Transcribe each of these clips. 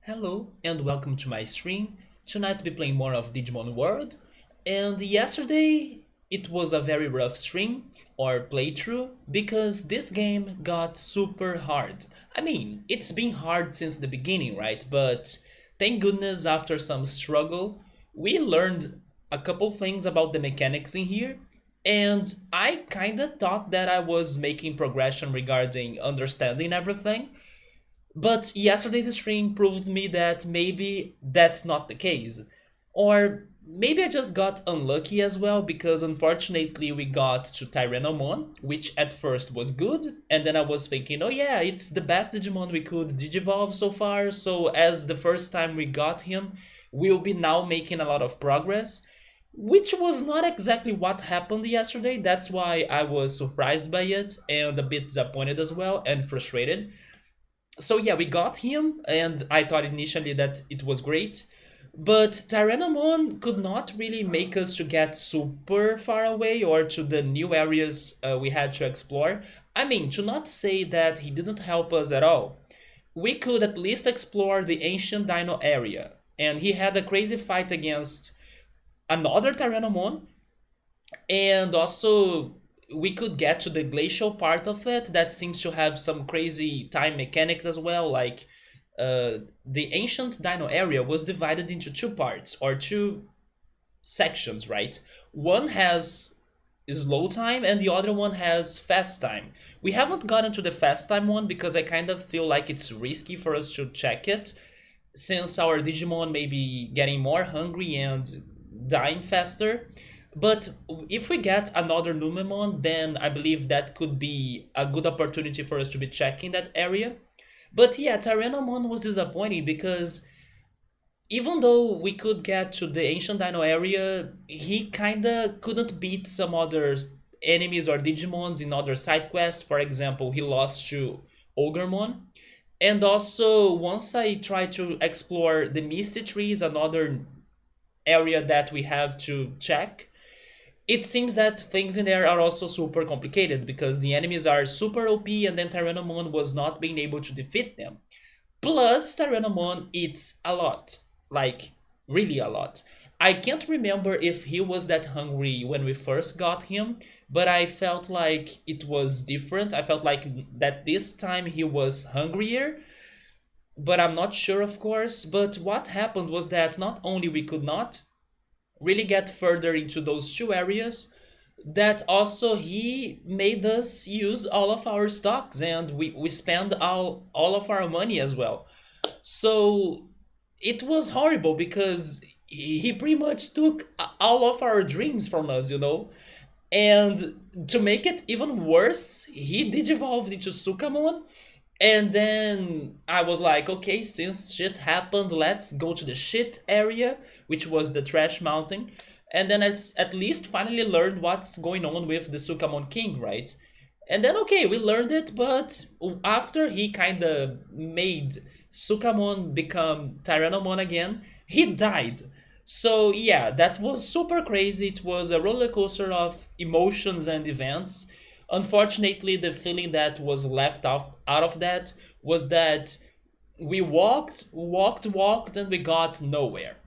Hello and welcome to my stream. Tonight we'll be playing more of Digimon World. And yesterday it was a very rough stream or playthrough because this game got super hard. I mean, it's been hard since the beginning, right? But thank goodness after some struggle, we learned a couple things about the mechanics in here. And I kinda thought that I was making progression regarding understanding everything, but yesterday's stream proved me that maybe that's not the case. Or maybe I just got unlucky as well because unfortunately we got to Tyrannomon, which at first was good, and then I was thinking, oh yeah, it's the best Digimon we could digivolve so far, so as the first time we got him, we'll be now making a lot of progress. Which was not exactly what happened yesterday, that's why I was surprised by it and a bit disappointed as well and frustrated. So yeah, we got him, and I thought initially that it was great, but Tyrannomon could not really make us to get super far away or to the new areas we had to explore. I mean, to not say that he didn't help us at all, we could at least explore the ancient Dino area, and he had a crazy fight against another Tyrannomon, and also we could get to the glacial part of it that seems to have some crazy time mechanics as well. Like the ancient Dino area was divided into two parts or two sections, right? One has slow time and the other one has fast time. We haven't gotten to the fast time one because I kind of feel like it's risky for us to check it since our Digimon may be getting more hungry and dying faster. But if we get another Numemon, then I believe that could be a good opportunity for us to be checking that area. But yeah, Tyrannomon was disappointing because even though we could get to the ancient Dino area, he kinda couldn't beat some other enemies or Digimons in other side quests. For example, he lost to Ogremon. And also, once I tried to explore the Misty Trees, another area that we have to check, it seems that things in there are also super complicated because the enemies are super OP and then Tyrannomon was not being able to defeat them. Plus, Tyrannomon eats a lot. Like, really a lot. I can't remember if he was that hungry when we first got him, but I felt like it was different. I felt like that this time he was hungrier, but I'm not sure, of course. But what happened was that not only we could not really get further into those two areas, that also he made us use all of our stocks and we spend all of our money as well. So it was horrible because he pretty much took all of our dreams from us, you know? And to make it even worse, he digivolved into Sukamon. And then I was like, okay, since shit happened, let's go to the shit area, which was the Trash Mountain. And then at least finally learned what's going on with the Sukamon King, right? And then, okay, we learned it, but after he kind of made Sukamon become Tyrannomon again, he died. So, yeah, that was super crazy. It was a roller coaster of emotions and events. Unfortunately, the feeling that was left out of that was that we walked, and we got nowhere.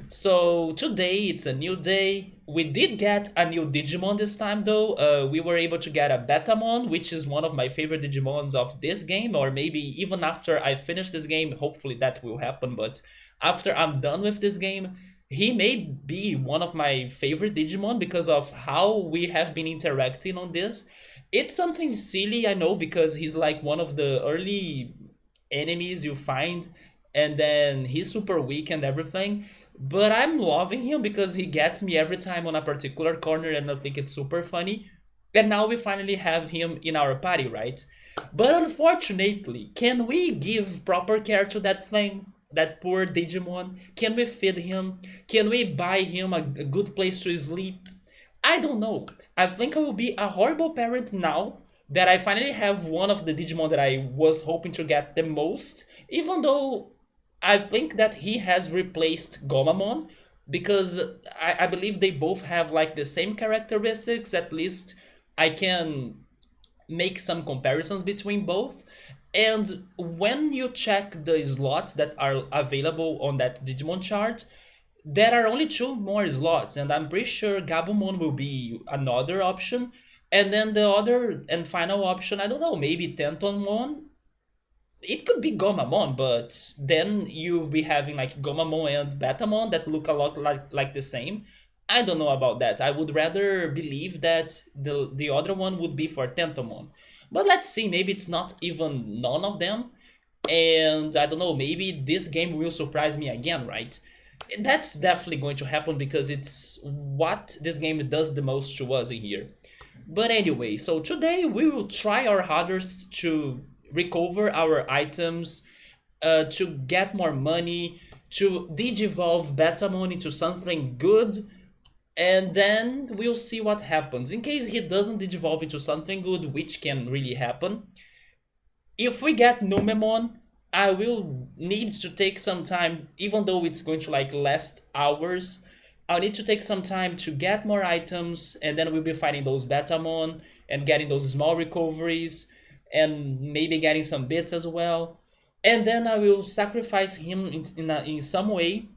So today it's a new day. We did get a new Digimon this time though. We were able to get a Betamon, which is one of my favorite Digimons of this game, or maybe even after I finish this game, hopefully that will happen, but after I'm done with this game, he may be one of my favorite Digimon because of how we have been interacting on this. It's something silly, I know, because he's like one of the early enemies you find, and then he's super weak and everything. But I'm loving him because he gets me every time on a particular corner, and I think it's super funny. And now we finally have him in our party, right? But unfortunately, can we give proper care to that thing? That poor Digimon? Can we feed him? Can we buy him a good place to sleep? I don't know. I think I will be a horrible parent now that I finally have one of the Digimon that I was hoping to get the most, even though I think that he has replaced Gomamon because I believe they both have like the same characteristics. At least I can make some comparisons between both. And when you check the slots that are available on that Digimon chart, there are only two more slots, and I'm pretty sure Gabumon will be another option. And then the other and final option, I don't know, maybe Tentomon. It could be Gomamon, but then you'll be having like Gomamon and Betamon that look a lot like the same. I don't know about that. I would rather believe that the other one would be for Tentomon. But let's see, maybe it's not even none of them. And I don't know, maybe this game will surprise me again, right? That's definitely going to happen because it's what this game does the most to us in here. But anyway, so today we will try our hardest to recover our items, to get more money, to digivolve Betamon into something good, and then we'll see what happens. In case he doesn't digivolve into something good, which can really happen, if we get Numemon, I will need to take some time, even though it's going to like last hours. I'll need to take some time to get more items, and then we'll be fighting those Betamon and getting those small recoveries, and maybe getting some bits as well. And then I will sacrifice him in some way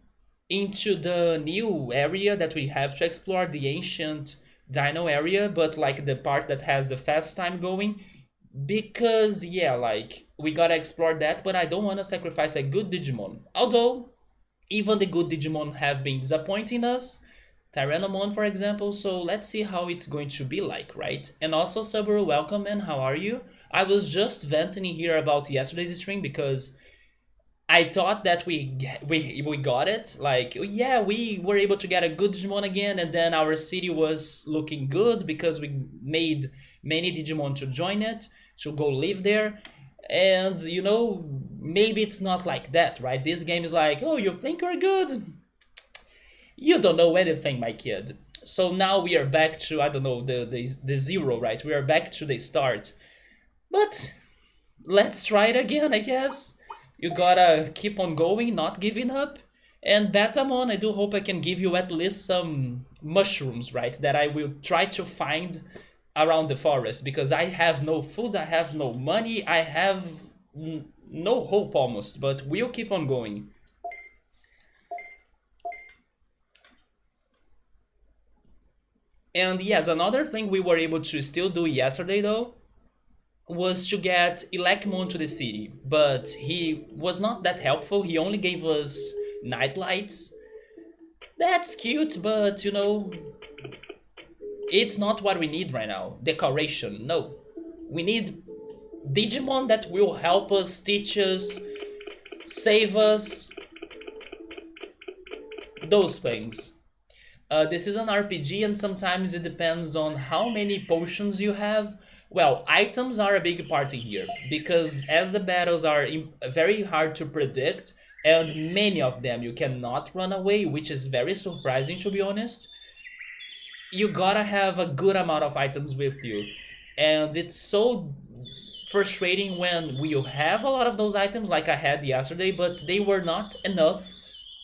into the new area that we have to explore, the ancient Dino area, but like the part that has the fast time going, because yeah, like we gotta explore that, but I don't want to sacrifice a good Digimon. Although even the good Digimon have been disappointing us, Tyrannomon for example. So let's see how it's going to be like, right? And also Subaru, welcome man, how are you? I was just venting here about yesterday's stream because I thought that we got it. Like, yeah, we were able to get a good Digimon again, and then our city was looking good because we made many Digimon to join it, to go live there. And maybe it's not like that, right? This game is like, oh, you think you're good? You don't know anything, my kid. So now we are back to, I don't know, the zero, right? We are back to the start. But let's try it again, I guess. You gotta keep on going, not giving up. And Batamon, I do hope I can give you at least some mushrooms, right? That I will try to find around the forest because I have no food, I have no money, I have no hope almost, but we'll keep on going. And yes, another thing we were able to still do yesterday though was to get Elecmon to the city, but he was not that helpful. He only gave us night lights. That's cute, but it's not what we need right now. Decoration, no. We need Digimon that will help us, teach us, save us, those things. This is an RPG, and sometimes it depends on how many potions you have. Well, items are a big part in here, because as the battles are very hard to predict, and many of them you cannot run away, which is very surprising to be honest, you gotta have a good amount of items with you. And it's so frustrating when we have a lot of those items like I had yesterday, but they were not enough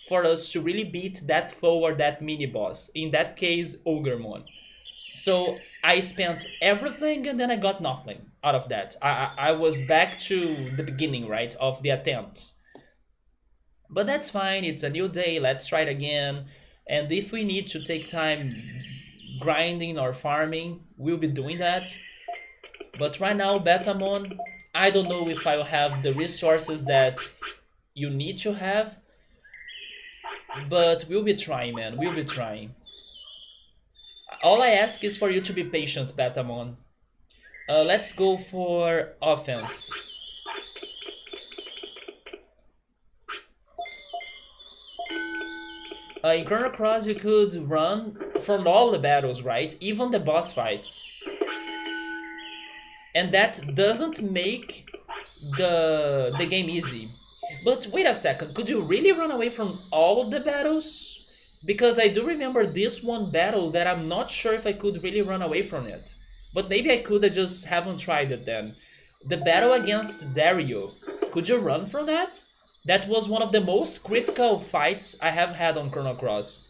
for us to really beat that foe or that mini boss. In that case, Ogremon. So I spent everything and then I got nothing out of that. I was back to the beginning, right, of the attempts. But that's fine, it's a new day, let's try it again. And if we need to take time grinding or farming, we'll be doing that. But right now, Betamon, I don't know if I'll have the resources that you need to have. But we'll be trying, man, we'll be trying. All I ask is for you to be patient, Betamon. Let's go for offense. In Chrono Cross, you could run from all the battles, right? Even the boss fights. And that doesn't make the game easy. But wait a second, could you really run away from all the battles? Because I do remember this one battle that I'm not sure if I could really run away from it. But maybe I could, I just haven't tried it then. The battle against Dario. Could you run from that? That was one of the most critical fights I have had on Chrono Cross.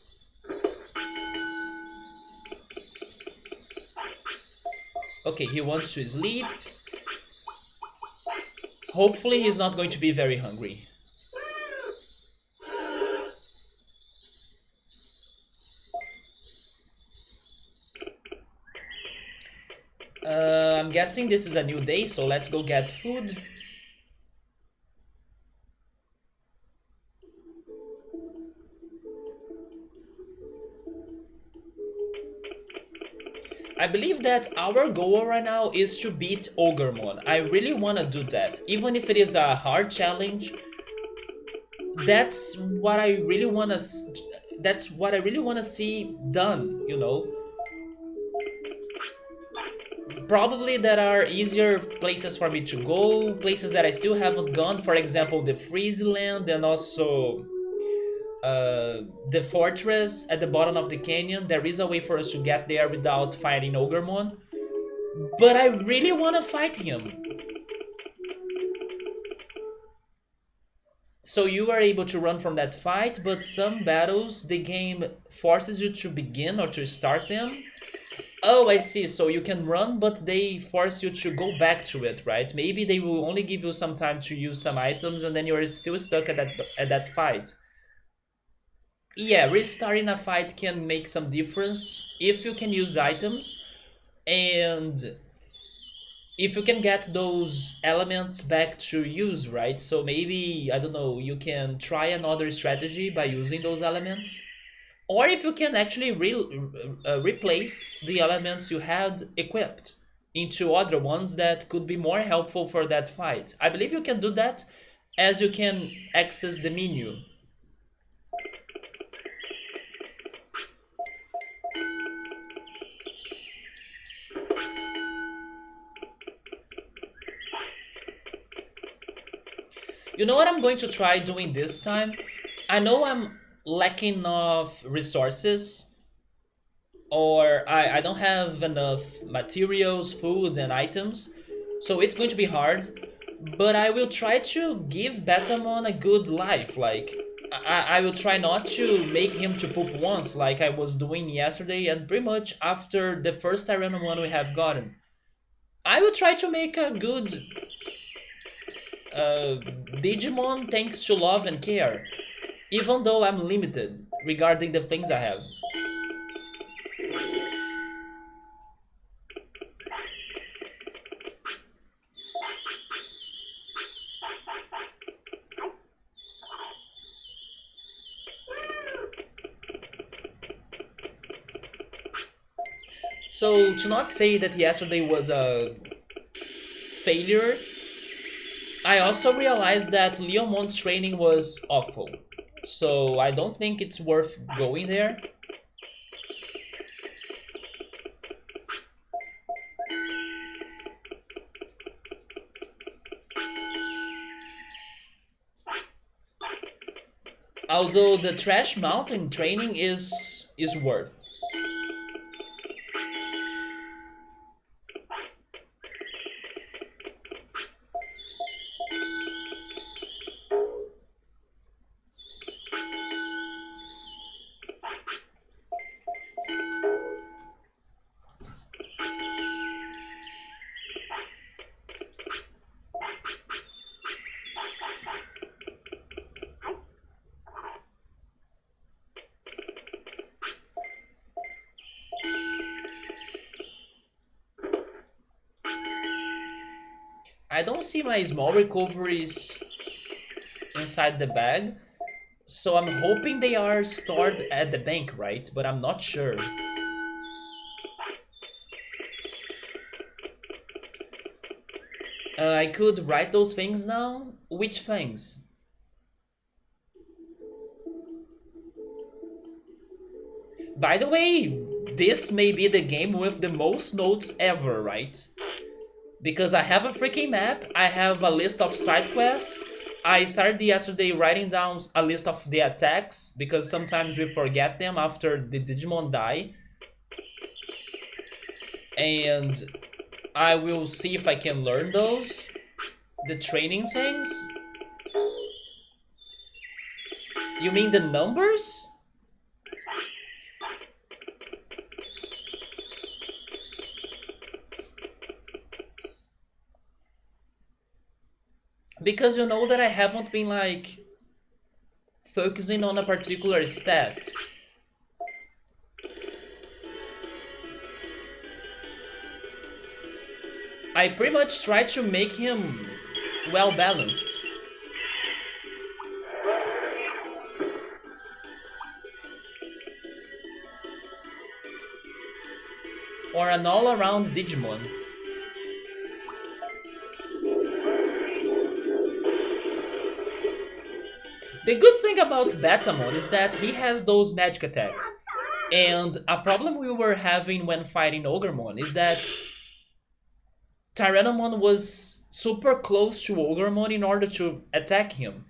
Okay, he wants to sleep. Hopefully he's not going to be very hungry. I'm guessing this is a new day, so let's go get food. I believe that our goal right now is to beat Ogremon. I really want to do that. Even if it is a hard challenge, that's what I really want to see done, you know. Probably there are easier places for me to go, places that I still haven't gone, for example, the Freeze Land and also the fortress at the bottom of the canyon. There is a way for us to get there without fighting Ogremon, but I really want to fight him. So you are able to run from that fight, but some battles the game forces you to begin or to start them. Oh, I see. So you can run, but they force you to go back to it, right? Maybe they will only give you some time to use some items, and then you're still stuck at that fight. Yeah, restarting a fight can make some difference if you can use items and if you can get those elements back to use, right? So maybe, I don't know, you can try another strategy by using those elements. Or if you can actually replace the elements you had equipped into other ones that could be more helpful for that fight. I believe you can do that as you can access the menu. You know what I'm going to try doing this time? I know I'm lacking of resources, or I don't have enough materials, food, and items, so it's going to be hard. But I will try to give Batamon a good life. Like, I will try not to make him to poop once, like I was doing yesterday, and pretty much after the first Tyrannum one we have gotten. I will try to make a good Digimon thanks to love and care, even though I'm limited regarding the things I have. So, to not say that yesterday was a failure, I also realized that Leomon's training was awful. So, I don't think it's worth going there. Although the Trash Mountain training is worth. I don't see my small recoveries inside the bag, so I'm hoping they are stored at the bank, right? But I'm not sure. I could write those things now? Which things? By the way, this may be the game with the most notes ever, right? Because I have a freaking map, I have a list of side quests. I started yesterday writing down a list of the attacks because sometimes we forget them after the Digimon die. And I will see if I can learn those. The training things? You mean the numbers? Because you know that I haven't been like focusing on a particular stat. I pretty much try to make him well balanced. Or an all-around Digimon. The good thing about Batamon is that he has those magic attacks. And a problem we were having when fighting Ogremon is that Tyrannomon was super close to Ogremon in order to attack him.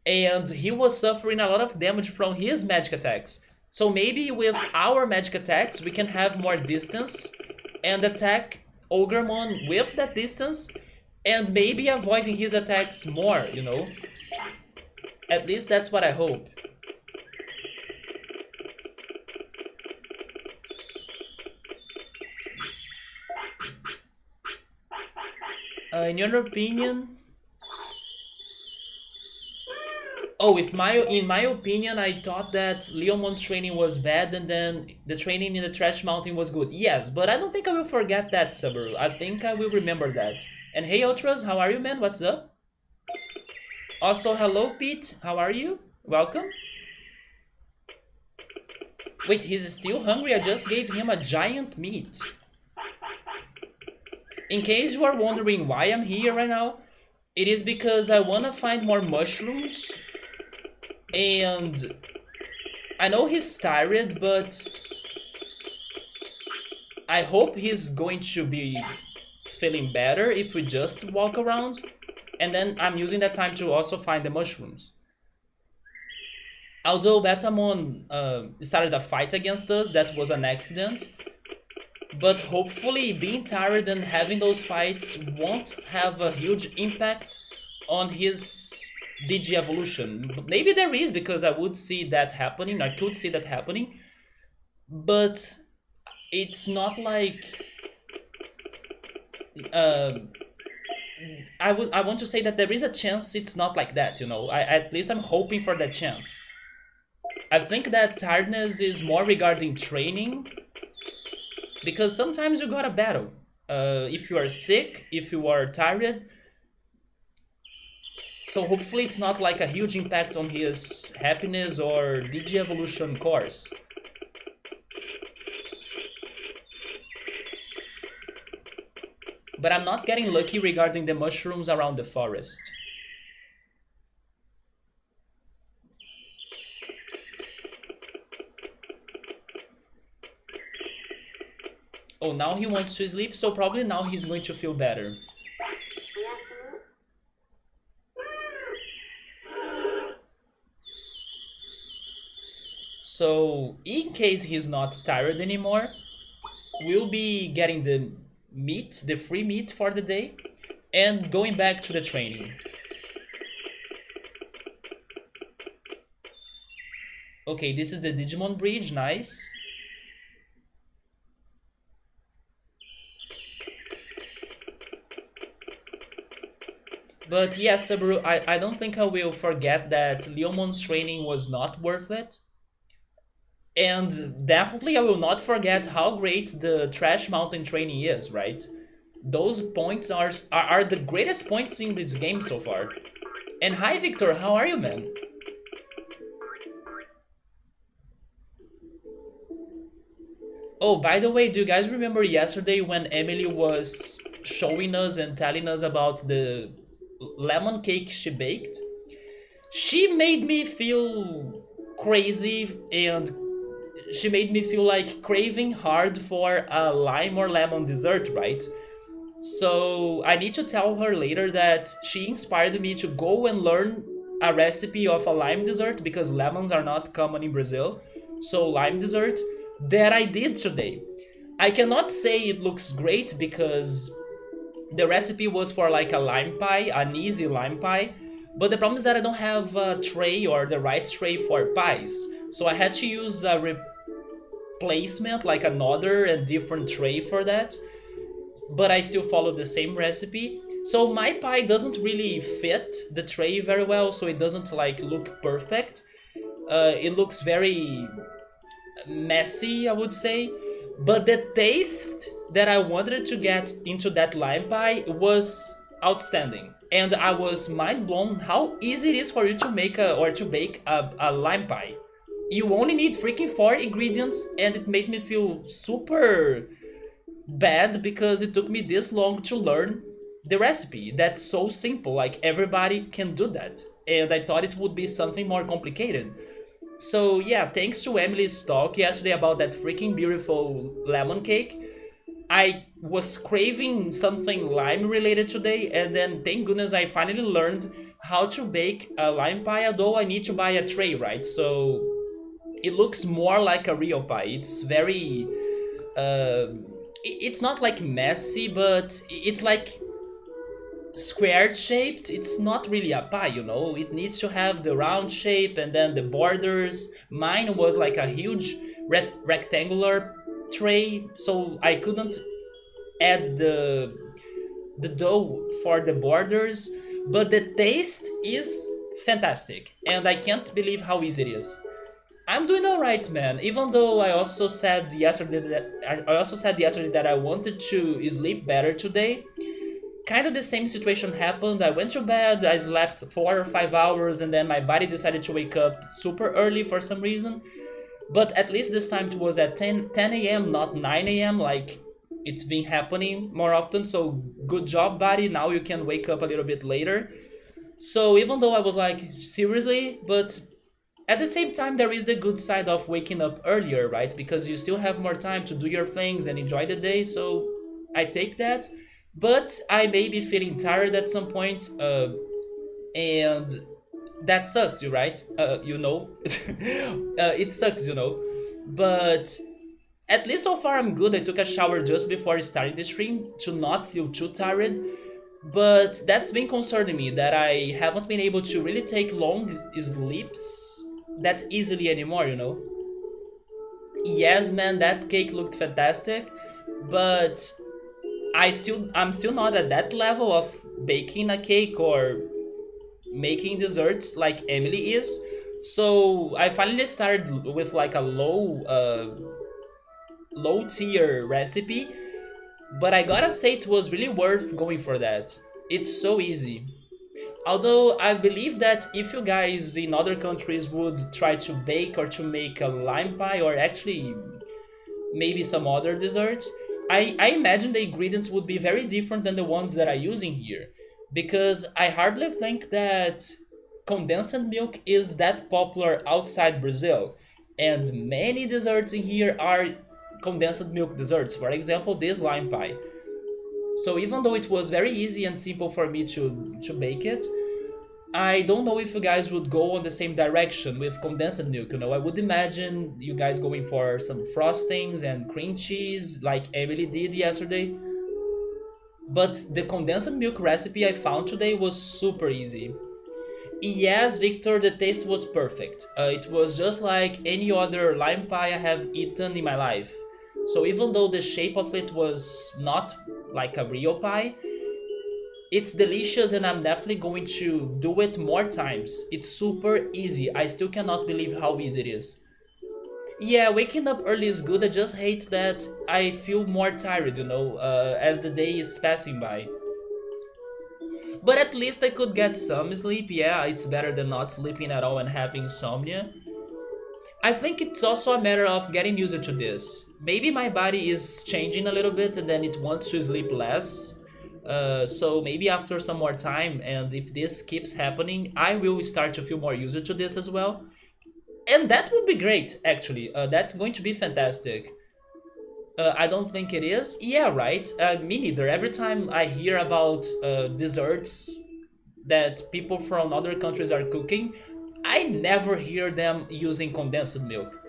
And he was suffering a lot of damage from his magic attacks. So maybe with our magic attacks we can have more distance and attack Ogremon with that distance and maybe avoiding his attacks more, you know? At least that's what I hope. In your opinion, oh, if my in my opinion, I thought that Leomon's training was bad and then the training in the Trash Mountain was good. Yes, but I don't think I will forget that, Subaru. I think I will remember that. And hey, Ultras, how are you, man? What's up? Also, hello, Pete. How are you? Welcome. Wait, he's still hungry? I just gave him a giant meat. In case you are wondering why I'm here right now, it is because I want to find more mushrooms. And I know he's tired, but I hope he's going to be feeling better if we just walk around. And then I'm using that time to also find the mushrooms. Although Batamon started a fight against us, that was an accident. But hopefully being tired and having those fights won't have a huge impact on his Digi evolution. Maybe there is, because I would see that happening, I could see that happening. But it's not like... I want to say that there is a chance it's not like that, you know. At least I'm hoping for that chance. I think that tiredness is more regarding training, because sometimes you gotta battle. If you are sick, if you are tired. So hopefully it's not like a huge impact on his happiness or Digi-evolution course. But I'm not getting lucky regarding the mushrooms around the forest. Oh, now he wants to sleep, so probably now he's going to feel better. So, in case he's not tired anymore, we'll be getting the meat, the free meat for the day, and going back to the training. Okay, this is the Digimon Bridge, nice. But yes, Subaru, I don't think I will forget that Leomon's training was not worth it. And definitely I will not forget how great the Trash Mountain training is, right? Those points are the greatest points in this game so far. And hi Victor, how are you, man? Oh, by the way, do you guys remember yesterday when Emily was showing us and telling us about the lemon cake she baked? She made me feel crazy, and she made me feel like craving hard for a lime or lemon dessert, right? So I need to tell her later that she inspired me to go and learn a recipe of a lime dessert, because lemons are not common in Brazil. So lime dessert that I did today. I cannot say it looks great because the recipe was for like a lime pie, an easy lime pie. But the problem is that I don't have a tray or the right tray for pies. So I had to use a replacement, like another and different tray for that. But I still followed the same recipe. So my pie doesn't really fit the tray very well, so it doesn't like look perfect. It looks very messy, I would say. But the taste that I wanted to get into that lime pie was outstanding. And I was mind blown how easy it is for you to make or to bake a lime pie. You only need freaking four ingredients, and it made me feel super bad because it took me this long to learn the recipe. That's so simple, like everybody can do that. And I thought it would be something more complicated. So yeah, thanks to Emily's talk yesterday about that freaking beautiful lemon cake, I was craving something lime related today, and then thank goodness I finally learned how to bake a lime pie, although I need to buy a tray, right? So it looks more like a real pie. It's very it's not like messy, but it's like squared shaped. It's not really a pie, you know. It needs to have the round shape and then the borders. Mine was like a huge rectangular tray, so I couldn't add the dough for the borders, but the taste is fantastic, and I can't believe how easy it is. I'm doing alright, man. Even though I also said yesterday that I wanted to sleep better today. Kind of the same situation happened. I went to bed, I slept 4 or 5 hours, and then my body decided to wake up super early for some reason. But at least this time it was at 10 a.m., not 9 a.m., like it's been happening more often. So good job, buddy. Now you can wake up a little bit later. So even though I was like, seriously, but at the same time, there is the good side of waking up earlier, right? Because you still have more time to do your things and enjoy the day, so I take that. But I may be feeling tired at some point, and that sucks, you right? You know, it sucks, you know. But at least so far I'm good. I took a shower just before starting the stream to not feel too tired. But that's been concerning me that I haven't been able to really take long sleeps that easily anymore, you know? Yes, man, that cake looked fantastic, but I'm still not at that level of baking a cake or making desserts like Emily is. So I finally started with like a low tier recipe, but I gotta say it was really worth going for that. It's so easy. Although I believe that if you guys in other countries would try to bake or to make a lime pie or actually maybe some other desserts, I imagine the ingredients would be very different than the ones that I use in here. Because I hardly think that condensed milk is that popular outside Brazil. And many desserts in here are condensed milk desserts. For example, this lime pie. So even though it was very easy and simple for me to bake it, I don't know if you guys would go on the same direction with condensed milk. You know, I would imagine you guys going for some frostings and cream cheese like Emily did yesterday. But the condensed milk recipe I found today was super easy. Yes, Victor, the taste was perfect. It was just like any other lime pie I have eaten in my life. So even though the shape of it was not like a real pie, it's delicious and I'm definitely going to do it more times. It's super easy. I still cannot believe how easy it is. Yeah, waking up early is good. I just hate that I feel more tired, you know, as the day is passing by. But at least I could get some sleep. Yeah, it's better than not sleeping at all and having insomnia. I think it's also a matter of getting used to this. Maybe my body is changing a little bit and then it wants to sleep less. So maybe after some more time, and if this keeps happening, I will start to feel more used to this as well. And that would be great, actually. That's going to be fantastic. I don't think it is. Yeah, right. Me neither. Every time I hear about desserts that people from other countries are cooking, I never hear them using condensed milk.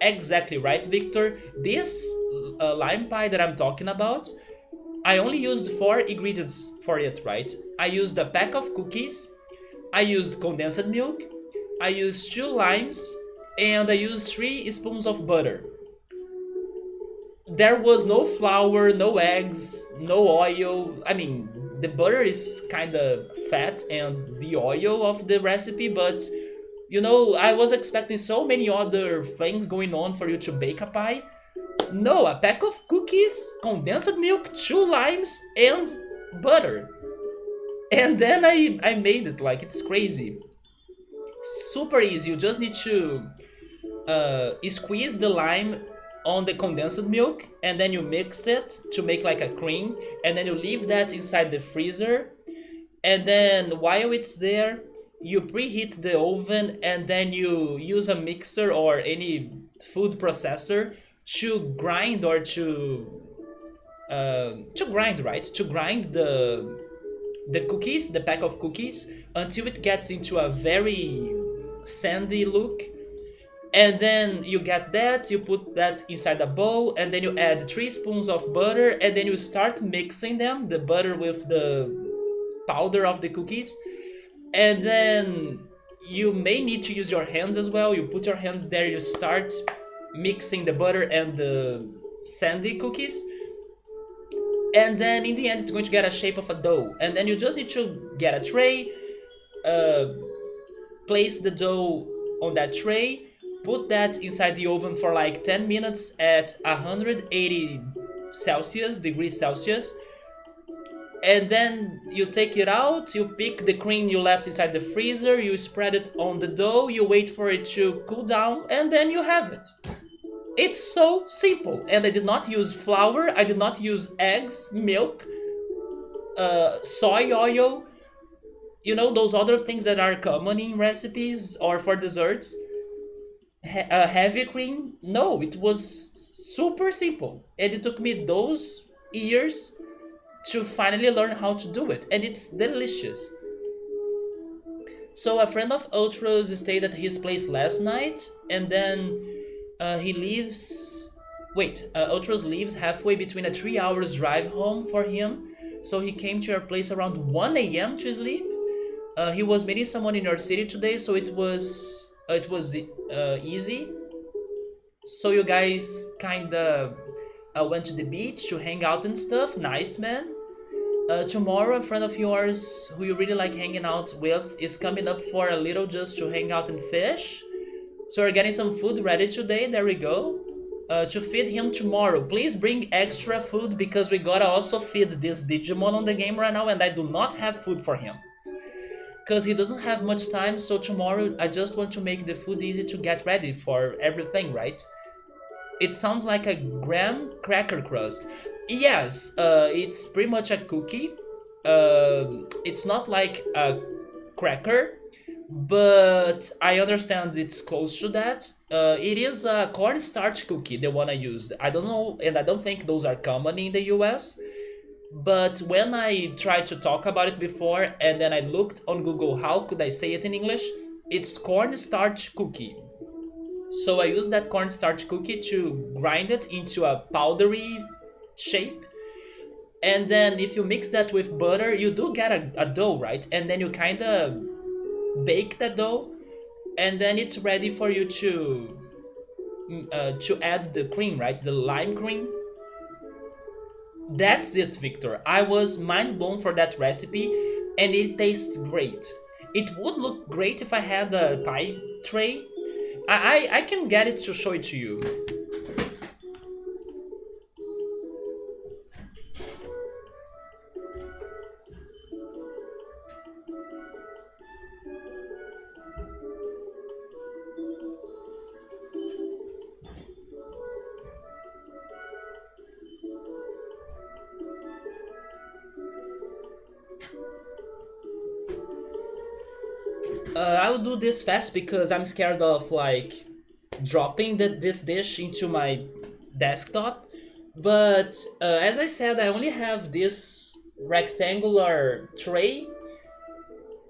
Exactly right, Victor. This lime pie that I'm talking about, I only used four ingredients for it, right? I used a pack of cookies, I used condensed milk, I used two limes, and I used 3 spoons of butter. There was no flour, no eggs, no oil. I mean, the butter is kind of fat and the oil of the recipe, but you know, I was expecting so many other things going on for you to bake a pie. No, a pack of cookies, condensed milk, 2 limes, and butter. And then I made it, like, it's crazy. Super easy, you just need to squeeze the lime on the condensed milk, and then you mix it to make like a cream, and then you leave that inside the freezer, and then while it's there you preheat the oven, and then you use a mixer or any food processor to grind or to grind, right, to grind the cookies, the pack of cookies, until it gets into a very sandy look. And then you get that, you put that inside a bowl, and then you add 3 spoons of butter, and then you start mixing them, the butter with the powder of the cookies. And then you may need to use your hands as well. You put your hands there, you start mixing the butter and the sandy cookies. And then in the end, it's going to get a shape of a dough. And then you just need to get a tray, place the dough on that tray, put that inside the oven for like 10 minutes at 180 degrees Celsius. And then you take it out, you pick the cream you left inside the freezer, you spread it on the dough, you wait for it to cool down, and then you have it. It's so simple. And I did not use flour, I did not use eggs, milk, soy oil, you know, those other things that are common in recipes or for desserts. Heavy cream. No, it was super simple, and it took me those years to finally learn how to do it, and it's delicious. So a friend of Ultra's stayed at his place last night, and then he leaves. Wait, Ultra's leaves halfway between a 3 hours drive home for him, so he came to your place around 1 a.m. to sleep. He was meeting someone in your city today, so it was easy. So you guys kinda went to the beach to hang out and stuff. Nice, man. Tomorrow a friend of yours who you really like hanging out with is coming up for a little just to hang out and fish. So we're getting some food ready today. There we go. To feed him tomorrow. Please bring extra food because we gotta also feed this Digimon on the game right now, and I do not have food for him because he doesn't have much time. So tomorrow I just want to make the food easy to get ready for everything, right? It sounds like a graham cracker crust. Yes, it's pretty much a cookie. It's not like a cracker, but I understand it's close to that. It is a cornstarch cookie, the one I used. I don't know, and I don't think those are common in the US. But when I tried to talk about it before, and then I looked on Google how could I say it in English, it's cornstarch cookie. So I use that cornstarch cookie to grind it into a powdery shape. And then if you mix that with butter, you do get a dough, right? And then you kind of bake the dough, and then it's ready for you to add the cream, right? The lime cream. That's it, Victor. I was mind blown for that recipe, and it tastes great. It would look great if I had a pie tray. I can get it to show it to you. I will do this fast because I'm scared of like dropping this dish into my desktop. But as I said, I only have this rectangular tray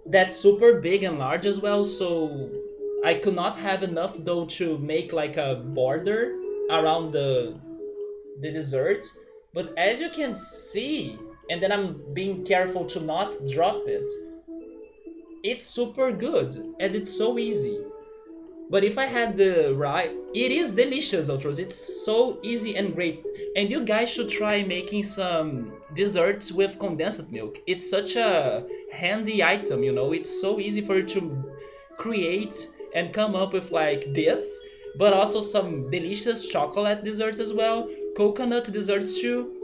that's super big and large as well, so I could not have enough dough to make like a border around the dessert. But as you can see, and then I'm being careful to not drop it, it's super good and it's so easy. But if I had the right, it is delicious, Ultras. It's so easy and great. And you guys should try making some desserts with condensed milk. It's such a handy item, you know. It's so easy for you to create and come up with like this, but also some delicious chocolate desserts as well, coconut desserts too.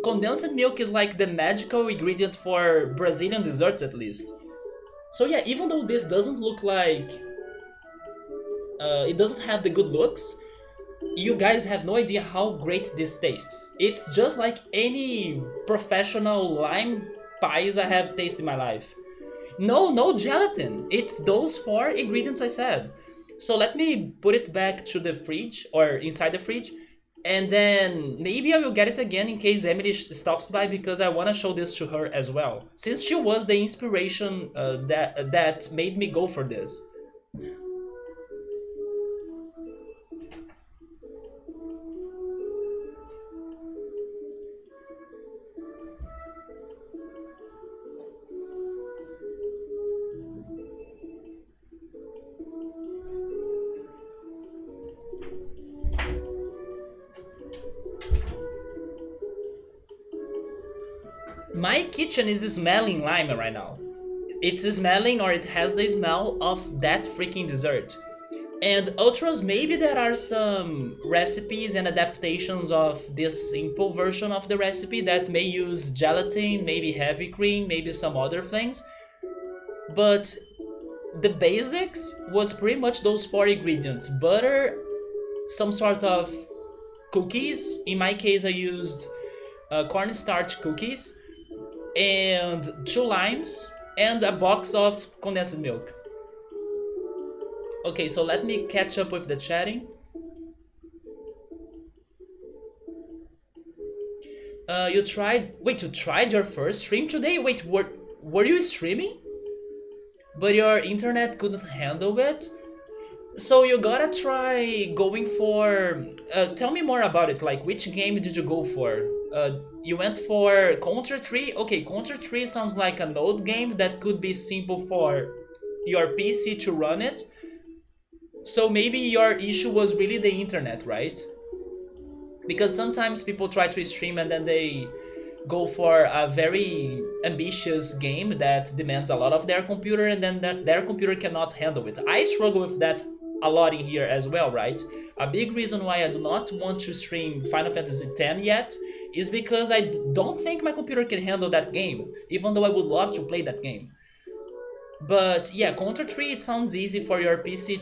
Condensed milk is like the magical ingredient for Brazilian desserts at least. So yeah, even though this doesn't look like it doesn't have the good looks, you guys have no idea how great this tastes. It's just like any professional lime pies I have tasted in my life. No gelatin. It's those four ingredients I said. So let me put it back to the fridge or inside the fridge, and then maybe I will get it again in case Emily stops by because I want to show this to her as well. Since she was the inspiration that made me go for this. My kitchen is smelling lime right now. It's smelling, or it has the smell of that freaking dessert. And Ultras, maybe there are some recipes and adaptations of this simple version of the recipe that may use gelatin, maybe heavy cream, maybe some other things. But the basics was pretty much those four ingredients: butter, some sort of cookies. In my case, I used cornstarch cookies, and two limes, and a box of condensed milk. Okay, so let me catch up with the chatting. You tried... Wait, you tried your first stream today? Wait, were you streaming? But your internet couldn't handle it? So you gotta try going for... tell me more about it, like which game did you go for? You went for Contra 3? Okay, Contra 3 sounds like an old game that could be simple for your PC to run it. So maybe your issue was really the internet, right? Because sometimes people try to stream and then they go for a very ambitious game that demands a lot of their computer, and then their computer cannot handle it. I struggle with that a lot in here as well, right? A big reason why I do not want to stream Final Fantasy X yet is because I don't think my computer can handle that game, even though I would love to play that game. But yeah, Contra 3, it sounds easy for your PC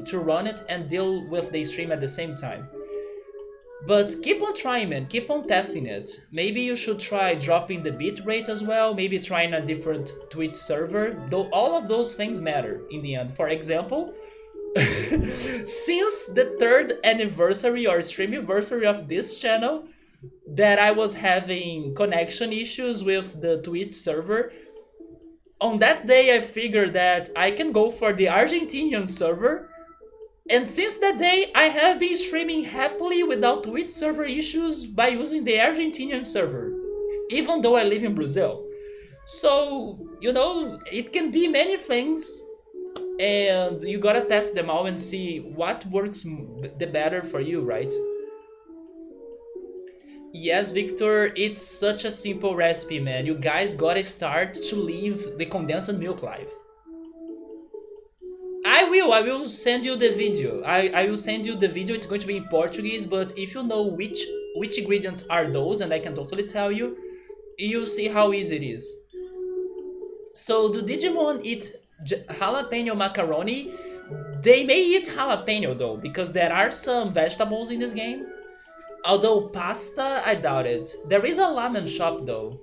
to run it and deal with the stream at the same time. But keep on trying, man. Keep on testing it. Maybe you should try dropping the bitrate as well. Maybe trying a different Twitch server. Though all of those things matter in the end. For example, since the 3rd anniversary or stream anniversary of this channel, that I was having connection issues with the Twitch server. On that day, I figured that I can go for the Argentinian server. And since that day, I have been streaming happily without Twitch server issues by using the Argentinian server, even though I live in Brazil. So, you know, it can be many things, and you gotta test them all and see what works the better for you, right? Yes, Victor, it's such a simple recipe, man. You guys gotta start to live the condensed milk life. I will send you the video. I will send you the video. It's going to be in Portuguese, but if you know which ingredients are those, and I can totally tell you, you'll see how easy it is. So do Digimon eat jalapeno macaroni? They may eat jalapeno though, because there are some vegetables in this game. Although pasta, I doubt it. There is a ramen shop though.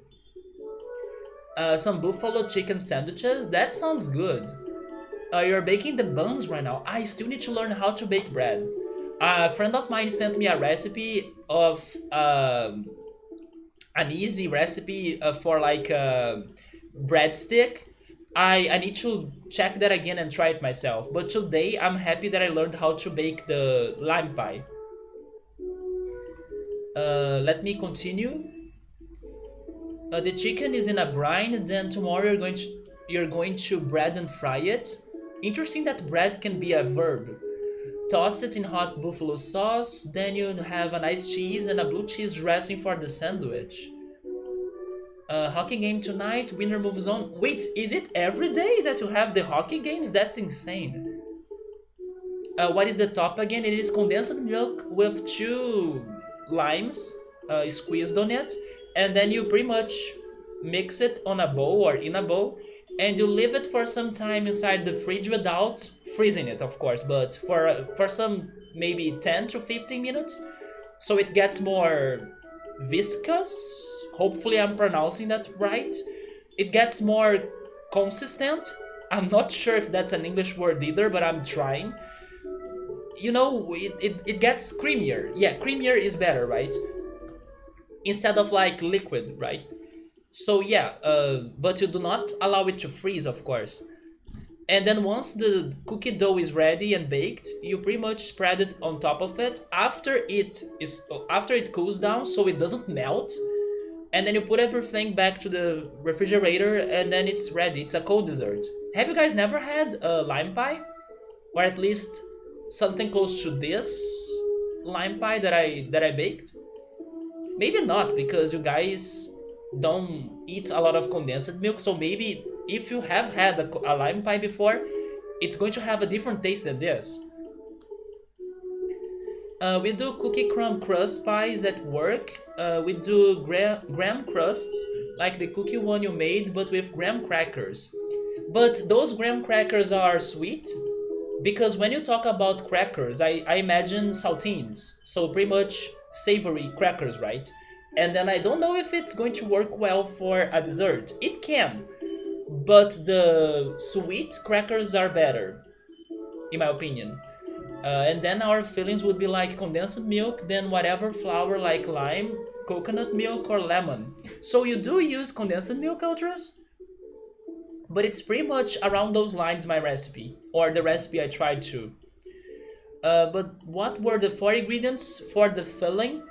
Some buffalo chicken sandwiches? That sounds good. You're baking the buns right now. I still need to learn how to bake bread. A friend of mine sent me a recipe of an easy recipe for like a breadstick. I need to check that again and try it myself. But today I'm happy that I learned how to bake the lime pie. Let me continue. The chicken is in a brine. Then tomorrow you're going to bread and fry it. Interesting that bread can be a verb. Toss it in hot buffalo sauce, then you have a nice cheese and a blue cheese dressing for the sandwich. Hockey game tonight, winner moves on. Wait, is it every day that you have the hockey games? That's insane. What is the top again? It is condensed milk with two limes squeezed on it, and then you pretty much mix it on a bowl or in a bowl, and you leave it for some time inside the fridge without freezing it, of course, but for some maybe 10 to 15 minutes, so it gets more viscous. Hopefully, I'm pronouncing that right. It gets more consistent. I'm not sure if that's an English word either, but I'm trying. It gets creamier. Yeah, creamier is better, right? Instead of like liquid, right? So yeah, but you do not allow it to freeze, of course. And then once the cookie dough is ready and baked, you pretty much spread it on top of it after it cools down, so it doesn't melt. And then you put everything back to the refrigerator, and then it's ready. It's a cold dessert. Have you guys never had a lime pie, or at least something close to this lime pie that I baked? Maybe not, because you guys don't eat a lot of condensed milk, so maybe if you have had a lime pie before, it's going to have a different taste than this. We do cookie crumb crust pies at work. We do graham crusts, like the cookie one you made, but with graham crackers. But those graham crackers are sweet, because when you talk about crackers, I imagine saltines, so pretty much savory crackers, right? And then I don't know if it's going to work well for a dessert. It can, but the sweet crackers are better, in my opinion. And then our fillings would be like condensed milk, then whatever flour like lime, coconut milk, or lemon. So you do use condensed milk, Ultras? But it's pretty much around those lines, my recipe, or the recipe I tried to. But what were the four ingredients for the filling?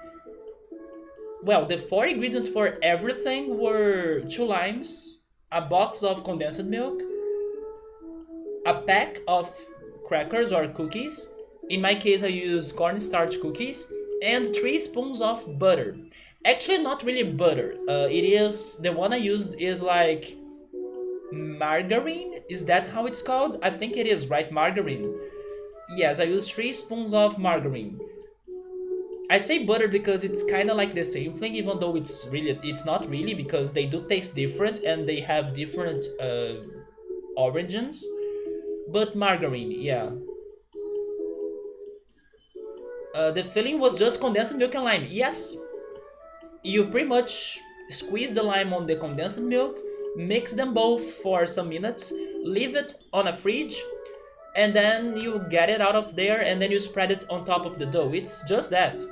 Well, the four ingredients for everything were two limes, a box of condensed milk, a pack of crackers or cookies. In my case, I used cornstarch cookies, and 3 spoons of butter. Actually, not really butter. It is the one I used is like margarine. Is that how it's called? I think it is, right? Margarine. Yes, I used 3 spoons of margarine. I say butter because it's kind of like the same thing, even though it's not really, because they do taste different and they have different origins. But margarine, yeah. The filling was just condensed milk and lime. Yes, you pretty much squeeze the lime on the condensed milk, mix them both for some minutes, leave it on a fridge, and then you get it out of there, and then you spread it on top of the dough. It's just that.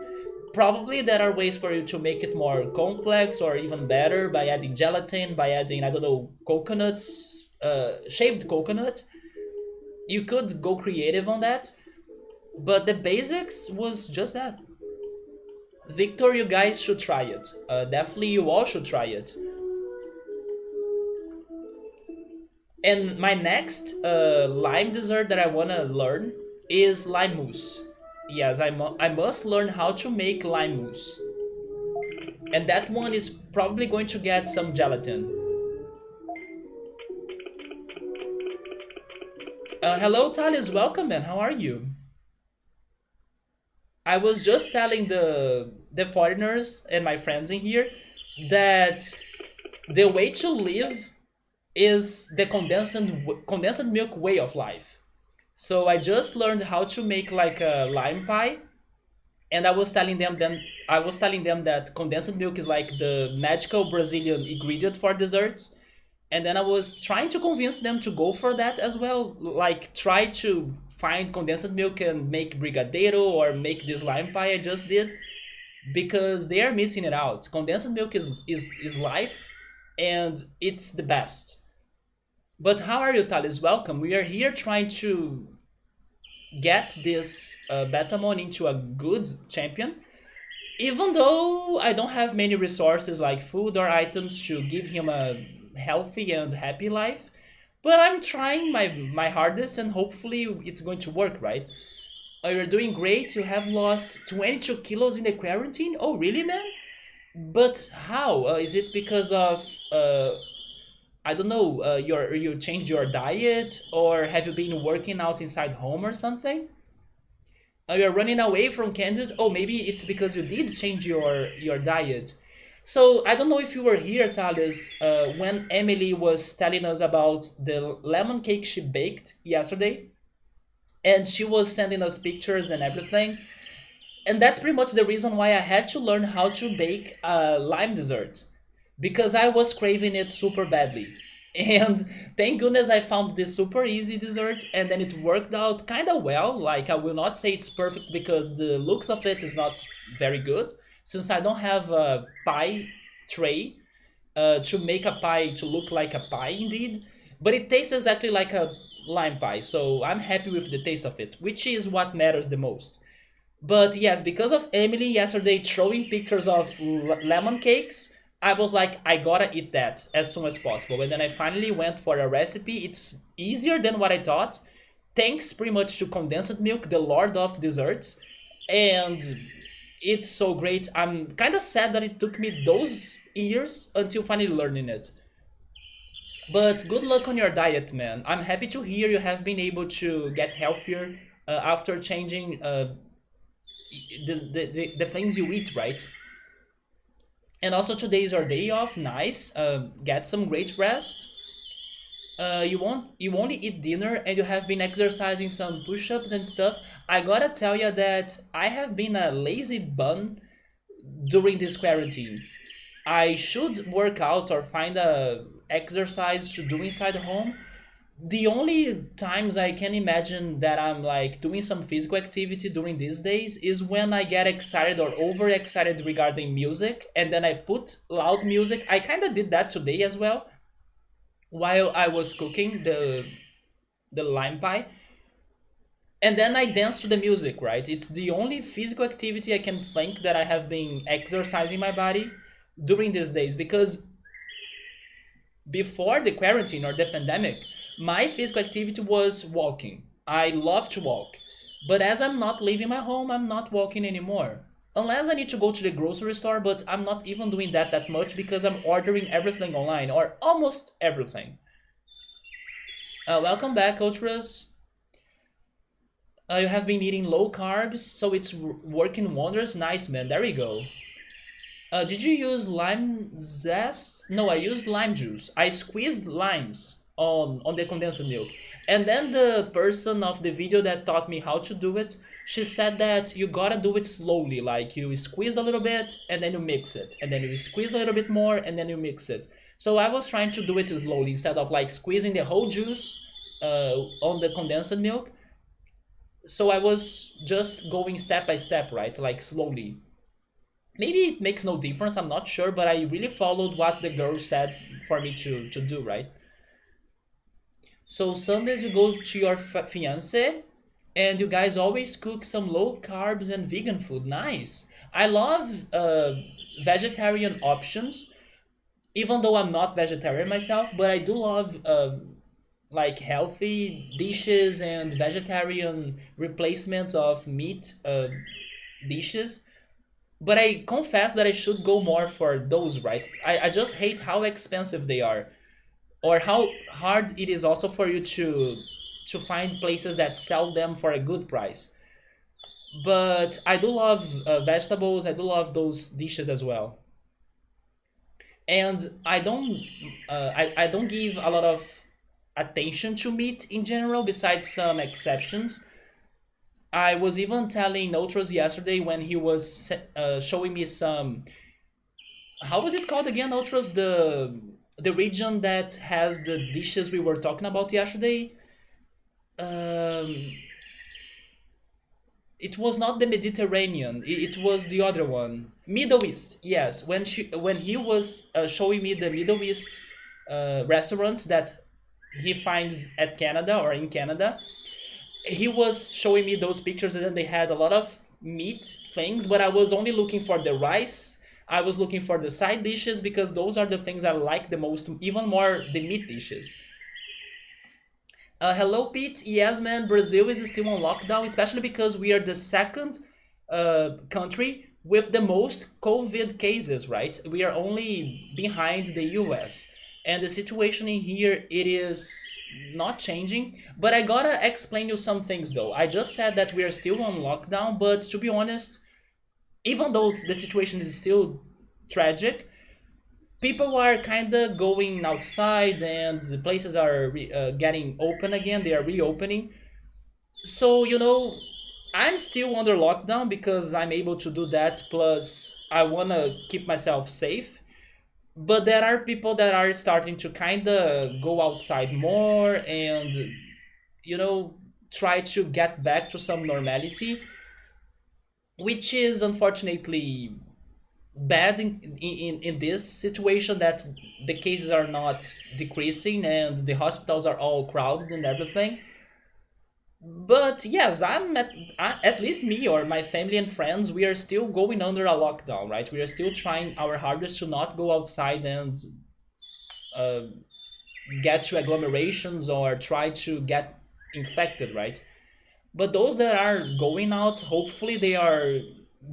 Probably there are ways for you to make it more complex or even better by adding gelatin, by adding, I don't know, coconuts, shaved coconut. You could go creative on that, but the basics was just that. Victor, you guys should try it. Definitely, you all should try it. And my next lime dessert that I wanna learn is lime mousse. Yes, I must learn how to make lime mousse. And that one is probably going to get some gelatin. Hello, Thales, welcome, man. How are you? I was just telling the foreigners and my friends in here that the way to live is the condensed milk way of life. So I just learned how to make like a lime pie, and I was telling them that condensed milk is like the magical Brazilian ingredient for desserts. And then I was trying to convince them to go for that as well. Like try to find condensed milk and make brigadeiro or make this lime pie I just did, because they are missing it out. Condensed milk is life, and it's the best. But how are you, Thales? Welcome. We are here trying to get this Betamon into a good champion. Even though I don't have many resources like food or items to give him a healthy and happy life, but I'm trying my hardest, and hopefully it's going to work, right? You're doing great. You have lost 22 kilos in the quarantine. Oh, really, man? But how? Is it because of I don't know, you changed your diet, or have you been working out inside home or something? You're running away from candies. Oh, maybe it's because you did change your diet. So I don't know if you were here, Thales, when Emily was telling us about the lemon cake she baked yesterday, and she was sending us pictures and everything. And that's pretty much the reason why I had to learn how to bake a lime dessert, because I was craving it super badly. And thank goodness I found this super easy dessert, and then it worked out kind of well. Like, I will not say it's perfect because the looks of it is not very good, since I don't have a pie tray to make a pie to look like a pie indeed, but it tastes exactly like a lime pie, so I'm happy with the taste of it, which is what matters the most. But yes, because of Emily yesterday throwing pictures of lemon cakes, I was like, I gotta eat that as soon as possible. And then I finally went for a recipe. It's easier than what I thought. Thanks pretty much to condensed milk, the lord of desserts. And it's so great. I'm kind of sad that it took me those years until finally learning it. But good luck on your diet, man. I'm happy to hear you have been able to get healthier after changing the things you eat, right? And also today is our day off. Nice. Get some great rest. You only eat dinner and you have been exercising some push-ups and stuff. I gotta tell you that I have been a lazy bun during this quarantine. I should work out or find a exercise to do inside home. The only times I can imagine that I'm like doing some physical activity during these days is when I get excited or overexcited regarding music, and then I put loud music. I kind of did that today as well while I was cooking the lime pie, and then I dance to the music, right? It's the only physical activity I can think that I have been exercising my body during these days, because before the quarantine or the pandemic, my physical activity was walking. I love to walk. But as I'm not leaving my home, I'm not walking anymore. Unless I need to go to the grocery store, but I'm not even doing that much because I'm ordering everything online, or almost everything. Welcome back, Ultras. You have been eating low carbs, so it's working wonders. Nice, man. There we go. Did you use lime zest? No, I used lime juice. I squeezed limes on the condensed milk. And then the person of the video that taught me how to do it, she said that you gotta do it slowly. Like, you squeeze a little bit and then you mix it. And then you squeeze a little bit more and then you mix it. So I was trying to do it slowly instead of like squeezing the whole juice on the condensed milk. So I was just going step by step, right? Like slowly. Maybe it makes no difference, I'm not sure, but I really followed what the girl said for me to do, right? So Sundays you go to your fiance and you guys always cook some low carbs and vegan food. Nice. I love vegetarian options, even though I'm not vegetarian myself, but I do love like healthy dishes and vegetarian replacements of meat dishes. But I confess that I should go more for those, right? I just hate how expensive they are, or how hard it is also for you to find places that sell them for a good price. But I do love vegetables. I do love those dishes as well. And I don't give a lot of attention to meat in general, besides some exceptions. I was even telling Notros yesterday when he was showing me some, how was it called again, Ultras? The region that has the dishes we were talking about yesterday. Um, it was not the Mediterranean. It was the other one, Middle East. Yes, when he was showing me the Middle East restaurants that he finds at Canada or in Canada, he was showing me those pictures, and then they had a lot of meat things, but I was only looking for the rice. I was looking for the side dishes because those are the things I like the most, even more the meat dishes. Hello, Pete. Yes, man, Brazil is still on lockdown, especially because we are the second country with the most COVID cases, right? We are only behind the US. And the situation in here, it is not changing. But I gotta explain you some things though. I just said that we are still on lockdown, but to be honest, even though the situation is still tragic, people are kind of going outside and the places are getting open again. They are reopening. So, I'm still under lockdown because I'm able to do that. Plus, I want to keep myself safe. But there are people that are starting to kind of go outside more and, you know, try to get back to some normality, which is unfortunately bad in this situation that the cases are not decreasing and the hospitals are all crowded and everything. But yes, at least me or my family and friends, we are still going under a lockdown, right? We are still trying our hardest to not go outside and uh, get to agglomerations or try to get infected, right? But those that are going out, hopefully they are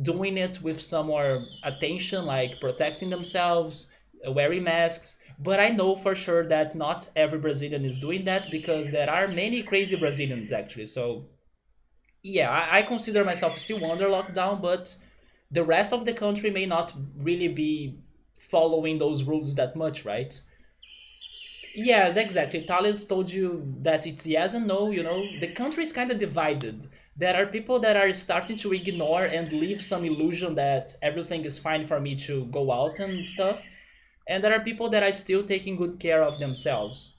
doing it with some more attention, like protecting themselves, wearing masks. But I know for sure that not every Brazilian is doing that because there are many crazy Brazilians actually. So yeah, I consider myself still under lockdown, but the rest of the country may not really be following those rules that much, right? Yes, exactly. Thales told you that it's yes and no, The country is kind of divided. There are people that are starting to ignore and leave some illusion that everything is fine for me to go out and stuff. And there are people that are still taking good care of themselves.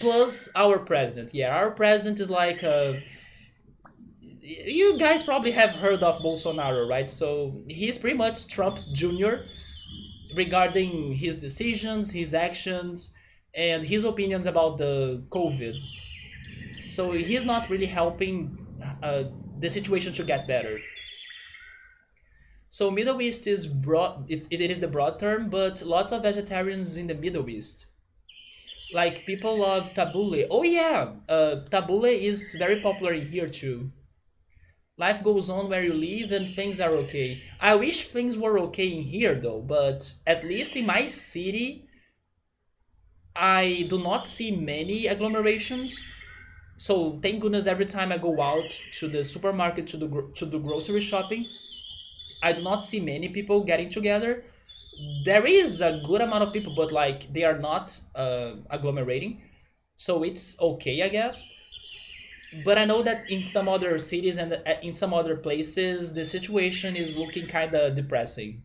Plus, our president. Yeah, our president is like you guys probably have heard of Bolsonaro, right? So he's pretty much Trump Jr. regarding his decisions, his actions, and his opinions about the COVID. So he's not really helping the situation to get better. So Middle East is broad. It is the broad term, but lots of vegetarians in the Middle East. Like people love tabbouleh. Oh yeah, tabbouleh is very popular in here too. Life goes on where you live and things are okay. I wish things were okay in here though, but at least in my city, I do not see many agglomerations. So thank goodness every time I go out to the supermarket to do grocery shopping, I do not see many people getting together. There is a good amount of people, but like they are not agglomerating, so it's okay, I guess. But I know that in some other cities and in some other places, the situation is looking kind of depressing.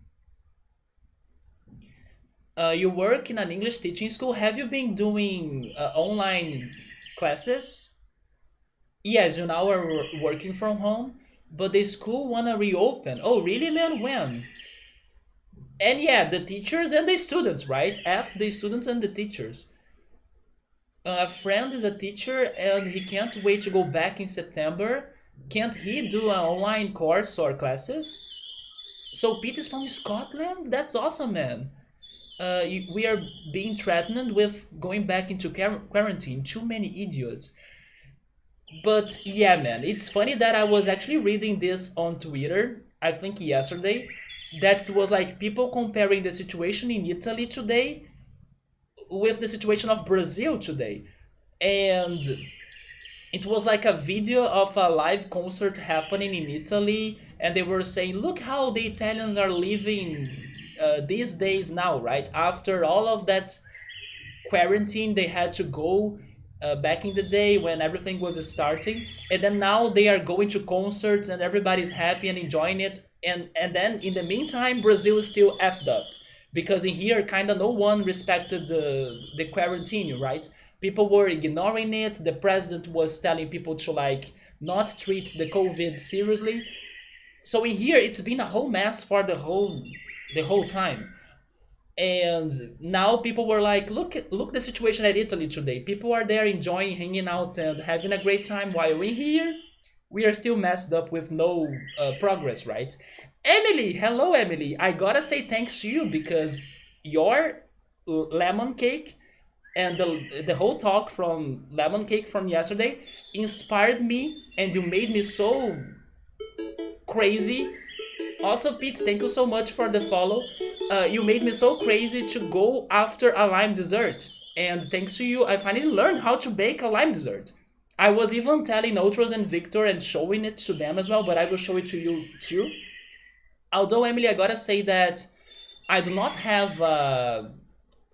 You work in an English teaching school. Have you been doing online classes? Yes, you now are working from home, but the school wanna reopen. Oh, really, man? When? And yeah, the teachers and the students, right? F the students and the teachers. A friend is a teacher and he can't wait to go back in September. Can't he do an online course or classes? So Pete is from Scotland? That's awesome, man. We are being threatened with going back into quarantine. Too many idiots. But yeah, man, it's funny that I was actually reading this on Twitter, I think yesterday, that it was like people comparing the situation in Italy today with the situation of Brazil today. And it was like a video of a live concert happening in Italy, and they were saying, look how the Italians are living these days now, right? After all of that quarantine they had to go back in the day when everything was starting, and then now they are going to concerts and everybody's happy and enjoying it, and then in the meantime Brazil is still effed up because in here kind of no one respected the quarantine, right? People were ignoring it. The president was telling people to like not treat the COVID seriously. So in here it's been a whole mess for the whole time. And now people were like, look the situation at Italy today. People are there enjoying hanging out and having a great time, while we here we are still messed up with no progress, right? Emily, hello Emily, I gotta say thanks to you because your lemon cake and the whole talk from lemon cake from yesterday inspired me, and you made me so crazy Also, Pete, thank you so much for the follow. You made me so crazy to go after a lime dessert. And thanks to you, I finally learned how to bake a lime dessert. I was even telling Outros and Victor and showing it to them as well, but I will show it to you too. Although, Emily, I gotta say that I do not have a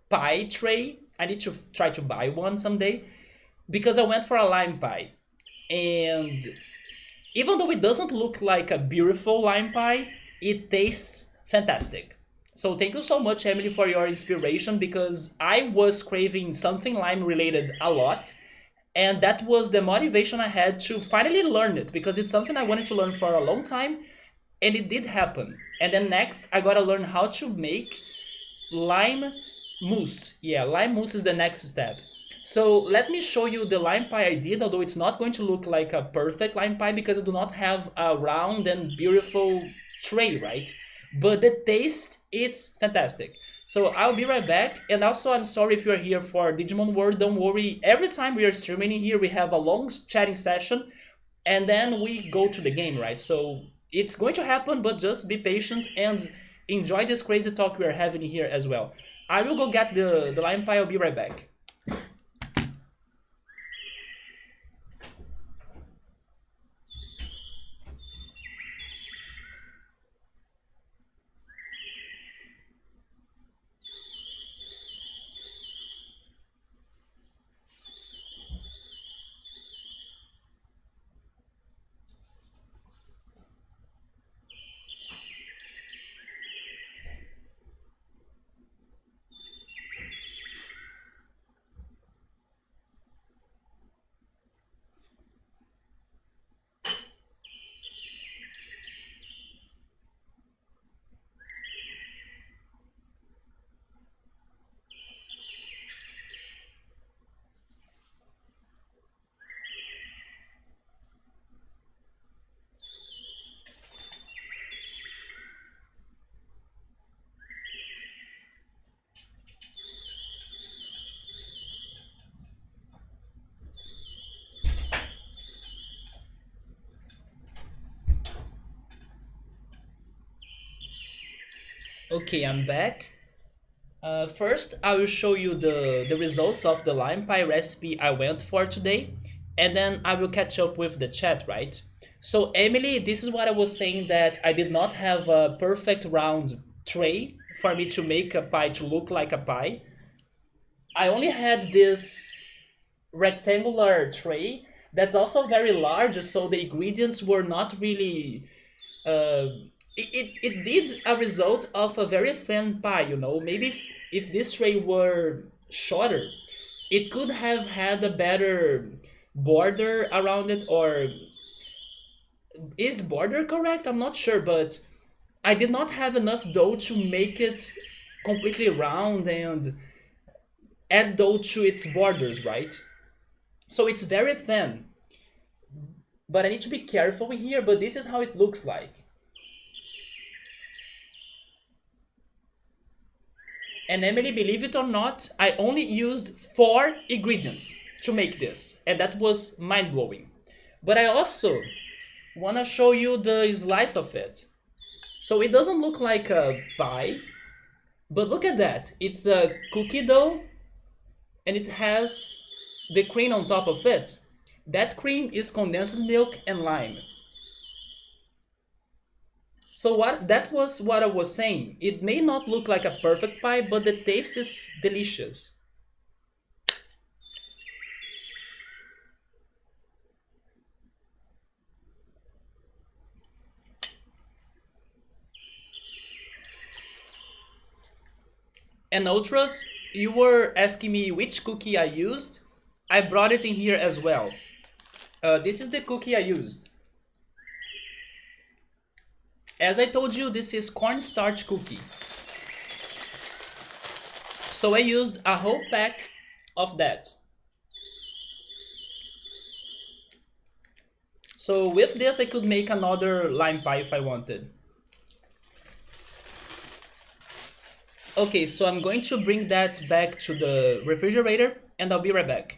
pie tray. I need to try to buy one someday because I went for a lime pie. And even though it doesn't look like a beautiful lime pie, it tastes fantastic. So thank you so much, Emily, for your inspiration because I was craving something lime related a lot. And that was the motivation I had to finally learn it because it's something I wanted to learn for a long time and it did happen. And then next, I gotta learn how to make lime mousse. Yeah, lime mousse is the next step. So let me show you the lime pie I did, although it's not going to look like a perfect lime pie because I do not have a round and beautiful tray, right? But the taste, it's fantastic. So I'll be right back. And also, I'm sorry if you're here for Digimon World. Don't worry. Every time we are streaming in here, we have a long chatting session and then we go to the game, right? So it's going to happen, but just be patient and enjoy this crazy talk we are having here as well. I will go get the lime pie. I'll be right back. Okay, I'm back. First, I will show you the results of the lime pie recipe I went for today, and then I will catch up with the chat, right? So, Emily, this is what I was saying that I did not have a perfect round tray for me to make a pie to look like a pie. I only had this rectangular tray that's also very large, so the ingredients were not really uh, it did a result of a very thin pie, you know. Maybe if this tray were shorter, it could have had a better border around it, or is border correct? I'm not sure, but I did not have enough dough to make it completely round and add dough to its borders, right? So it's very thin, but I need to be careful here, but this is how it looks like. And Emily, believe it or not, I only used 4 ingredients to make this, and that was mind blowing. But I also want to show you the slice of it. So it doesn't look like a pie, but look at that. It's a cookie dough, and it has the cream on top of it. That cream is condensed milk and lime. So what that was what I was saying. It may not look like a perfect pie, but the taste is delicious. And Ultras, you were asking me which cookie I used. I brought it in here as well. This is the cookie I used. As I told you, this is cornstarch cookie. So I used a whole pack of that. So with this, I could make another lime pie if I wanted. Okay, so I'm going to bring that back to the refrigerator and I'll be right back.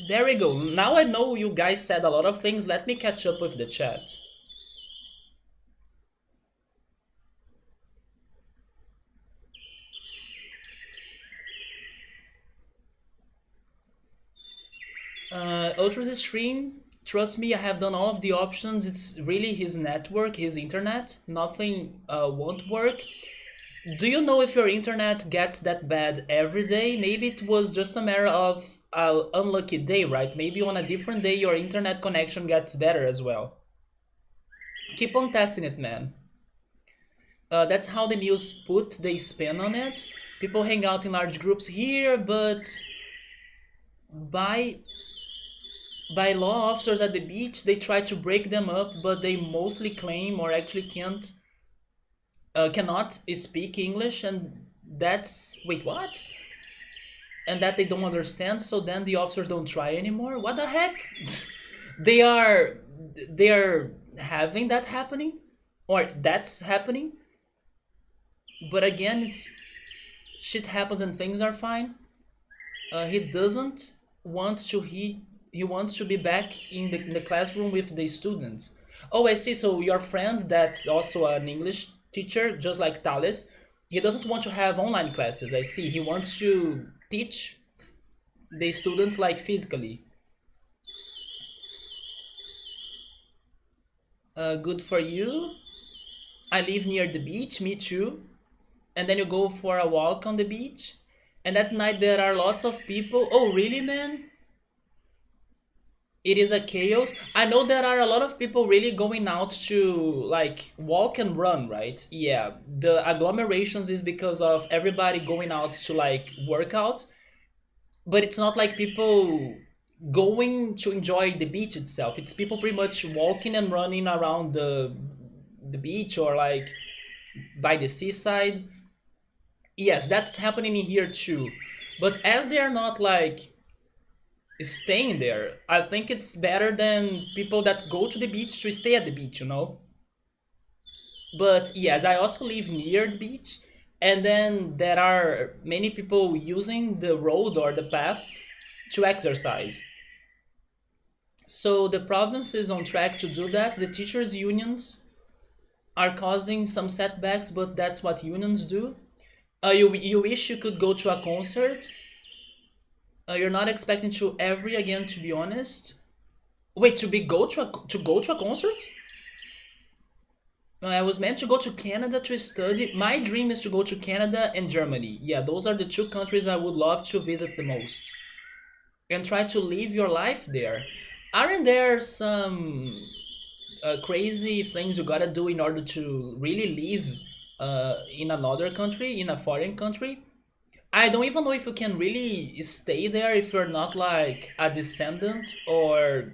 There we go. Now I know you guys said a lot of things. Let me catch up with the chat. Ultra's stream, trust me, I have done all of the options. It's really his network, his internet. Nothing won't work. Do you know if your internet gets that bad every day? Maybe it was just a matter of an unlucky day, right? Maybe on a different day your internet connection gets better as well. Keep on testing it, man. That's how the news put the spin on it. People hang out in large groups here, but by by law, officers at the beach they try to break them up, but they mostly claim or actually cannot speak English, and that's wait what? And that they don't understand. So then the officers don't try anymore. What the heck? they are they are having that happening, or that's happening. But again, it's shit happens and things are fine. He doesn't want to he wants to be back in the classroom with the students. Oh, I see. So your friend that's also an English teacher, just like Thales, he doesn't want to have online classes. I see. He wants to teach the students like physically. Good for you. I live near the beach. Me too. And then you go for a walk on the beach. And at night there are lots of people. Oh, really, man? It is a chaos. I know there are a lot of people really going out to like walk and run, right? Yeah, the agglomerations is because of everybody going out to like work out, but it's not like people going to enjoy the beach itself. It's people pretty much walking and running around the beach or like by the seaside. Yes, that's happening here too. But as they are not like staying there, I think it's better than people that go to the beach to stay at the beach, you know? But yes, I also live near the beach, and then there are many people using the road or the path to exercise. So the province is on track to do that. The teachers' unions are causing some setbacks, but that's what unions do. You wish you could go to a concert. You're not expecting to ever again, to be honest. Wait, to go to a concert? I was meant to go to Canada to study. My dream is to go to Canada and Germany. Yeah, those are the two countries I would love to visit the most. And try to live your life there. Aren't there some crazy things you gotta do in order to really live in another country, in a foreign country? I don't even know if you can really stay there if you're not like a descendant or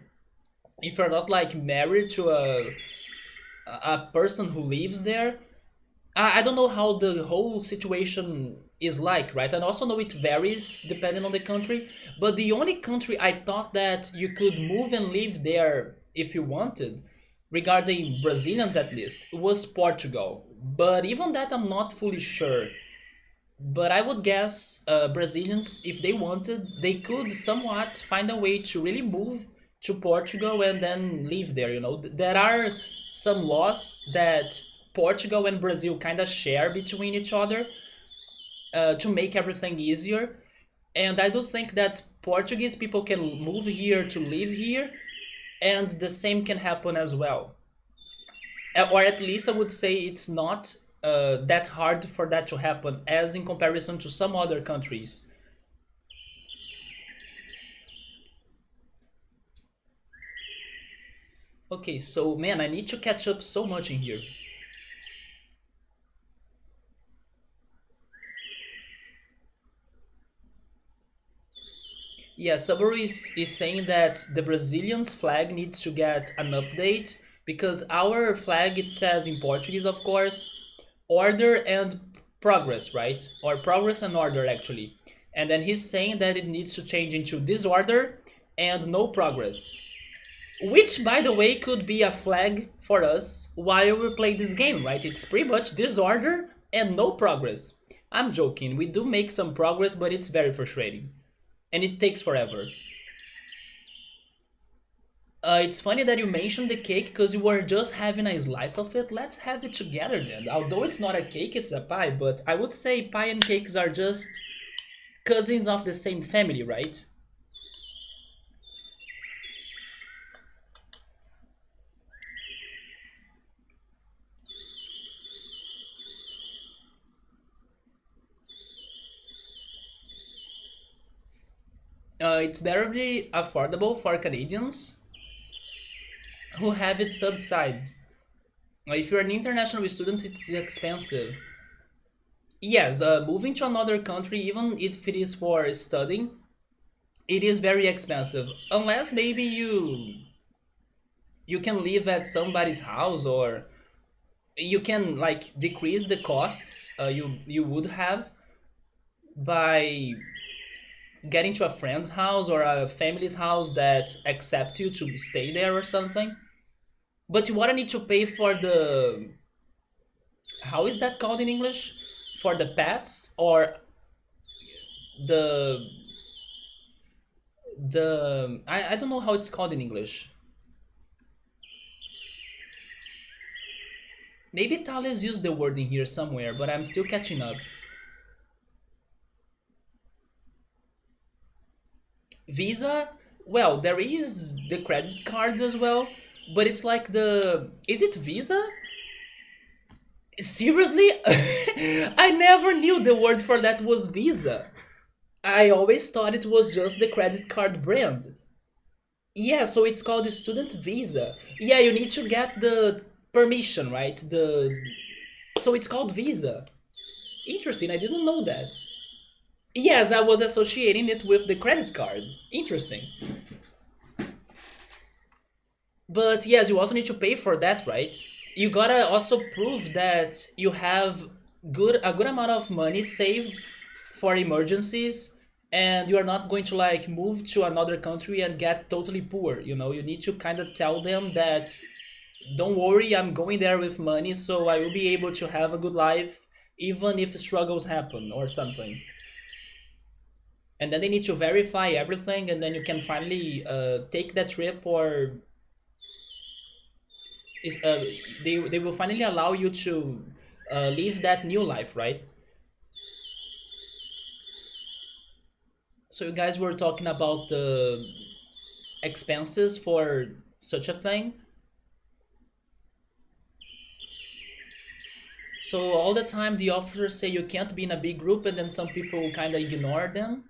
if you're not like married to a person who lives there. I don't know how the whole situation is like, right? And also know it varies depending on the country. But the only country I thought that you could move and live there if you wanted, regarding Brazilians at least, was Portugal. But even that I'm not fully sure. But I would guess Brazilians, if they wanted, they could somewhat find a way to really move to Portugal and then live there. You know, there are some laws that Portugal and Brazil kind of share between each other to make everything easier. And I do think that Portuguese people can move here to live here, and the same can happen as well. Or at least I would say it's not that hard for that to happen as in comparison to some other countries. Okay, so man, I need to catch up so much in here. Yeah, Subaru is saying that the Brazilian's flag needs to get an update because our flag, it says in Portuguese, of course, order and progress, right? Or progress and order, actually. And then he's saying that it needs to change into disorder and no progress. Which, by the way, could be a flag for us while we play this game, right? It's pretty much disorder and no progress. I'm joking, we do make some progress, but it's very frustrating. And it takes forever. It's funny that you mentioned the cake because you were just having a slice of it. Let's have it together then. Although it's not a cake, it's a pie, but I would say pie and cakes are just cousins of the same family, right? It's very affordable for Canadians who have it subsidized. If you're an international student, it's expensive. Yes, moving to another country, even if it is for studying, it is very expensive. Unless maybe you can live at somebody's house, or you can like decrease the costs you would have by getting to a friend's house or a family's house that accept you to stay there or something. But you wouldn't need to pay for the, how is that called in English? For the pass or the I don't know how it's called in English. Maybe Thales used the word in here somewhere, but I'm still catching up. Visa, well, there is the credit cards as well, but it's like the, is it Visa? Seriously? I never knew the word for that was Visa. I always thought it was just the credit card brand. Yeah, so it's called the student visa. Yeah, you need to get the permission, right? The, so it's called visa. Interesting, I didn't know that. Yes, I was associating it with the credit card. Interesting. But yes, you also need to pay for that, right? You gotta also prove that you have a good amount of money saved for emergencies, and you are not going to like move to another country and get totally poor. You need to kind of tell them that don't worry, I'm going there with money, so I will be able to have a good life even if struggles happen or something. And then they need to verify everything, and then you can finally take that trip, or is they will finally allow you to live that new life, right? So you guys were talking about the expenses for such a thing. So all the time the officers say you can't be in a big group, and then some people kind of ignore them.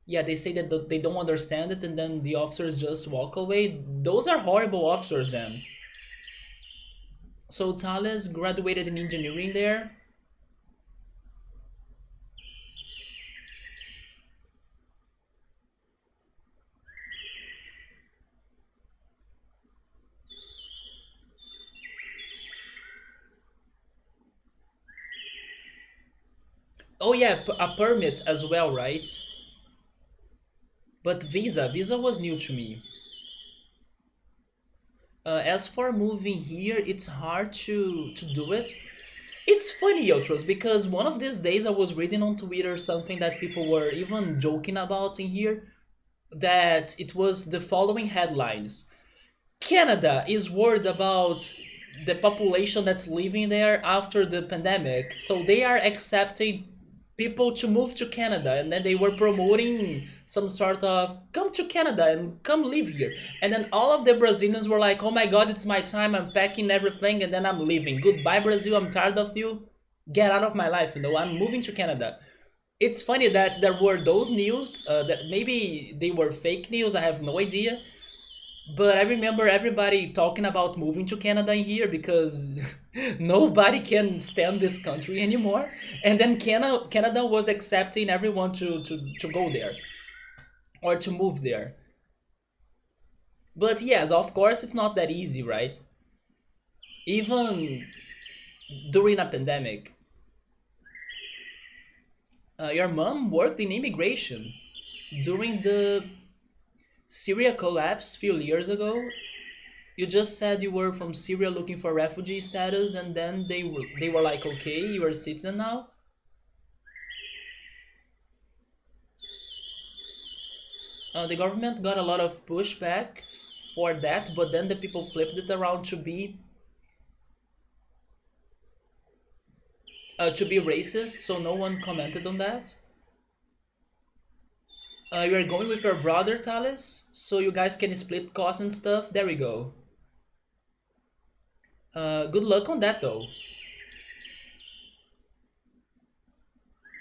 Yeah, they say that they don't understand it, and then the officers just walk away. Those are horrible officers then. So Thales graduated in engineering there. Oh yeah, a permit as well, right? But visa was new to me. As for moving here, it's hard to do it. It's funny, Yotros, because one of these days I was reading on Twitter something that people were even joking about in here, that it was the following headlines. Canada is worried about the population that's living there after the pandemic, so they are accepting people to move to Canada, and then they were promoting some sort of come to Canada and come live here. And then all of the Brazilians were like, "Oh my god, it's my time. I'm packing everything and then I'm leaving. Goodbye Brazil. I'm tired of you. Get out of my life. I'm moving to Canada." It's funny that there were those news that maybe they were fake news. I have no idea, but I remember everybody talking about moving to Canada in here because nobody can stand this country anymore. And then Canada was accepting everyone to go there or to move there. But yes, of course, it's not that easy, right? Even during a pandemic. Your mom worked in immigration during the Syria collapse a few years ago. You just said you were from Syria looking for refugee status, and then they were like, okay, you're a citizen now. The government got a lot of pushback for that, but then the people flipped it around to be racist, so no one commented on that. You are going with your brother, Thales, so you guys can split costs and stuff. There we go. Good luck on that, though.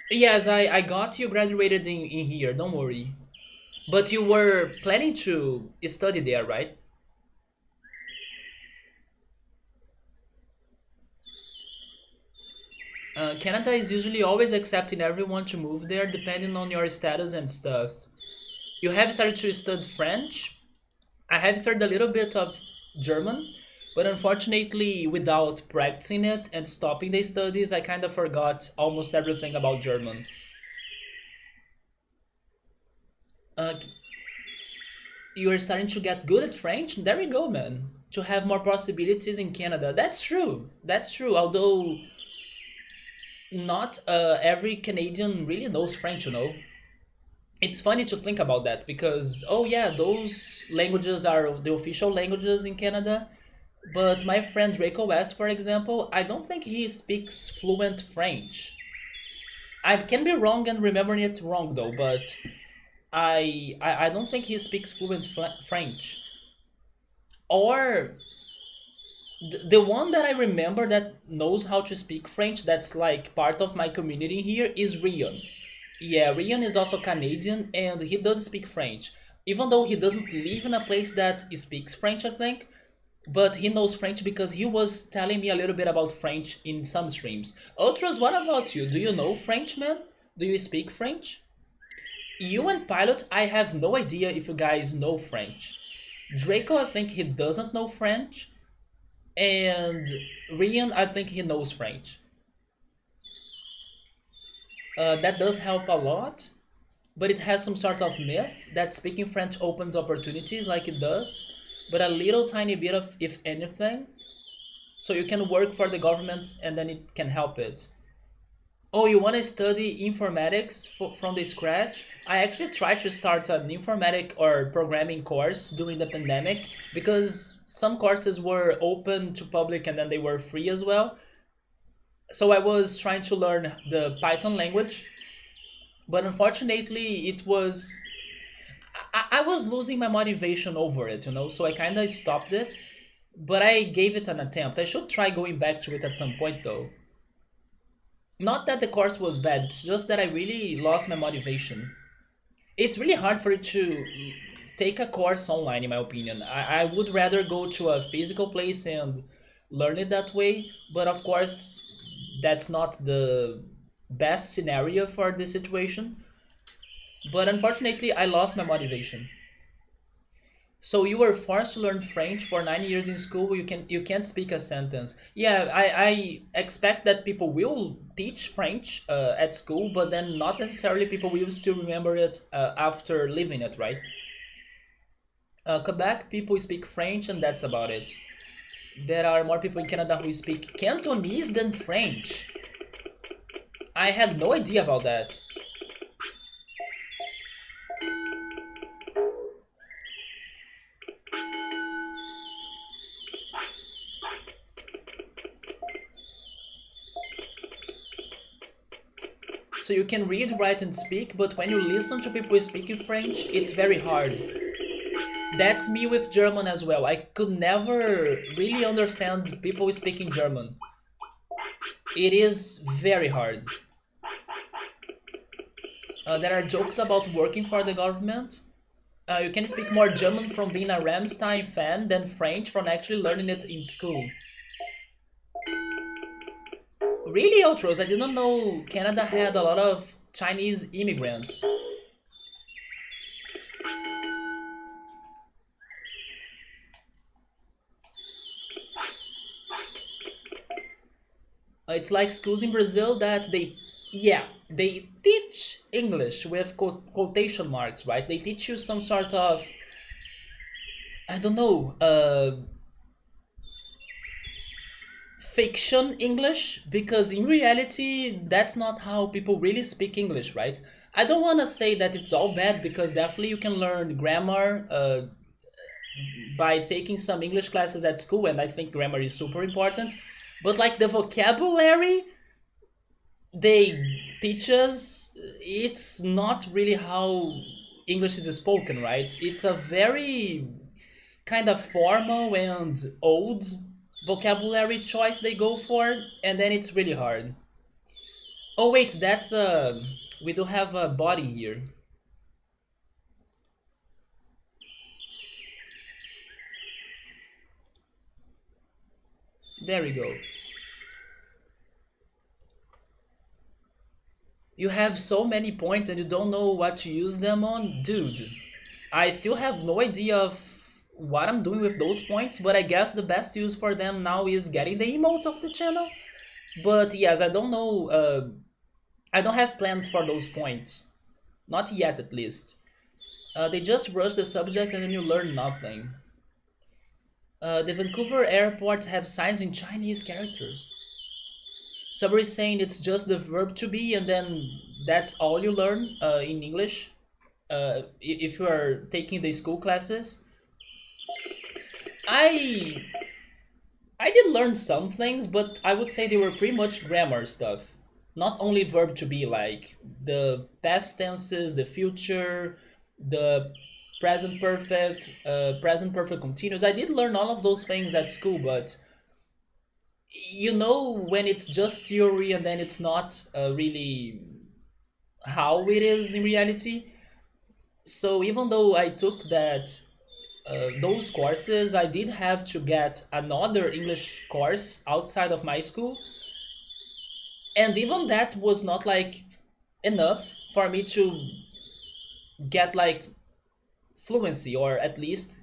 Yes, I got you graduated in here, don't worry. But you were planning to study there, right? Canada is usually always accepting everyone to move there depending on your status and stuff. You have started to study French. I have started a little bit of German, but unfortunately, without practicing it and stopping the studies, I kind of forgot almost everything about German. Uh, you are starting to get good at French? There we go, man. To have more possibilities in Canada. That's true. That's true. Although not every Canadian really knows French, you know. It's funny to think about that because, oh yeah, those languages are the official languages in Canada. But my friend Draco West, for example, I don't think he speaks fluent French. I can be wrong and remembering it wrong though, but I don't think he speaks fluent French. Or the one that I remember that knows how to speak French, that's like part of my community here, is Rion. Yeah, Rion is also Canadian and he does speak French. Even though he doesn't live in a place that speaks French, I think, but he knows French because he was telling me a little bit about French in some streams. Ultras, what about you? Do you know French, man? Do you speak French? You and Pilot, I have no idea if you guys know French. Draco, I think he doesn't know French, and Rian, I think he knows French. That does help a lot, but it has some sort of myth that speaking French opens opportunities like it does, but a little tiny bit of, if anything, so you can work for the governments and then it can help it. Oh, you want to study informatics from the scratch? I actually tried to start an informatic or programming course during the pandemic because some courses were open to public and then they were free as well. So I was trying to learn the Python language, but unfortunately I was losing my motivation over it, you know, so I kind of stopped it, but I gave it an attempt. I should try going back to it at some point though. Not that the course was bad, it's just that I really lost my motivation. It's really hard for you to take a course online, in my opinion. I would rather go to a physical place and learn it that way, but of course, that's not the best scenario for this situation. But unfortunately, I lost my motivation. So you were forced to learn French for 9 years in school. You can't speak a sentence. Yeah, I expect that people will teach French at school, but then not necessarily people will still remember it after leaving it, right? Quebec people speak French, and that's about it. There are more people in Canada who speak Cantonese than French. I had no idea about that. So you can read, write, and speak, but when you listen to people speaking French, it's very hard. That's me with German as well. I could never really understand people speaking German. It is very hard. There are jokes about working for the government. You can speak more German from being a Rammstein fan than French from actually learning it in school. Really, Outros, I didn't know Canada had a lot of Chinese immigrants. It's like schools in Brazil that yeah, they teach English with quotation marks, right? They teach you some sort of, I don't know, fiction English, because in reality, that's not how people really speak English, right? I don't want to say that it's all bad because definitely you can learn grammar by taking some English classes at school, and I think grammar is super important. But like the vocabulary they teach us, it's not really how English is spoken, right? It's a very kind of formal and old vocabulary choice they go for, and then it's really hard. Oh wait, that's we do have a body here. There we go. You have so many points and you don't know what to use them on? Dude, I still have no idea of what I'm doing with those points, but I guess the best use for them now is getting the emotes of the channel. But yes, I don't know, I don't have plans for those points. Not yet, at least. They just rush the subject and then you learn nothing. The Vancouver airports have signs in Chinese characters. Somebody saying it's just the verb to be and then that's all you learn in English if you are taking the school classes. I I did learn some things, but I would say they were pretty much grammar stuff. Not only verb to be, like the past tenses, the future, the present perfect continuous. I did learn all of those things at school, but you know when it's just theory and then it's not really how it is in reality. So even though I took those courses, I did have to get another English course outside of my school, and even that was not like enough for me to get like fluency, or at least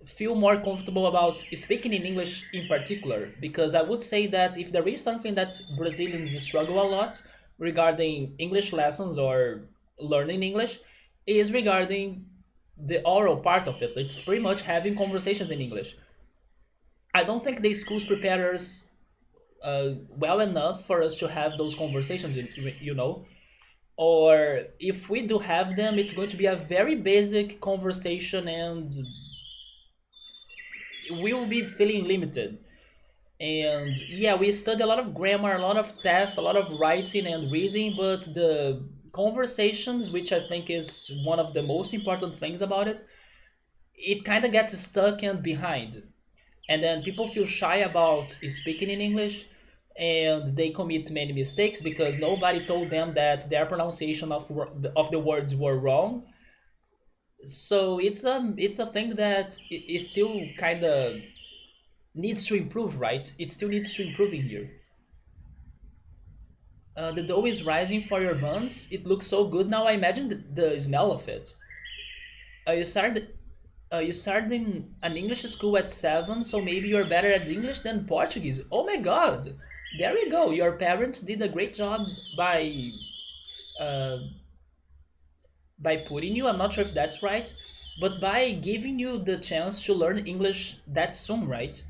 feel more comfortable about speaking in English in particular. Because I would say that if there is something that Brazilians struggle a lot regarding English lessons or learning English, is regarding the oral part of it. It's pretty much having conversations in English. I don't think the schools prepare us well enough for us to have those conversations, you know. Or if we do have them, it's going to be a very basic conversation, and we will be feeling limited. And yeah, we study a lot of grammar, a lot of tests, a lot of writing and reading, but the conversations, which I think is one of the most important things about it, it kind of gets stuck and behind. And then people feel shy about speaking in English, and they commit many mistakes because nobody told them that their pronunciation of the words were wrong. So it's a thing that is still kind of needs to improve, right? It still needs to improve in here. The dough is rising for your buns. It looks so good now. I imagine the smell of it. You started in an English school at 7, so maybe you're better at English than Portuguese. Oh my God! There we go. Your parents did a great job uh, by putting you. I'm not sure if that's right, but by giving you the chance to learn English that soon, right?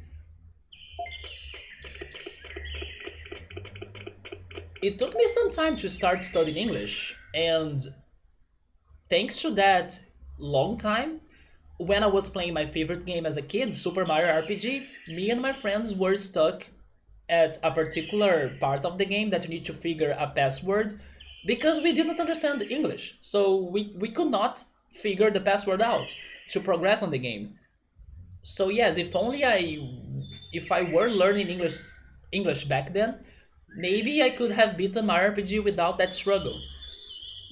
It took me some time to start studying English, and thanks to that long time, when I was playing my favorite game as a kid, Super Mario RPG, me and my friends were stuck at a particular part of the game that you need to figure a password because we didn't understand English. So we could not figure the password out to progress on the game. So yes, if I were learning English back then, maybe I could have beaten my RPG without that struggle.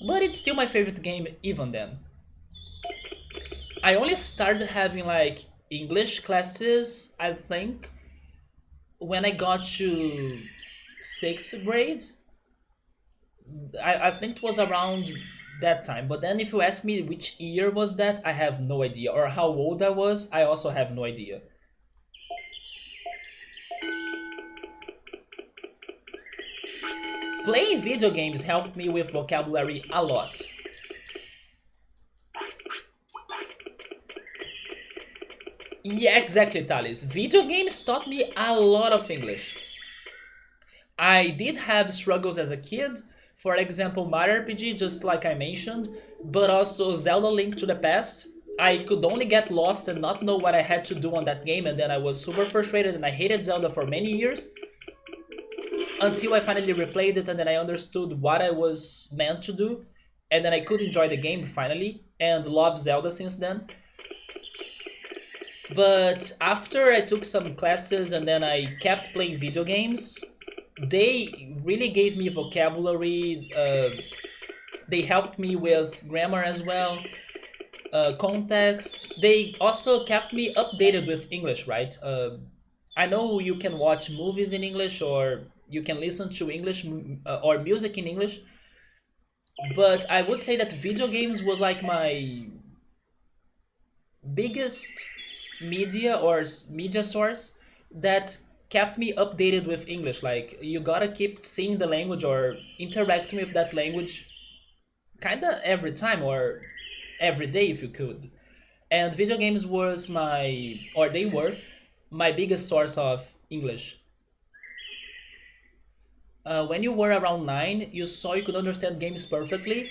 But it's still my favorite game even then. I only started having like English classes, I think, when I got to sixth grade. I think it was around that time. But then if you ask me which year was that, I have no idea. Or how old I was, I also have no idea. Playing video games helped me with vocabulary a lot. Yeah, exactly, Thales. Video games taught me a lot of English. I did have struggles as a kid, for example, Mario RPG, just like I mentioned, but also Zelda Link to the Past. I could only get lost and not know what I had to do on that game, and then I was super frustrated and I hated Zelda for many years until I finally replayed it and then I understood what I was meant to do, and then I could enjoy the game finally and love Zelda since then. But after I took some classes and then I kept playing video games, they really gave me vocabulary. They helped me with grammar as well, context. They also kept me updated with English, right? I know you can watch movies in English or you can listen to English or music in English, but I would say that video games was like my biggest media source that kept me updated with English. Like you gotta keep seeing the language or interacting with that language kinda every time or every day if you could. And video games was my or they were my biggest source of English. When you were around 9, you saw you could understand games perfectly.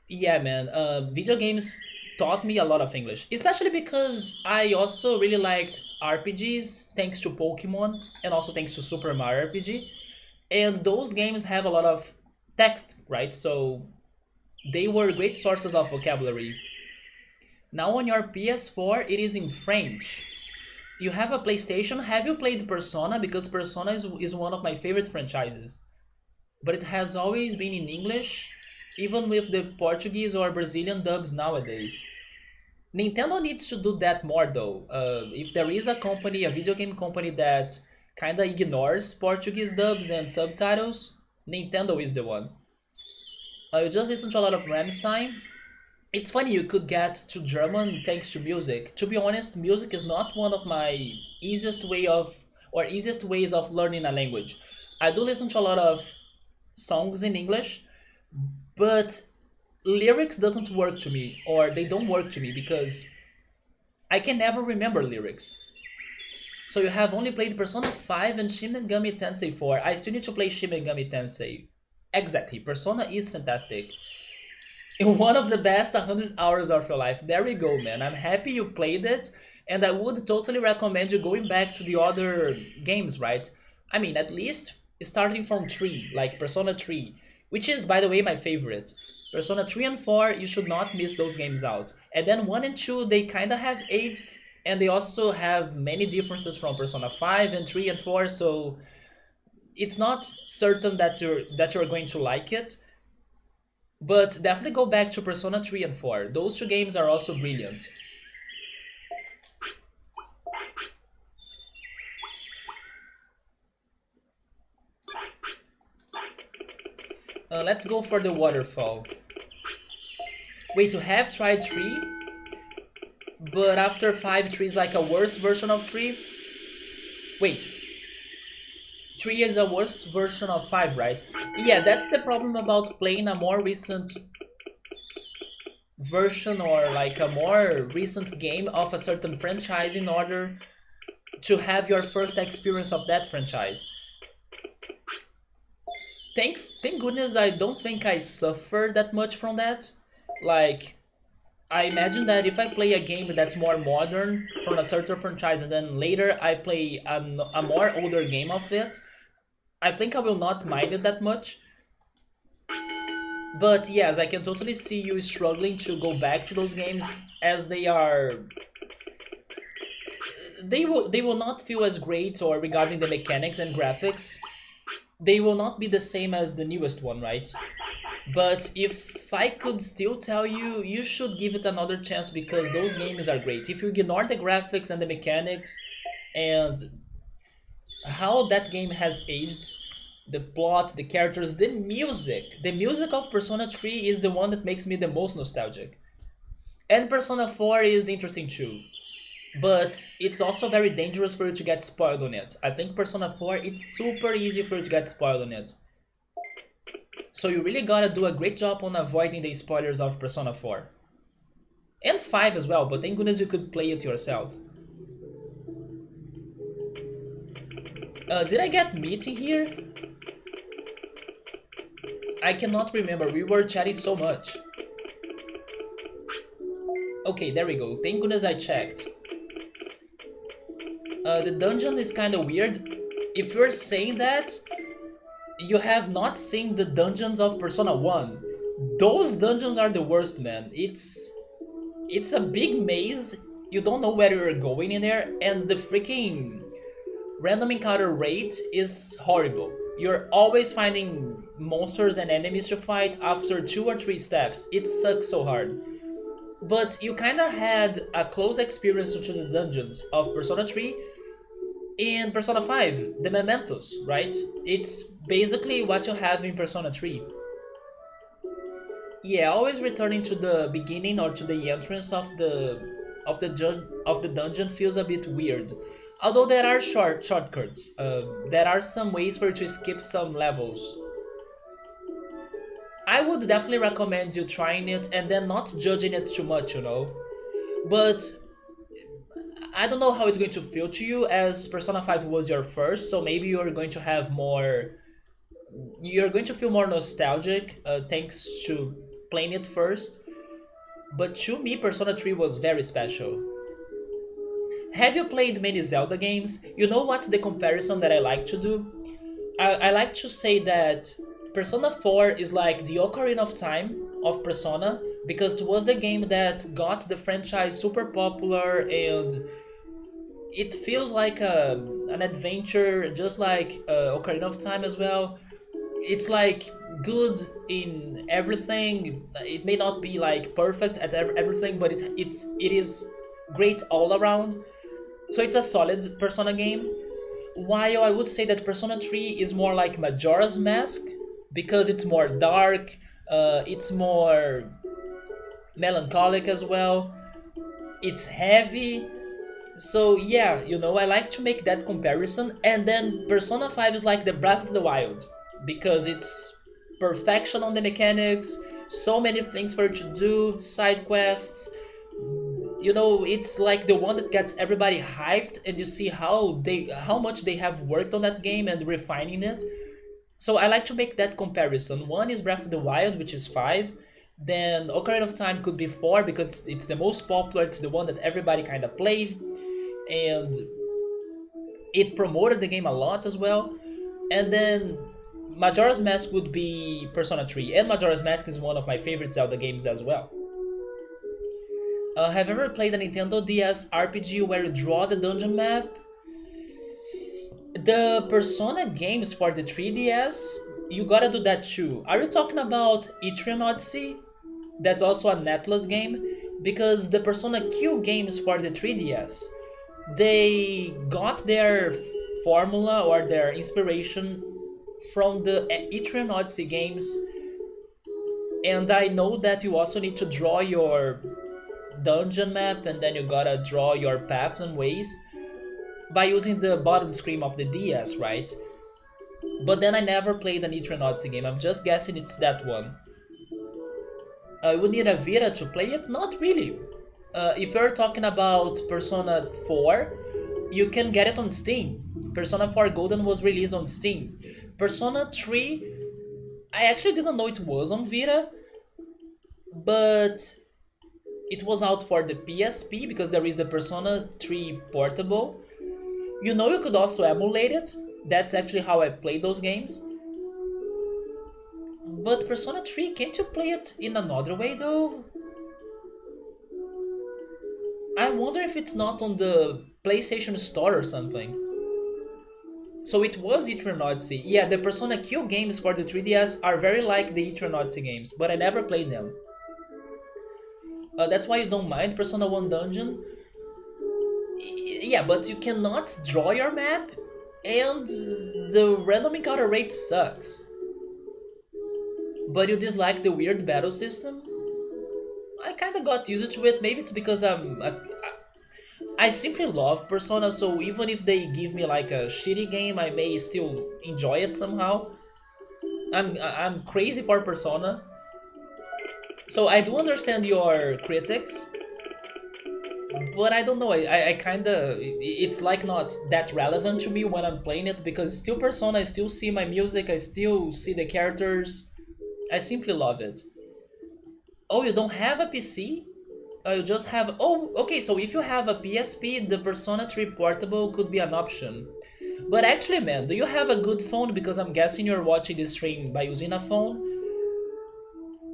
Yeah, man. Video games taught me a lot of English, especially because I also really liked RPGs thanks to Pokemon and also thanks to Super Mario RPG. And those games have a lot of text, right? So they were great sources of vocabulary. Now on your PS4, it is in French. You have a PlayStation. Have you played Persona? Because Persona is one of my favorite franchises. But it has always been in English, even with the Portuguese or Brazilian dubs nowadays. Nintendo needs to do that more though. If there is a company, a video game company that kinda ignores Portuguese dubs and subtitles, Nintendo is the one. You just listen to a lot of Rammstein. It's funny you could get to German thanks to music. To be honest, music is not one of my easiest ways of learning a language. I do listen to a lot of songs in English, but lyrics doesn't work to me or they don't work to me because I can never remember lyrics. So you have only played Persona 5 and Shin Megami Tensei 4. I still need to play Shin Megami Tensei. Exactly, Persona is fantastic. One of the best 100 hours of your life. There we go, man. I'm happy you played it, and I would totally recommend you going back to the other games, right? I mean, at least starting from 3, like Persona 3, which is, by the way, my favorite. Persona 3 and 4, you should not miss those games out. And then 1 and 2, they kinda have aged, and they also have many differences from Persona 5 and 3 and 4, so it's not certain that you're going to like it, but definitely go back to Persona 3 and 4. Those two games are also brilliant. Let's go for the waterfall. Wait, you have tried 3, but after 5, 3 is like a worse version of 3? Wait, 3 is a worse version of 5, right? Yeah, that's the problem about playing a more recent version or like a more recent game of a certain franchise in order to have your first experience of that franchise. Thank goodness I don't think I suffer that much from that. Like I imagine that if I play a game that's more modern from a certain franchise and then later I play a more older game of it, I think I will not mind it that much. But yes, I can totally see you struggling to go back to those games as they will not feel as great or regarding the mechanics and graphics. They will not be the same as the newest one, right? But if I could still tell you, you should give it another chance because those games are great. If you ignore the graphics and the mechanics and how that game has aged, the plot, the characters, the music of Persona 3 is the one that makes me the most nostalgic. And Persona 4 is interesting too. But it's also very dangerous for you to get spoiled on it. I think Persona 4, it's super easy for you to get spoiled on it. So you really gotta do a great job on avoiding the spoilers of Persona 4. And 5 as well, but thank goodness you could play it yourself. Did I get meeting here? I cannot remember, we were chatting so much. Okay, there we go. Thank goodness I checked. The dungeon is kind of weird. If you're saying that, you have not seen the dungeons of Persona 1. Those dungeons are the worst, man. It's a big maze. You don't know where you're going in there, and the freaking random encounter rate is horrible. You're always finding monsters and enemies to fight after 2 or 3 steps. It sucks so hard. But you kinda had a close experience to the dungeons of Persona 3 in Persona 5, the Mementos, right? It's basically what you have in Persona 3. Yeah, always returning to the beginning or to the entrance of the dungeon feels a bit weird. Although there are shortcuts, there are some ways for you to skip some levels. I would definitely recommend you trying it and then not judging it too much, you know. But I don't know how it's going to feel to you, as Persona 5 was your first, so maybe you're going to have more. You're going to feel more nostalgic thanks to playing it first. But to me, Persona 3 was very special. Have you played many Zelda games? You know what's the comparison that I like to do? I like to say that Persona 4 is like the Ocarina of Time of Persona, because it was the game that got the franchise super popular, and it feels like an adventure just like Ocarina of Time as well. It's like good in everything. It may not be like perfect at everything, but it is great all around. So it's a solid Persona game. While I would say that Persona 3 is more like Majora's Mask because it's more dark, it's more melancholic as well. It's heavy. So yeah, you know, I like to make that comparison. And then Persona 5 is like the Breath of the Wild because it's perfection on the mechanics, so many things for you to do, side quests. You know, it's like the one that gets everybody hyped, and you see how much they have worked on that game and refining it. So I like to make that comparison. One is Breath of the Wild, which is 5. Then Ocarina of Time could be 4 because it's the most popular, it's the one that everybody kind of played, and it promoted the game a lot as well. And then Majora's Mask would be Persona 3, and Majora's Mask is one of my favorite Zelda games as well. Have you ever played a Nintendo DS RPG where you draw the dungeon map? The Persona games for the 3DS, you gotta do that too. Are you talking about Etrian Odyssey? That's also an Atlas game? Because the Persona Q games for the 3DS, they got their formula or their inspiration from the Etrian Odyssey games. And I know that you also need to draw your dungeon map, and then you gotta draw your paths and ways by using the bottom screen of the DS, right? But then I never played an Etrian Odyssey game, I'm just guessing it's that one. I would need a Vita to play it? Not really. If you're talking about Persona 4, you can get it on Steam. Persona 4 Golden was released on Steam. Persona 3, I actually didn't know it was on Vita, but it was out for the PSP because there is the Persona 3 Portable. You know, you could also emulate it. That's actually how I played those games. But Persona 3, can't you play it in another way though? I wonder if it's not on the PlayStation Store or something. So it was Etrian Odyssey. Yeah, the Persona Q games for the 3DS are very like the Etrian Odyssey games, but I never played them. That's why you don't mind Persona 1 Dungeon? Yeah, but you cannot draw your map, and the random encounter rate sucks. But you dislike the weird battle system? I kinda got used to it. Maybe it's because I simply love Persona, so even if they give me like a shitty game, I may still enjoy it somehow. I'm crazy for Persona. So I do understand your critics, but I don't know, I kinda, it's like not that relevant to me when I'm playing it, because it's still Persona, I still see my music, I still see the characters, I simply love it. Oh, you don't have a PC? You just have. Oh, okay. So if you have a PSP, the Persona 3 Portable could be an option. But actually, man, do you have a good phone? Because I'm guessing you're watching this stream by using a phone.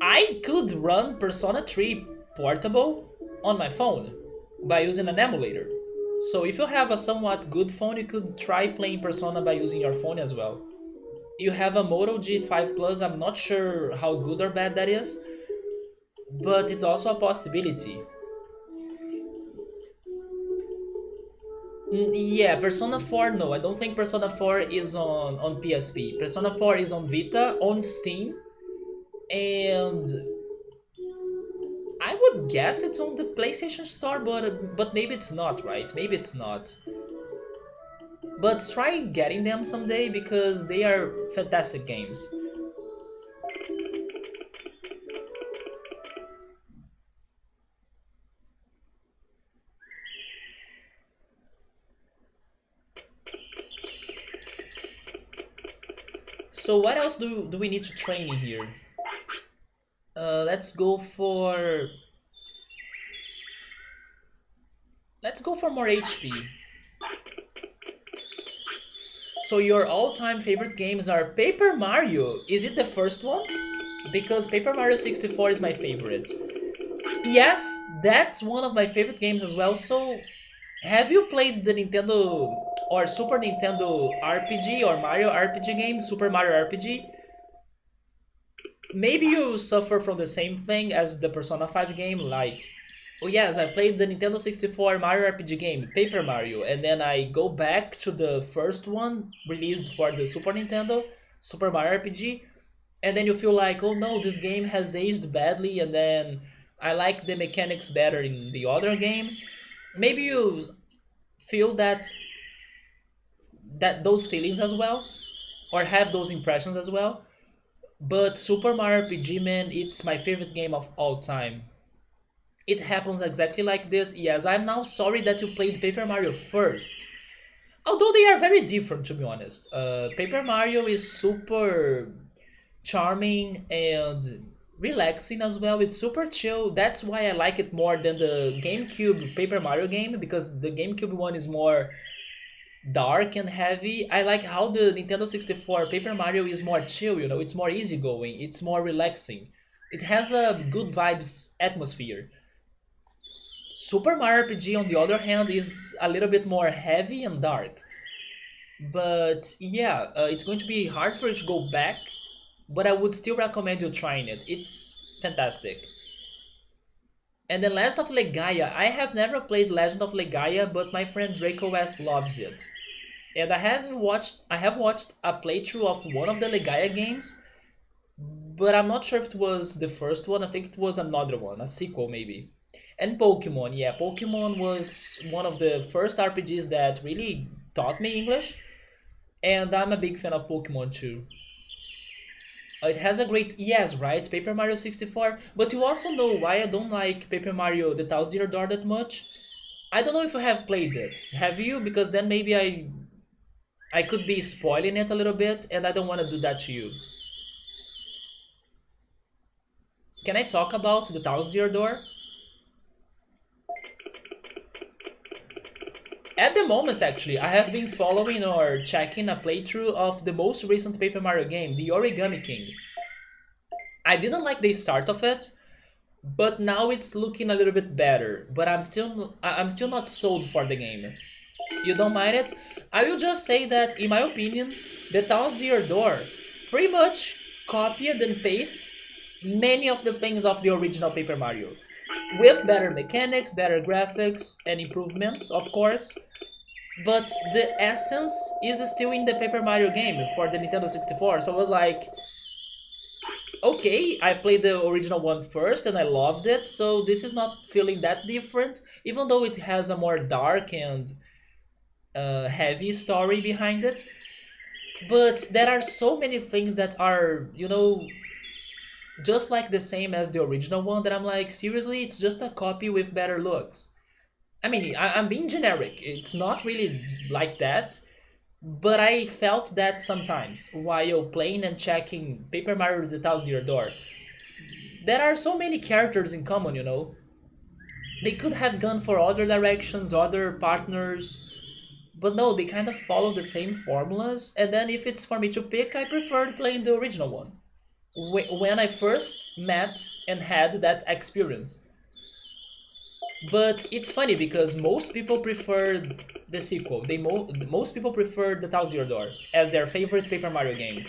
I could run Persona 3 Portable on my phone by using an emulator. So if you have a somewhat good phone, you could try playing Persona by using your phone as well. You have a Moto G5 Plus, I'm not sure how good or bad that is, but it's also a possibility. Yeah, Persona 4, no, I don't think Persona 4 is on PSP. Persona 4 is on Vita, on Steam, and I would guess it's on the PlayStation Store, but maybe it's not, right? Maybe it's not. But try getting them someday because they are fantastic games. So what else do we need to train in here? Let's go for more HP. So your all-time favorite games are Paper Mario. Is it the first one? Because Paper Mario 64 is my favorite. Yes, that's one of my favorite games as well. So have you played the Nintendo or Super Nintendo RPG or Mario RPG game, Super Mario RPG? Maybe you suffer from the same thing as the Persona 5 game, like, oh yes, I played the Nintendo 64 Mario RPG game, Paper Mario, and then I go back to the first one released for the Super Nintendo, Super Mario RPG, and then you feel like, oh no, this game has aged badly, and then I like the mechanics better in the other game. Maybe you feel that those feelings as well, or have those impressions as well. But Super Mario RPG, man, it's my favorite game of all time. It happens exactly like this. Yes, I'm now sorry that you played Paper Mario first. Although they are very different, to be honest. Paper Mario is super charming and relaxing as well. It's super chill. That's why I like it more than the GameCube Paper Mario game, because the GameCube one is more dark and heavy. I like how the Nintendo 64 Paper Mario is more chill, it's more easygoing, it's more relaxing. It has a good vibes atmosphere. Super Mario RPG, on the other hand, is a little bit more heavy and dark. But yeah, it's going to be hard for you to go back, but I would still recommend you trying it. It's fantastic. And then Legend of Legaia. I have never played Legend of Legaia, but my friend Draco West loves it. And I have watched a playthrough of one of the Legaia games, but I'm not sure if it was the first one. I think it was another one, a sequel maybe. And Pokemon, yeah, Pokemon was one of the first RPGs that really taught me English, and I'm a big fan of Pokemon too. It has a great, yes, right, Paper Mario 64, but you also know why I don't like Paper Mario The Thousand Year Door that much. I don't know if you have played it. Have you? Because then maybe I could be spoiling it a little bit, and I don't want to do that to you. Can I talk about The Thousand Year Door? At the moment, actually, I have been following or checking a playthrough of the most recent Paper Mario game, The Origami King. I didn't like the start of it, but now it's looking a little bit better. But I'm still not sold for the game. You don't mind it? I will just say that, in my opinion, The Thousand Year Door pretty much copied and pasted many of the things of the original Paper Mario. With better mechanics, better graphics, and improvements, of course. But the essence is still in the Paper Mario game for the Nintendo 64. So I was like, okay, I played the original one first and I loved it, so this is not feeling that different, even though it has a more dark and heavy story behind it. But there are so many things that are, just like the same as the original one, that I'm like, seriously, it's just a copy with better looks. I mean, I'm being generic. It's not really like that, but I felt that sometimes while playing and checking Paper Mario: The Thousand Year Door. There are so many characters in common. They could have gone for other directions, other partners, but no, they kind of follow the same formulas. And then if it's for me to pick, I preferred playing the original one. When I first met and had that experience. But it's funny because most people prefer the sequel. Most people prefer the Thousand Year Door as their favorite Paper Mario game.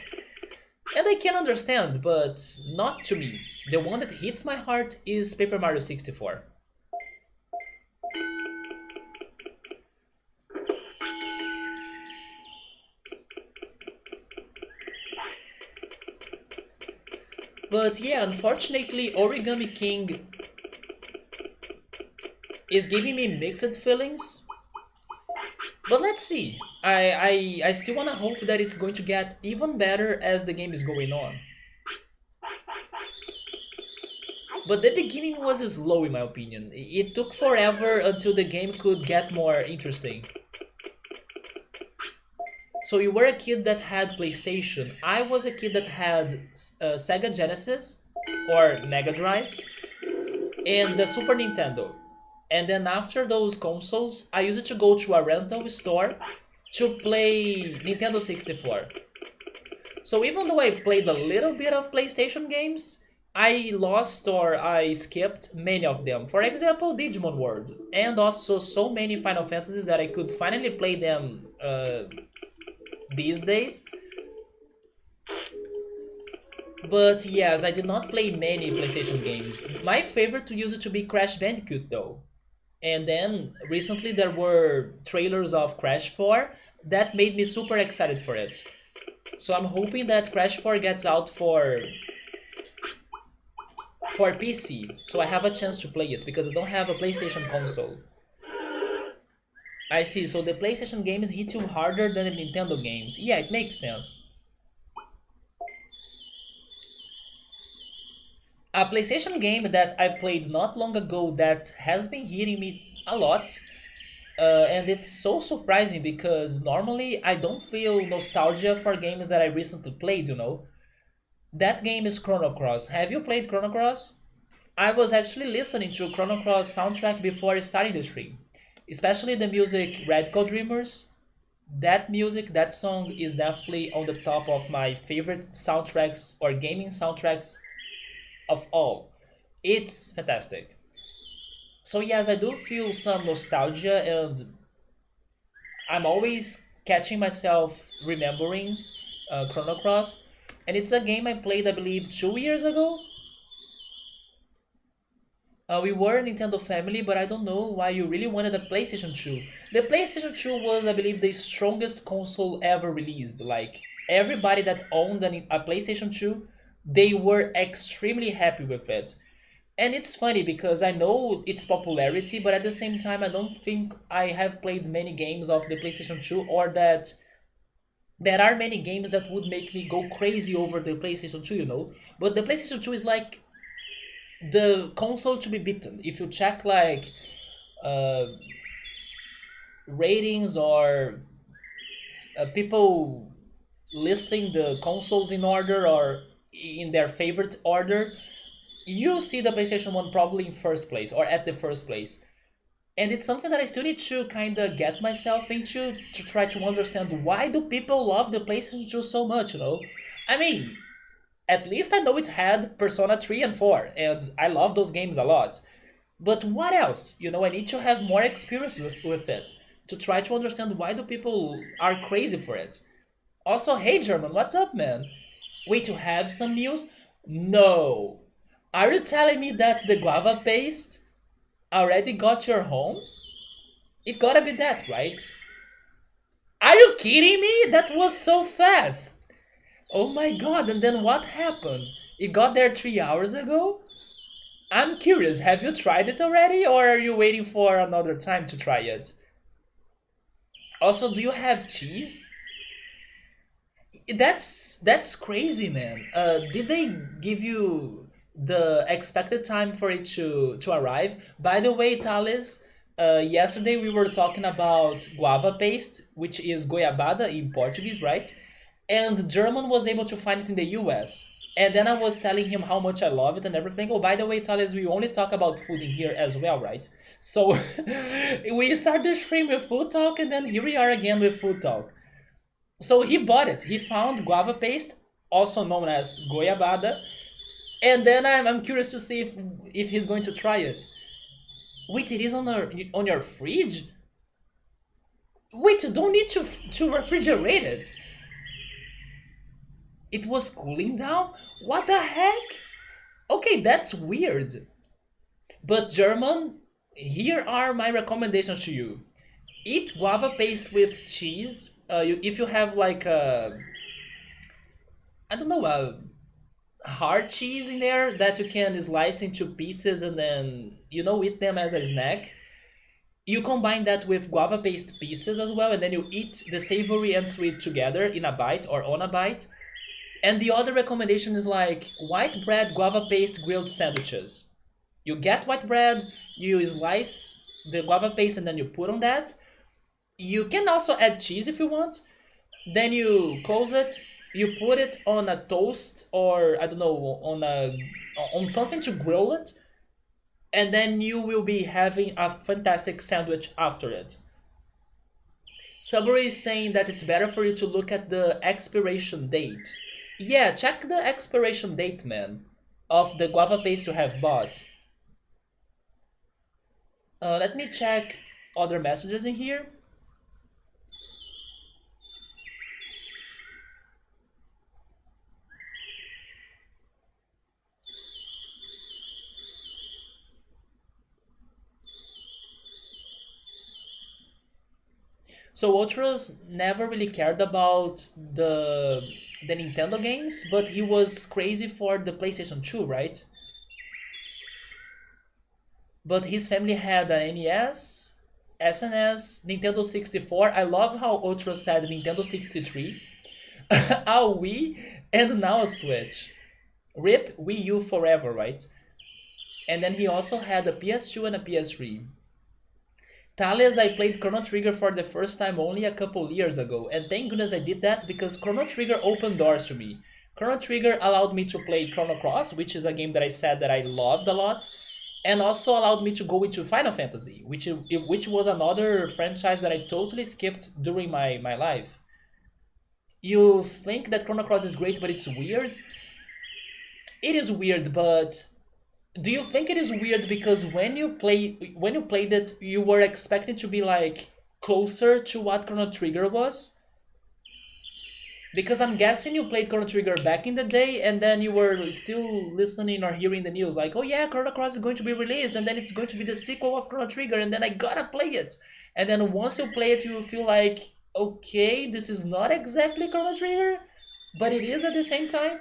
And I can understand, but not to me. The one that hits my heart is Paper Mario 64. But yeah, unfortunately, Origami King is giving me mixed feelings. But let's see. I still wanna hope that it's going to get even better as the game is going on. But the beginning was slow in my opinion. It took forever until the game could get more interesting. So you were a kid that had PlayStation. I was a kid that had Sega Genesis or Mega Drive and the Super Nintendo. And then after those consoles, I used to go to a rental store to play Nintendo 64. So even though I played a little bit of PlayStation games, I lost or I skipped many of them. For example, Digimon World, and also so many Final Fantasies that I could finally play them these days. But yes, I did not play many PlayStation games. My favorite used to be Crash Bandicoot though. And then recently there were trailers of Crash 4 that made me super excited for it. So I'm hoping that Crash 4 gets out for PC, so I have a chance to play it because I don't have a PlayStation console. I see, so the PlayStation games hit you harder than the Nintendo games. Yeah, it makes sense. A PlayStation game that I played not long ago that has been hitting me a lot, and it's so surprising because normally I don't feel nostalgia for games that I recently played, you know. That game is Chrono Cross. Have you played Chrono Cross? I was actually listening to Chrono Cross soundtrack before starting the stream, especially the music Red Code Dreamers. That music, that song is definitely on the top of my favorite soundtracks or gaming soundtracks of all. It's fantastic. So yes, I do feel some nostalgia and I'm always catching myself remembering Chrono Cross. And it's a game I played, I believe, 2 years ago. We were a Nintendo family, but I don't know why you really wanted a PlayStation 2. The PlayStation 2 was, I believe, the strongest console ever released. Like, everybody that owned a PlayStation 2, they were extremely happy with it. And it's funny because I know its popularity, but at the same time, I don't think I have played many games of the PlayStation 2 or that there are many games that would make me go crazy over the PlayStation 2, you know? But the PlayStation 2 is like the console to be beaten. If you check like uh, ratings or people listing the consoles in order or in their favorite order, you see the PlayStation 1 probably in first place or at the first place. And it's something that I still need to kind of get myself into to try to understand why do people love the PlayStation 2 so much, you know? I mean, at least I know it had Persona 3 and 4, and I love those games a lot. But what else? You know, I need to have more experience with it to try to understand why do people are crazy for it. Also, hey German, what's up, man? Wait, to have some news? No. Are you telling me that the guava paste already got your home? It gotta be that, right? Are you kidding me? That was so fast. Oh my god, and then what happened? It got there 3 hours ago? I'm curious, have you tried it already or are you waiting for another time to try it? Also, do you have cheese? That's crazy, man. Did they give you the expected time for it to arrive? By the way, Thales, yesterday we were talking about guava paste, which is goiabada in Portuguese, right? And German was able to find it in the US. And then I was telling him how much I love it and everything. Oh, by the way, Thales, we only talk about food in here as well, right? So we start the stream with food talk, and then here we are again with food talk. So he bought it. He found guava paste, also known as goiabada, and then I'm curious to see if he's going to try it. Wait, it is on your fridge? Wait, you don't need to refrigerate it. It was cooling down? What the heck? Okay, that's weird. But German, here are my recommendations to you. Eat guava paste with cheese. If you have like a, I don't know, a hard cheese in there that you can slice into pieces and then, eat them as a snack. You combine that with guava paste pieces as well, and then you eat the savory and sweet together in a bite or on a bite. And the other recommendation is like white bread guava paste grilled sandwiches. You get white bread, you slice the guava paste, and then you put on that. You can also add cheese if you want. Then you close it. You put it on a toast or I don't know on something to grill it, and then you will be having a fantastic sandwich after it. Subway is saying that it's better for you to look at the expiration date. Yeah, check the expiration date, man, of the guava paste you have bought. Let me check other messages in here. So Ultras never really cared about the Nintendo games, but he was crazy for the PlayStation 2, right? But his family had an NES, SNS, Nintendo 64. I love how Ultra said Nintendo 63, a Wii, and now a Switch. RIP Wii U forever, right? And then he also had a PS2 and a PS3. Thales, I played Chrono Trigger for the first time only a couple years ago, and thank goodness I did that because Chrono Trigger opened doors to me. Chrono Trigger allowed me to play Chrono Cross, which is a game that I said that I loved a lot, and also allowed me to go into Final Fantasy, which was another franchise that I totally skipped during my life. You think that Chrono Cross is great, but it's weird? It is weird, but do you think it is weird because when you played it, you were expecting to be like closer to what Chrono Trigger was? Because I'm guessing you played Chrono Trigger back in the day, and then you were still listening or hearing the news like, oh yeah, Chrono Cross is going to be released, and then it's going to be the sequel of Chrono Trigger, and then I gotta play it. And then once you play it, you feel like, okay, this is not exactly Chrono Trigger, but it is at the same time.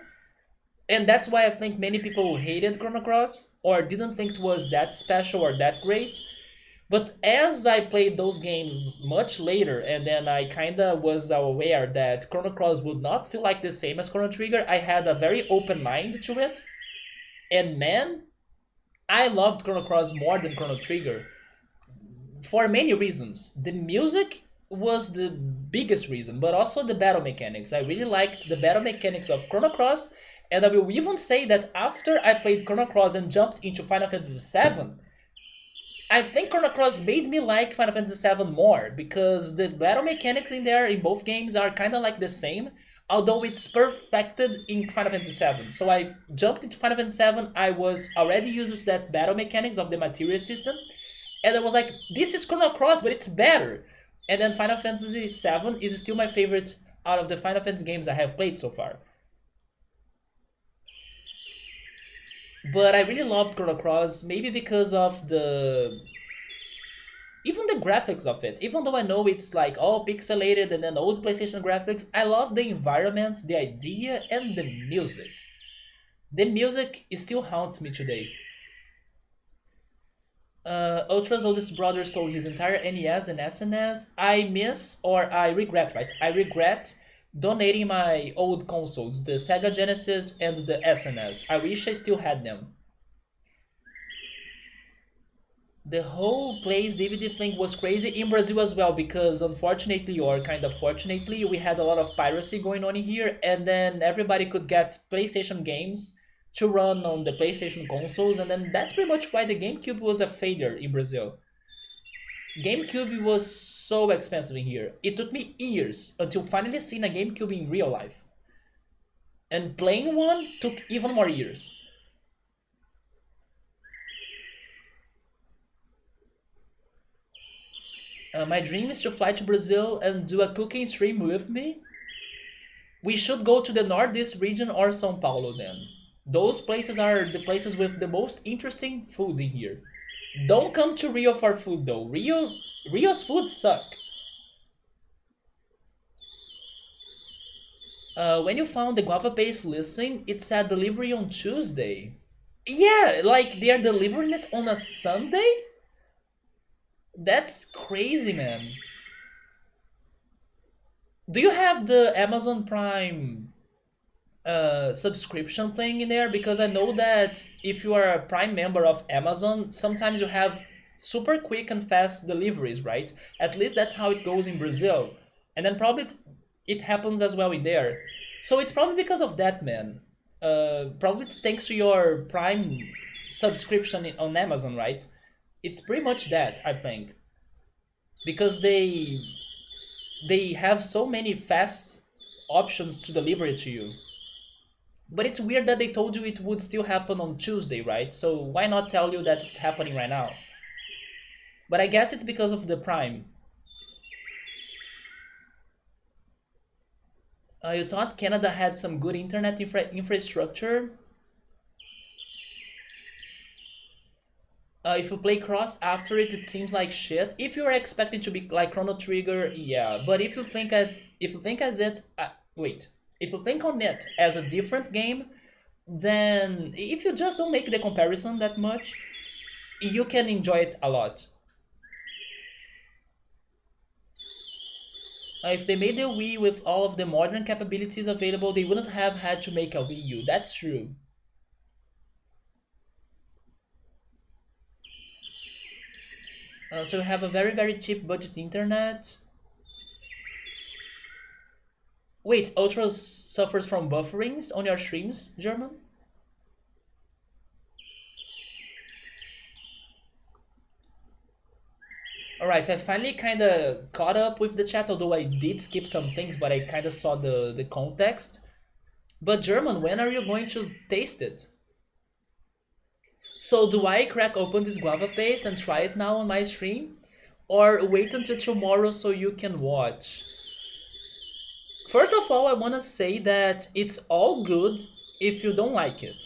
And that's why I think many people hated Chrono Cross or didn't think it was that special or that great. But as I played those games much later, and then I kinda was aware that Chrono Cross would not feel like the same as Chrono Trigger, I had a very open mind to it. And man, I loved Chrono Cross more than Chrono Trigger for many reasons. The music was the biggest reason, but also the battle mechanics. I really liked the battle mechanics of Chrono Cross, and I will even say that after I played Chrono Cross and jumped into Final Fantasy VII, I think Chrono Cross made me like Final Fantasy VII more because the battle mechanics in there in both games are kind of like the same, although it's perfected in Final Fantasy VII. So I jumped into Final Fantasy VII. I was already used to that battle mechanics of the material system, and I was like, this is Chrono Cross, but it's better. And then Final Fantasy VII is still my favorite out of the Final Fantasy games I have played so far. But I really loved Chrono Cross, maybe because of the even the graphics of it. Even though I know it's like all pixelated and then old PlayStation graphics, I love the environment, the idea, and the music. The music still haunts me today. Ultra's oldest brother stole his entire NES and SNS. I miss, or I regret, right? I regret donating my old consoles, the Sega Genesis and the SNS. I wish I still had them. The whole Plays DVD thing was crazy in Brazil as well because unfortunately or kind of fortunately we had a lot of piracy going on here and then everybody could get PlayStation games to run on the PlayStation consoles and then that's pretty much why the GameCube was a failure in Brazil. GameCube was so expensive in here. It took me years until finally seeing a GameCube in real life. And playing one took even more years. My dream is to fly to Brazil and do a cooking stream with me. We should go to the Northeast region or São Paulo then. Those places are the places with the most interesting food in here. Don't come to Rio for food though. Rio's food suck. When you found the guava paste listing, it said delivery on Tuesday. Yeah, like they're delivering it on a Sunday? That's crazy, man. Do you have the Amazon Prime subscription thing in there? Because I know that if you are a Prime member of Amazon, sometimes you have super quick and fast deliveries, right? At least that's how it goes in Brazil. And then probably it happens as well in there. So it's probably because of that, man. Probably it's thanks to your Prime subscription on Amazon, right? It's pretty much that, I think. Because they have so many fast options to deliver it to you. But it's weird that they told you it would still happen on Tuesday, right? So why not tell you that it's happening right now? But I guess it's because of the Prime. You thought Canada had some good internet infrastructure? If you play Cross after it, it seems like shit. If you're expecting to be like Chrono Trigger, yeah. But if you think as it, wait, if you think on it as a different game, then if you just don't make the comparison that much, you can enjoy it a lot. If they made the Wii with all of the modern capabilities available, they wouldn't have had to make a Wii U. That's true. So you have a very, very cheap budget internet. Wait, Ultros suffers from bufferings on your streams, German? Alright, I finally kinda caught up with the chat, although I did skip some things, but I kinda saw the context. But German, when are you going to taste it? So do I crack open this guava paste and try it now on my stream? Or wait until tomorrow so you can watch? First of all, I want to say that it's all good if you don't like it.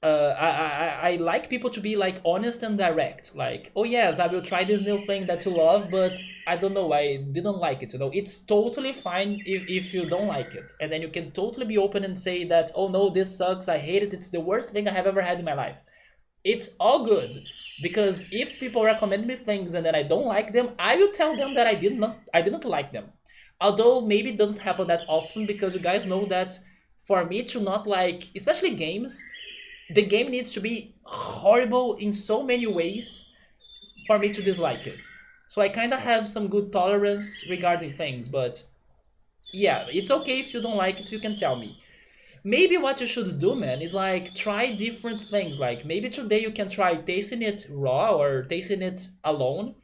I like people to be like honest and direct. Like, oh yes, I will try this new thing that you love, but I don't know, I didn't like it. You know, it's totally fine if you don't like it, and then you can totally be open and say that, oh no, this sucks, I hate it, it's the worst thing I have ever had in my life. It's all good because if people recommend me things and then I don't like them, I will tell them that I didn't like them. Although maybe it doesn't happen that often because you guys know that for me to not like, especially games, the game needs to be horrible in so many ways for me to dislike it. So I kind of have some good tolerance regarding things, but yeah, it's okay if you don't like it, you can tell me. Maybe what you should do, man, is like try different things. Like maybe today you can try tasting it raw or tasting it alone,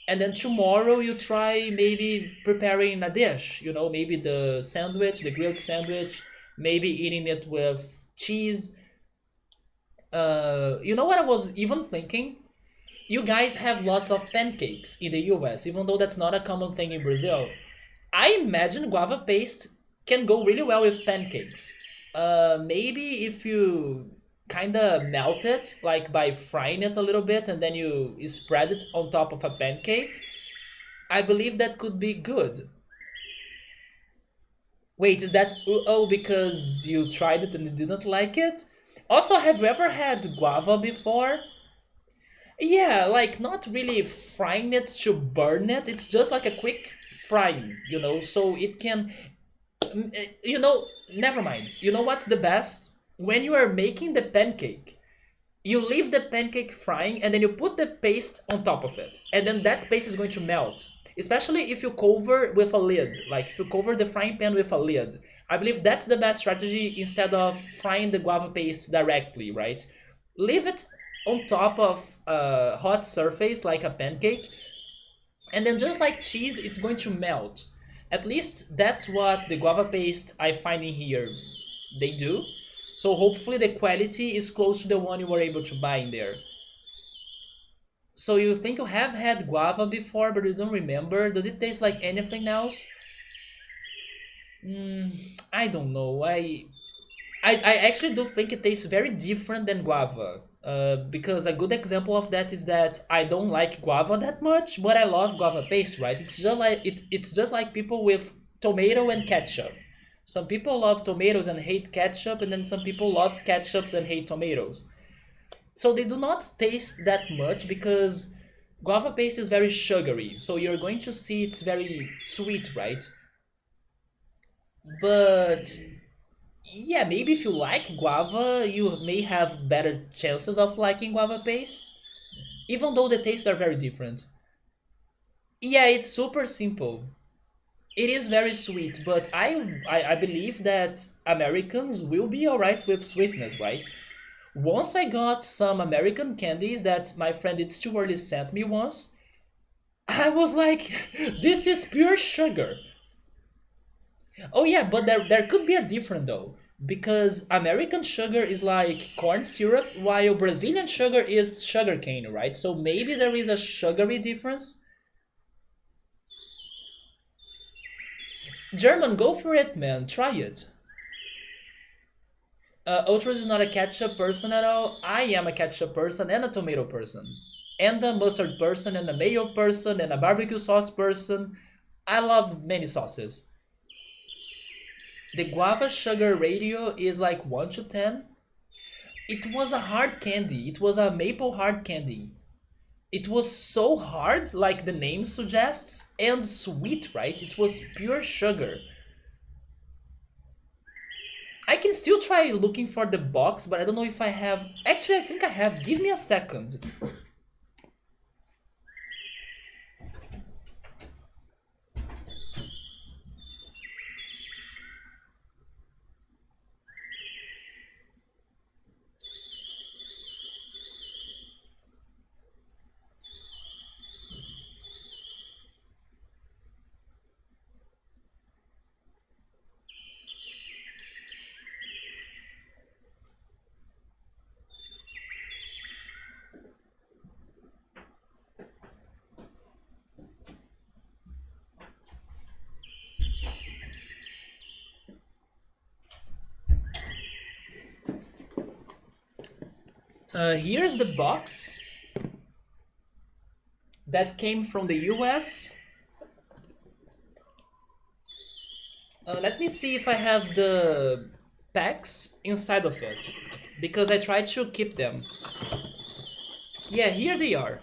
and then tomorrow you try maybe preparing a dish. You know, maybe the sandwich, the grilled sandwich, maybe eating it with cheese. You know what I was even thinking? You guys have lots of pancakes in the US, even though that's not a common thing in Brazil. I imagine guava paste can go really well with pancakes. Maybe if you kind of melt it, like by frying it a little bit, and then you spread it on top of a pancake, I believe that could be good. Wait, is that oh because you tried it and you didn't like it? Also, have you ever had guava before? Yeah, like not really frying it to burn it. It's just like a quick frying, so it can never mind. You know what's the best? When you are making the pancake, You leave the pancake frying and then you put the paste on top of it. And then that paste is going to melt. Especially if you cover with a lid. Like if you cover the frying pan with a lid. I believe that's the best strategy instead of frying the guava paste directly, right? Leave it on top of a hot surface like a pancake. And then just like cheese, it's going to melt. At least that's what the guava paste I find in here they do. So hopefully the quality is close to the one you were able to buy in there. So you think you have had guava before, but you don't remember? Does it taste like anything else? I don't know. I actually do think it tastes very different than guava. Because a good example of that is that I don't like guava that much, but I love guava paste, right? It's just like people with tomato and ketchup. Some people love tomatoes and hate ketchup, and then some people love ketchups and hate tomatoes. So they do not taste that much because guava paste is very sugary. So you're going to see it's very sweet, right? But yeah, maybe if you like guava, you may have better chances of liking guava paste, even though the tastes are very different. Yeah, it's super simple. It is very sweet, but I believe that Americans will be alright with sweetness, right? Once I got some American candies that my friend It's Too Early sent me once, I was like, this is pure sugar. Oh yeah, but there could be a different though. Because American sugar is like corn syrup, while Brazilian sugar is sugarcane, right? So maybe there is a sugary difference. German, go for it, man. Try it. Ultras is not a ketchup person at all. I am a ketchup person and a tomato person. And a mustard person and a mayo person and a barbecue sauce person. I love many sauces. The guava sugar ratio is like 1 to 10. It was a hard candy. It was a maple hard candy. It was so hard, like the name suggests, and sweet, right? It was pure sugar. I can still try looking for the box, but I don't know if I have. Actually, I think I have. Give me a second. Here's the box that came from the US. Let me see if I have the packs inside of it, because I tried to keep them. Yeah, here they are.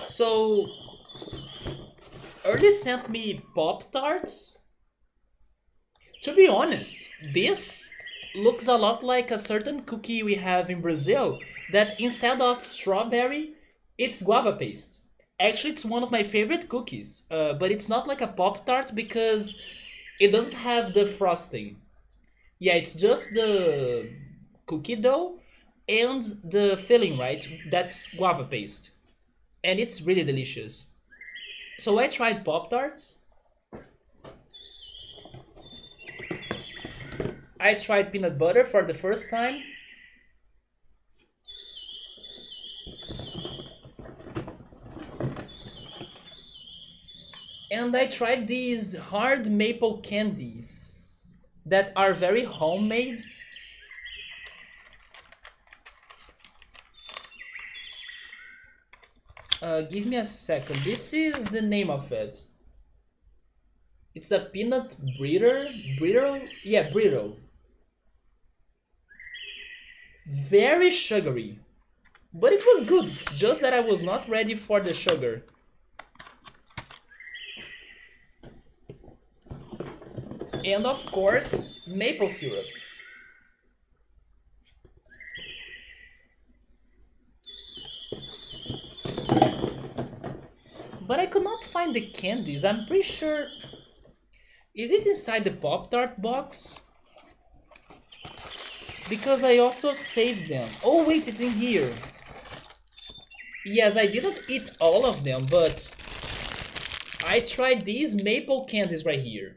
So, Early sent me Pop Tarts. To be honest, this looks a lot like a certain cookie we have in Brazil that instead of strawberry, it's guava paste. Actually, it's one of my favorite cookies, but it's not like a Pop Tart because it doesn't have the frosting. Yeah, it's just the cookie dough and the filling, right? That's guava paste. And it's really delicious. So I tried Pop Tarts. I tried peanut butter for the first time. And I tried these hard maple candies that are very homemade. Give me a second. This is the name of it. It's a peanut brittle. Brittle? Yeah, brittle. Very sugary. But it was good. It's just that I was not ready for the sugar. And of course, maple syrup. but I could not find the candies. I'm pretty sure. Is it inside the Pop Tart box? Because I also saved them. Oh wait, it's in here. Yes, I didn't eat all of them, but I tried these maple candies right here.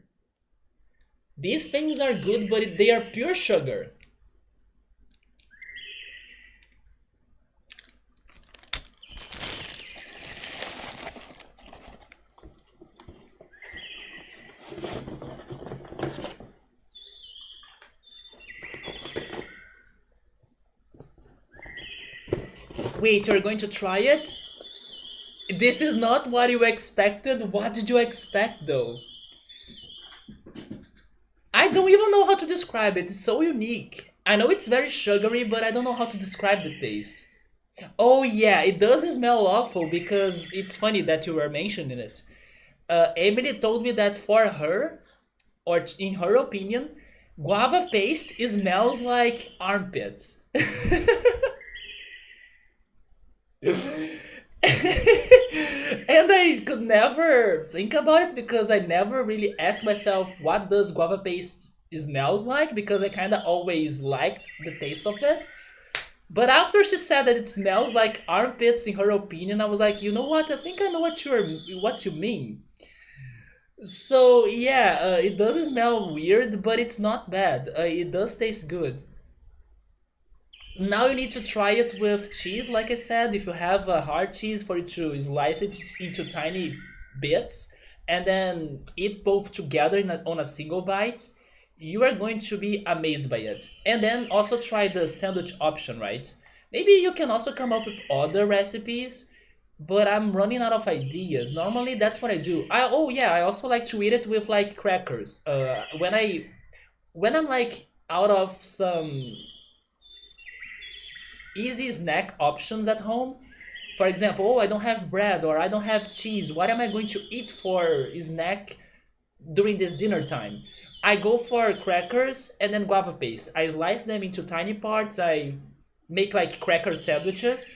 These things are good, but they are pure sugar. Wait, you're going to try it? This is not what you expected. What did you expect though? I don't even know how to describe it. It's so unique. I know it's very sugary, but I don't know how to describe the taste. Oh yeah, it does smell awful because it's funny that you were mentioning it. Emily told me that for her, or in her opinion, guava paste smells like armpits. And I could never think about it because I never really asked myself what does guava paste smells like because I kind of always liked the taste of it. But after she said that it smells like armpits in her opinion, I was like, you know what? I think I know what you mean. So yeah, it does smell weird, but it's not bad. It does taste good. Now you need to try it with cheese, like I said. If you have a hard cheese, for you to slice it into tiny bits and then eat both together on a single bite, you are going to be amazed by it. And then also try the sandwich option, right? Maybe you can also come up with other recipes, but I'm running out of ideas. Normally, that's what I do. Oh yeah, I also like to eat it with like crackers. When I'm like out of some easy snack options at home. For example, oh, I don't have bread or I don't have cheese. What am I going to eat for snack during this dinner time? I go for crackers and then guava paste. I slice them into tiny parts. I make like cracker sandwiches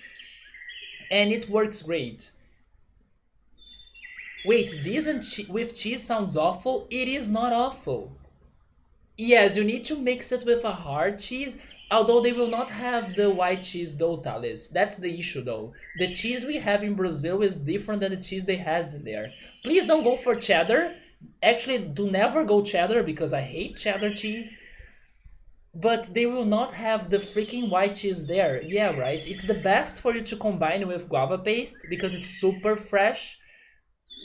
and it works great. Wait, this with cheese sounds awful? It is not awful. Yes, you need to mix it with a hard cheese, although they will not have the white cheese though, Thales. That's the issue though. The cheese we have in Brazil is different than the cheese they had there. Please don't go for cheddar. Actually, do never go cheddar because I hate cheddar cheese. But they will not have the freaking white cheese there. Yeah, right. It's the best for you to combine with guava paste because it's super fresh.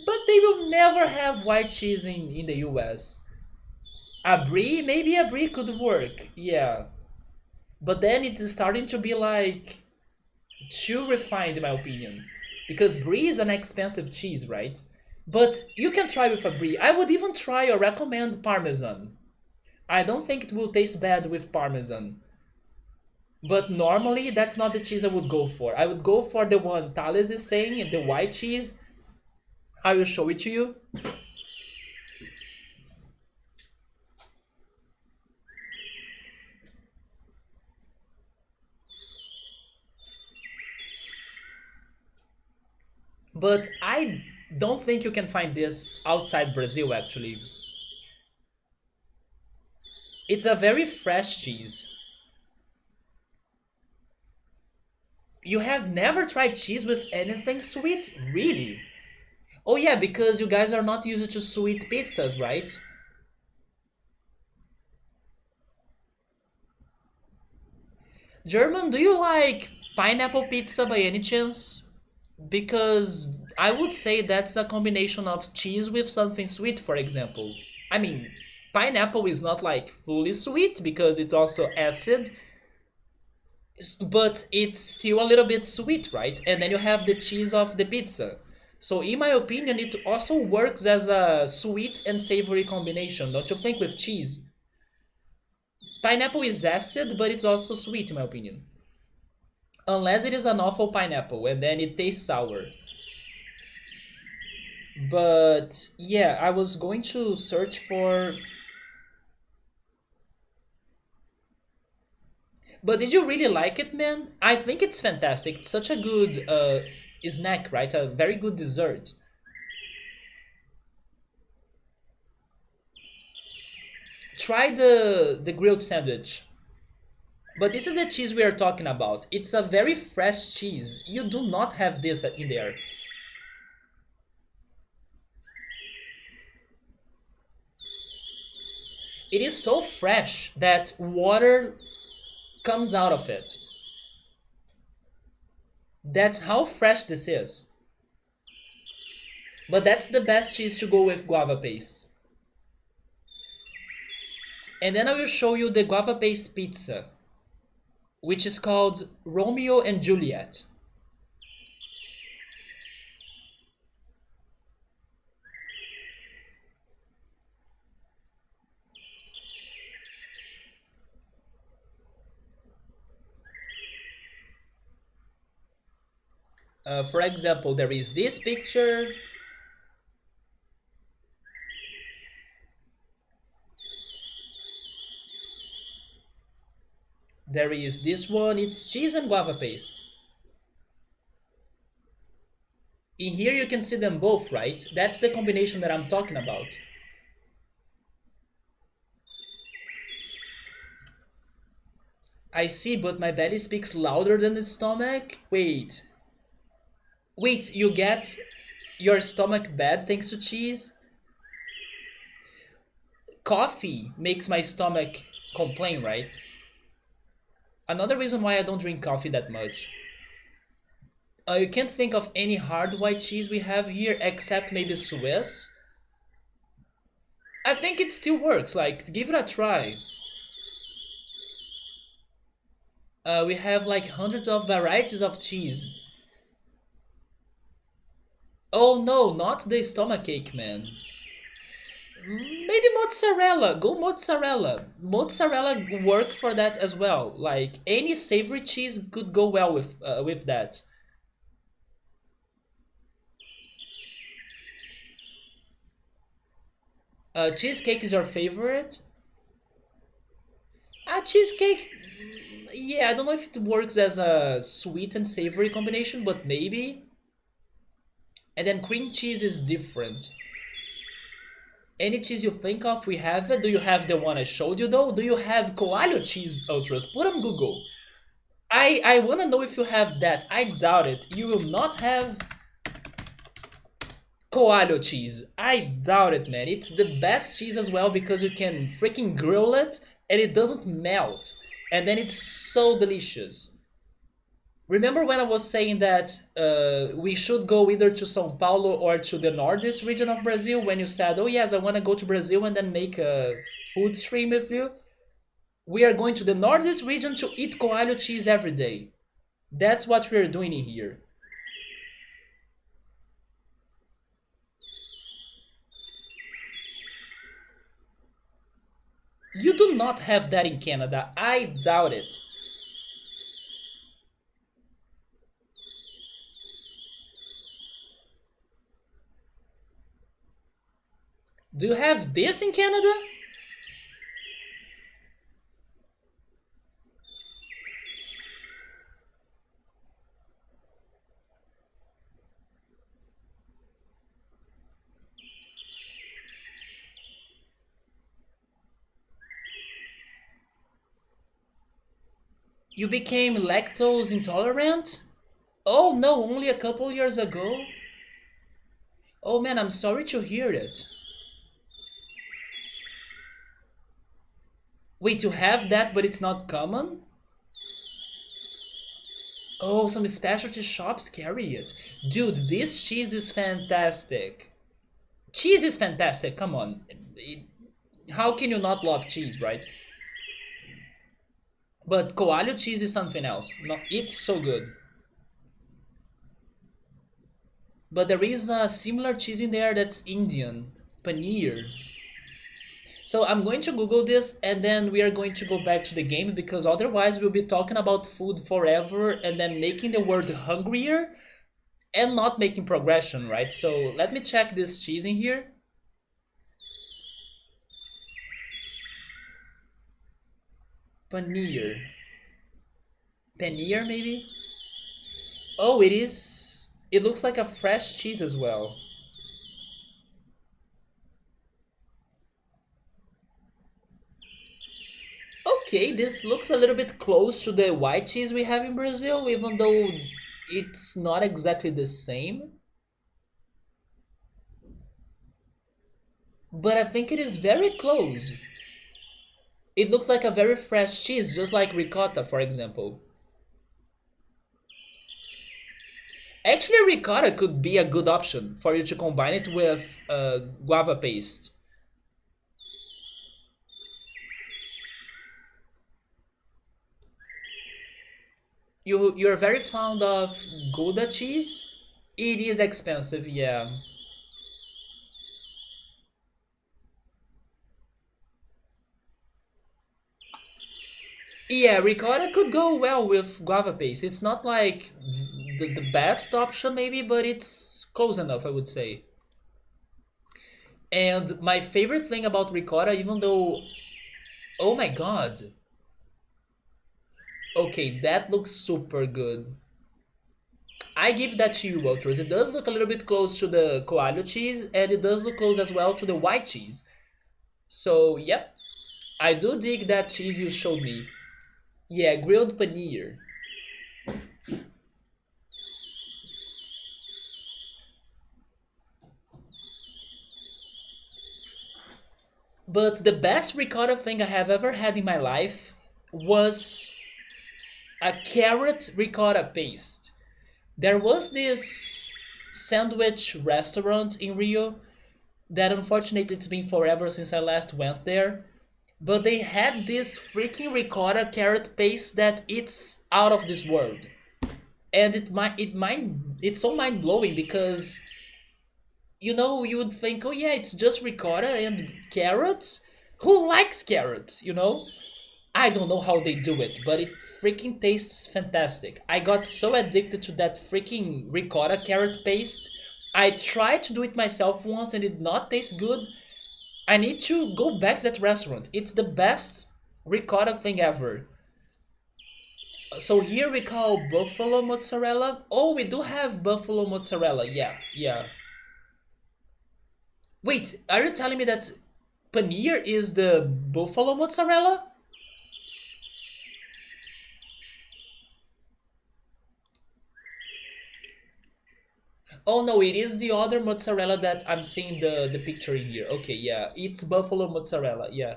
But they will never have white cheese in the US. A brie? Maybe a brie could work. Yeah. But then it's starting to be like too refined in my opinion. Because brie is an expensive cheese, right? But you can try with a brie. I would even try or recommend parmesan. I don't think it will taste bad with parmesan. But normally that's not the cheese I would go for. I would go for the one Thales is saying, the white cheese. I will show it to you. But I don't think you can find this outside Brazil actually. It's a very fresh cheese. You have never tried cheese with anything sweet? Really? Oh yeah, because you guys are not used to sweet pizzas, right? German, do you like pineapple pizza by any chance? Because I would say that's a combination of cheese with something sweet, for example. I mean, pineapple is not like fully sweet because it's also acid, but it's still a little bit sweet, right? And then you have the cheese of the pizza. So, in my opinion, it also works as a sweet and savory combination, don't you think, with cheese? Pineapple is acid, but it's also sweet, in my opinion. Unless it is an awful pineapple, and then it tastes sour. But yeah, I was going to search for. But did you really like it, man? I think it's fantastic. It's such a good snack, right? A very good dessert. Try the grilled sandwich. But this is the cheese we are talking about. It's a very fresh cheese. You do not have this in there. It is so fresh that water comes out of it. That's how fresh this is. But that's the best cheese to go with guava paste. And then I will show you the guava paste pizza, which is called Romeo and Juliet. For example, there is this picture. There is this one. It's cheese and guava paste. In here you can see them both, right? That's the combination that I'm talking about. I see, but my belly speaks louder than the stomach? Wait. Wait, you get your stomach bad thanks to cheese? Coffee makes my stomach complain, right? Another reason why I don't drink coffee that much. You can't think of any hard white cheese we have here except maybe Swiss. I think it still works, like, give it a try. We have like hundreds of varieties of cheese. Oh no, not the stomach ache, man. Maybe mozzarella. Go mozzarella. Mozzarella work for that as well. Like any savory cheese could go well with that. Cheesecake is your favorite? Cheesecake. Yeah, I don't know if it works as a sweet and savory combination, but maybe. And then cream cheese is different. Any cheese you think of, we have it. Do you have the one I showed you though? Do you have Coalho cheese ultras? Put on Google. I wanna know if you have that. I doubt it. You will not have Coalho cheese. I doubt it, man. It's the best cheese as well because you can freaking grill it and it doesn't melt. And then it's so delicious. Remember when I was saying that we should go either to São Paulo or to the northeast region of Brazil when you said, oh yes, I want to go to Brazil and then make a food stream with you? We are going to the northeast region to eat coalho cheese every day. That's what we're doing in here. You do not have that in Canada. I doubt it. Do you have this in Canada? You became lactose intolerant? Oh no, only a couple years ago? Oh man, I'm sorry to hear it. Wait, you have that but it's not common? Oh, some specialty shops carry it. Dude, this cheese is fantastic. Cheese is fantastic, come on. How can you not love cheese, right? But coalho cheese is something else. No, it's so good. But there is a similar cheese in there that's Indian. Paneer. So I'm going to Google this and then we are going to go back to the game because otherwise we'll be talking about food forever and then making the world hungrier and not making progression, right? So let me check this cheese in here. Paneer. Paneer, maybe? Oh, it is. It looks like a fresh cheese as well. okay. This looks a little bit close to the white cheese we have in Brazil, even though it's not exactly the same. But I think it is very close. It looks like a very fresh cheese, just like ricotta, for example. Actually, ricotta could be a good option for you to combine it with guava paste. You're very fond of Gouda cheese? It is expensive, yeah. Yeah, ricotta could go well with guava paste. It's not like the best option, maybe, but it's close enough, I would say. And my favorite thing about ricotta, even though, oh my god, okay, that looks super good. I give that to you, Walters. It does look a little bit close to the coalho cheese, and it does look close as well to the white cheese. So, yep, I do dig that cheese you showed me. Yeah, grilled paneer. But the best ricotta thing I have ever had in my life was a carrot ricotta paste. There was this sandwich restaurant in Rio that unfortunately it's been forever since I last went there. But they had this freaking ricotta carrot paste that it's out of this world. And it's so mind blowing because you would think, oh yeah, it's just ricotta and carrots. Who likes carrots? I don't know how they do it, but it freaking tastes fantastic. I got so addicted to that freaking ricotta carrot paste. I tried to do it myself once and it did not taste good. I need to go back to that restaurant. It's the best ricotta thing ever. So here we call buffalo mozzarella. Oh, we do have buffalo mozzarella. Yeah, yeah. Wait, are you telling me that paneer is the buffalo mozzarella? Oh no, it is the other mozzarella that I'm seeing the picture here. Okay, yeah, it's buffalo mozzarella. Yeah,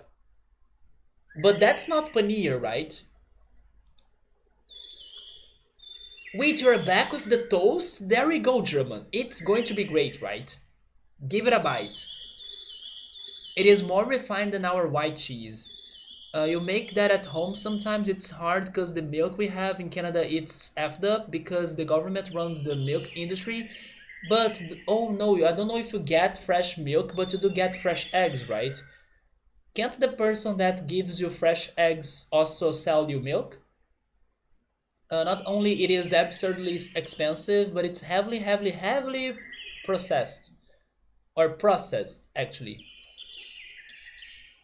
but that's not paneer, right? Wait, you're back with the toast? There we go, German. It's going to be great, right? Give it a bite. It is more refined than our white cheese. You make that at home sometimes it's hard because the milk we have in Canada it's effed up because the government runs the milk industry. But oh no, I don't know if you get fresh milk, but you do get fresh eggs, right? Can't the person that gives you fresh eggs also sell you milk? Not only it is absurdly expensive, but it's heavily, heavily, heavily processed or processed actually.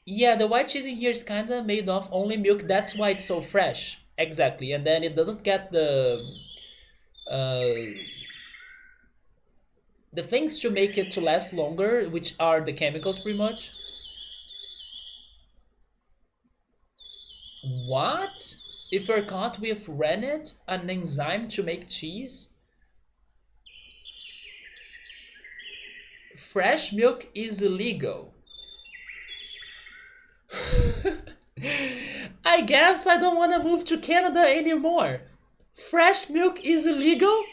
Yeah, the white cheese in here is kind of made of only milk. That's why it's so fresh. Exactly, and then it doesn't get uh, the things to make it to last longer, which are the chemicals pretty much. What? If you're caught with rennet, an enzyme to make cheese, fresh milk is illegal. I guess I don't want to move to Canada anymore. Fresh milk is illegal?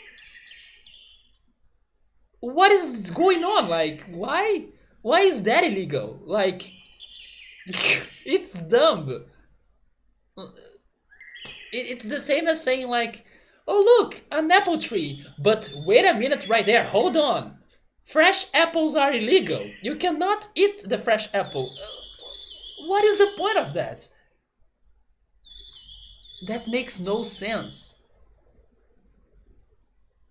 What is going on? Like, why? Why is that illegal? Like, it's dumb. It's the same as saying like, oh look, an apple tree. But wait a minute right there, hold on. Fresh apples are illegal. You cannot eat the fresh apple. What is the point of that? That makes no sense.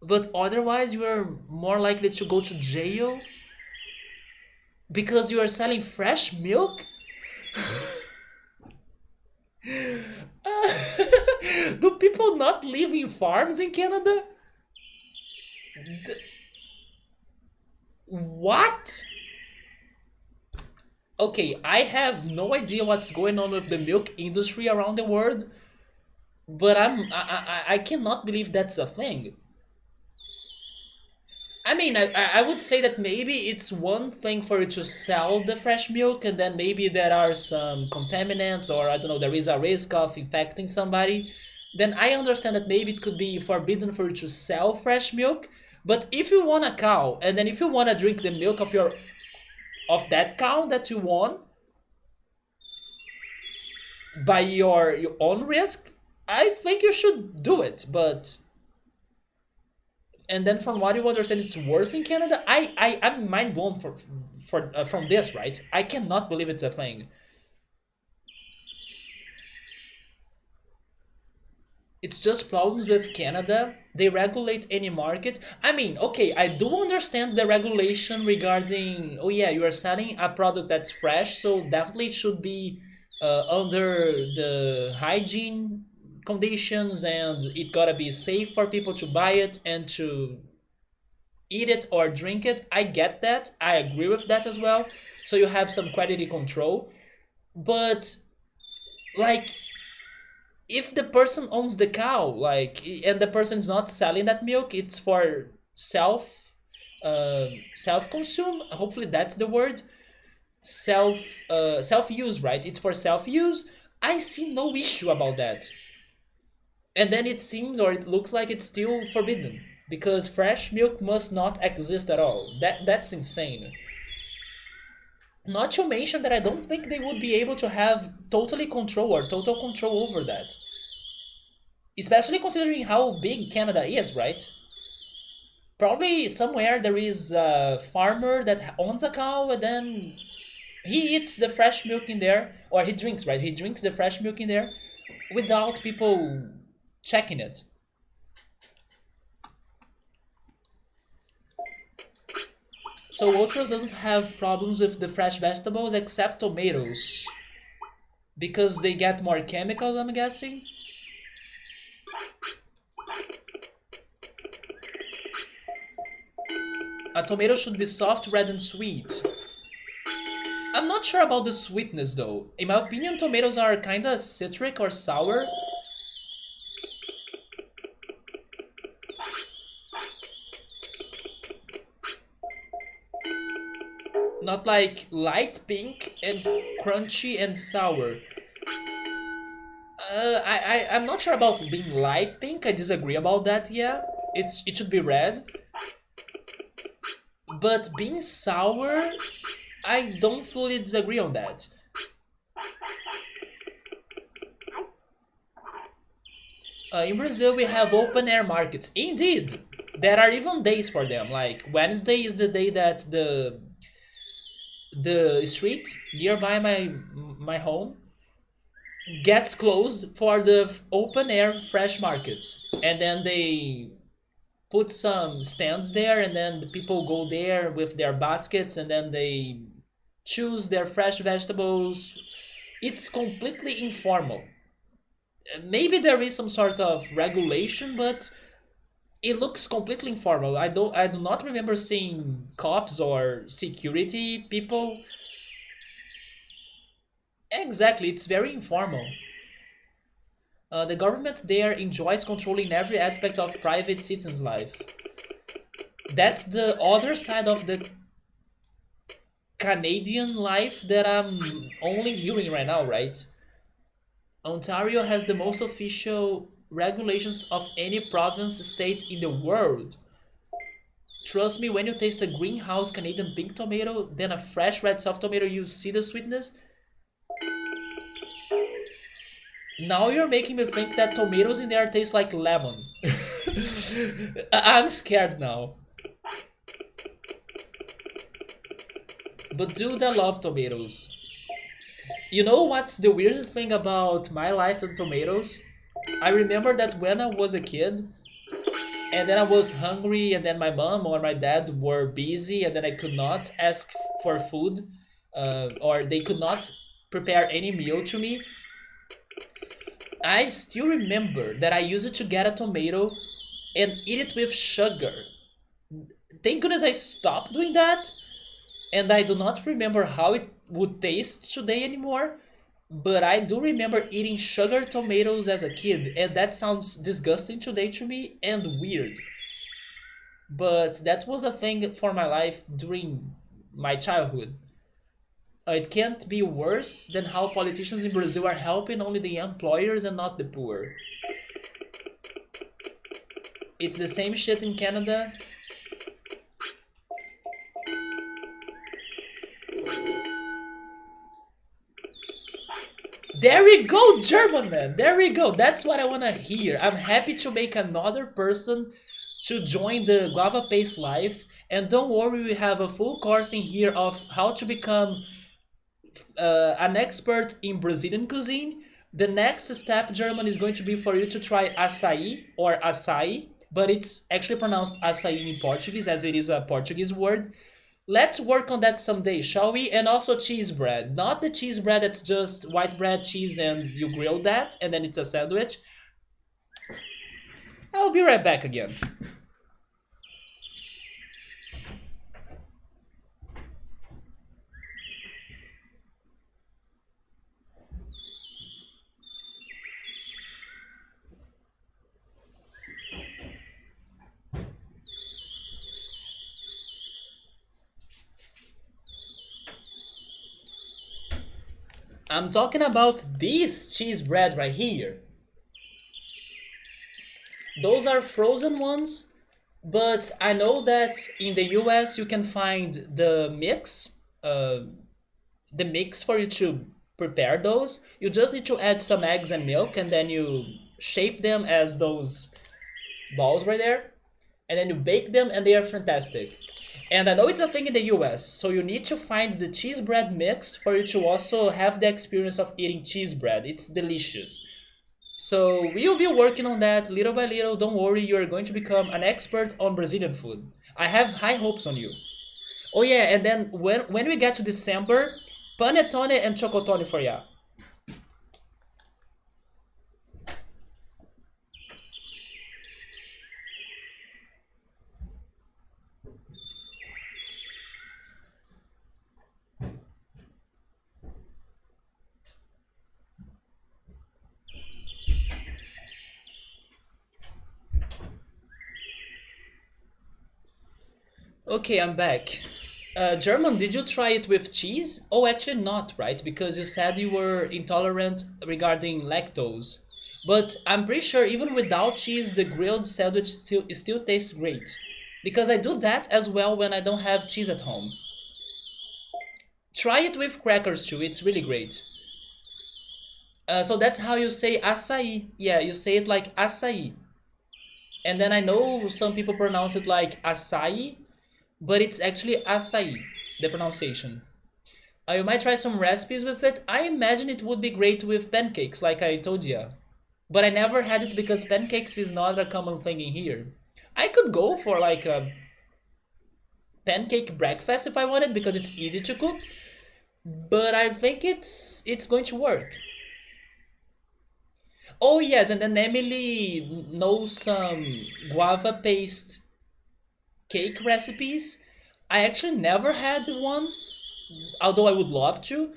But otherwise, you are more likely to go to jail because you are selling fresh milk? Do people not live in farms in Canada? D- what? Okay, I have no idea what's going on with the milk industry around the world, but I cannot believe that's a thing. I mean, I would say that maybe it's one thing for you to sell the fresh milk, and then maybe there are some contaminants, or I don't know, there is a risk of infecting somebody. Then I understand that maybe it could be forbidden for you to sell fresh milk. But if you want a cow, and then if you want to drink the milk of that cow that you want by your own risk, I think you should do it. But and then from what you understand, it's worse in Canada. I'm mind blown for from this, right? I cannot believe it's a thing. It's just problems with Canada. They regulate any market. I mean, okay, I do understand the regulation regarding. Oh yeah, you are selling a product that's fresh, so definitely it should be under the hygiene conditions, and it gotta be safe for people to buy it and to eat it or drink it. I get that. I agree with that as well. So you have some quality control. But like if the person owns the cow, like and the person's not selling that milk, it's for self consume. Hopefully that's the word. Self use, right? It's for self use. I see no issue about that. And then it seems or it looks like it's still forbidden because fresh milk must not exist at all. That's insane. Not to mention that I don't think they would be able to have totally control or total control over that. Especially considering how big Canada is, right? Probably somewhere there is a farmer that owns a cow and then he eats the fresh milk in there, or he drinks, right? He drinks the fresh milk in there without people checking it. So Ultras doesn't have problems with the fresh vegetables except tomatoes because they get more chemicals, I'm guessing. A tomato should be soft, red, and sweet. I'm not sure about the sweetness though. In my opinion, tomatoes are kinda citric or sour. Not like light pink and crunchy and sour. I'm not sure about being light pink. I disagree about that. Yeah, it should be red. But being sour, I don't fully disagree on that. In Brazil, we have open air markets. Indeed, there are even days for them. Like Wednesday is the day that the street nearby my home gets closed for the open air fresh markets, and then they put some stands there, and then the people go there with their baskets, and then they choose their fresh vegetables. It's completely informal. Maybe there is some sort of regulation, but it looks completely informal. I do not remember seeing cops or security people. Exactly, it's very informal. The government there enjoys controlling every aspect of private citizens' life. That's the other side of the Canadian life that I'm only hearing right now, right? Ontario has the most official regulations of any province state in the world. Trust me, when you taste a greenhouse Canadian pink tomato, then a fresh red soft tomato, you see the sweetness. Now you're making me think that tomatoes in there taste like lemon. I'm scared now. But dude, I love tomatoes. You know what's the weirdest thing about my life and tomatoes? I remember that when I was a kid, and then I was hungry, and then my mom or my dad were busy, and then I could not ask for food, or they could not prepare any meal to me. I still remember that I used to get a tomato and eat it with sugar. Thank goodness I stopped doing that, and I do not remember how it would taste today anymore. But I do remember eating sugar tomatoes as a kid, and that sounds disgusting today to me and weird. But that was a thing for my life during my childhood. It can't be worse than how politicians in Brazil are helping only the employers and not the poor. It's the same shit in Canada. There we go, German man. There we go. That's what I want to hear. I'm happy to make another person to join the Guava Pace life. And don't worry, we have a full course in here of how to become an expert in Brazilian cuisine. The next step, German, is going to be for you to try açaí or açaí, but it's actually pronounced açaí in Portuguese as it is a Portuguese word. Let's work on that someday, shall we? And also cheese bread. Not the cheese bread that's just white bread, cheese, and you grill that, and then it's a sandwich. I'll be right back again. I'm talking about this cheese bread right here. Those are frozen ones, but I know that in the US you can find the mix for you to prepare those. You just need to add some eggs and milk, and then you shape them as those balls right there, and then you bake them, and they are fantastic. And I know it's a thing in the US, so you need to find the cheese bread mix for you to also have the experience of eating cheese bread. It's delicious. So we will be working on that little by little. Don't worry, you are going to become an expert on Brazilian food. I have high hopes on you. Oh yeah, and then when we get to December, panetone and chocotone for ya. Okay, I'm back. German, did you try it with cheese? Oh, actually not, right? Because you said you were intolerant regarding lactose. But I'm pretty sure even without cheese, the grilled sandwich still tastes great. Because I do that as well when I don't have cheese at home. Try it with crackers too, it's really great. So that's how you say açaí. Yeah, you say it like açaí. And then I know some people pronounce it like açaí, but it's actually açaí, the pronunciation. You might try some recipes with it. I imagine it would be great with pancakes, like I told you. But I never had it because pancakes is not a common thing in here. I could go for like a pancake breakfast if I wanted because it's easy to cook, but I think it's going to work. Oh yes, and then Emily knows some guava paste cake recipes. I actually never had one, although I would love to.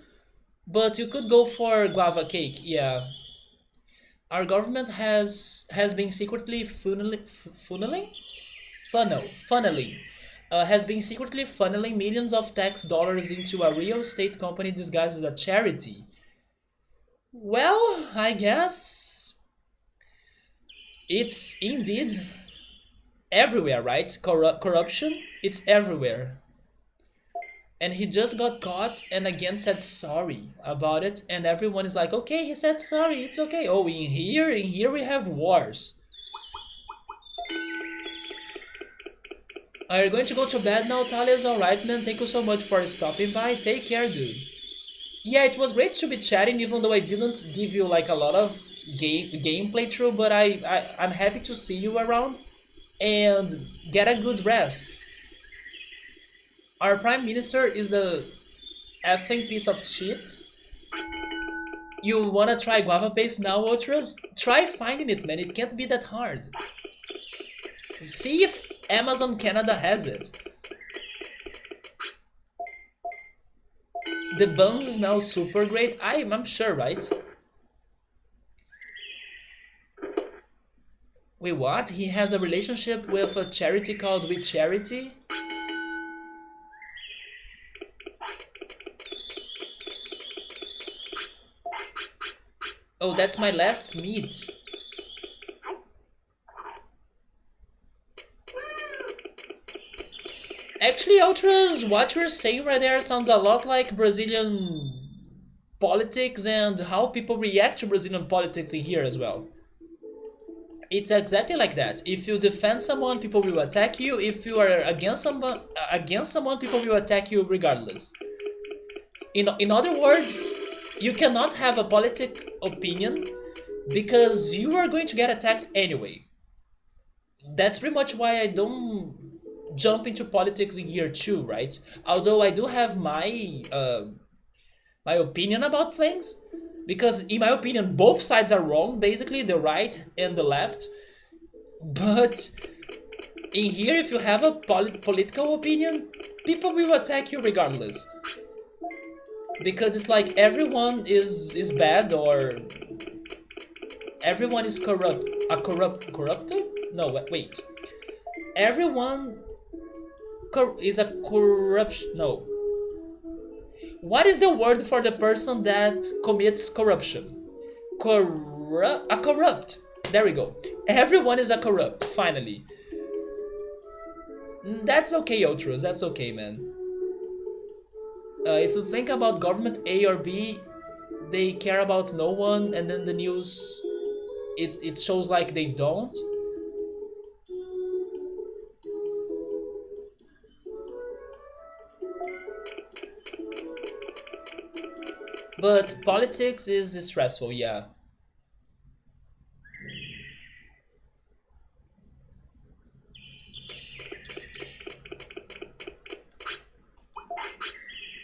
But you could go for guava cake. Yeah, our government has been secretly funneling has been secretly funneling millions of tax dollars into a real estate company disguised as a charity. Well, I guess it's indeed everywhere, right? Corruption, it's everywhere. And he just got caught and again said sorry about it, and everyone is like, okay, he said sorry, it's okay. Oh, in here we have wars. Are you going to go to bed now, Thales? Alright, man, thank you so much for stopping by. Take care, dude. Yeah, it was great to be chatting, even though I didn't give you like a lot of gameplay through, but I'm happy to see you around and get a good rest. Our prime minister is a effing piece of shit. You wanna try guava paste now, Ultras? Try finding it, man. It can't be that hard. See if Amazon Canada has it. The buns smell super great. I'm sure, right? Wait, what? He has a relationship with a charity called We Charity? Oh, that's my last meat. Actually, Ultras, what you're saying right there sounds a lot like Brazilian politics and how people react to Brazilian politics in here as well. It's exactly like that. If you defend someone, people will attack you. If you are against someone, people will attack you regardless. In other words, you cannot have a politic opinion because you are going to get attacked anyway. That's pretty much why I don't jump into politics in here too, right? Although I do have my opinion about things, because in my opinion both sides are wrong, basically the right and the left. But in here, if you have a political opinion, people will attack you regardless, because it's like everyone is bad or everyone is corrupted. No, wait. Everyone is a corruption. No. What is the word for the person that commits corruption? A corrupt. There we go. Everyone is a corrupt. Finally. That's okay, Outros. That's okay, man. If you think about government A or B, they care about no one, and then the news it shows like they don't. But politics is stressful, yeah.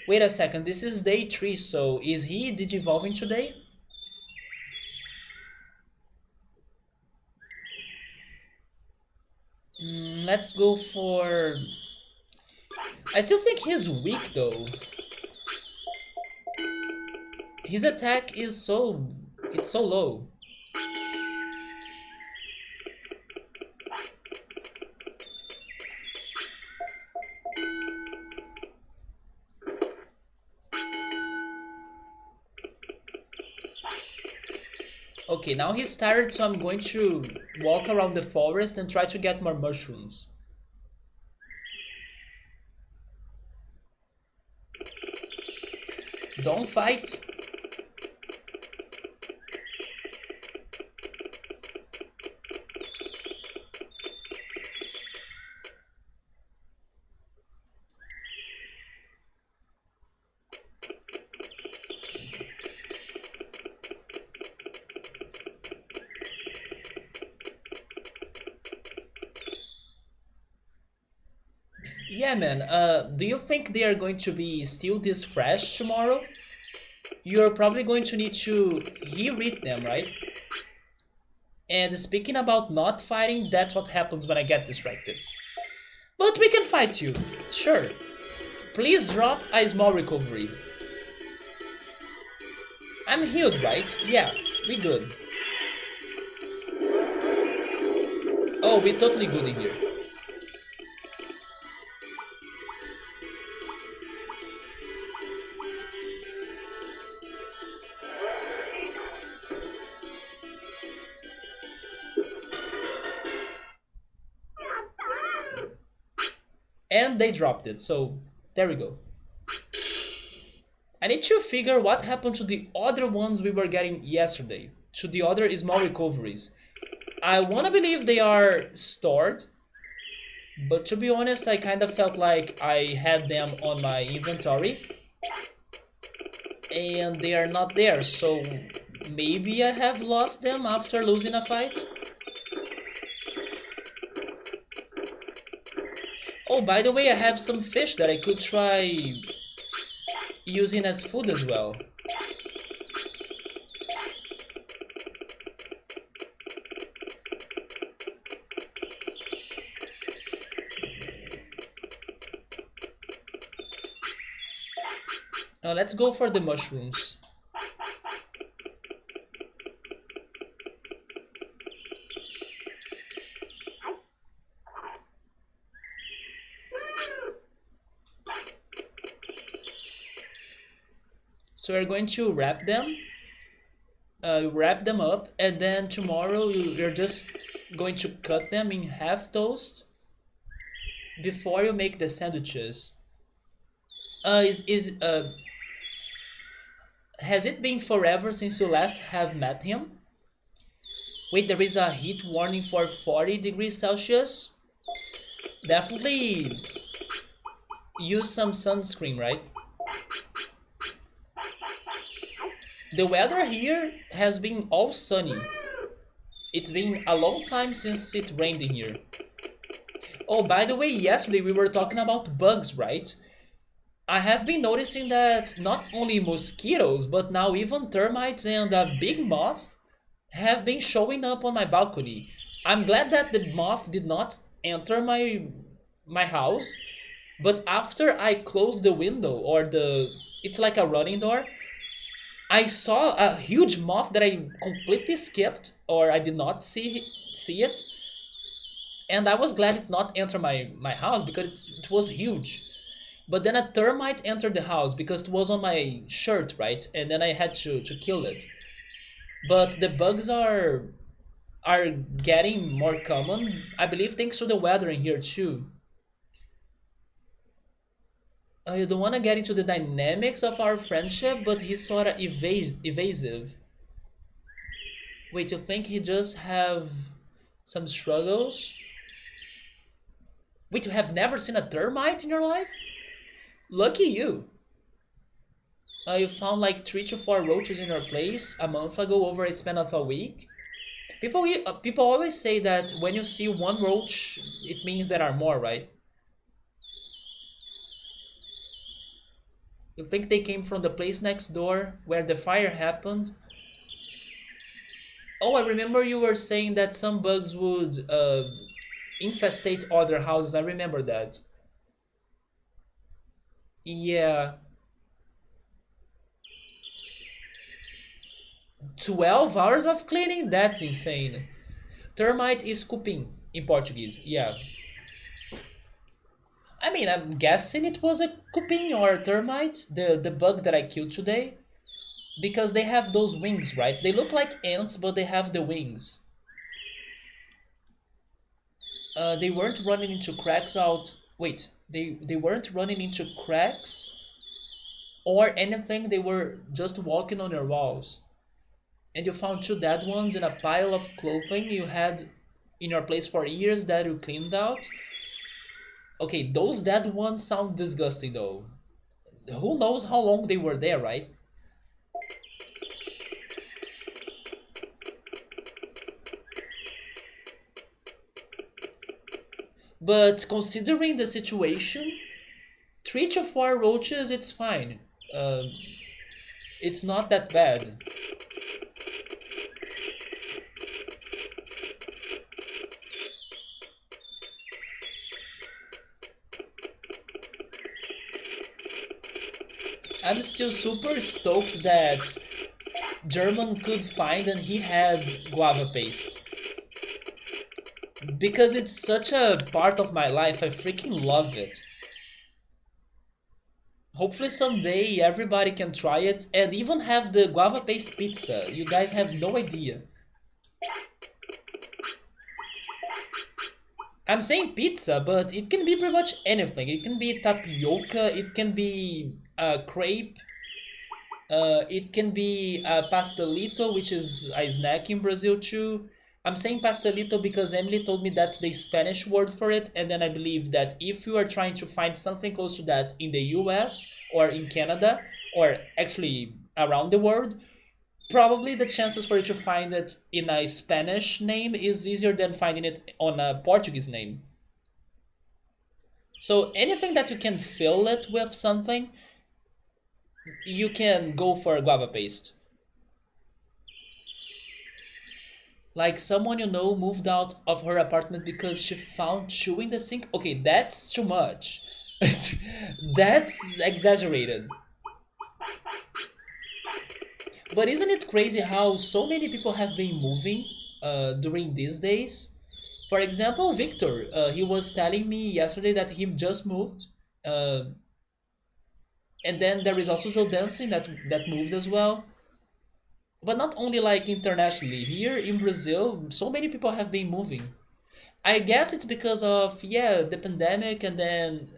Wait a second, this is day 3, so is he digivolving today? Let's go for... I still think he's weak though. His attack is so... it's so low. Okay, now he's tired, so I'm going to walk around the forest and try to get more mushrooms. Don't fight. Yeah, man, do you think they are going to be still this fresh tomorrow? You're probably going to need to reread them, right? And speaking about not fighting, that's what happens when I get distracted. But we can fight you, sure. Please drop a small recovery. I'm healed, right? Yeah, we good. Oh, we're totally good in here. And they dropped it, so there we go. I need to figure what happened to the other ones we were getting yesterday, to the other small recoveries. I wanna believe they are stored, but to be honest, I kinda felt like I had them on my inventory and they are not there, so maybe I have lost them after losing a fight? Oh, by the way, I have some fish that I could try using as food as well. Now let's go for the mushrooms. So we're going to wrap them up, and then tomorrow you're just going to cut them in half toast before you make the sandwiches. Is Has it been forever since you last have met him? Wait, there is a heat warning for 40 degrees Celsius? Definitely use some sunscreen, right? The weather here has been all sunny. It's been a long time since it rained in here. Oh, by the way, yesterday we were talking about bugs, right? I have been noticing that not only mosquitoes, but now even termites and a big moth have been showing up on my balcony. I'm glad that the moth did not enter my house, but after I closed the window or the it's like a running door, I saw a huge moth that I completely skipped or I did not see it, and I was glad it not enter my house because it was huge. But then a termite entered the house because it was on my shirt, right? And then I had to kill it. But the bugs are getting more common. I believe thanks to the weather in here too. You don't want to get into the dynamics of our friendship, but he's sort of evasive. Wait, you think he just have some struggles? Wait, you have never seen a termite in your life? Lucky you. You found like 3 to 4 roaches in your place a month ago over a span of a week. People always say that when you see one roach, it means there are more, right? You think they came from the place next door where the fire happened? Oh, I remember you were saying that some bugs would infestate other houses. I remember that. Yeah, 12 hours of cleaning? That's insane. Termite is cupim in Portuguese. Yeah. I mean, I'm guessing it was a cupim or a termite, the bug that I killed today, because they have those wings, right? They look like ants, but they have the wings. They weren't running into cracks out. Wait, they weren't running into cracks or anything. They were just walking on your walls. And you found 2 dead ones in a pile of clothing you had in your place for years that you cleaned out. Okay, those dead ones sound disgusting though. Who knows how long they were there, right? But considering the situation, 3 to 4 roaches, it's fine. It's not that bad. I'm still super stoked that German could find and he had guava paste. Because it's such a part of my life, I freaking love it. Hopefully someday everybody can try it and even have the guava paste pizza. You guys have no idea. I'm saying pizza, but it can be pretty much anything. It can be tapioca, it can be crepe, it can be pastelito, which is a snack in Brazil too. I'm saying pastelito because Emily told me that's the Spanish word for it, and then I believe that if you are trying to find something close to that in the US or in Canada, or actually around the world, probably the chances for you to find it in a Spanish name is easier than finding it on a Portuguese name. So anything that you can fill it with something, you can go for guava paste. Like someone you know moved out of her apartment because she found chew in the sink. Okay, that's too much. That's exaggerated. But isn't it crazy how so many people have been moving during these days? For example, Victor, he was telling me yesterday that he just moved. Uh, and then there is also Joe Dancing that moved as well. But not only like internationally, here in Brazil, so many people have been moving. I guess it's because of yeah the pandemic and then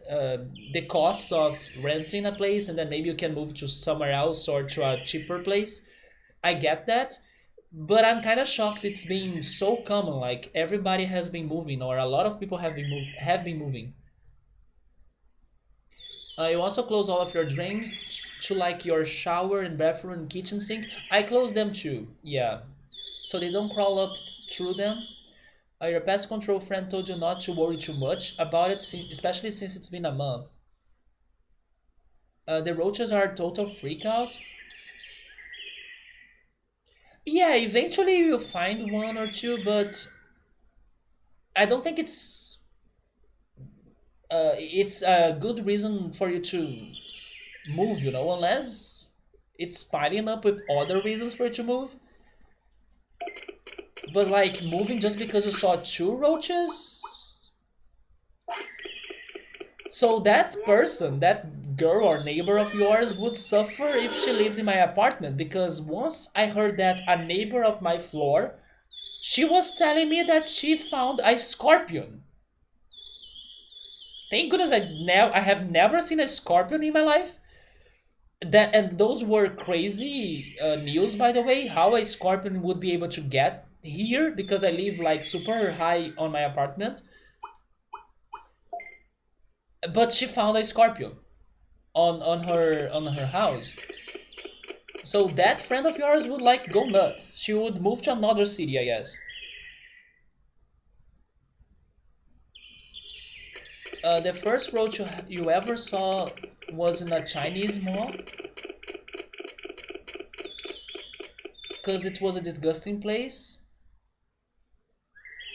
the cost of renting a place and then maybe you can move to somewhere else or to a cheaper place. I get that, but I'm kind of shocked it's been so common. Like everybody has been moving, or a lot of people have been moving. You also close all of your drains to like your shower and bathroom and kitchen sink. I close them too. Yeah, so they don't crawl up through them. Your pest control friend told you not to worry too much about it, especially since it's been a month. The roaches are a total freak out. Yeah, eventually you'll find one or two, but I don't think it's a good reason for you to move, unless it's piling up with other reasons for you to move. But like moving just because you saw two roaches. So that person, that girl or neighbor of yours would suffer if she lived in my apartment because once I heard that a neighbor of my floor, she was telling me that she found a scorpion. Thank goodness I have never seen a scorpion in my life. That and those were crazy news, by the way, how a scorpion would be able to get here because I live like super high on my apartment. But she found a scorpion on her house. So that friend of yours would like go nuts. She would move to another city, I guess. The first roach you ever saw was in a Chinese mall because it was a disgusting place.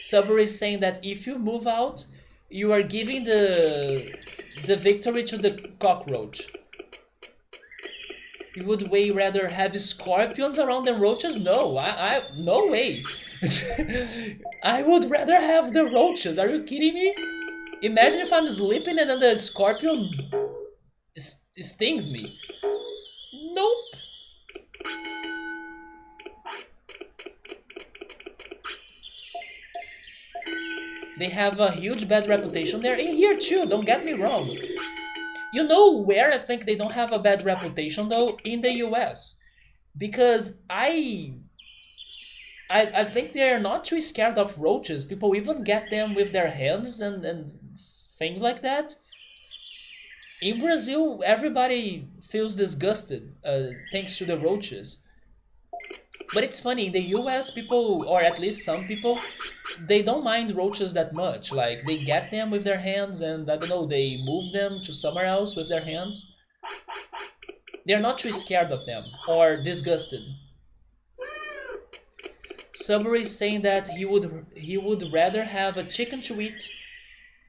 Subway is saying that if you move out, you are giving the victory to the cockroach. You would way rather have scorpions around than roaches? No, no way. I would rather have the roaches. Are you kidding me? Imagine if I'm sleeping and then the scorpion stings me. Nope. They have a huge bad reputation. They're in here too, don't get me wrong. You know where I think they don't have a bad reputation though? In the US. Because I think they're not too scared of roaches. People even get them with their hands and things like that. In Brazil, everybody feels disgusted thanks to the roaches. But it's funny, in the US, people, or at least some people, they don't mind roaches that much. Like, they get them with their hands and, I don't know, they move them to somewhere else with their hands. They're not too scared of them or disgusted. Subway is saying that he would rather have a chicken to eat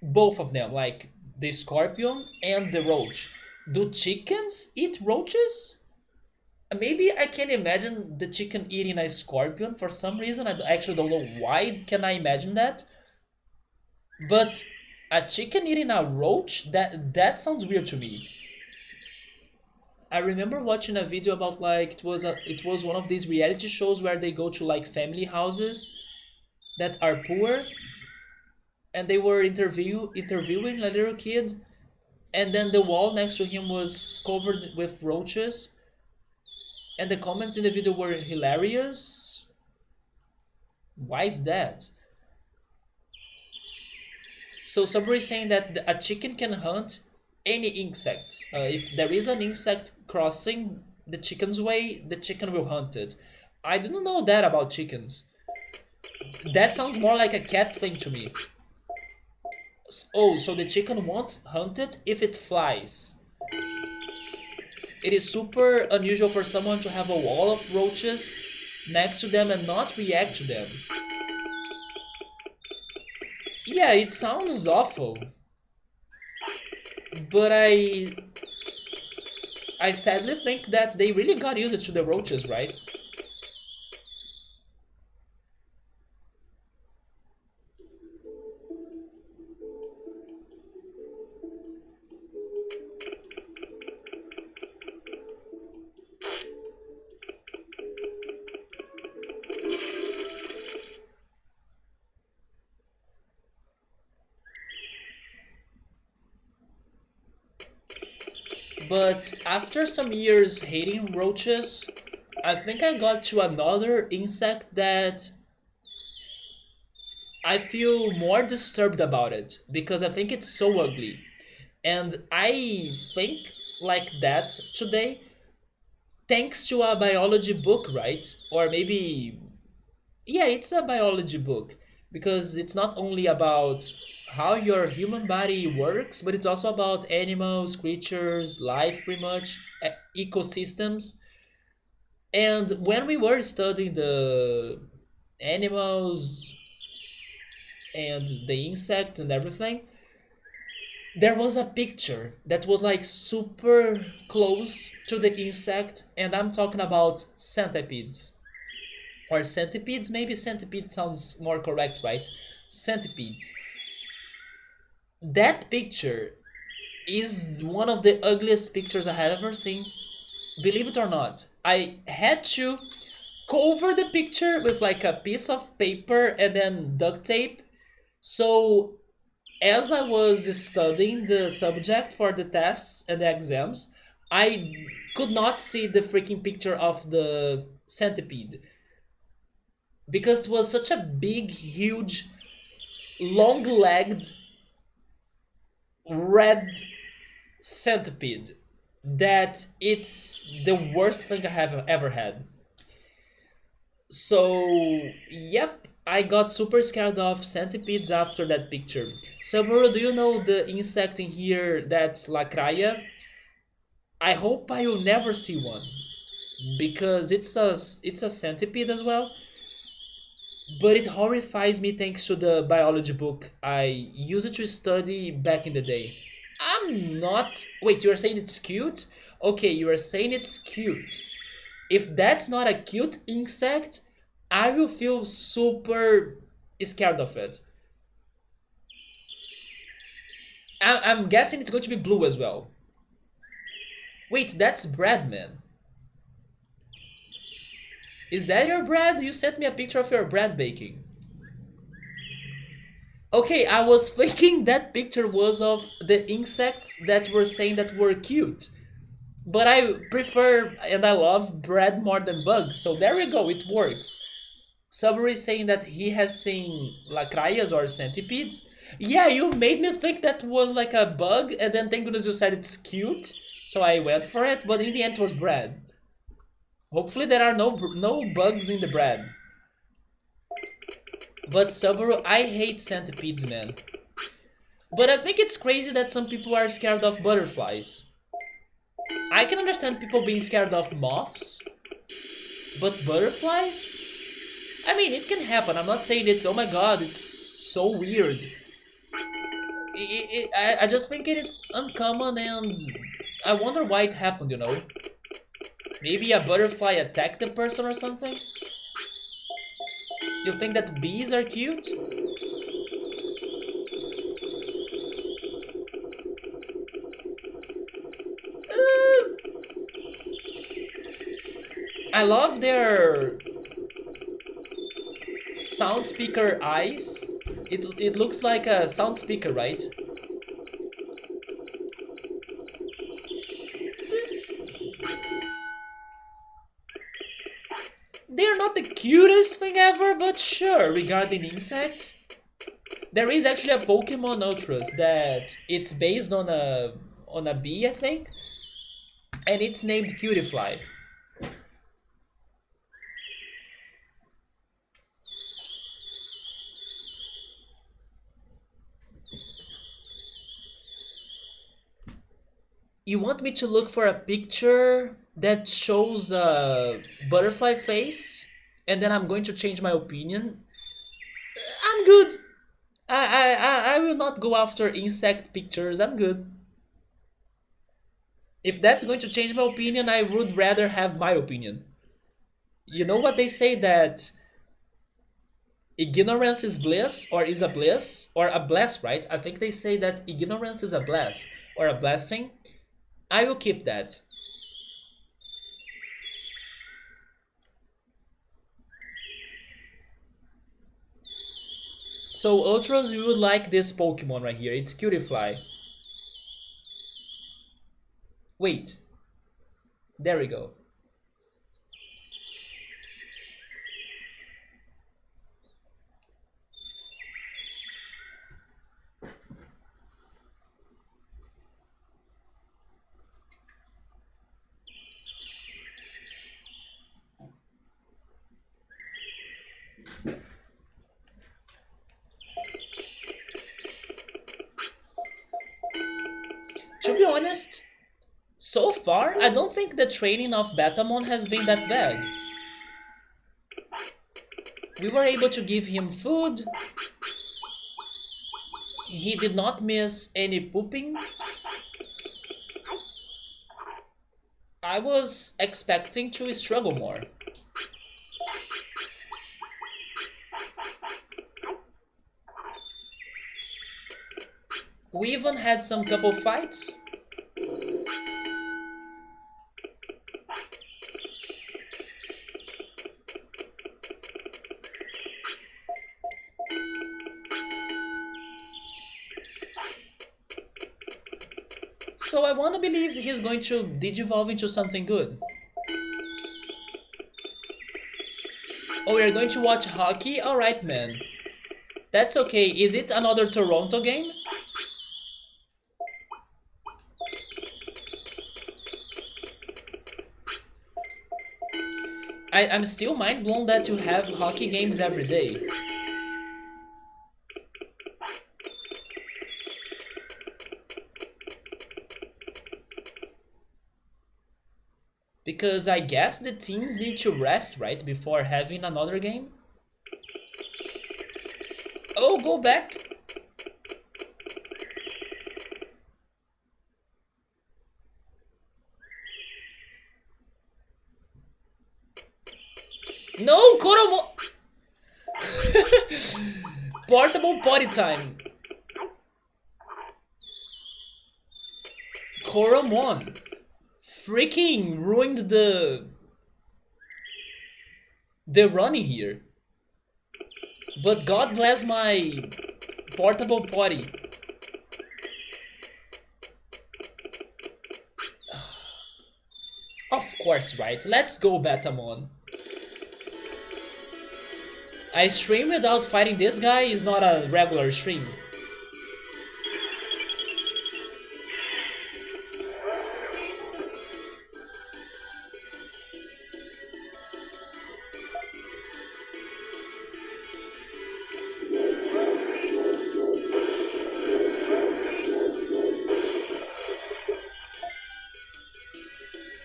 both of them, like the scorpion and the roach. Do chickens eat roaches? Maybe I can imagine the chicken eating a scorpion for some reason. I actually don't know why can I imagine that. But a chicken eating a roach? That sounds weird to me. I remember watching a video about like it was one of these reality shows where they go to like family houses that are poor and they were interviewing a little kid and then the wall next to him was covered with roaches and the comments in the video were hilarious. Why is that? So Subway is saying that a chicken can hunt any insects. If there is an insect crossing the chicken's way, the chicken will hunt it. I didn't know that about chickens. That sounds more like a cat thing to me. Oh, so the chicken won't hunt it if it flies. It is super unusual for someone to have a wall of roaches next to them and not react to them. Yeah, it sounds awful. But I I sadly think that they really got used to the roaches, right? But after some years hating roaches, I think I got to another insect that I feel more disturbed about it because I think it's so ugly. And I think like that today thanks to a biology book, right? Or maybe, yeah, it's a biology book because it's not only about how your human body works, but it's also about animals, creatures, life, pretty much, ecosystems. And when we were studying the animals and the insects and everything, there was a picture that was like super close to the insect, and I'm talking about centipedes. Or centipedes, maybe centipede sounds more correct, right? Centipedes. That picture is one of the ugliest pictures I have ever seen. Believe it or not, I had to cover the picture with like a piece of paper and then duct tape. So as I was studying the subject for the tests and the exams, I could not see the freaking picture of the centipede because it was such a big, huge, long-legged red centipede that it's the worst thing I have ever had. So, yep, I got super scared of centipedes after that picture. Saburo, do you know the insect in here that's lacraia? I hope I will never see one because it's a centipede as well, but it horrifies me thanks to the biology book I used to study back in the day. I'm not. Wait, you are saying it's cute? Okay, you are saying it's cute. If that's not a cute insect, I will feel super scared of it. I'm guessing it's going to be blue as well. Wait, that's bread, man. Is that your bread? You sent me a picture of your bread baking. Okay, I was thinking that picture was of the insects that were saying that were cute. But I prefer and I love bread more than bugs, so there we go, it works. Subway is saying that he has seen lacraias or centipedes. Yeah, you made me think that was like a bug, and then thank goodness you said it's cute, so I went for it. But in the end, it was bread. Hopefully, there are no bugs in the bread. But Subaru, I hate centipedes, man. But I think it's crazy that some people are scared of butterflies. I can understand people being scared of moths, but butterflies? I mean, it can happen. I'm not saying it's, oh my god, it's so weird. I just think it's uncommon and I wonder why it happened, you know? Maybe a butterfly attacked the person or something? You think that bees are cute? I love their sound speaker eyes. It looks like a sound speaker, right? They're not the cutest thing ever, but sure, regarding insects. There is actually a Pokemon Ultras that it's based on a bee, I think, and it's named Cutiefly. You want me to look for a picture that shows a butterfly face, and then I'm going to change my opinion? I'm good. I will not go after insect pictures. I'm good. If that's going to change my opinion, I would rather have my opinion. You know what they say that ignorance is bliss or is a bliss or a bless, right? I think they say that ignorance is a bless or a blessing. I will keep that. So Ultras, you would like this Pokemon right here. It's Cutiefly. Wait, there we go. To be honest, so far, I don't think the training of Betamon has been that bad. We were able to give him food. He did not miss any pooping. I was expecting to struggle more. We even had some couple fights. So I want to believe he's going to digivolve into something good. Oh, you're going to watch hockey? Alright, man. That's okay. Is it another Toronto game? I'm still mind blown that you have hockey games every day. Because I guess the teams need to rest, right, before having another game? Oh, go back! No, Koromo! Portable potty time. Koromon freaking ruined the running here. But God bless my portable potty. Of course, right? Let's go, Betamon. A stream without fighting this guy is not a regular stream.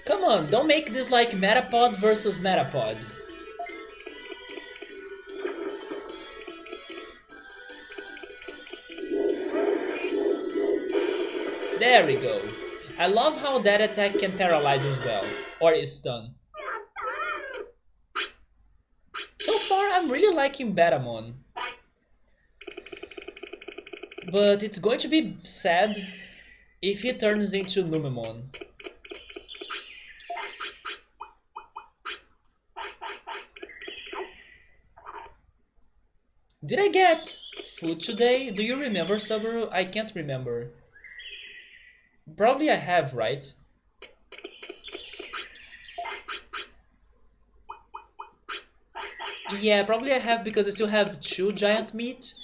Come on, don't make this like Metapod versus Metapod. There we go. I love how that attack can paralyze as well, or is stun. So far, I'm really liking Betamon. But it's going to be sad if he turns into Numemon. Did I get food today? Do you remember, Subaru? I can't remember. Probably I have, right? Yeah, probably I have because I still have 2 giant meat.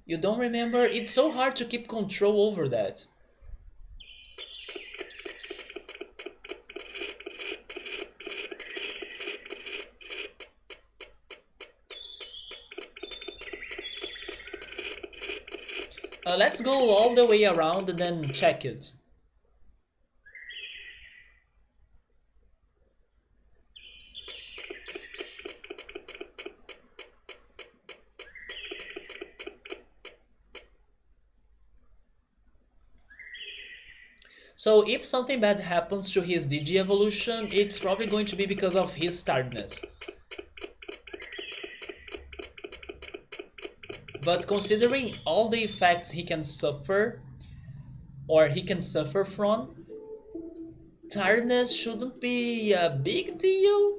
You don't remember? It's so hard to keep control over that. Let's go all the way around and then check it. So if something bad happens to his Digi evolution, it's probably going to be because of his tiredness. But considering all the effects he can suffer, or he can suffer from, tiredness shouldn't be a big deal.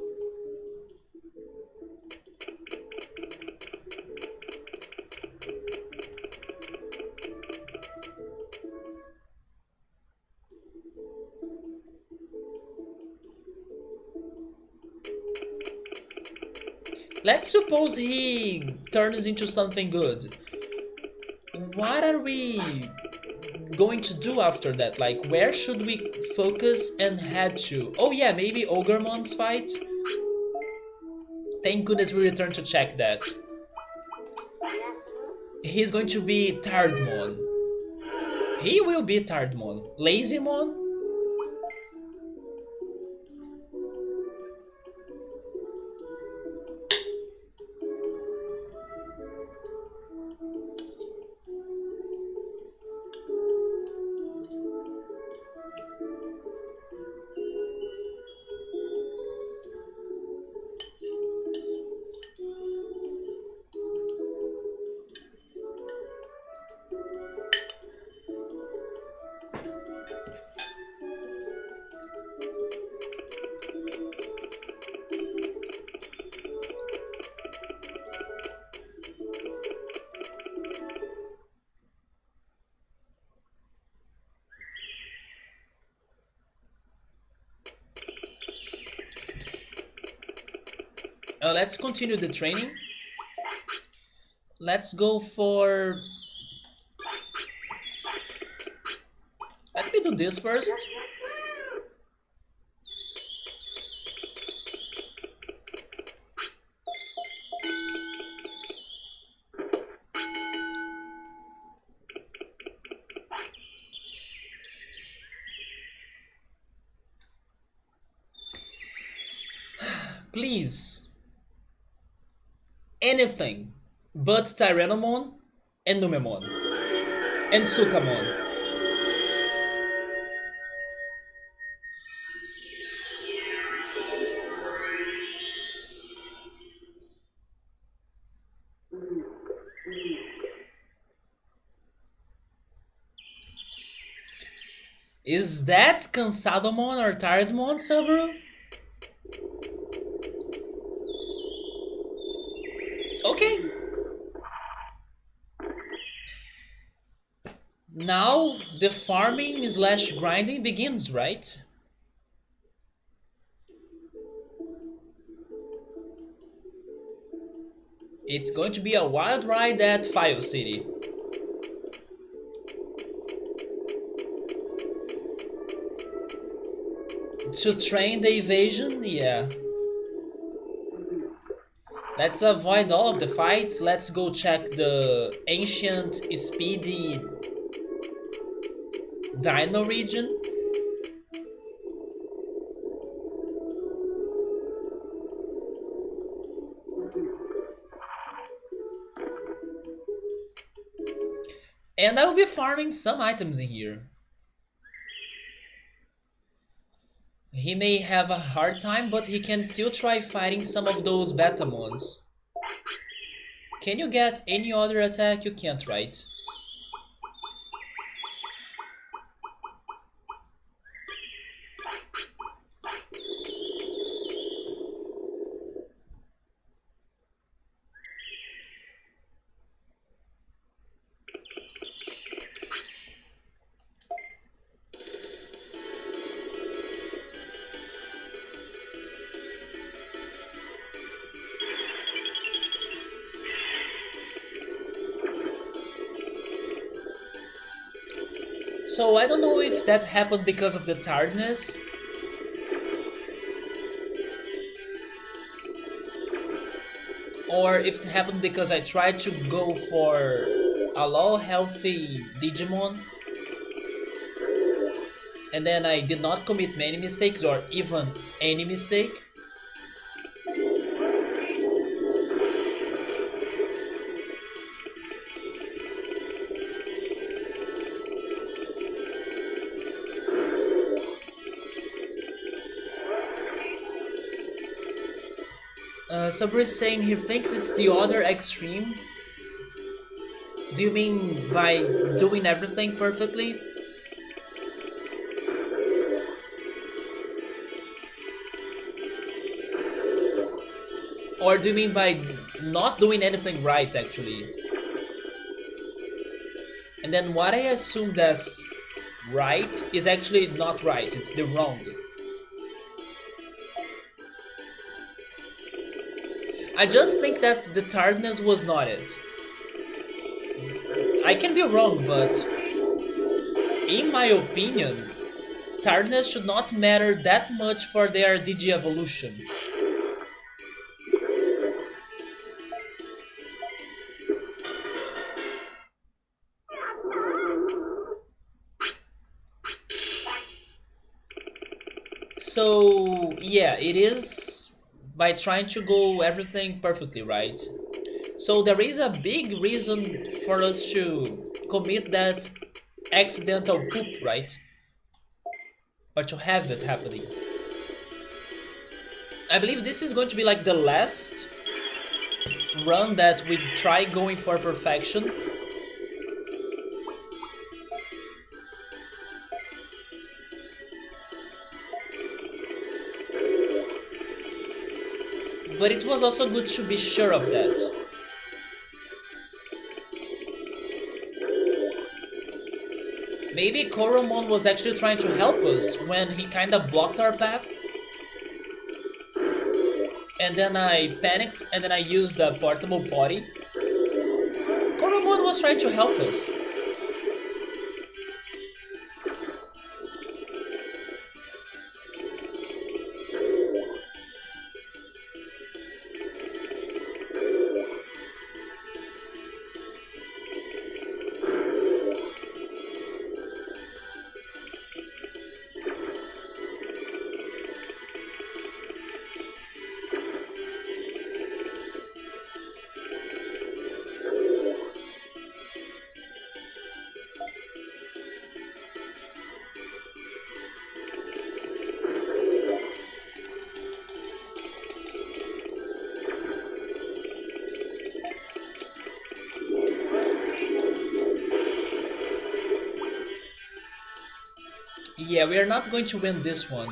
Let's suppose he turns into something good. What are we going to do after that? Like, where should we focus and head to? Oh yeah, maybe Ogrmon's fight? Thank goodness we returned to check that. He's going to be Tardmon. He will be Tardmon. Lazymon? Let's continue the training. Let's go for... Let me do this first. Please. Anything but Tyrannomon and Numemon and Tsukamon. Is that Cansadomon or Tiredmon, Saburo? Okay. Now the farming slash grinding begins, right? It's going to be a wild ride at File City. To train the evasion? Yeah. Let's avoid all of the fights. Let's go check the ancient Speedy Dino region. And I will be farming some items in here. He may have a hard time, but he can still try fighting some of those Betamons. Can you get any other attack? You can't, right? So I don't know if that happened because of the tiredness, or if it happened because I tried to go for a low healthy Digimon and then I did not commit many mistakes or even any mistake. Sabri is saying he thinks it's the other extreme. Do you mean by doing everything perfectly? Or do you mean by not doing anything right, actually? And then what I assumed as right is actually not right, it's the wrong. I just think that the tiredness was not it. I can be wrong, but in my opinion, tiredness should not matter that much for their DG evolution. So, yeah, it is by trying to go everything perfectly right. So, there is a big reason for us to commit that accidental poop, right? Or to have it happening. I believe this is going to be like the last run that we try going for perfection. But it was also good to be sure of that. Maybe Koromon was actually trying to help us when he kinda blocked our path. And then I panicked and then I used the portable potty. Koromon was trying to help us. Yeah, we are not going to win this one.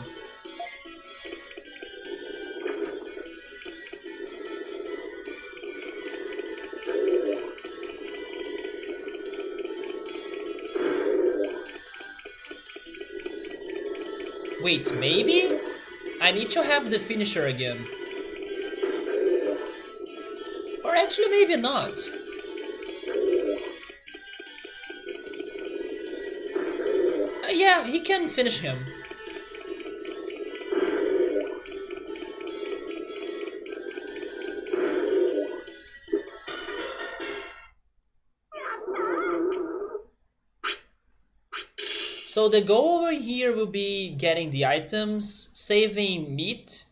Wait, maybe? I need to have the finisher again. Or actually maybe not. Yeah, he can finish him. So the goal over here will be getting the items, saving meat,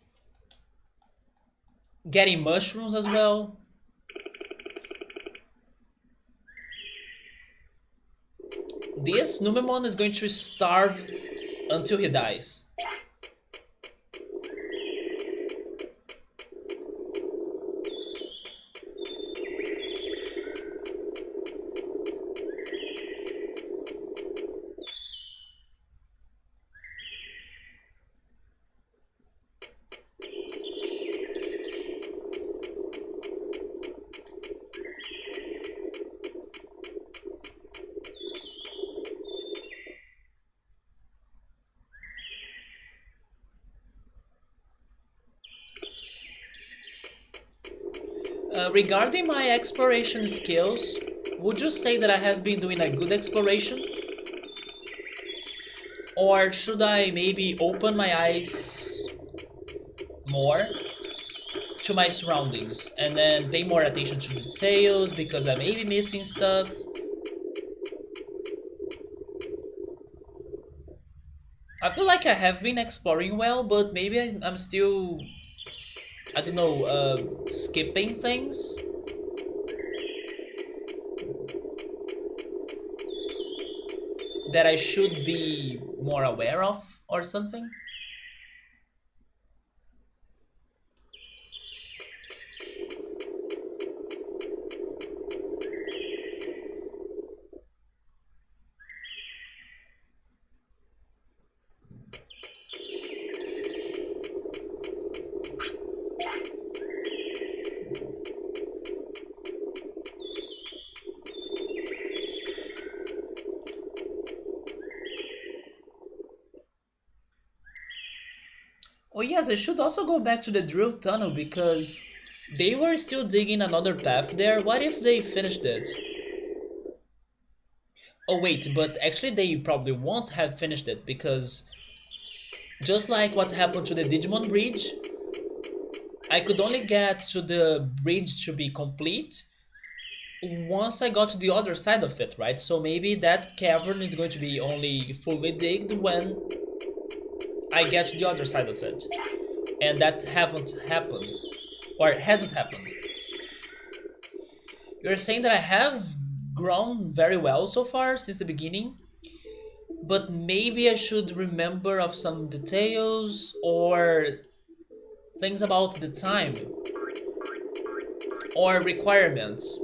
getting mushrooms as well. This Numemon is going to starve until he dies. Regarding my exploration skills, would you say that I have been doing a good exploration? Or should I maybe open my eyes more to my surroundings and then pay more attention to details because I may be missing stuff? I feel like I have been exploring well, but maybe I'm still, I don't know, skipping things that I should be more aware of or something. Oh yes, I should also go back to the drill tunnel because they were still digging another path there. What if they finished it? Oh wait, but actually they probably won't have finished it because just like what happened to the Digimon Bridge, I could only get to the bridge to be complete once I got to the other side of it, right? So maybe that cavern is going to be only fully digged when I get to the other side of it. And that haven't happened. Or hasn't happened. You're saying that I have grown very well so far since the beginning, but maybe I should remember of some details or things about the time or requirements.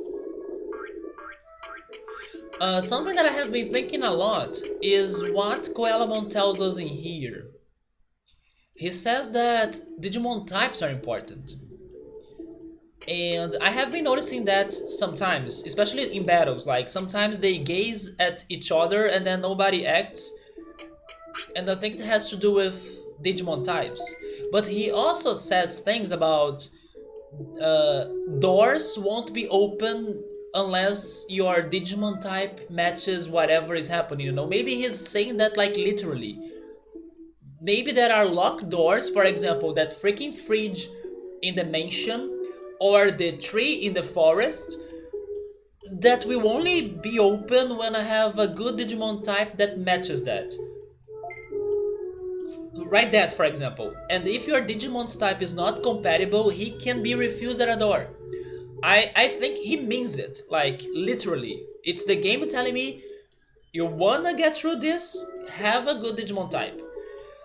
Something that I have been thinking a lot is what Coelamon tells us in here. He says that Digimon types are important. And I have been noticing that sometimes, especially in battles, like sometimes they gaze at each other and then nobody acts. And I think it has to do with Digimon types. But he also says things about uh, doors won't be open unless your Digimon type matches whatever is happening. Maybe he's saying that like literally. Maybe there are locked doors, for example, that freaking fridge in the mansion or the tree in the forest that will only be open when I have a good Digimon type that matches that. Write that, for example. And if your Digimon's type is not compatible, he can be refused at a door. I think he means it, like literally. It's the game telling me you wanna get through this, have a good Digimon type.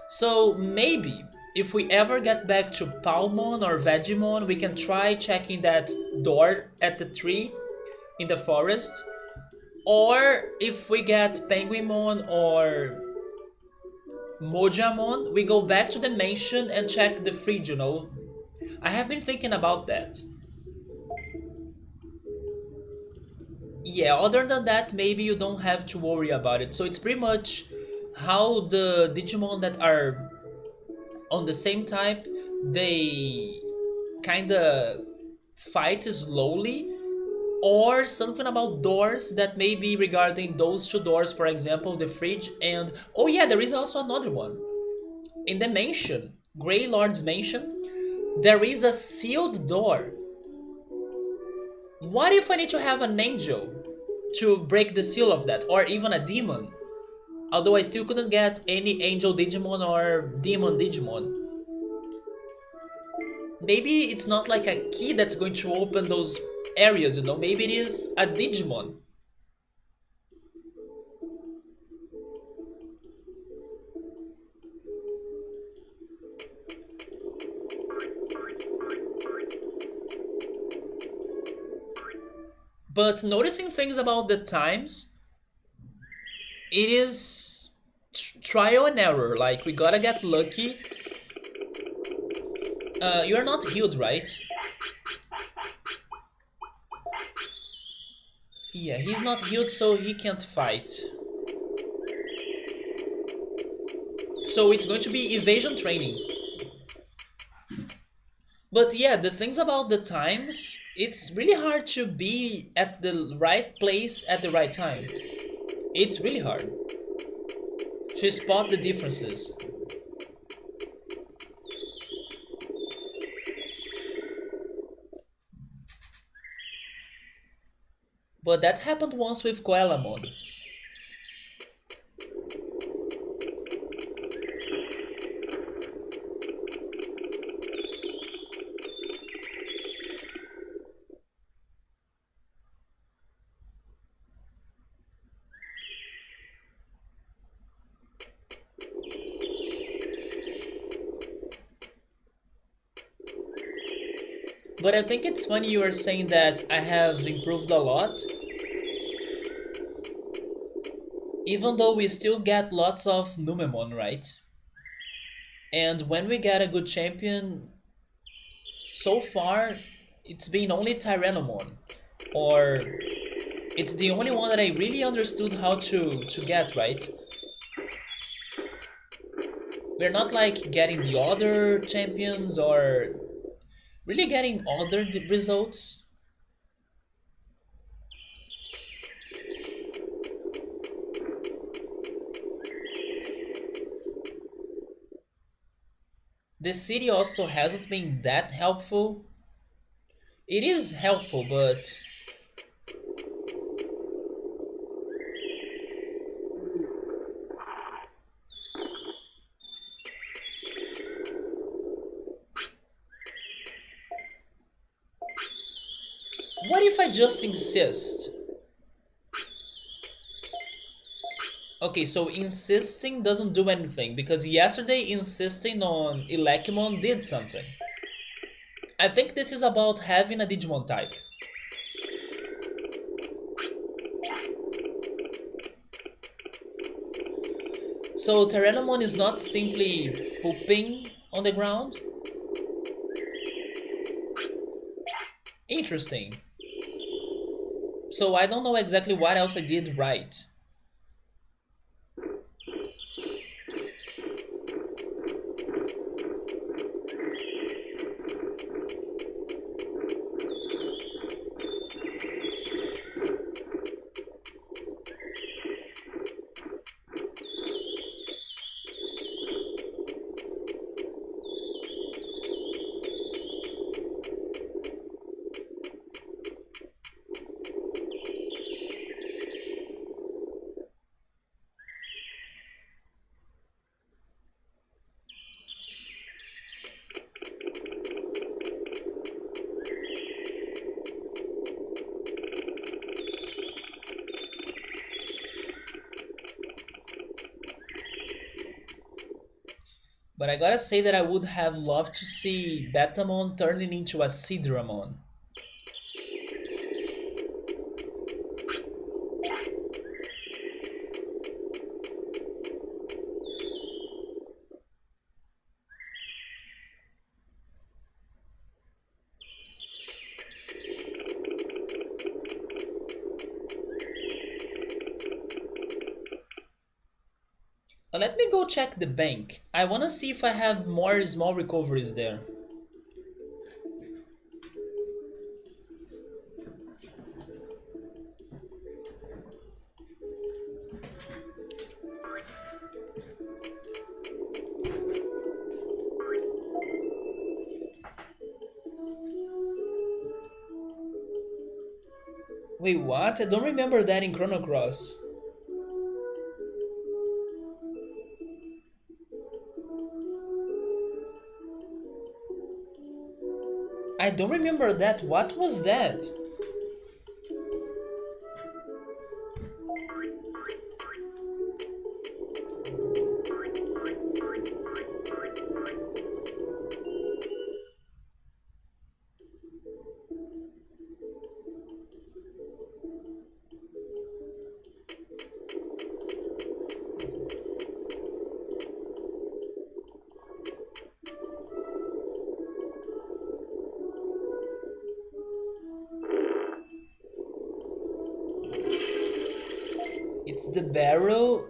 So maybe if we ever get back to Palmon or Vegemon, we can try checking that door at the tree in the forest. Or if we get Penguinmon or Mojamon, we go back to the mansion and check the fridge. I have been thinking about that. Yeah, other than that, maybe you don't have to worry about it. So it's pretty much how the Digimon that are on the same type, they kinda fight slowly, or something about doors that may be regarding those two doors, for example, the fridge and oh yeah, there is also another one. In the mansion, Grey Lord's mansion, there is a sealed door. What if I need to have an angel to break the seal of that, or even a demon? Although I still couldn't get any angel Digimon or demon Digimon. Maybe it's not like a key that's going to open those areas. Maybe it is a Digimon. But noticing things about the times, it is trial and error. Like, we gotta get lucky. You're not healed, right? Yeah, he's not healed, so he can't fight. So it's going to be evasion training. But yeah, the things about the times, it's really hard to be at the right place at the right time. It's really hard to spot the differences. But that happened once with Coelamon. But I think it's funny you are saying that I have improved a lot, even though we still get lots of Numemon, right? And when we get a good champion, so far it's been only Tyrannomon. Or it's the only one that I really understood how to get, right? We're not like getting the other champions or really getting other results. The city also hasn't been that helpful. It is helpful, but what if I just insist? Okay, so insisting doesn't do anything because yesterday insisting on Elekimon did something. I think this is about having a Digimon type. So Tyrannomon is not simply pooping on the ground. Interesting. So I don't know exactly what else I did right. But I gotta say that I would have loved to see Betamon turning into a Sidramon. Let me go check the bank. I wanna see if I have more small recoveries there. Wait, what? I don't remember that in Chrono Cross. I don't remember that. What was that? It's the barrel.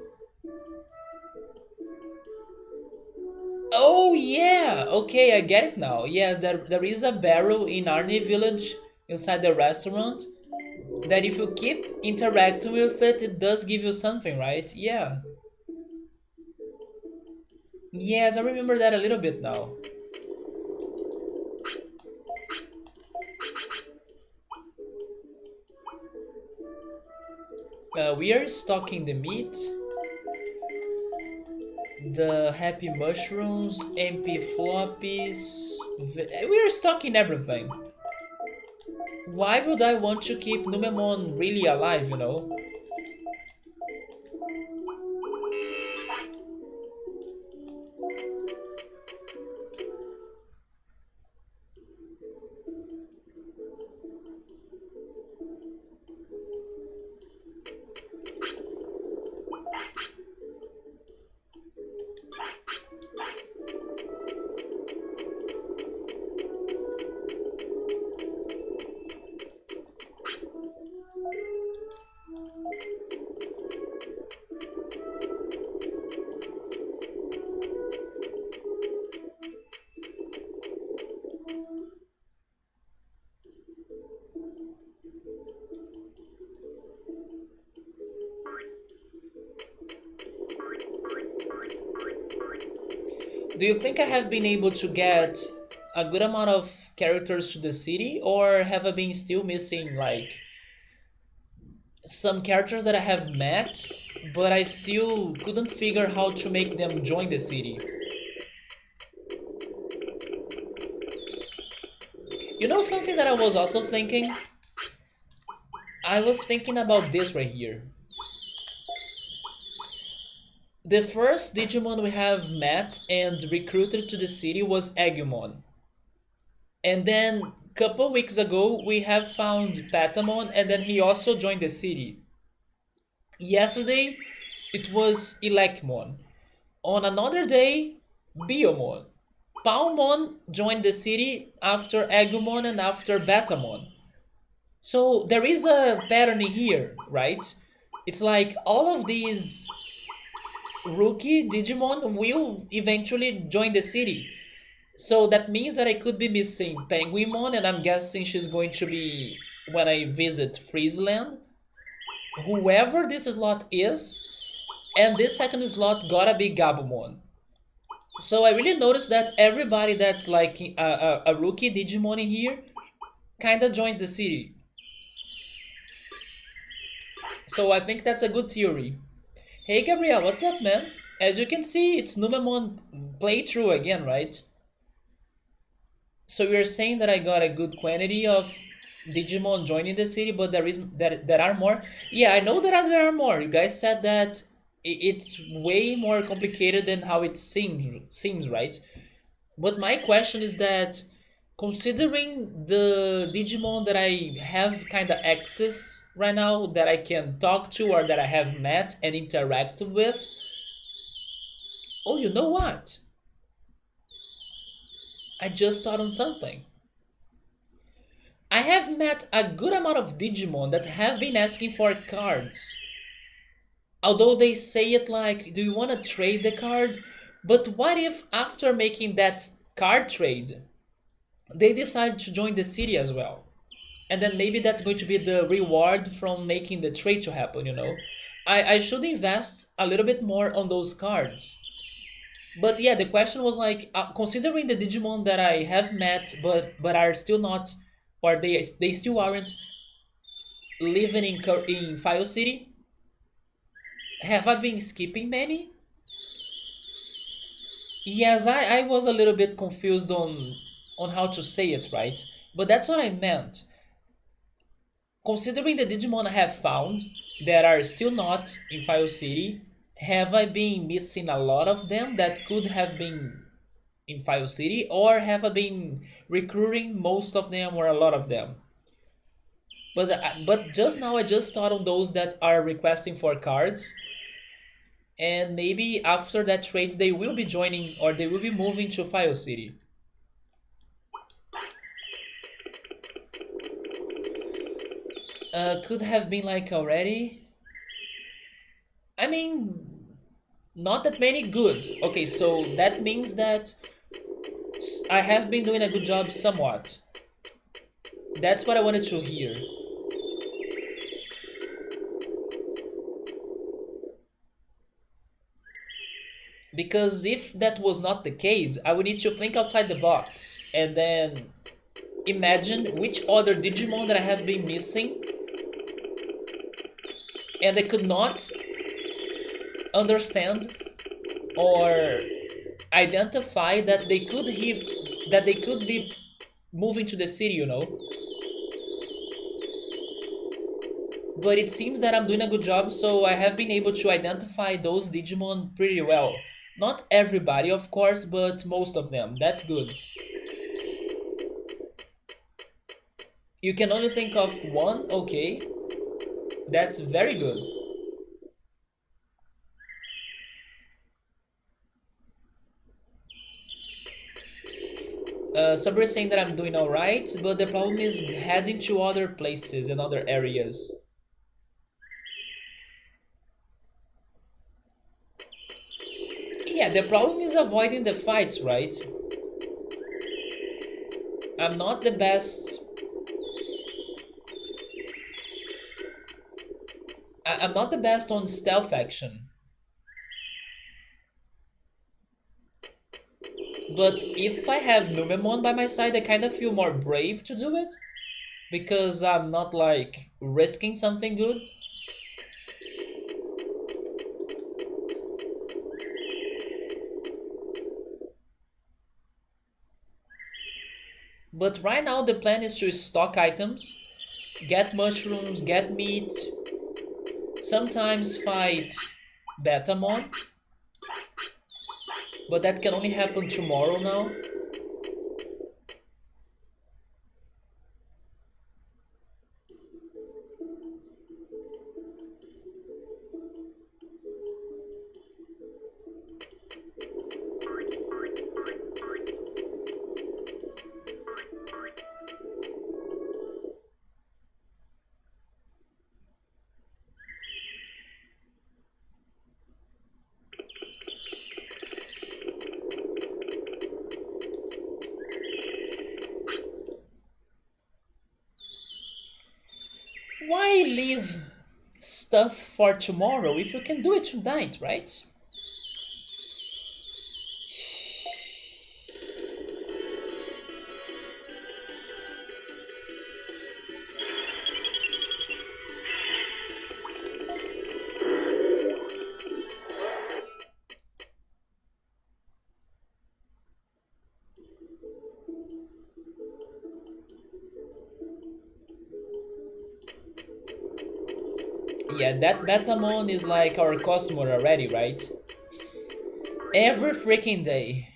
Oh yeah! Okay, I get it now. Yeah, there is a barrel in Arnie Village inside the restaurant that if you keep interacting with it, it does give you something, right? Yeah. Yes, I remember that a little bit now. We are stocking the meat, the happy mushrooms, MP floppies. We are stocking everything. Why would I want to keep Numemon really alive, you know? Do you think I have been able to get a good amount of characters to the city, or have I been still missing like some characters that I have met, but I still couldn't figure how to make them join the city? You know something that I was also thinking? I was thinking about this right here. The first Digimon we have met and recruited to the city was Agumon. And then couple weeks ago we have found Patamon and then he also joined the city. Yesterday it was Elecmon. On another day, Biomon. Palmon joined the city after Agumon and after Batamon. So there is a pattern here, right? It's like all of these rookie Digimon will eventually join the city. So that means that I could be missing Penguinmon, and I'm guessing she's going to be when I visit Friesland. Whoever this slot is, and this second slot gotta be Gabumon. So I really noticed that everybody that's like a rookie Digimon in here kinda joins the city. So I think that's a good theory. Hey Gabriel, what's up, man? As you can see, it's Numemon playthrough again, right? So you're saying that I got a good quantity of Digimon joining the city, but there are more. Yeah, I know there are more. You guys said that it's way more complicated than how it seems, right? But my question is that considering the Digimon that I have kind of access right now that I can talk to or that I have met and interact with, oh, you know what? I just thought on something. I have met a good amount of Digimon that have been asking for cards. Although they say it like, do you want to trade the card? But what if after making that card trade, they decide to join the city as well? And then maybe that's going to be the reward from making the trade to happen, you know? I should invest a little bit more on those cards. But yeah, the question was like, considering the Digimon that I have met but are still not, or they still aren't living in File City, have I been skipping many? Yes, I was a little bit confused on how to say it right, but that's what I meant. Considering the Digimon I have found that are still not in File City, have I been missing a lot of them that could have been in File City, or have I been recruiting most of them or a lot of them? But just now I just thought on those that are requesting for cards, and maybe after that trade they will be joining or they will be moving to File City. Could have been like already. I mean, not that many good. Okay, so that means that I have been doing a good job somewhat. That's what I wanted to hear. Because if that was not the case, I would need to think outside the box and then imagine which other Digimon that I have been missing and I could not understand or identify that they could be moving to the city, you know. But it seems that I'm doing a good job, so I have been able to identify those Digimon pretty well. Not everybody, of course, but most of them. That's good. You can only think of one? Okay. That's very good. Sabri is saying that I'm doing alright, but the problem is heading to other places and other areas. Yeah, the problem is avoiding the fights, right? I'm not the best. I'm not the best on stealth action. But if I have Numemon by my side, I kind of feel more brave to do it because I'm not like risking something good. But right now the plan is to stock items, get mushrooms, get meat, sometimes fight Betamon, but that can only happen tomorrow now. Why leave stuff for tomorrow if you can do it tonight, right? Yeah, that Betamon is like our customer already, right? Every freaking day.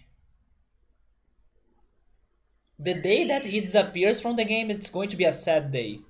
The day that he disappears from the game, it's going to be a sad day.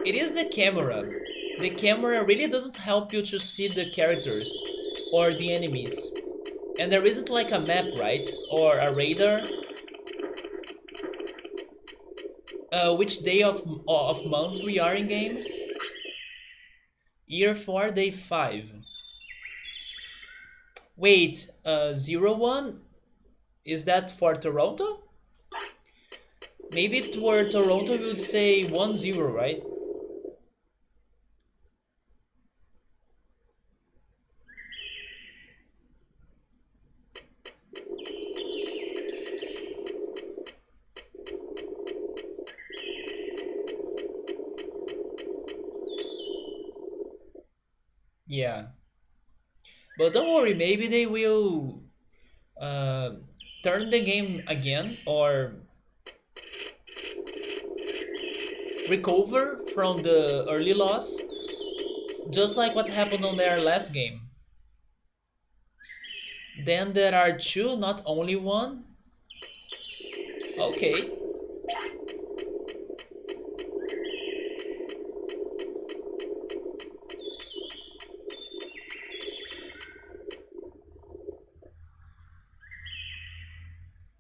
It is the camera. The camera really doesn't help you to see the characters or the enemies. And there isn't like a map, right? Or a radar. Which day of month we are in game? Year 4, day 5. Wait, 01? Is that for Toronto? Maybe if it were Toronto, we would say 10, right? Yeah. But don't worry, maybe they will uh, turn the game again or recover from the early loss, just like what happened on their last game. Then there are two, not only one. Okay.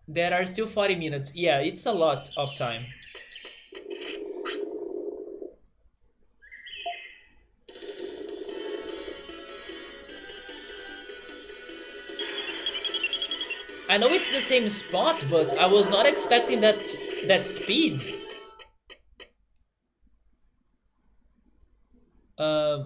There are still 40 minutes. Yeah, it's a lot of time. I know it's the same spot, but I was not expecting that speed. Uh,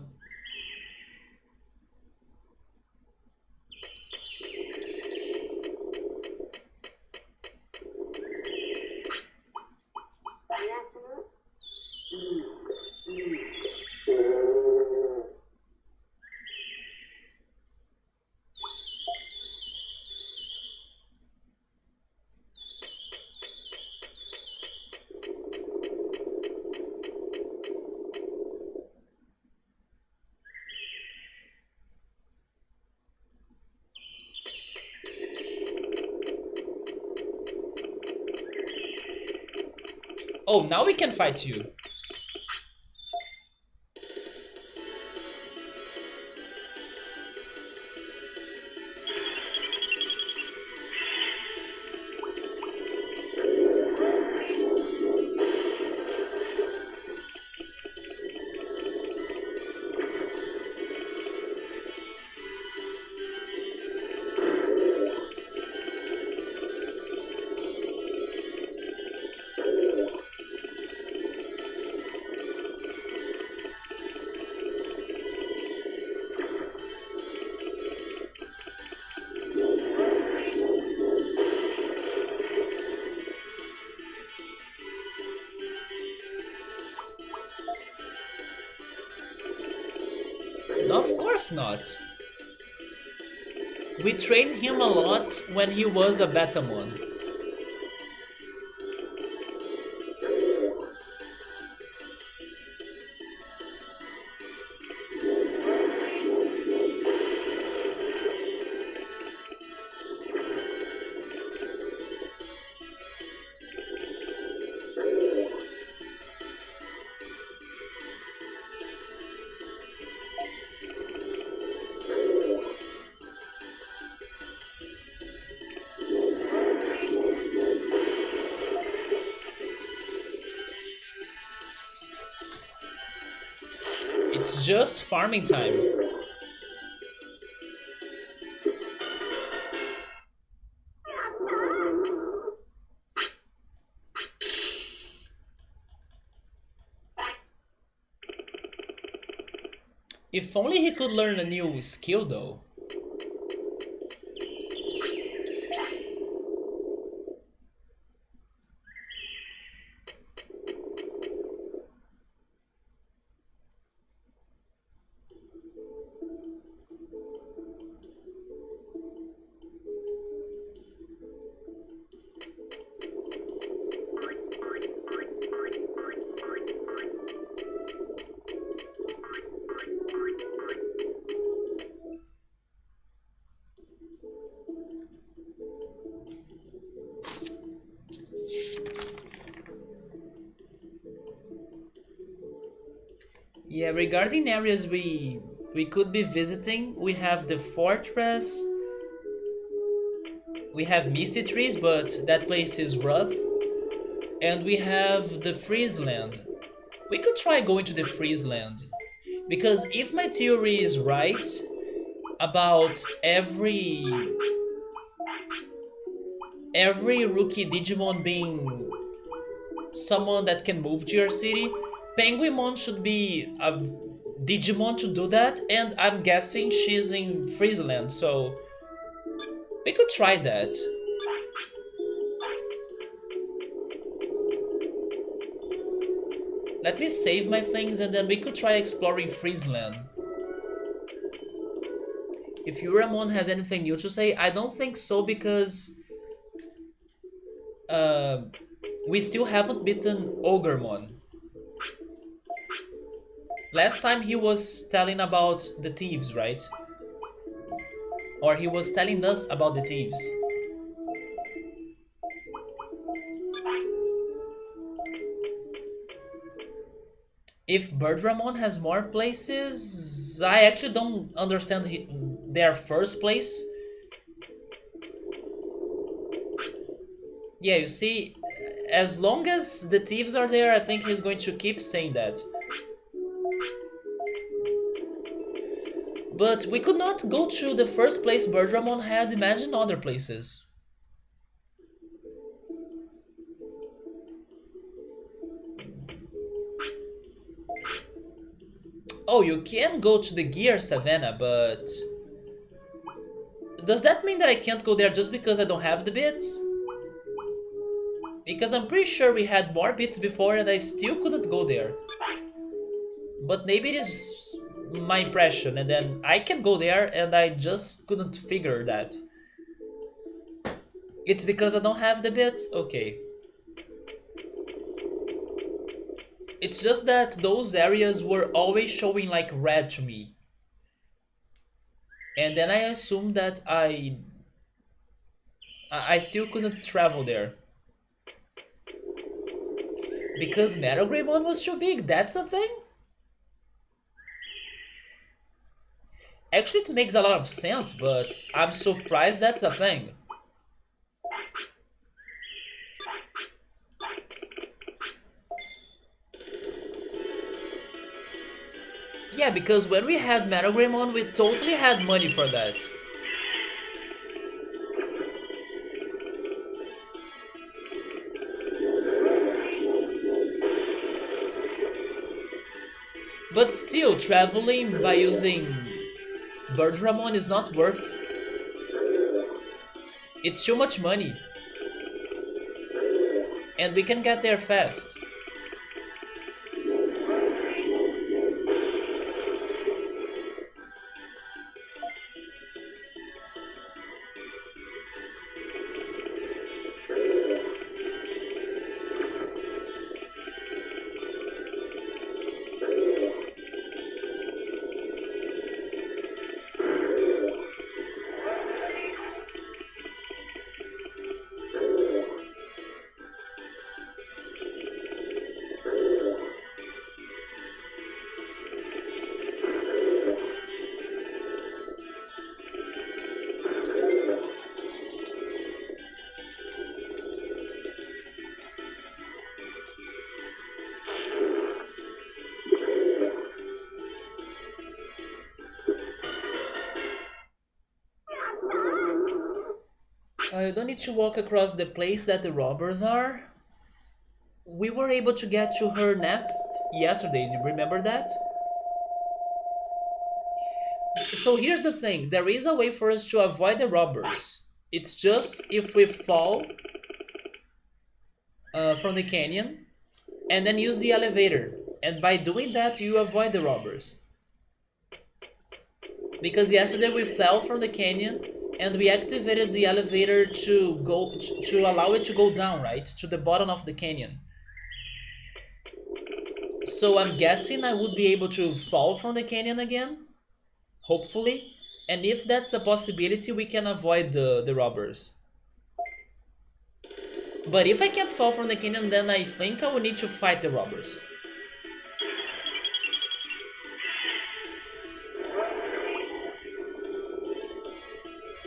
Oh, now we can fight you. Of course not. We trained him a lot when he was a Betamon. It's just farming time. If only he could learn a new skill though. Yeah, regarding areas we could be visiting, we have the fortress, we have Misty Trees, but that place is rough, and we have the Freeze Land. We could try going to the Freeze Land, because if my theory is right about every rookie Digimon being someone that can move to your city, Penguinmon should be a Digimon to do that, and I'm guessing she's in Friesland, so we could try that. Let me save my things and then we could try exploring Friesland. If Uramon has anything new to say, I don't think so because uh, we still haven't beaten Ogremon. Last time he was telling about the thieves, right? Or he was telling us about the thieves. If Birdramon has more places, I actually don't understand their first place. Yeah, you see, as long as the thieves are there, I think he's going to keep saying that. But we could not go to the first place Birdramon had, imagine other places. Oh, you can go to the Gear Savannah, but... does that mean that I can't go there just because I don't have the bits? Because I'm pretty sure we had more bits before and I still couldn't go there. But maybe it is my impression and then I can go there and I just couldn't figure that. It's because I don't have the bits? Okay. It's just that those areas were always showing like red to me. And then I assumed that I still couldn't travel there. Because Metagreymon was too big, that's a thing? Actually, it makes a lot of sense, but I'm surprised that's a thing. Yeah, because when we had Metagreymon, we totally had money for that. But still, traveling by using Birdramon is not worth. It's too much money. And we can get there fast. You don't need to walk across the place that the robbers are. We were able to get to her nest yesterday, do you remember that? So here's the thing, there is a way for us to avoid the robbers. It's just if we fall from the canyon and then use the elevator. And by doing that, you avoid the robbers. Because yesterday we fell from the canyon and we activated the elevator to allow it to go down, right? To the bottom of the canyon. So I'm guessing I would be able to fall from the canyon again, hopefully. And if that's a possibility, we can avoid the robbers. But if I can't fall from the canyon, then I think I will need to fight the robbers.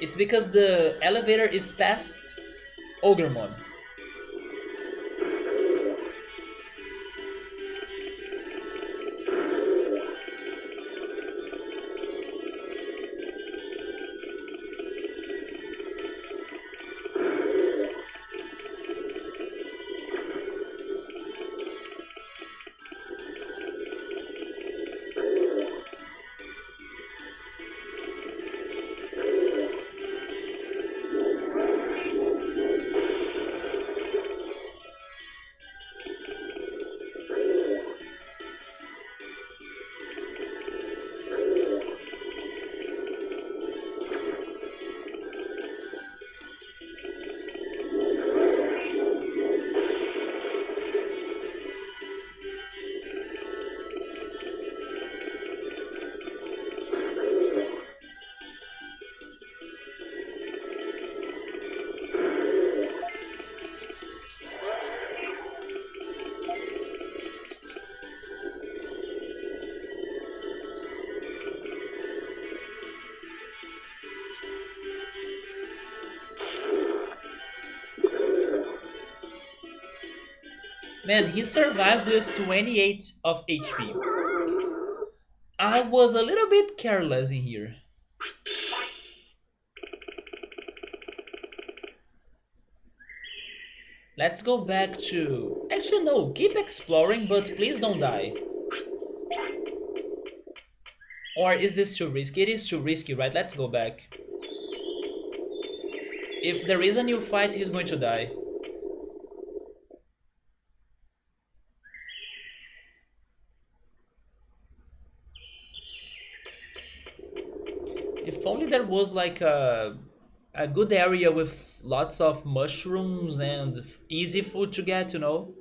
It's because the elevator is past Ogremon. Man, he survived with 28 of HP. I was a little bit careless in here. Let's go back to... Actually, no, keep exploring, but please don't die. Or is this too risky? It is too risky, right? Let's go back. If there is a new fight, he's going to die. If only there was like a good area with lots of mushrooms and easy food to get, you know?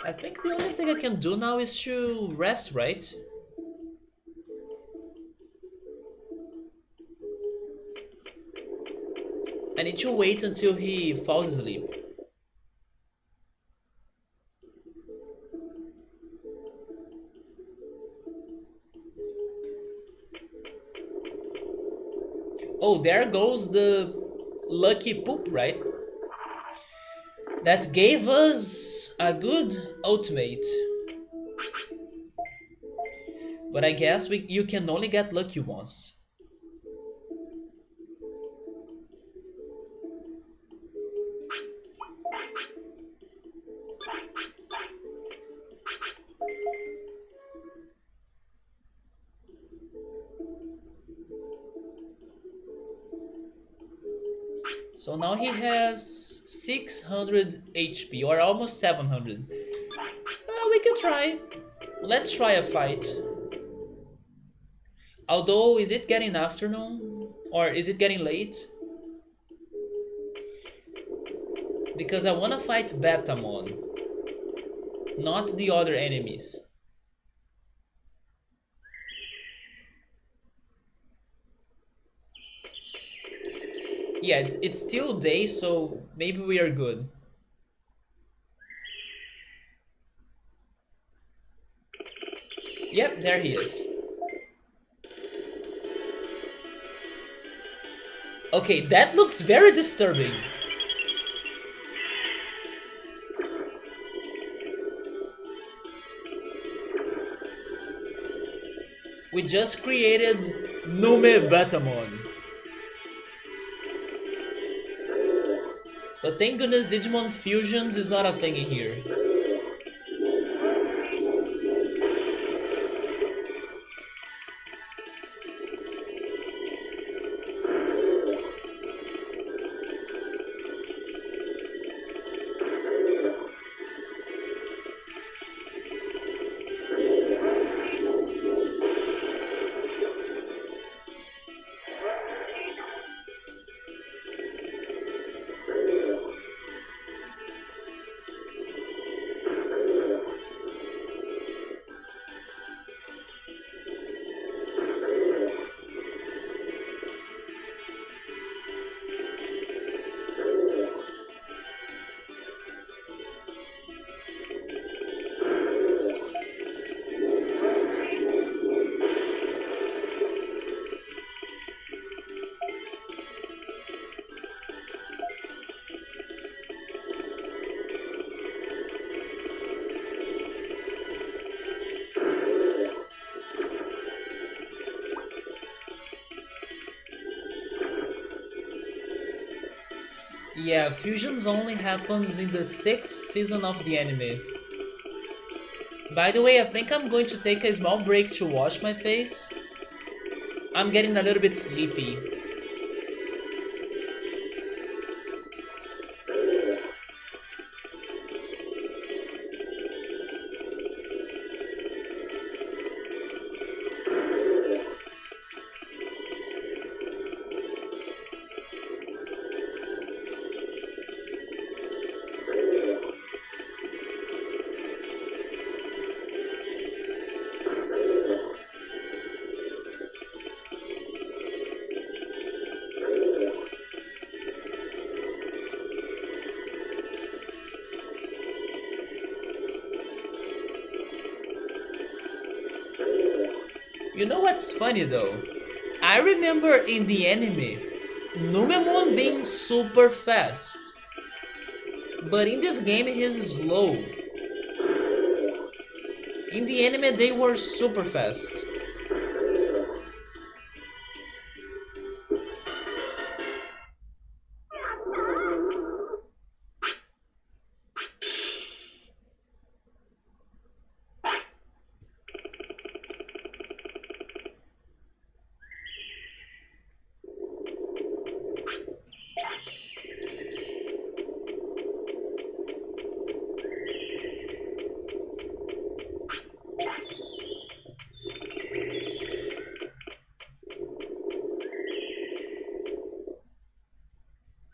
I think the only thing I can do now is to rest, right? I need to wait until he falls asleep. Oh, there goes the lucky poop, right? That gave us a good ultimate. But I guess you can only get lucky once. So now he has 600 HP, or almost 700. We can try. Let's try a fight. Although, is it getting afternoon? Or is it getting late? Because I wanna fight Betamon, not the other enemies. Yeah, it's still day, so maybe we are good. Yep, there he is. Okay, that looks very disturbing. We just created Nume Betamon. But thank goodness Digimon Fusions is not a thing in here. Yeah, fusions only happens in the 6th season of the anime. By the way, I think I'm going to take a small break to wash my face. I'm getting a little bit sleepy. You know what's funny though? I remember in the anime, Numemon being super fast. But in this game he's slow. In the anime they were super fast.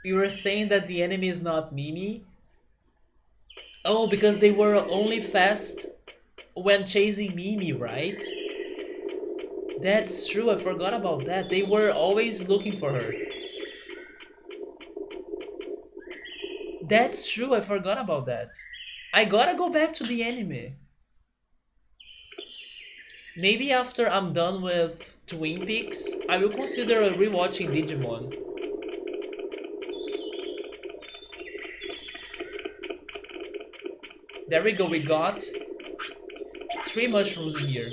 You were saying that the enemy is not Mimi? Oh, because they were only fast when chasing Mimi, right? That's true, I forgot about that. They were always looking for her. That's true, I forgot about that. I gotta go back to the anime. Maybe after I'm done with Twin Peaks, I will consider rewatching Digimon. There we go, we got three mushrooms in here.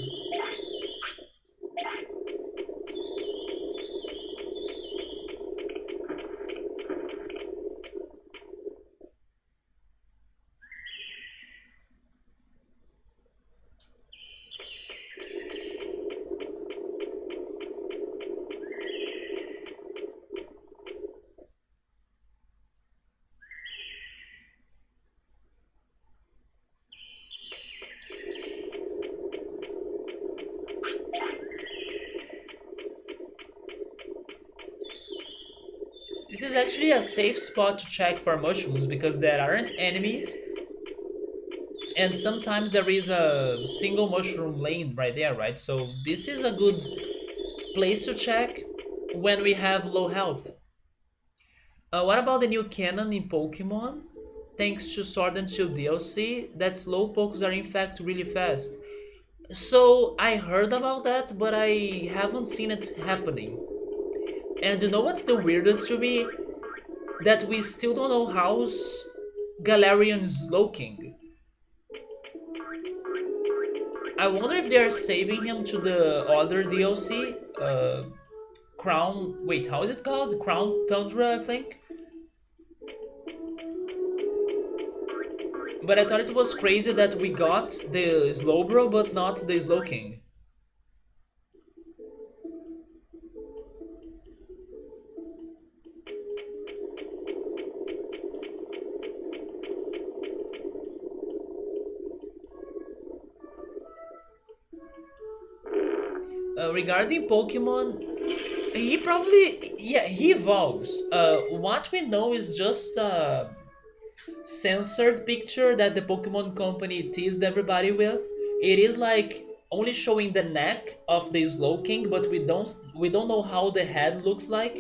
This is actually a safe spot to check for mushrooms because there aren't enemies, and sometimes there is a single mushroom lane right there, right? So this is a good place to check when we have low health. What about the new canon in Pokemon? Thanks to Sword and Shield DLC, that slow pokes are in fact really fast. So I heard about that, but I haven't seen it happening. And you know what's the weirdest to me? That we still don't know how's Galarian Slowking. I wonder if they are saving him to the other DLC. Crown. Wait, how is it called? Crown Tundra, I think. But I thought it was crazy that we got the Slowbro but not the Slowking. Regarding Pokemon, he probably, yeah, he evolves. What we know is just a censored picture that the Pokemon Company teased everybody with. It is like only showing the neck of the Slowking, but we don't know how the head looks like.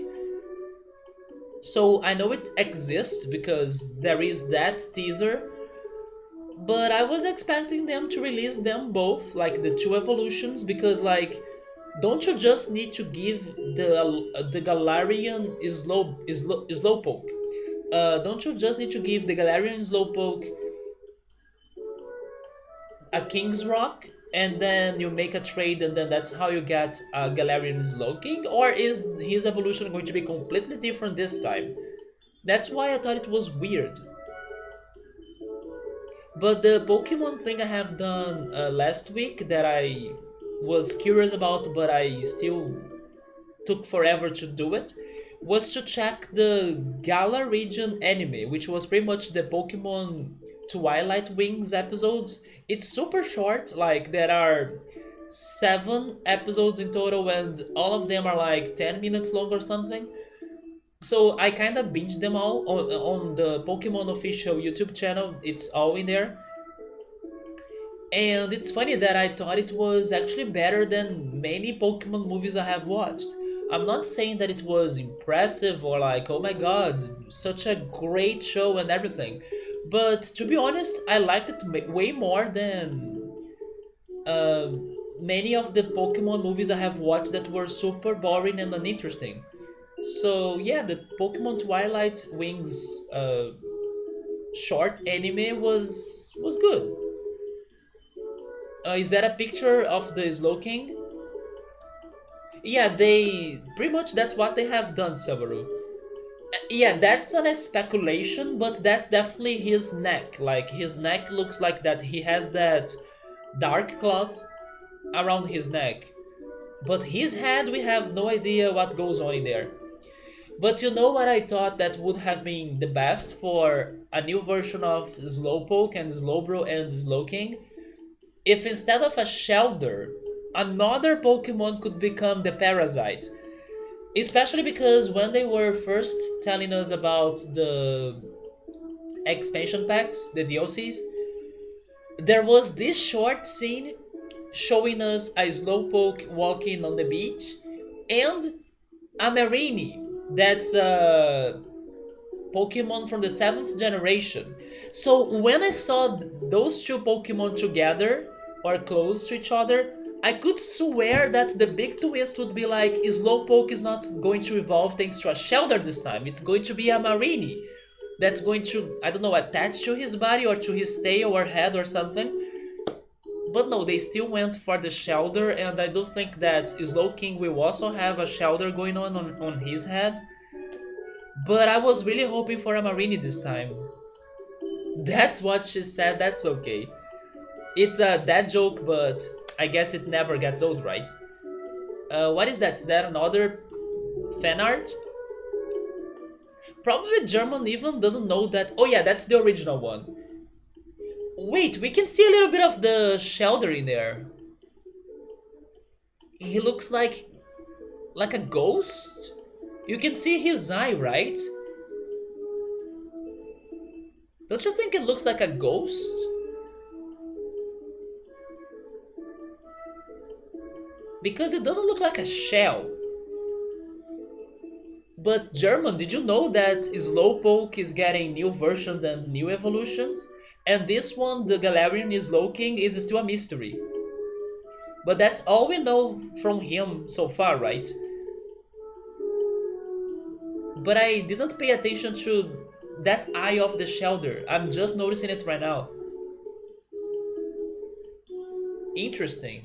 So I know it exists because there is that teaser, but I was expecting them to release them both, like the two evolutions, because like, don't you just need to give the Galarian Slowpoke? Don't you just need to give the Galarian Slowpoke a King's Rock, and then you make a trade, and then that's how you get a Galarian Slowking? Or is his evolution going to be completely different this time? That's why I thought it was weird. But the Pokemon thing I have done last week that I was curious about, but I still took forever to do it, was to check the Gala region anime, which was pretty much the Pokemon Twilight Wings episodes. It's super short, like there are 7 episodes in total, and all of them are like 10 minutes long or something. So I kind of binged them all on the Pokemon official YouTube channel. It's all in there. And it's funny that I thought it was actually better than many Pokemon movies I have watched. I'm not saying that it was impressive or like, oh my god, such a great show and everything. But to be honest, I liked it way more than uh, many of the Pokemon movies I have watched that were super boring and uninteresting. So yeah, the Pokemon Twilight Wings short anime was good. Is that a picture of the Slowking? Yeah, they pretty much that's what they have done, Subaru. Yeah, that's not a speculation, but that's definitely his neck. Like his neck looks like that. He has that dark cloth around his neck. But his head, we have no idea what goes on in there. But you know what I thought that would have been the best for a new version of Slowpoke and Slowbro and Slowking? If instead of a Shelder, another Pokemon could become the Parasite. Especially because when they were first telling us about expansion packs, the DLCs, there was this short scene showing us a slowpoke walking on the beach and a Marini. That's a Pokemon from the 7th generation. So when I saw those two Pokemon together or close to each other, I could swear that the big twist would be like Slowpoke is not going to evolve thanks to a Shelter this time. It's going to be a Marini that's going to, I don't know, attach to his body or to his tail or head or something. But no, they still went for the Shelter, and I do think that Slowking will also have a Shelter going on his head. But I was really hoping for a Marini this time. That's what she said, that's okay. It's a dad joke, but I guess it never gets old, right? What is that? Is that another fan art? Probably German even doesn't know that. Oh yeah, that's the original one. Wait, we can see a little bit of the Shelter in there. He looks like a ghost? You can see his eye, right? Don't you think it looks like a ghost? Because it doesn't look like a shell. But German, did you know that Slowpoke is getting new versions and new evolutions? And this one, the Galarian Slowking, is still a mystery. But that's all we know from him so far, right? But I didn't pay attention to that eye of the Shelter. I'm just noticing it right now. Interesting.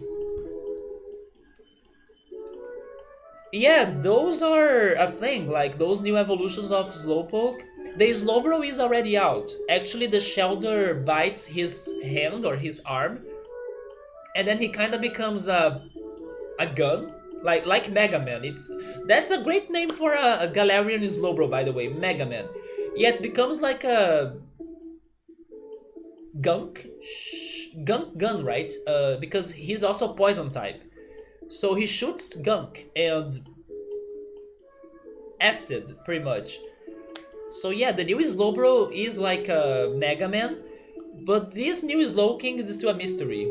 Yeah, those are a thing, like those new evolutions of Slowpoke. The Slowbro is already out. Actually, the Shelter bites his hand or his arm, and then he kind of becomes a gun, like Mega Man. That's a great name for a Galarian Slowbro, by the way, Mega Man. Yeah, it becomes like a gunk gun, right? Because he's also poison type, so he shoots gunk and acid pretty much. So yeah, the new Slowbro is like a Mega Man, but this new Slowking is still a mystery.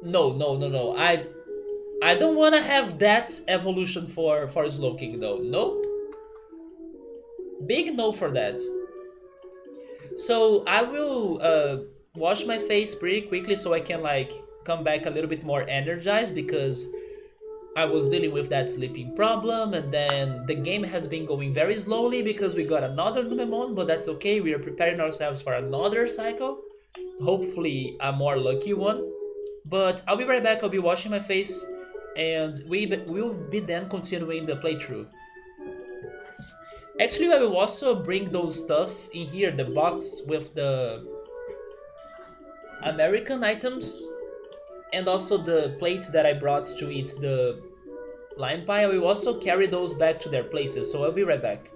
No, no, no, no. I don't wanna have that evolution for Slowking though. Nope. Big no for that. So I will wash my face pretty quickly so I can like come back a little bit more energized because I was dealing with that sleeping problem, and then the game has been going very slowly because we got another Numemon, but that's okay. We are preparing ourselves for another cycle, hopefully a more lucky one. But I'll be right back. I'll be washing my face, and will be then continuing the playthrough. Actually, I will also bring those stuff in here, the box with the American items, and also the plates that I brought to eat the lime pie. I will also carry those back to their places, so I'll be right back.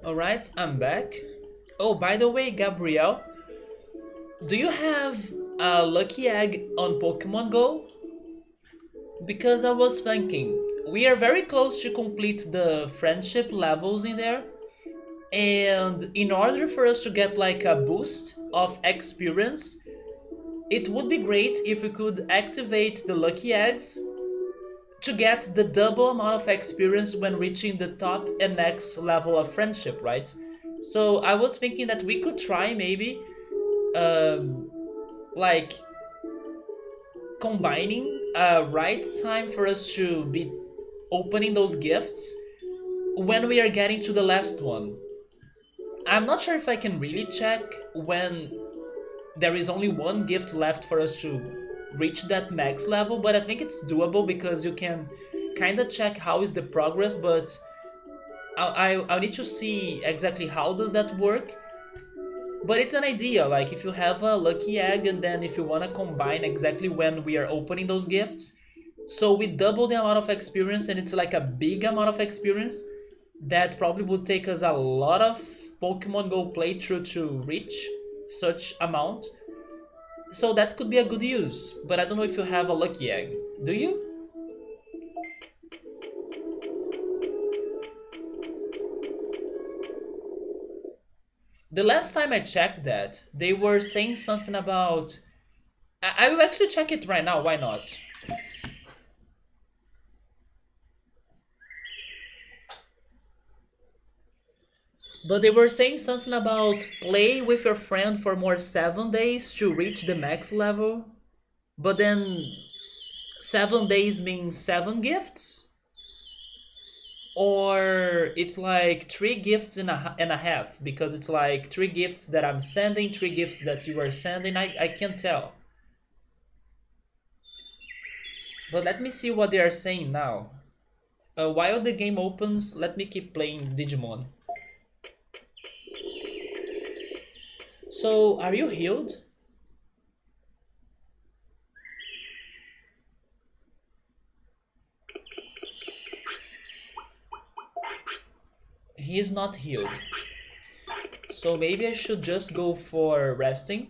Alright, I'm back. Oh, by the way, Gabrielle, do you have a lucky egg on Pokemon Go? Because I was thinking, we are very close to complete the friendship levels in there, and in order for us to get like a boost of experience, it would be great if we could activate the lucky eggs to get the double amount of experience when reaching the top and next level of friendship, right? So I was thinking that we could try maybe um, like combining a right time for us to be opening those gifts when we are getting to the last one. I'm not sure if I can really check when there is only one gift left for us to reach that max level, but I think it's doable because you can kind of check how is the progress, but I need to see exactly how does that work. But it's an idea, like if you have a lucky egg and then if you want to combine exactly when we are opening those gifts, so we double the amount of experience and it's like a big amount of experience that probably would take us a lot of Pokemon Go playthrough to reach such amount. So that could be a good use, but I don't know if you have a lucky egg. Do you? The last time I checked that, they were saying something about. I will actually check it right now, why not? But they were saying something about play with your friend for more 7 days to reach the max level. But then 7 days means 7 gifts? Or it's like 3 gifts and a half because it's like 3 gifts that I'm sending, 3 gifts that you are sending. I can't tell. But let me see what they are saying now. While the game opens, let me keep playing Digimon. So, are you healed? He is not healed. So maybe I should just go for resting.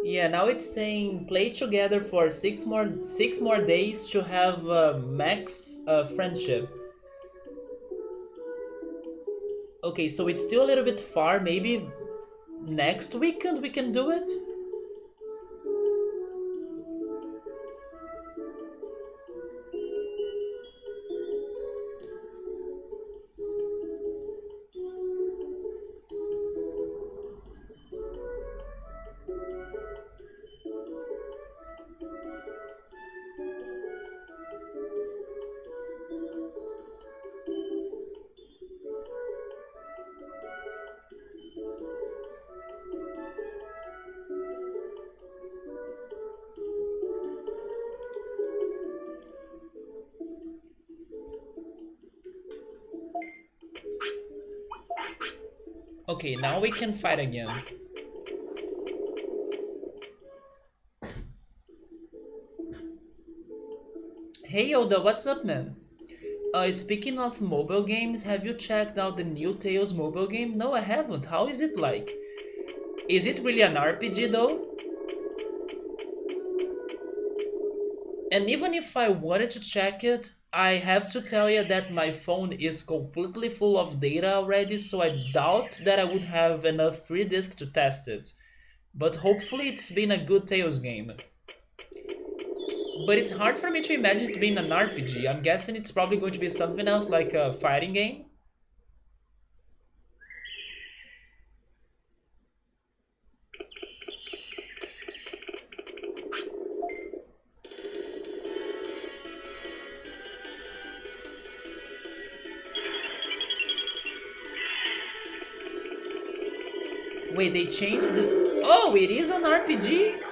Yeah, now it's saying play together for six more days to have max friendship. Okay, so it's still a little bit far. Maybe next weekend we can do it. Okay, now we can fight again. Hey Oda, what's up, man? Speaking of mobile games, have you checked out the new Tales mobile game? No, I haven't. How is it like? Is it really an RPG though? And even if I wanted to check it, I have to tell you that my phone is completely full of data already, so I doubt that I would have enough free disk to test it. But hopefully it's been a good Tales game. But it's hard for me to imagine it being an RPG. I'm guessing it's probably going to be something else like a fighting game. Wait, they changed the... Oh, it is an RPG?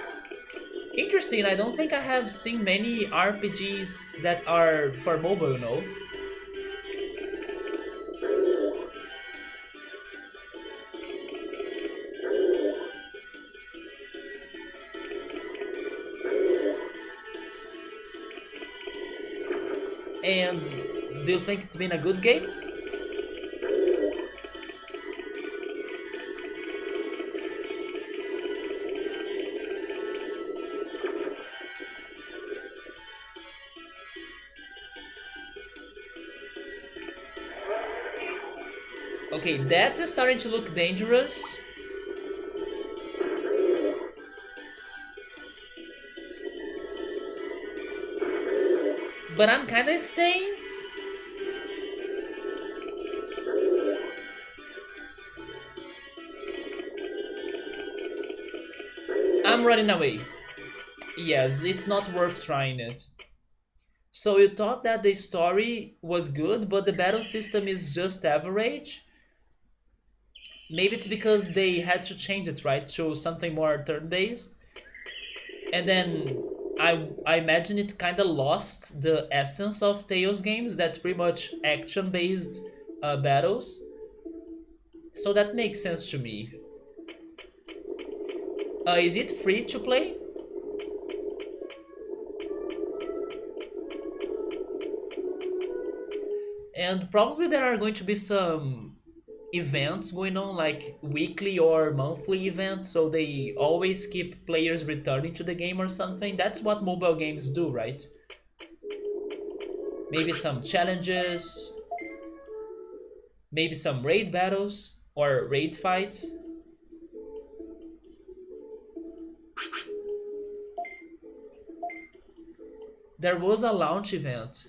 Interesting, I don't think I have seen many RPGs that are for mobile, you know? And do you think it's been a good game? Okay, that's starting to look dangerous. But I'm kinda staying. I'm running away. Yes, it's not worth trying it. So you thought that the story was good, but the battle system is just average? Maybe it's because they had to change it, right? To something more turn-based? And then I imagine it kind of lost the essence of Tales games. That's pretty much action-based battles. So that makes sense to me. Is it free to play? And probably there are going to be some events going on, like weekly or monthly events, so they always keep players returning to the game or something. That's what mobile games do, right? Maybe some challenges, maybe some raid battles or raid fights. There was a launch event.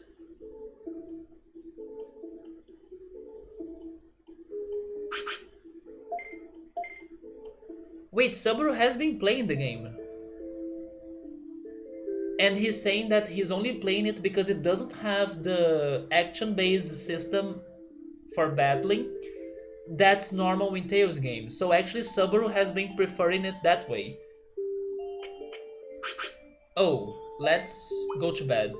Wait, Subaru has been playing the game. And he's saying that he's only playing it because it doesn't have the action-based system for battling that's normal in Tales games. So actually Subaru has been preferring it that way. Oh, let's go to bed.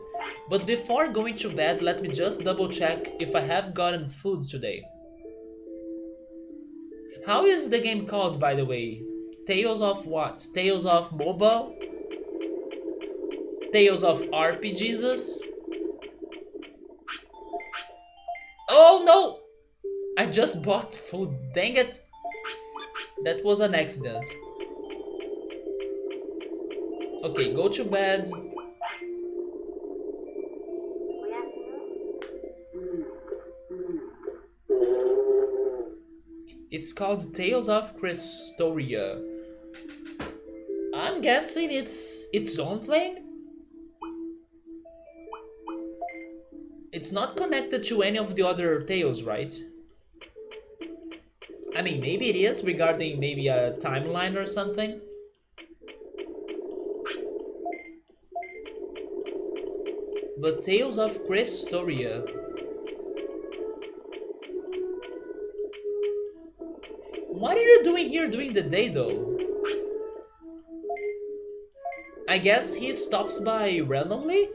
But before going to bed, let me just double check if I have gotten food today. How is the game called, by the way? Tales of what? Tales of Mobile? Tales of RPGs? Oh no! I just bought food, dang it! That was an accident. Okay, go to bed. It's called Tales of Crestoria. I'm guessing it's its own thing? It's not connected to any of the other tales, right? I mean, maybe it is regarding maybe a timeline or something. But Tales of Crestoria. What are you doing here during the day though? I guess he stops by randomly?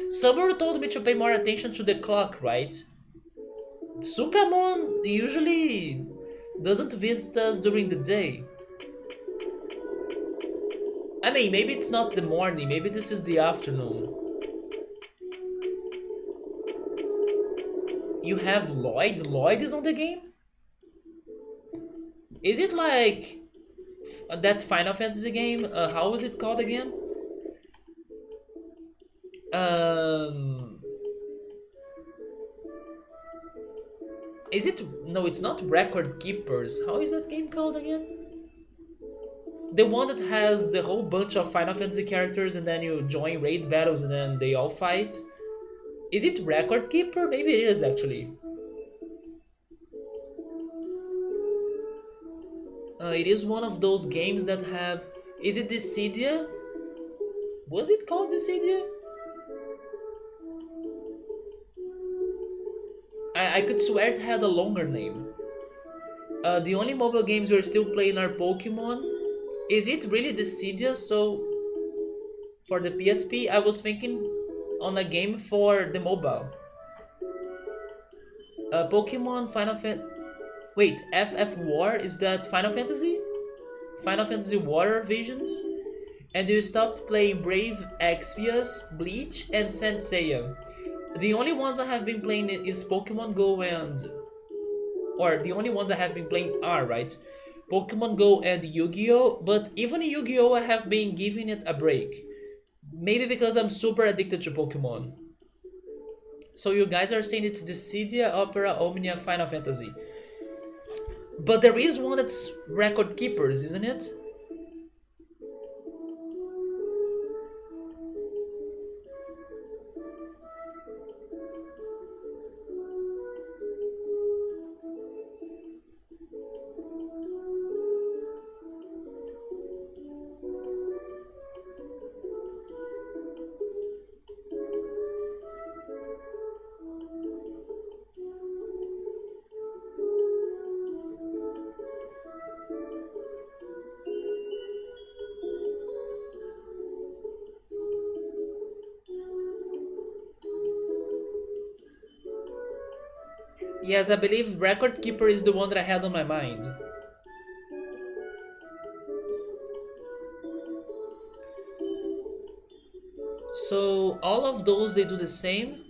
Subaru told me to pay more attention to the clock, right? Sukamon usually doesn't visit us during the day. I mean, maybe it's not the morning, maybe this is the afternoon. You have Lloyd. Lloyd is on the game? Is it like that Final Fantasy game? How is it called again? Um, is it? No, it's not Record Keepers. How is that game called again? The one that has the whole bunch of Final Fantasy characters and then you join raid battles and then they all fight. Is it Record Keeper? Maybe it is actually. It is one of those games that have. Is it Dissidia? Was it called Dissidia? I could swear it had a longer name. The only mobile games we're still playing are Pokemon. Is it really Dissidia? So for the PSP, I was thinking on a game for the mobile. Pokemon Final Fantasy. Wait, FF War, is that Final Fantasy? Final Fantasy Water Visions? And you stopped playing Brave Exvius, Bleach, and Senseiya. The only ones I have been playing is Pokemon Go and... Or the only ones I have been playing are, right? Pokemon Go and Yu-Gi-Oh! But even Yu-Gi-Oh! I have been giving it a break. Maybe because I'm super addicted to Pokemon. So you guys are saying it's Dissidia, Opera, Omnia, Final Fantasy. But there is one that's Record Keepers, isn't it? Yes, I believe Record Keeper is the one that I had on my mind. So all of those they do the same.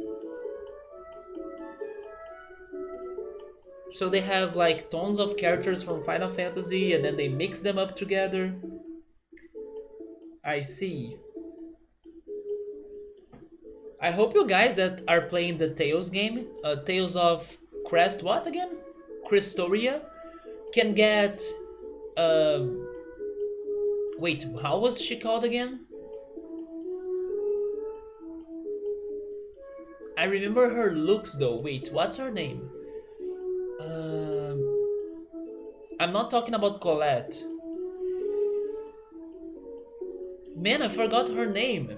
So they have like tons of characters from Final Fantasy and then they mix them up together. I see. I hope you guys that are playing the Tales game, Tales of Crest, what again? Crestoria, can get. Uh, wait, how was she called again? I remember her looks though. Wait, what's her name? I'm not talking about Colette. Man, I forgot her name.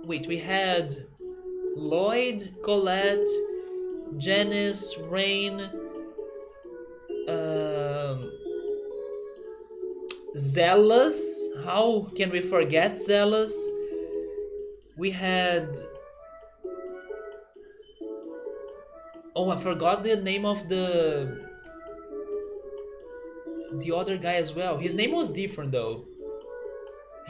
Wait, we had Lloyd, Colette, Janice, Rain, Zealous. How can we forget Zealous? We had. Oh, I forgot the name of the other guy as well. His name was different though.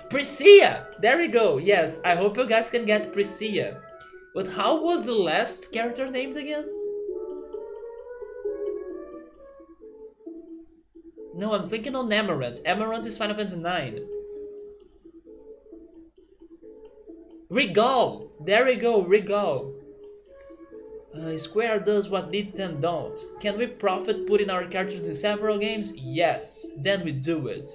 Priscilla! There we go. Yes, I hope you guys can get Priscilla. But how was the last character named again? No, I'm thinking on Amaranth. Amaranth is Final Fantasy 9. Regal! There we go, Regal. Square does what Nintendo don't. Can we profit putting our characters in several games? Yes, then we do it.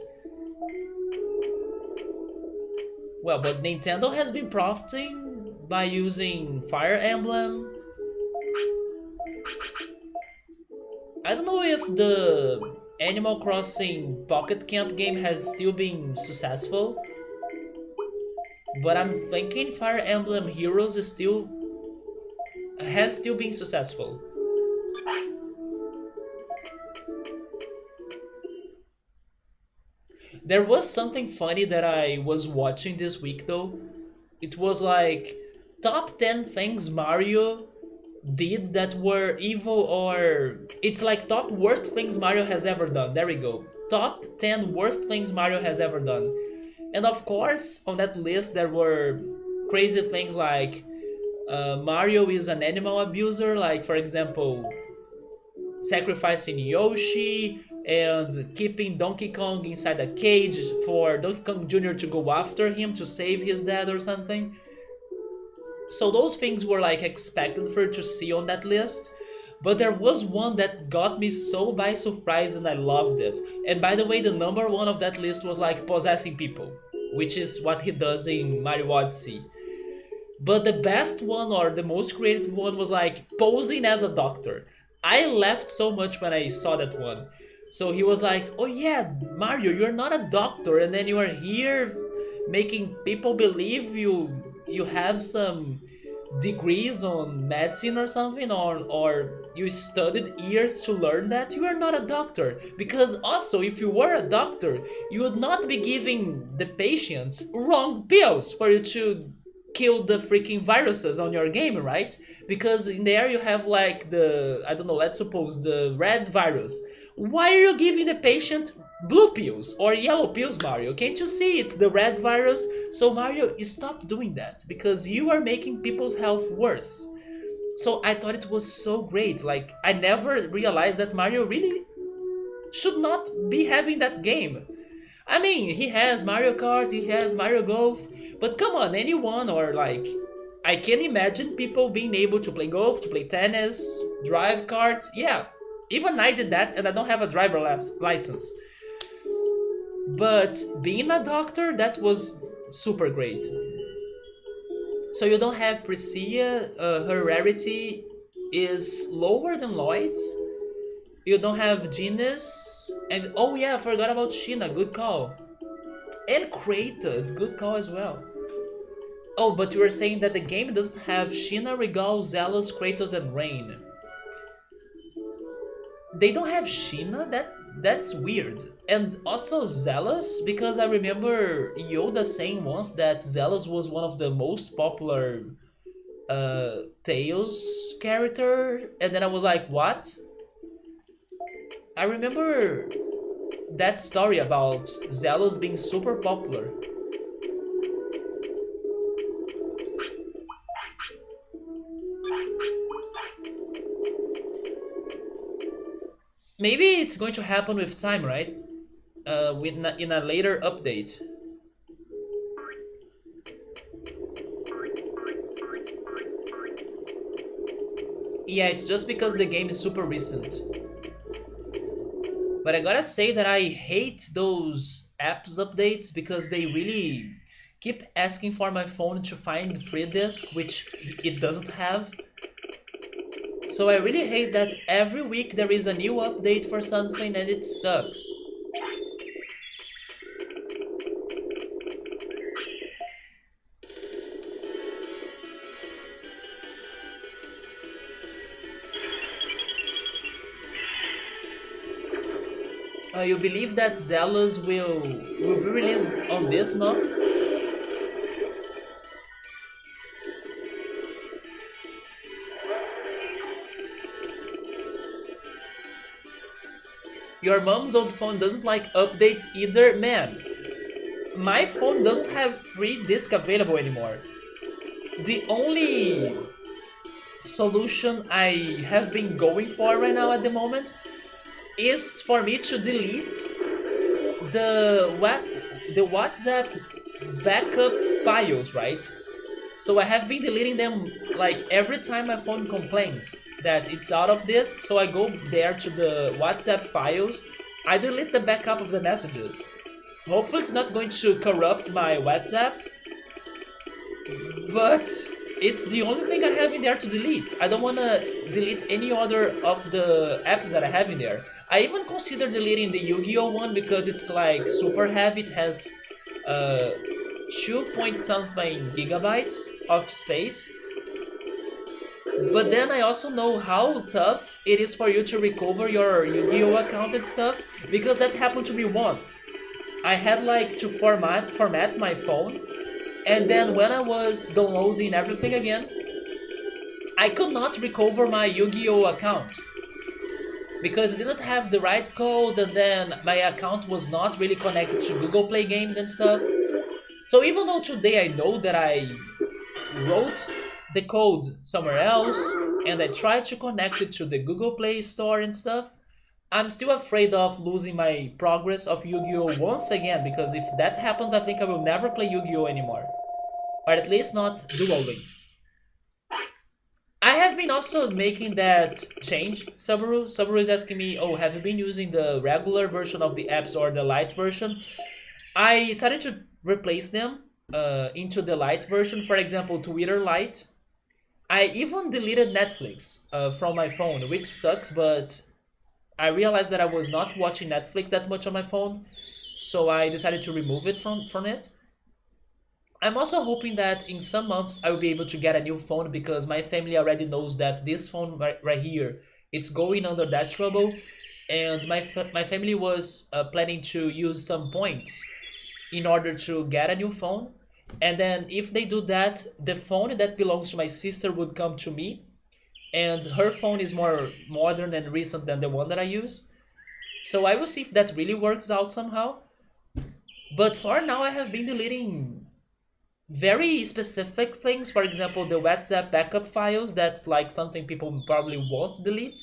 Well, but Nintendo has been profiting by using Fire Emblem. I don't know if the Animal Crossing Pocket Camp game has still been successful, but I'm thinking Fire Emblem Heroes is has still been successful. There was something funny that I was watching this week though. It was like top 10 things Mario did that were evil, or it's like top worst things Mario has ever done. There we go. Top 10 worst things Mario has ever done. And of course, on that list there were crazy things like Mario is an animal abuser, like for example, sacrificing Yoshi and keeping Donkey Kong inside a cage for Donkey Kong Jr. to go after him to save his dad or something. So those things were like expected for you to see on that list. But there was one that got me so by surprise and I loved it. And by the way, the number one of that list was like possessing people, which is what he does in Mario Odyssey. But the best one or the most creative one was like posing as a doctor. I laughed so much when I saw that one. So he was like, "Oh yeah, Mario, you're not a doctor, and then you are here making people believe you have some degrees on medicine or something, or you studied years to learn that you are not a doctor. Because also, if you were a doctor, you would not be giving the patients wrong pills for you to kill the freaking viruses on your game, right? Because in there you have like the, I don't know, let's suppose the red virus. Why are you giving the patient blue pills or yellow pills, Mario? Can't you see it's the red virus? So Mario, stop doing that because you are making people's health worse. So I thought it was so great. Like I never realized that Mario really should not be having that game. I mean, he has Mario Kart, he has Mario Golf, but come on, anyone or like, I can imagine people being able to play golf, to play tennis, drive karts. Yeah, even I did that, and I don't have a driver license. But being a doctor, that was super great. So you don't have Priscilla, her rarity is lower than Lloyd's. You don't have Genus, and oh yeah, I forgot about Sheena, good call. And Kratos, good call as well. Oh, but you were saying that the game doesn't have Sheena, Regal, Zealous, Kratos, and Rain. They don't have Sheena? That's weird. And also Zealous, because I remember Yoda saying once that Zealous was one of the most popular Tails character, and then I was like, what? I remember that story about Zealous being super popular. Maybe it's going to happen with time, right? In a later update. Yeah, it's just because the game is super recent. But I gotta say that I hate those apps updates because they really keep asking for my phone to find free disk, which it doesn't have. So I really hate that every week there is a new update for something and it sucks. You believe that Zealous will be released on this month? Your mom's old phone doesn't like updates either? Man, my phone doesn't have free disk available anymore. The only solution I have been going for right now at the moment is for me to delete the WhatsApp backup files, right? So I have been deleting them like every time my phone complains that it's out of disk, so I go there to the WhatsApp files, I delete the backup of the messages. Hopefully it's not going to corrupt my WhatsApp, but it's the only thing I have in there to delete. I don't want to delete any other of the apps that I have in there. I even consider deleting the Yu-Gi-Oh one because it's like super heavy. It has 2 point something gigabytes of space. But then I also know how tough it is for you to recover your Yu-Gi-Oh account and stuff, because that happened to me once. I had like to format my phone, and then when I was downloading everything again, I could not recover my Yu-Gi-Oh account because it didn't have the right code, and then my account was not really connected to Google Play Games and stuff. So even though today I know that I wrote the code somewhere else and I tried to connect it to the Google Play Store and stuff, I'm still afraid of losing my progress of Yu-Gi-Oh! Once again, because if that happens, I think I will never play Yu-Gi-Oh! Anymore. Or at least not Dual Links. I have been also making that change, Subaru. Subaru is asking me, oh, have you been using the regular version of the apps or the light version? I decided to replace them into the light version. For example, Twitter Lite. I even deleted Netflix from my phone, which sucks, but I realized that I was not watching Netflix that much on my phone, so I decided to remove it from it. I'm also hoping that in some months I will be able to get a new phone because my family already knows that this phone right here, it's going under that trouble, and my family was planning to use some points in order to get a new phone. And then if they do that, the phone that belongs to my sister would come to me, and her phone is more modern and recent than the one that I use. So I will see if that really works out somehow. But for now, I have been deleting very specific things. For example, the WhatsApp backup files, that's like something people probably won't delete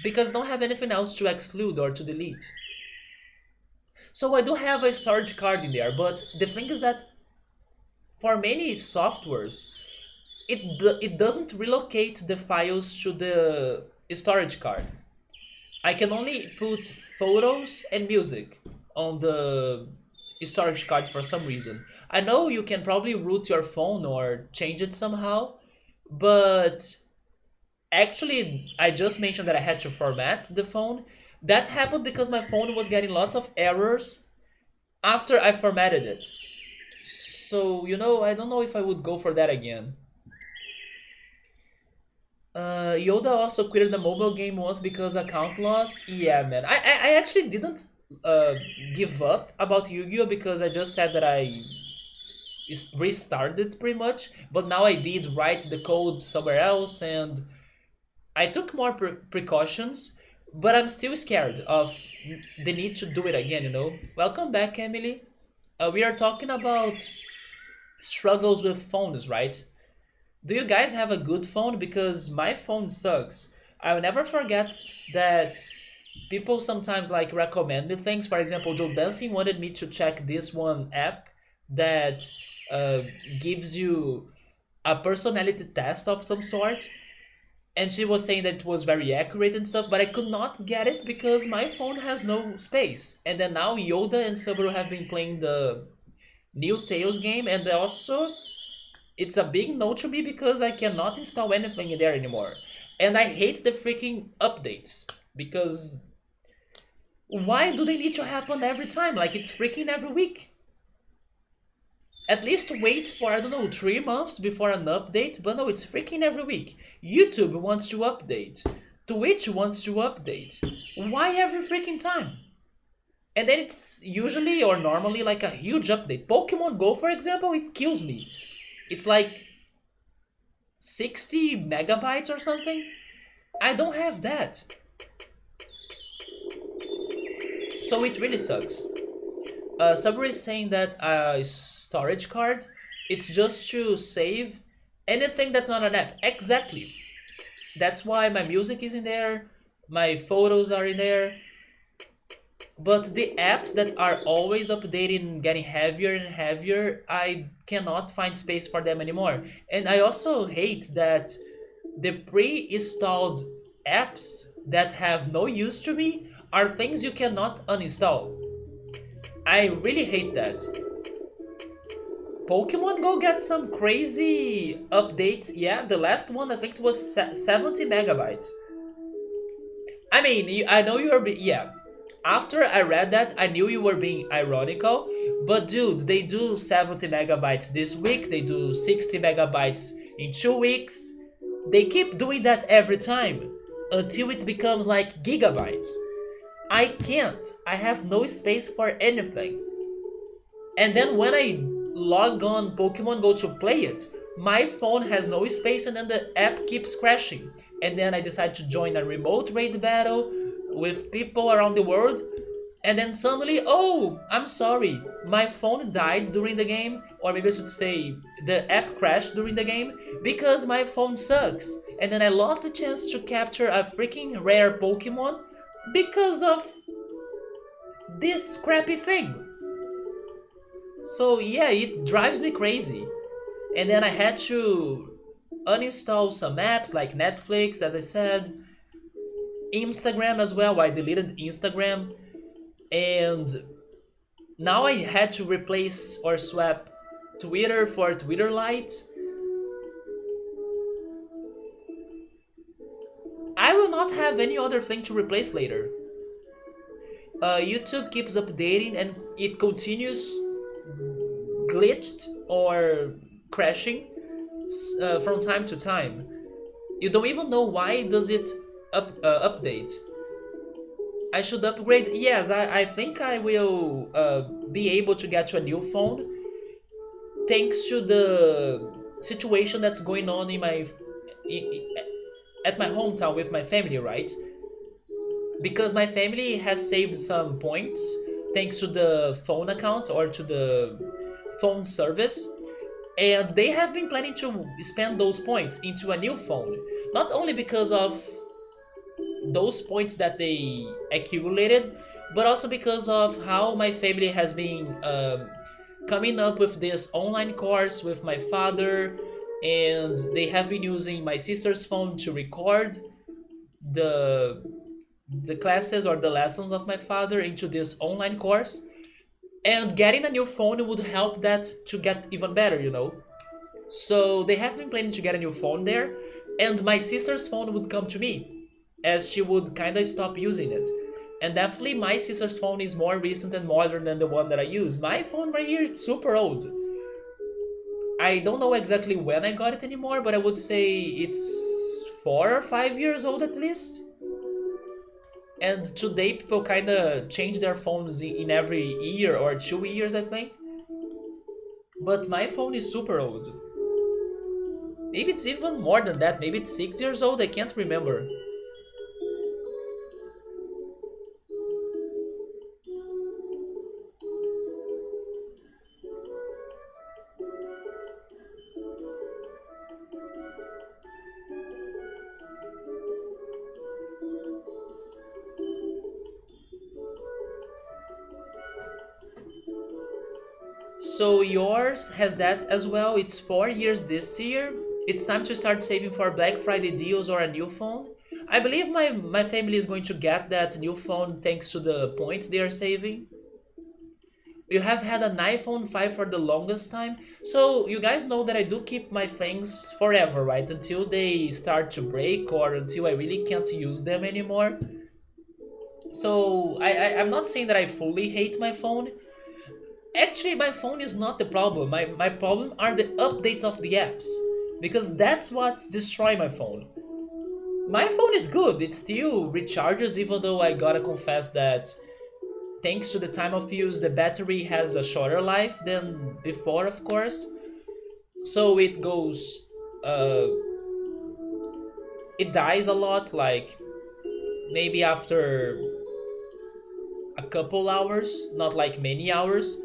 because don't have anything else to exclude or to delete. So I do have a storage card in there, but the thing is that for many softwares, it doesn't relocate the files to the storage card. I can only put photos and music on the storage card for some reason. I know you can probably root your phone or change it somehow, but actually, I just mentioned that I had to format the phone. That happened because my phone was getting lots of errors after I formatted it. So, I don't know if I would go for that again. Yoda also quitted the mobile game once because account loss. Yeah, man. I actually didn't uh, give up about Yu-Gi-Oh! Because I just said that I restarted pretty much. But now I did write the code somewhere else and I took more precautions. But I'm still scared of the need to do it again. Welcome back, Emily. We are talking about struggles with phones, right? Do you guys have a good phone? Because my phone sucks. I'll never forget that people sometimes like recommend me things. For example, Joe Dancing wanted me to check this one app that uh, gives you a personality test of some sort. And she was saying that it was very accurate and stuff, but I could not get it because my phone has no space. And then now Yoda and Subaru have been playing the new Tails game, and also it's a big no to me because I cannot install anything in there anymore. And I hate the freaking updates because why do they need to happen every time? Like it's freaking every week. At least wait for, I don't know, 3 months before an update, but no, it's freaking every week. YouTube wants to update. Twitch wants to update. Why every freaking time? And then it's usually or normally like a huge update. Pokemon Go, for example, it kills me. It's like 60 megabytes or something. I don't have that. So it really sucks. Subway is saying that a storage card, it's just to save anything that's not an app. Exactly. That's why my music is in there, my photos are in there. But the apps that are always updating and getting heavier and heavier, I cannot find space for them anymore. And I also hate that the pre-installed apps that have no use to me are things you cannot uninstall. I really hate that. Pokemon Go got some crazy updates. Yeah, the last one I think it was 70 megabytes. I mean, I know you are. Yeah. After I read that, I knew you were being ironical. But dude, they do 70 megabytes this week. They do 60 megabytes in 2 weeks. They keep doing that every time until it becomes like gigabytes. I can't. I have no space for anything. And then when I log on Pokemon Go to play it, my phone has no space and then the app keeps crashing. And then I decide to join a remote raid battle with people around the world And then suddenly, oh, I'm sorry, my phone died during the game, or maybe I should say the app crashed during the game because my phone sucks. And then I lost the chance to capture a freaking rare Pokemon because of this crappy thing. So yeah, it drives me crazy. And then I had to uninstall some apps like Netflix, as I said, Instagram as well. I deleted Instagram, and now I had to replace or swap Twitter for Twitter Lite. I will not have any other thing to replace later. YouTube keeps updating and it continues glitched or crashing from time to time. You don't even know why does it update. I should upgrade. Yes, I think I will be able to get to a new phone thanks to the situation that's going on in, at my hometown with my family, right? Because my family has saved some points thanks to the phone account or to the phone service, and they have been planning to spend those points into a new phone. Not only because of those points that they accumulated, but also because of how my family has been coming up with this online course with my father, and they have been using my sister's phone to record the the classes or the lessons of my father into this online course, and getting a new phone would help that to get even better, you know. So they have been planning to get a new phone there, and my sister's phone would come to me as she would kind of stop using it. And definitely my sister's phone is more recent and modern than the one that I use. My phone right here is super old. I don't know exactly when I got it anymore, but I would say it's 4 or 5 years old at least. And today people kind of change their phones in every year or 2 years, I think. But my phone is super old. Maybe it's even more than that. Maybe it's 6 years old. I can't remember. So yours has that as well. It's 4 years this year. It's time to start saving for Black Friday deals or a new phone. I believe my family is going to get that new phone thanks to the points they are saving. You have had an iPhone 5 for the longest time, so you guys know that I do keep my things forever, right? Until they start to break or until I really can't use them anymore. So I'm not saying that I fully hate my phone. Actually, my phone is not the problem. My problem are the updates of the apps. Because that's what's destroying my phone. My phone is good, it still recharges, even though I gotta confess that thanks to the time of use, the battery has a shorter life than before, of course. So it goes, uh, it dies a lot, like maybe after a couple hours, not like many hours.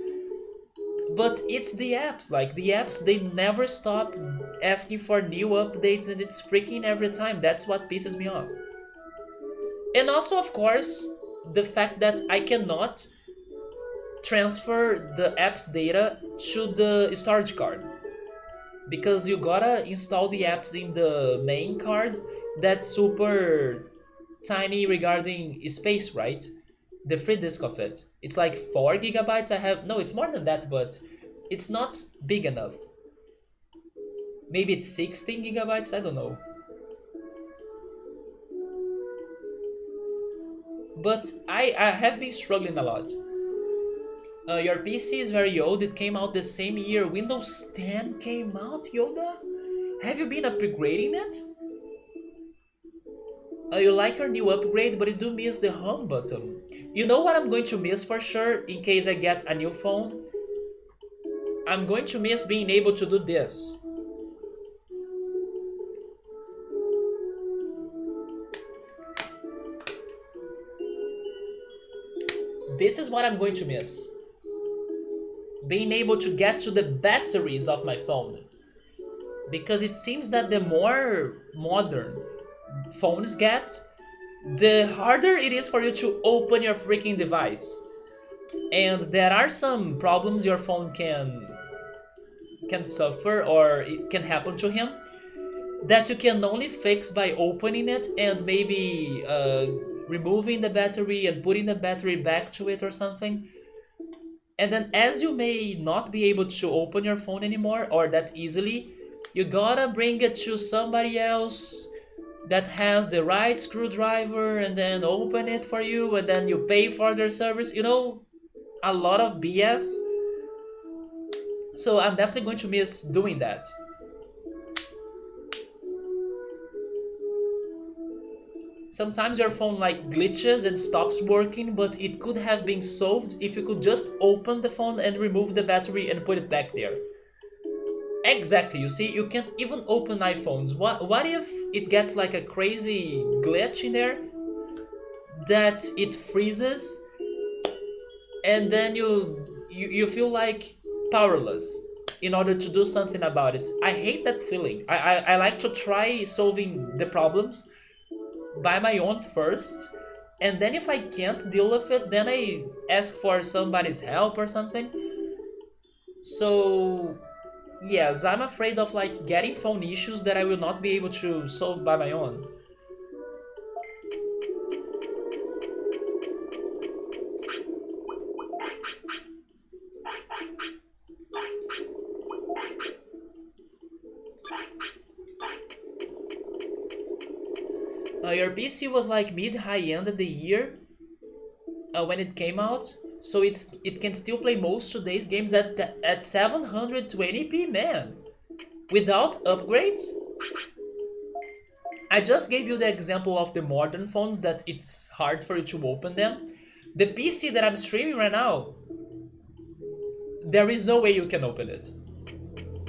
But it's the apps, like the apps, they never stop asking for new updates and it's freaking every time. That's what pisses me off. And also, of course, the fact that I cannot transfer the app's data to the storage card because you gotta install the apps in the main card that's super tiny regarding space, right? The free disk of it. It's like 4 gigabytes I have. No, it's more than that, but it's not big enough. Maybe it's 16 gigabytes, I don't know. But I have been struggling a lot. Your PC is very old, it came out the same year Windows 10 came out, Yoda? Have you been upgrading it? You like your new upgrade, but you do miss the home button. You know what I'm going to miss for sure in case I get a new phone? I'm going to miss being able to do this. This is what I'm going to miss. Being able to get to the batteries of my phone. Because it seems that the more modern phones get, the harder it is for you to open your freaking device. And there are some problems your phone can suffer or it can happen to him that you can only fix by opening it and maybe removing the battery and putting the battery back to it or something. And then, as you may not be able to open your phone anymore or that easily, you gotta bring it to somebody else that has the right screwdriver and then open it for you and then you pay for their service. A lot of BS. So I'm definitely going to miss doing that. Sometimes your phone like glitches and stops working, but it could have been solved if you could just open the phone and remove the battery and put it back there. Exactly, you see, you can't even open iPhones. What if it gets like a crazy glitch in there that it freezes and then you feel like powerless in order to do something about it. I hate that feeling. I like to try solving the problems by my own first, and then if I can't deal with it, then I ask for somebody's help or something. So yes, I'm afraid of like getting phone issues that I will not be able to solve by my own. Your PC was like mid high end of the year when it came out, so it can still play most today's games at 720p, man, without upgrades. I just gave you the example of the modern phones that it's hard for you to open them. The PC that I'm streaming right now, there is no way you can open it.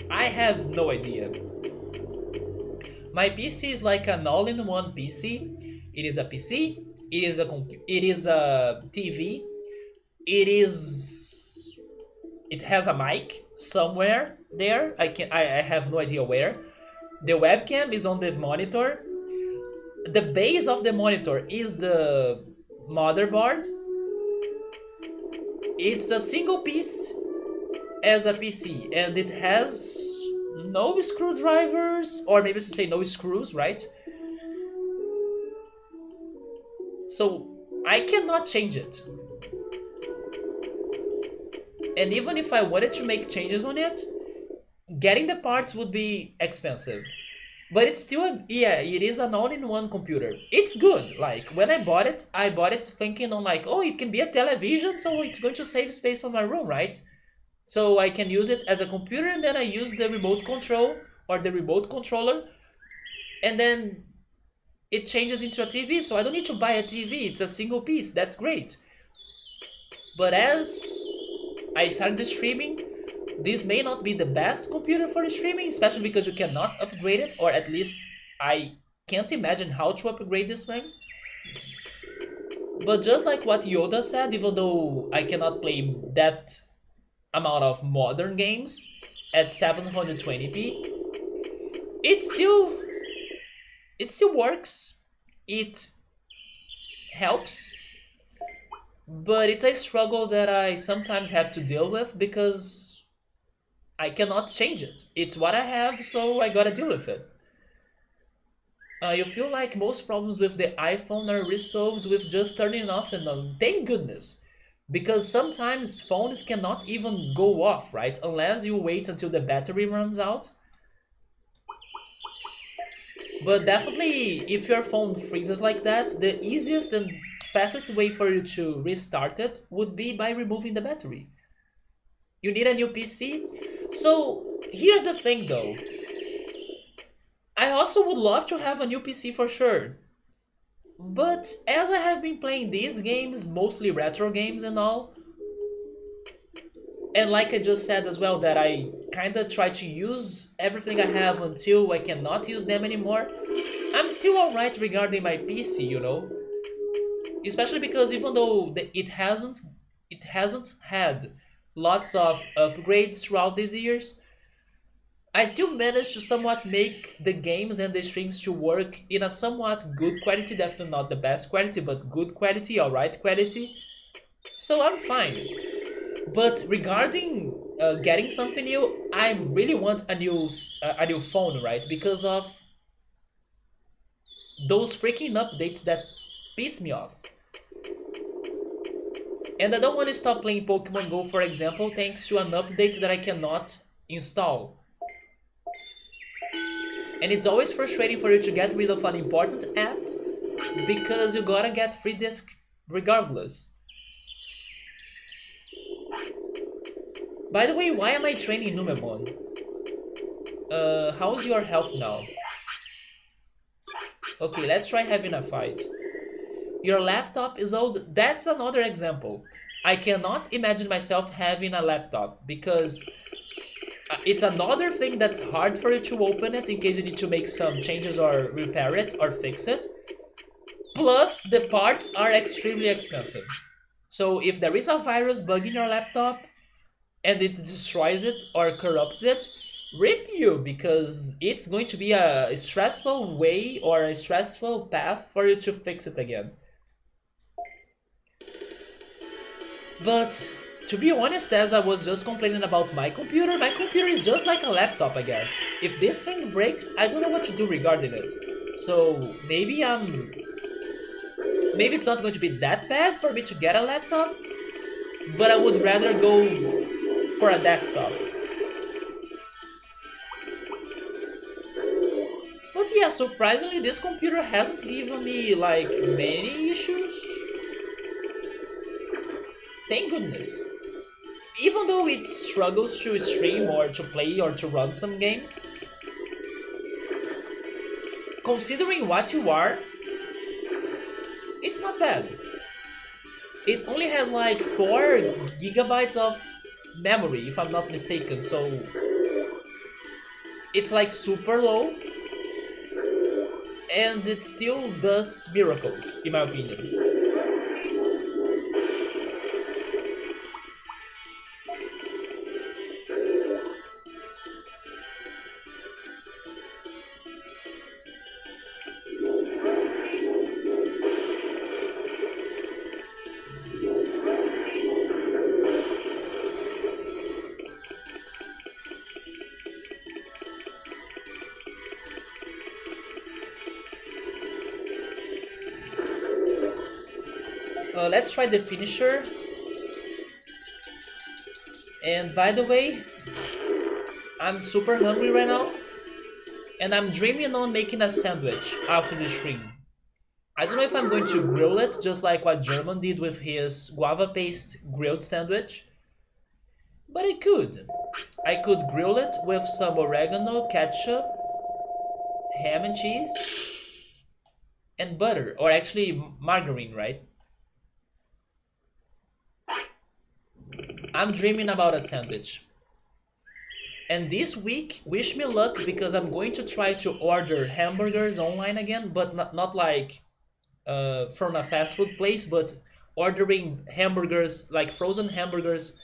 I have no idea. My PC is like an all-in-one PC. It is a PC. It is a TV. It is. It has a mic somewhere there. I have no idea where. The webcam is on the monitor. The base of the monitor is the motherboard. It's a single piece as a PC, and it has no screwdrivers, or maybe to say no screws, right? So I cannot change it. And even if I wanted to make changes on it, getting the parts would be expensive. But it's still yeah, it is an all-in-one computer. It's good. Like when I bought it thinking on like, oh, it can be a television, so it's going to save space on my room, right? So I can use it as a computer and then I use the remote control or the remote controller and then it changes into a TV, so I don't need to buy a TV. It's a single piece. That's great. But as I started the streaming, this may not be the best computer for streaming, especially because you cannot upgrade it, or at least I can't imagine how to upgrade this thing. But just like what Yoda said, even though I cannot play that amount of modern games at 720p, it still it still works. It helps, but it's a struggle that I sometimes have to deal with because I cannot change it. It's what I have, so I gotta deal with it. You feel like most problems with the iPhone are resolved with just turning it off and on. Thank goodness. Because sometimes phones cannot even go off, right? Unless you wait until the battery runs out. But definitely, if your phone freezes like that, the easiest and fastest way for you to restart it would be by removing the battery. You need a new PC? So, here's the thing though. I also would love to have a new PC for sure. But as I have been playing these games, mostly retro games and all, and like I just said as well, that I kinda try to use everything I have until I cannot use them anymore, I'm still alright regarding my PC, you know? Especially because even though it hasn't it hasn't had lots of upgrades throughout these years, I still managed to somewhat make the games and the streams to work in a somewhat good quality, definitely not the best quality, but good quality, alright quality. So I'm fine. But regarding getting something new, I really want a new phone, right? Because of those freaking updates that piss me off. And I don't want to stop playing Pokemon Go, for example, thanks to an update that I cannot install. And it's always frustrating for you to get rid of an important app because you gotta get free disc regardless. By the way, why am I training Numemon? How's your health now? Okay, let's try having a fight. Your laptop is old. That's another example. I cannot imagine myself having a laptop because it's another thing that's hard for you to open it in case you need to make some changes or repair it or fix it. Plus, the parts are extremely expensive. So if there is a virus bug in your laptop and it destroys it or corrupts it, rip you because it's going to be a stressful way or a stressful path for you to fix it again. But to be honest, as I was just complaining about my computer is just like a laptop, I guess. If this thing breaks, I don't know what to do regarding it. So maybe it's not going to be that bad for me to get a laptop, but I would rather go for a desktop. But yeah, surprisingly, this computer hasn't given me like many issues. Thank goodness. Even though it struggles to stream or to play or to run some games, considering what you are, it's not bad. It only has like 4 gigabytes of memory, if I'm not mistaken, so it's like super low, and it still does miracles, in my opinion. Let's try the finisher. And by the way, I'm super hungry right now, and I'm dreaming on making a sandwich after the stream. I don't know if I'm going to grill it, just like what German did with his guava paste grilled sandwich, but I could. I could grill it with some oregano, ketchup, ham and cheese, and butter, or actually margarine, right? I'm dreaming about a sandwich. And this week, wish me luck because I'm going to try to order hamburgers online again, but not like from a fast food place, but ordering hamburgers, like frozen hamburgers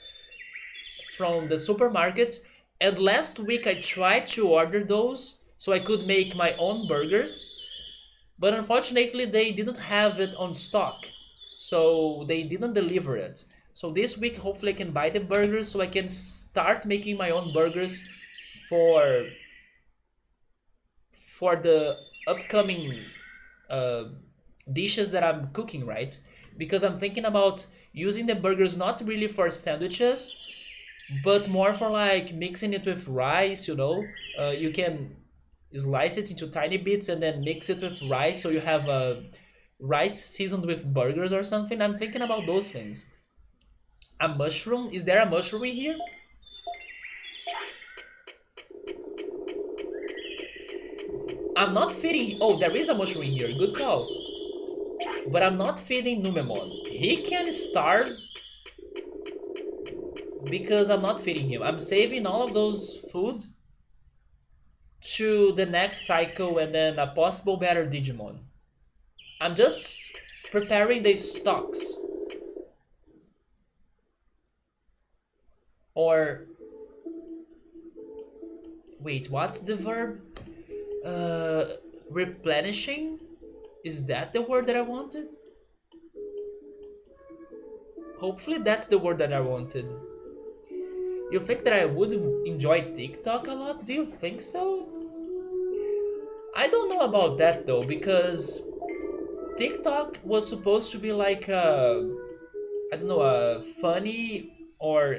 from the supermarket. And last week I tried to order those so I could make my own burgers, but unfortunately they didn't have it on stock, so they didn't deliver it. So this week hopefully I can buy the burgers so I can start making my own burgers for the upcoming uh, dishes that I'm cooking, right? Because I'm thinking about using the burgers not really for sandwiches, but more for like mixing it with rice, you know? You can slice it into tiny bits and then mix it with rice so you have rice seasoned with burgers or something. I'm thinking about those things. A mushroom? Is there a mushroom in here? I'm not feeding. Oh, there is a mushroom in here. Good call. But I'm not feeding Numemon. He can starve because I'm not feeding him. I'm saving all of those food to the next cycle and then a possible better Digimon. I'm just preparing the stocks. Or wait, what's the verb? Uh, Replenishing? Is that the word that I wanted? Hopefully that's the word that I wanted. You think that I would enjoy TikTok a lot? Do you think so? I don't know about that though, because TikTok was supposed to be like I don't know, a funny or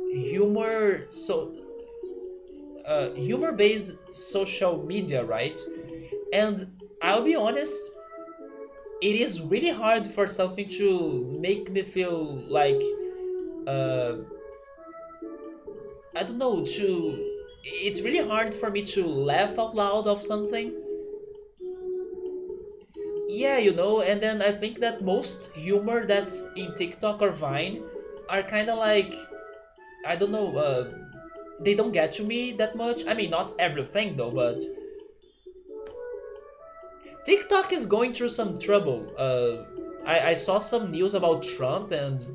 humor based social media, right? And I'll be honest, it is really hard for something to make me feel like uh, I don't know, to it's really hard for me to laugh out loud of something. Yeah, and then I think that most humor that's in TikTok or Vine are kind of like, I don't know, they don't get to me that much. I mean, not everything though, but TikTok is going through some trouble. I saw some news about Trump and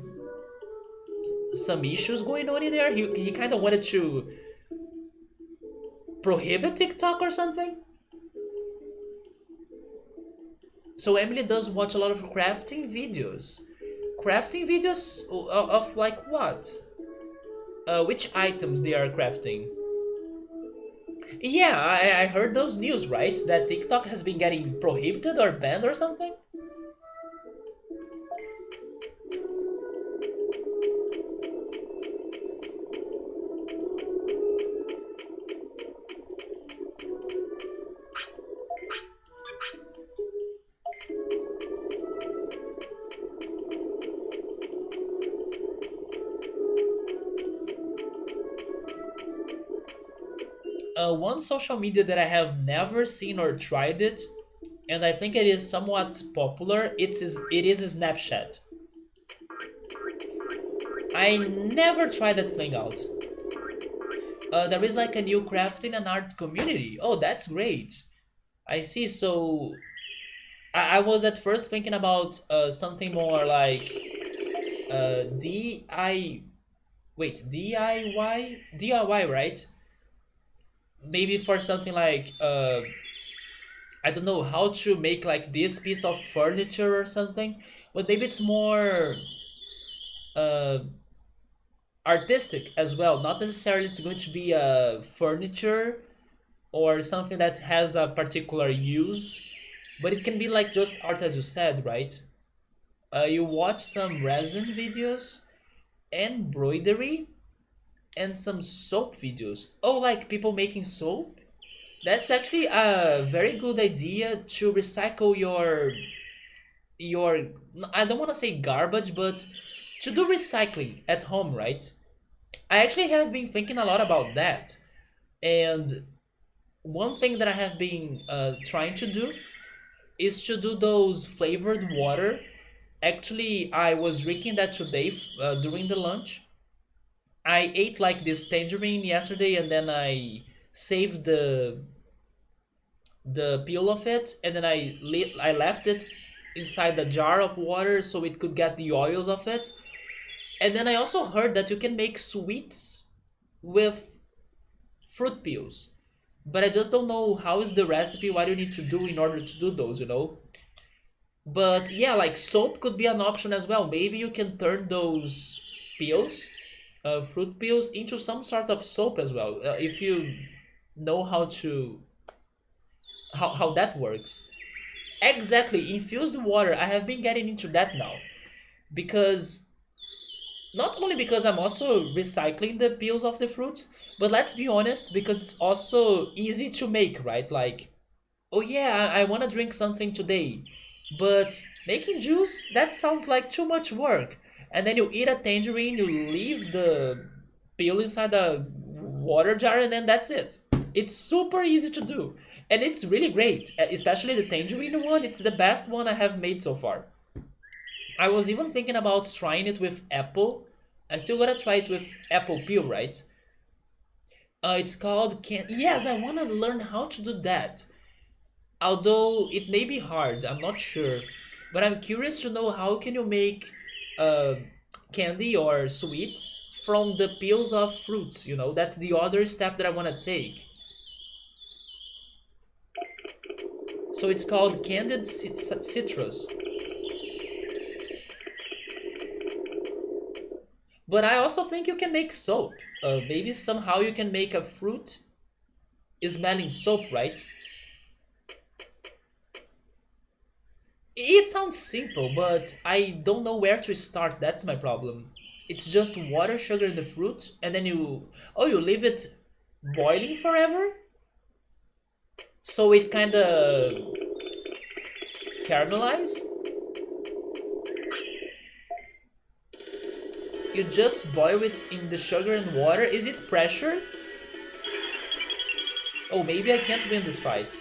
some issues going on in there. He kind of wanted to prohibit TikTok or something. So Emily does watch a lot of crafting videos. Crafting videos of like what? Which items they are crafting? Yeah, I heard those news, right? That TikTok has been getting prohibited or banned or something? One social media that I have never seen or tried it, and I think it is somewhat popular, it is Snapchat. I never tried that thing out. There is like a new crafting and art community. Oh, that's great. I see. So I was at first thinking about something more like D I wait DIY, right? Maybe for something like I don't know how to make like this piece of furniture or something, but maybe it's more uh, artistic as well. Not necessarily it's going to be a furniture or something that has a particular use, but it can be like just art as you said, right? You watch some resin videos, embroidery, and some soap videos. Oh, like people making soap? That's actually a very good idea to recycle your I don't want to say garbage, but to do recycling at home, right? I actually have been thinking a lot about that. And one thing that I have been trying to do is to do those flavored water. Actually, I was drinking that today during the lunch. I ate like this tangerine yesterday, and then I saved the peel of it, and then I left it inside the jar of water so it could get the oils of it. And then I also heard that you can make sweets with fruit peels. But I just don't know how is the recipe, what do you need to do in order to do those. But yeah, like soap could be an option as well. Maybe you can turn those peels, fruit peels, into some sort of soap as well. If you know how that works. Exactly, infused water. I have been getting into that now because not only because I'm also recycling the peels of the fruits, but let's be honest, because it's also easy to make, right? Like, oh yeah, I want to drink something today, but making juice, that sounds like too much work. And then you eat a tangerine, you leave the peel inside the water jar, and then that's it. It's super easy to do. And it's really great, especially the tangerine one. It's the best one I have made so far. I was even thinking about trying it with apple. I still gotta try it with apple peel, right? It's called can. Yes, I wanna learn how to do that. Although it may be hard, I'm not sure. But I'm curious to know how can you make uh, candy or sweets from the peels of fruits, you know? That's the other step that I want to take. So it's called candied citrus. But I also think you can make soap. Maybe somehow you can make a fruit smelling soap, right? It sounds simple, but I don't know where to start. That's my problem. It's just water, sugar, and the fruit, and then you leave it boiling forever, so it kind of caramelize. You just boil it in the sugar and water. Is it pressure? Oh, maybe I can't win this fight.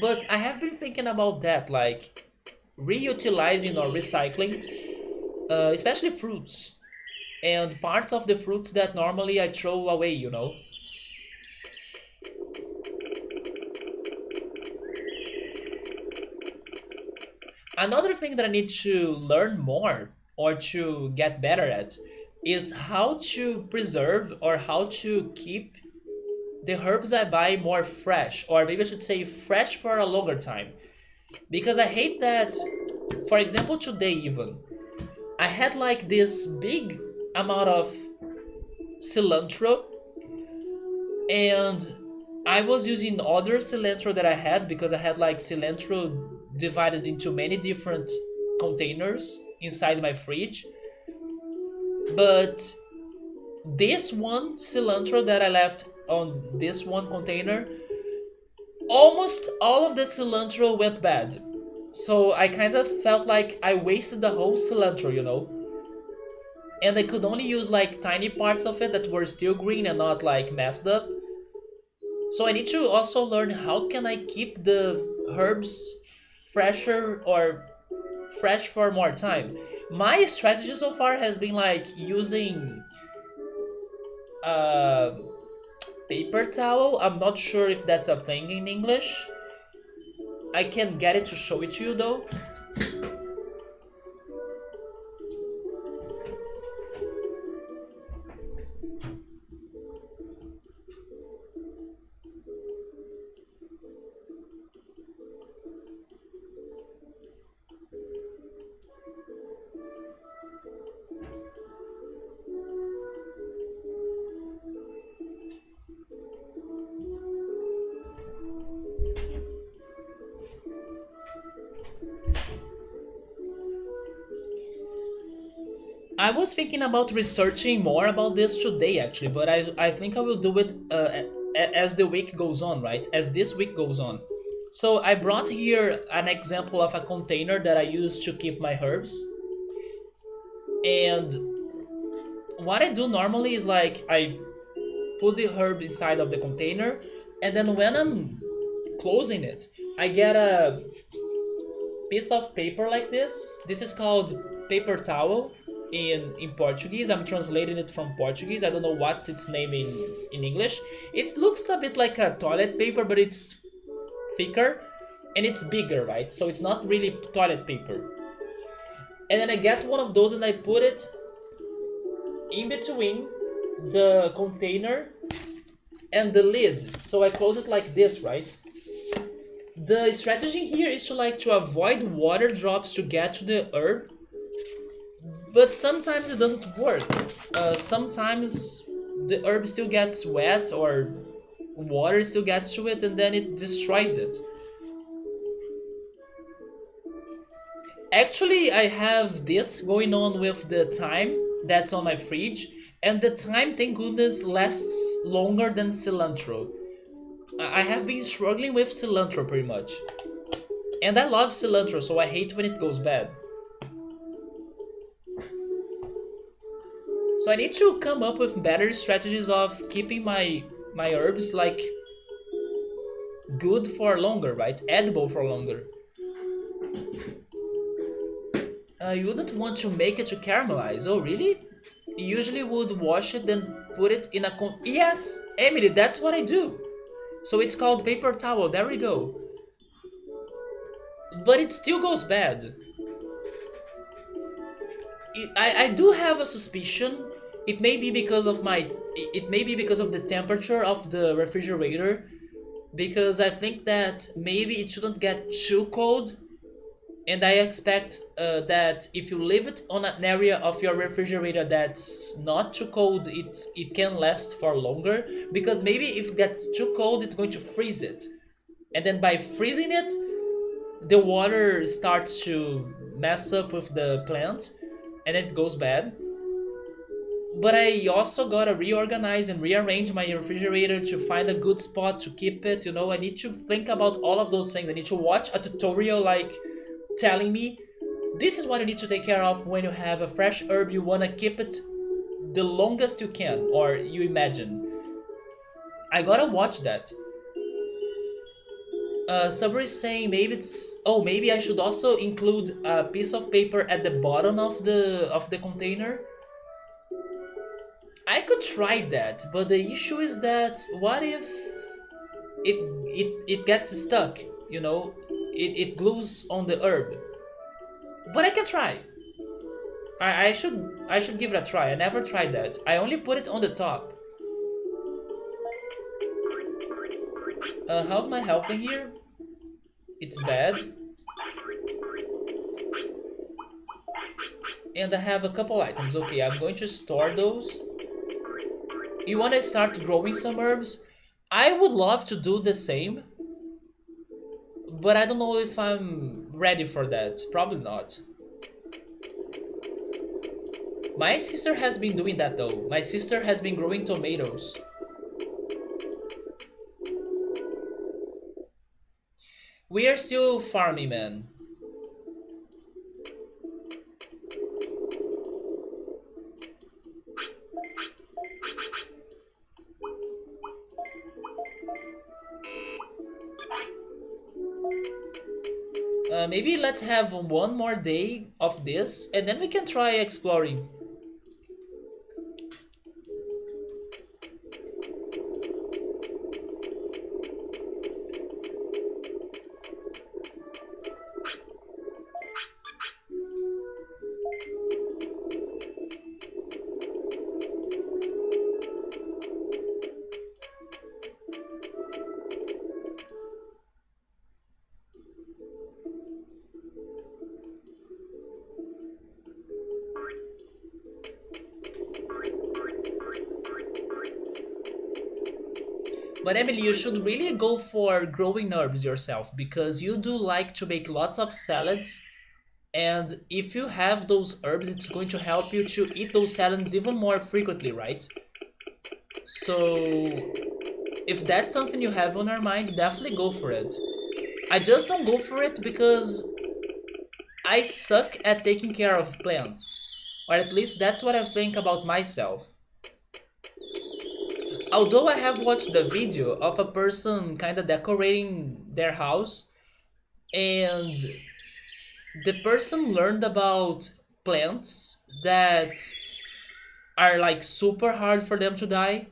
But I have been thinking about that, like reutilizing or recycling, especially fruits and parts of the fruits that normally I throw away, you know? Another thing that I need to learn more or to get better at is how to preserve or how to keep the herbs I buy more fresh, or maybe I should say fresh for a longer time. Because I hate that, for example, today even, I had like this big amount of cilantro, and I was using other cilantro that I had because I had like cilantro divided into many different containers inside my fridge. But this one cilantro that I left on this one container, almost all of the cilantro went bad. So I kind of felt like I wasted the whole cilantro, you know? And I could only use like tiny parts of it that were still green and not like messed up. So I need to also learn how can I keep the herbs fresher or fresh for more time. My strategy so far has been like using uh, paper towel. I'm not sure if that's a thing in English. I can get it to show it to you though. I was thinking about researching more about this today actually, but I think I will do it as the week goes on, right? As this week goes on. So I brought here an example of a container that I use to keep my herbs. And what I do normally is like I put the herb inside of the container, and then when I'm closing it, I get a piece of paper like this. This is called paper towel in Portuguese. I'm translating it from Portuguese. I don't know what's its name in English. It looks a bit like a toilet paper, but it's thicker and it's bigger, right? So it's not really toilet paper. And then I get one of those and I put it in between the container and the lid. So I close it like this, right? The strategy here is to avoid water drops to get to the herb, but sometimes it doesn't work. Sometimes the herb still gets wet or water still gets to it and then it destroys it. Actually, I have this going on with the thyme that's on my fridge, and the thyme, thank goodness, lasts longer than cilantro. I have been struggling with cilantro pretty much. And I love cilantro, so I hate when it goes bad. So I need to come up with better strategies of keeping my herbs like good for longer, right? Edible for longer. You wouldn't want to make it to caramelize. Oh, really? You usually would wash it, then put it in a Yes, Emily, that's what I do. So it's called paper towel. There we go. but it still goes bad. I do have a suspicion. It may be because of my. It may be because of the temperature of the refrigerator. Because I think that maybe it shouldn't get too cold, and I expect that if you leave it on an area of your refrigerator that's not too cold, it can last for longer. Because maybe if it gets too cold, it's going to freeze it, and then by freezing it, the water starts to mess up with the plant, and it goes bad. But I also gotta reorganize and rearrange my refrigerator to find a good spot to keep it. I need to think about all of those things. I need to watch a tutorial like telling me this is what you need to take care of when you have a fresh herb. You wanna keep it the longest you can, or you imagine. I gotta watch that. Sabri is saying maybe it's. Oh, maybe I should also include a piece of paper at the bottom of the container. I could try that, but the issue is that what if it gets stuck? It glues on the herb. But I can try. I should give it a try. I never tried that. I only put it on the top. How's my health in here? It's bad. And I have a couple items. Okay, I'm going to store those. You want to start growing some herbs? I would love to do the same, but I don't know if I'm ready for that. Probably not. My sister has been doing that though. My sister has been growing tomatoes. We are still farming, man. Maybe let's have one more day of this and then we can try exploring. But Emily, you should really go for growing herbs yourself because you do like to make lots of salads. And if you have those herbs, it's going to help you to eat those salads even more frequently, right? So, if that's something you have on your mind, definitely go for it. I just don't go for it because I suck at taking care of plants. Or at least that's what I think about myself. Although I have watched the video of a person kind of decorating their house, and the person learned about plants that are like super hard for them to die.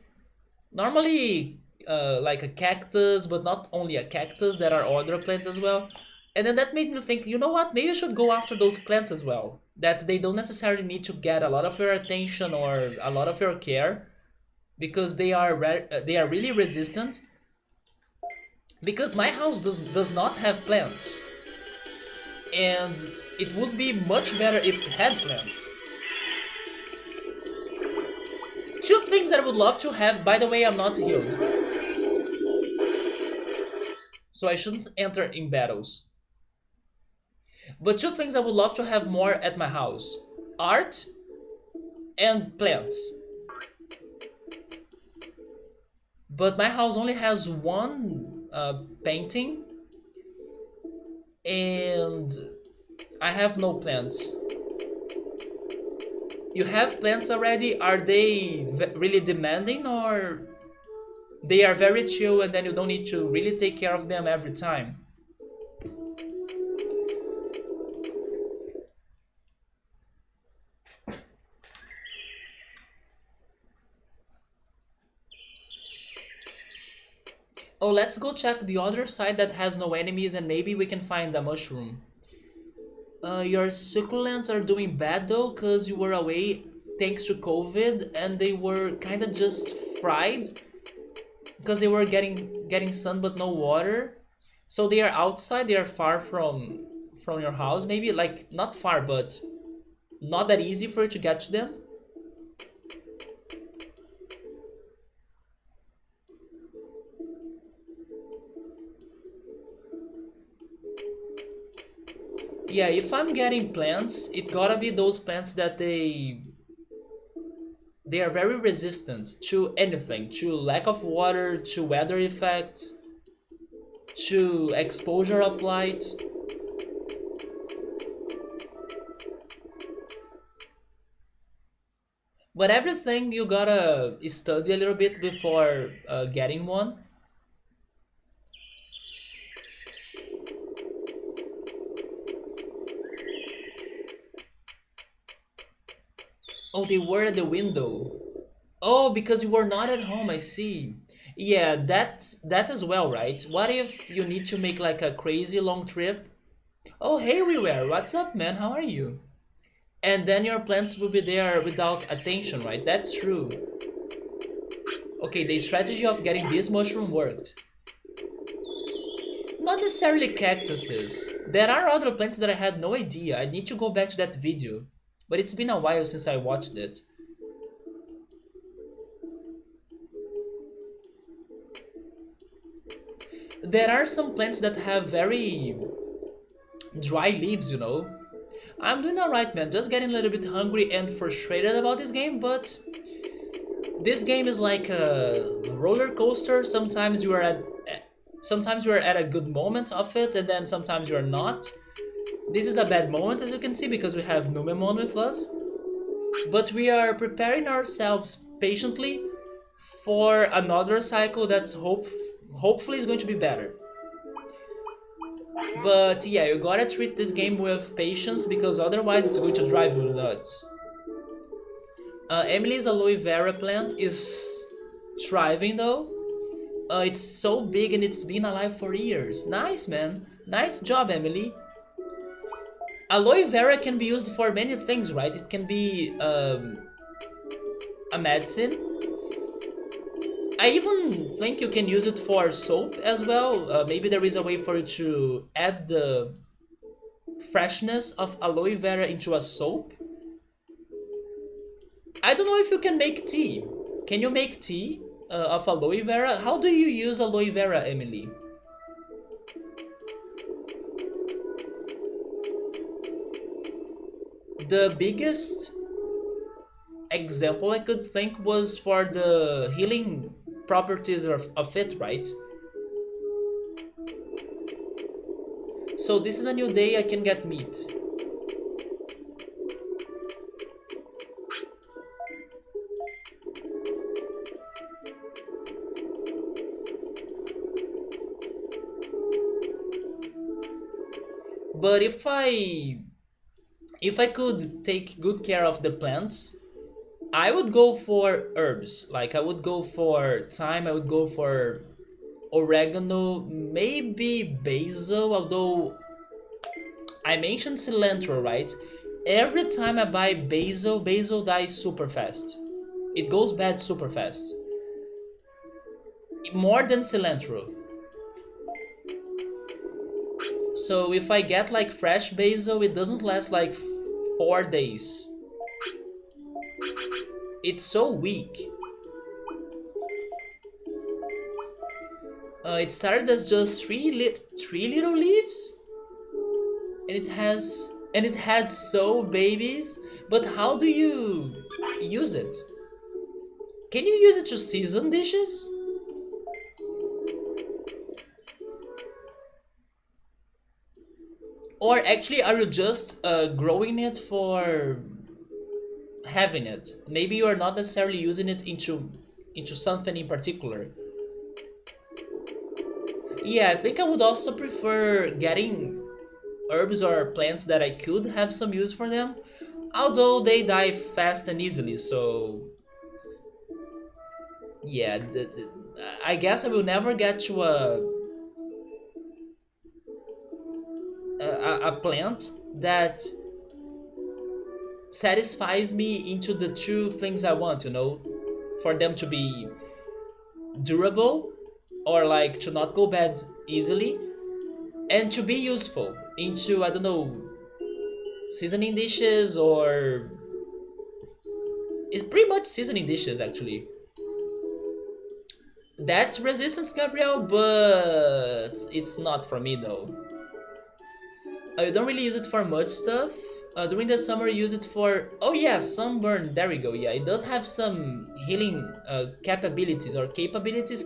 Normally, like a cactus, but not only a cactus, there are other plants as well. And then that made me think, you know what? Maybe I should go after those plants as well. That they don't necessarily need to get a lot of your attention or a lot of your care because they are really resistant. Because my house does not have plants, and it would be much better if it had plants. Two things that I would love to have. By the way, I'm not healed, so I shouldn't enter in battles. But two things I would love to have more at my house: art and plants. But my house only has one painting, and I have no plants. You have plants already? Are they really demanding, or they are very chill and then you don't need to really take care of them every time? Oh, let's go check the other side that has no enemies and maybe we can find a mushroom. Your succulents are doing bad though, cause you were away thanks to COVID and they were kinda just fried because they were getting sun but no water. So they are outside, they are far from your house, maybe like not far but not that easy for you to get to them. Yeah, if I'm getting plants, it gotta be those plants that they are very resistant to anything, to lack of water, to weather effects, to exposure of light. But everything you gotta study a little bit before getting one. Oh, they were at the window. Oh, because you were not at home, I see. Yeah, that as well, right? What if you need to make like a crazy long trip? Oh, hey, we were. What's up, man? How are you? And then your plants will be there without attention, right? That's true. Okay, the strategy of getting this mushroom worked. Not necessarily cactuses. There are other plants that I had no idea. I need to go back to that video. But it's been a while since I watched it. There are some plants that have very dry leaves. I'm doing alright, man. Just getting a little bit hungry and frustrated about this game, but this game is like a roller coaster. Sometimes you are at a good moment of it, and then sometimes you are not. This is a bad moment, as you can see, because we have Numemon with us. But we are preparing ourselves patiently for another cycle that's hopefully is going to be better. But yeah, you gotta treat this game with patience because otherwise it's going to drive you nuts. Emily's aloe vera plant is thriving though. It's so big and it's been alive for years. Nice, man. Nice job, Emily. Aloe vera can be used for many things, right? It can be a medicine. I even think you can use it for soap as well. Maybe there is a way for you to add the freshness of aloe vera into a soap. I don't know if you can make tea. Can you make tea of aloe vera? How do you use aloe vera, Emily? The biggest example I could think was for the healing properties of it, right? So this is a new day, I can get meat. But if I could take good care of the plants, I would go for herbs. Like I would go for thyme, I would go for oregano, maybe basil, although I mentioned cilantro, right? Every time I buy basil, basil dies super fast. It goes bad super fast. More than cilantro. So if I get like fresh basil, it doesn't last like 4 days. It's so weak. It started as just three little leaves, and it had so babies. But how do you use it? Can you use it to season dishes? Or actually, are you just growing it for having it? Maybe you are not necessarily using it into something in particular. Yeah, I think I would also prefer getting herbs or plants that I could have some use for them, although they die fast and easily, so yeah, I guess I will never get to a plant that satisfies me into the two things I want, for them to be durable or like to not go bad easily and to be useful into, I don't know, seasoning dishes or it's pretty much seasoning dishes actually. That's resistant, Gabriel, but it's not for me though. I don't really use it for much stuff. During the summer, I use it for, oh yeah, sunburn. There we go. Yeah, it does have some healing capabilities or capabilities.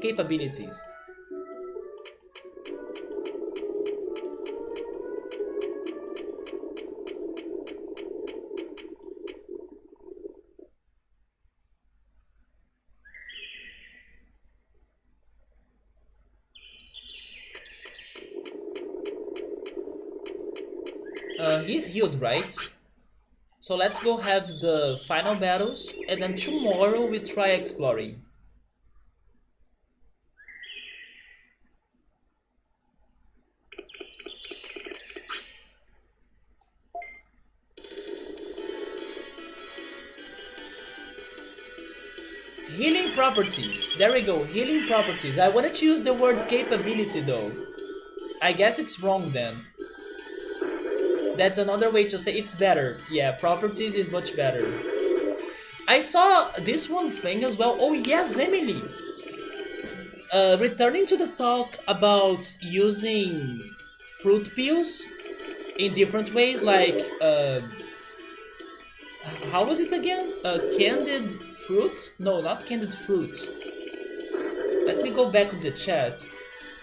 He's healed, right? So let's go have the final battles, and then tomorrow we try exploring. Healing properties. There we go. Healing properties. I wanted to use the word capability though. I guess it's wrong then. That's another way to say it's better. Yeah, properties is much better. I saw this one thing as well. Oh yes, Emily. Returning to the talk about using fruit peels in different ways, like how was it again? Candied fruit? No, not candied fruit. Let me go back to the chat.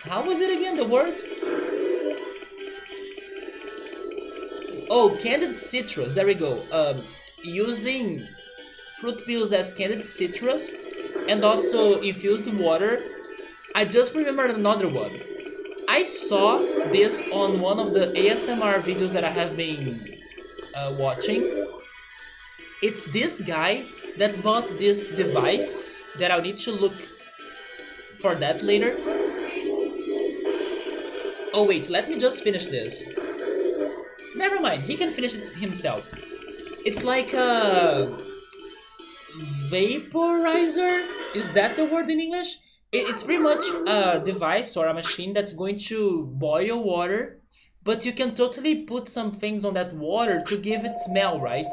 How was it again? The word? Oh, candied citrus. There we go. Using fruit peels as candied citrus and also infused water. I just remembered another one. I saw this on one of the ASMR videos that I have been watching. It's this guy that bought this device that I'll need to look for that later. Oh wait, let me just finish this. Never mind, he can finish it himself. It's like a vaporizer? Is that the word in English? It's pretty much a device or a machine that's going to boil water, but you can totally put some things on that water to give it smell, right?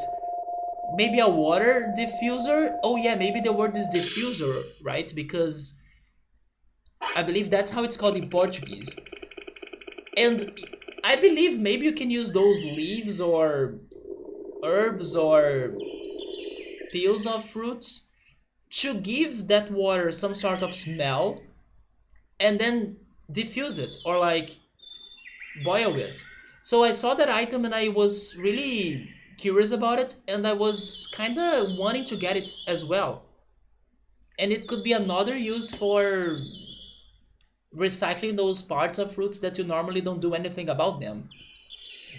Maybe a water diffuser? Oh yeah, maybe the word is diffuser, right? Because I believe that's how it's called in Portuguese. And I believe maybe you can use those leaves or herbs or peels of fruits to give that water some sort of smell and then diffuse it or like boil it. So I saw that item and I was really curious about it and I was kind of wanting to get it as well. And it could be another use for recycling those parts of fruits that you normally don't do anything about them.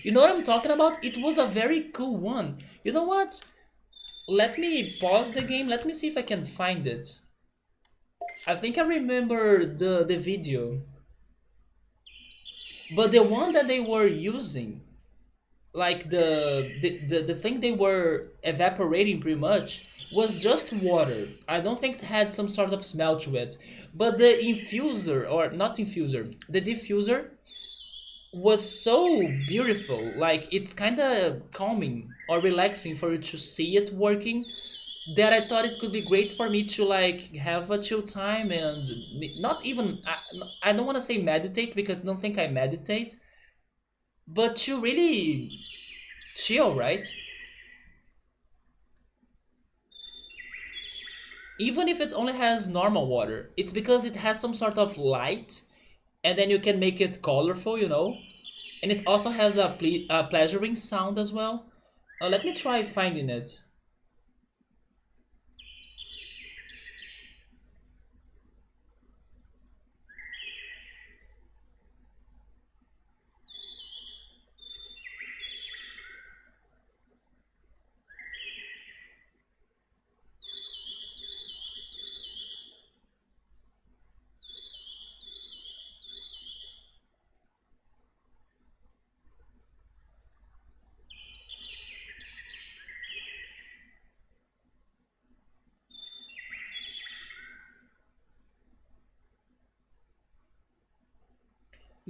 You know what I'm talking about? It was a very cool one. You know what? Let me pause the game. Let me see if I can find it. I think I remember the video. But the one that they were using, like the thing they were evaporating pretty much, was just water. I don't think it had some sort of smell to it. But the infuser, or not infuser, the diffuser was so beautiful. Like it's kind of calming or relaxing for you to see it working that I thought it could be great for me to like have a chill time and not even I don't want to say meditate because I don't think I meditate, but to really chill, right? Even if it only has normal water, it's because it has some sort of light and then you can make it colorful, and it also has a pleasuring sound as well. Let me try finding it.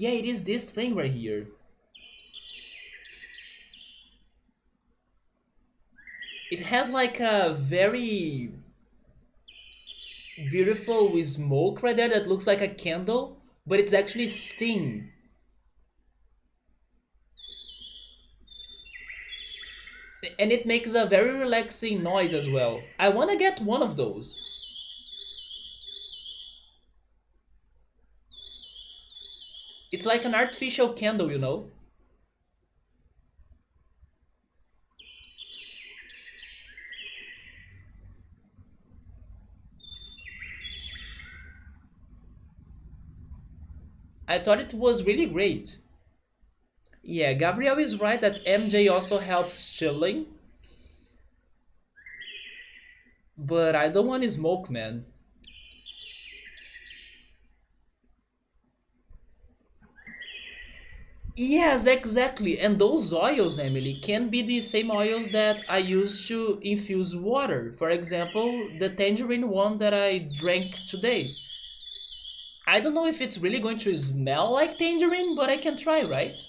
Yeah, it is this thing right here. It has like a very beautiful smoke right there that looks like a candle, but it's actually steam. And it makes a very relaxing noise as well. I want to get one of those. It's like an artificial candle, you know? I thought it was really great. Yeah, Gabriel is right that MJ also helps chilling, but I don't want to smoke, man. Yes, exactly. And those oils, Emily, can be the same oils that I use to infuse water. For example, the tangerine one that I drank today. I don't know if it's really going to smell like tangerine, but I can try, right?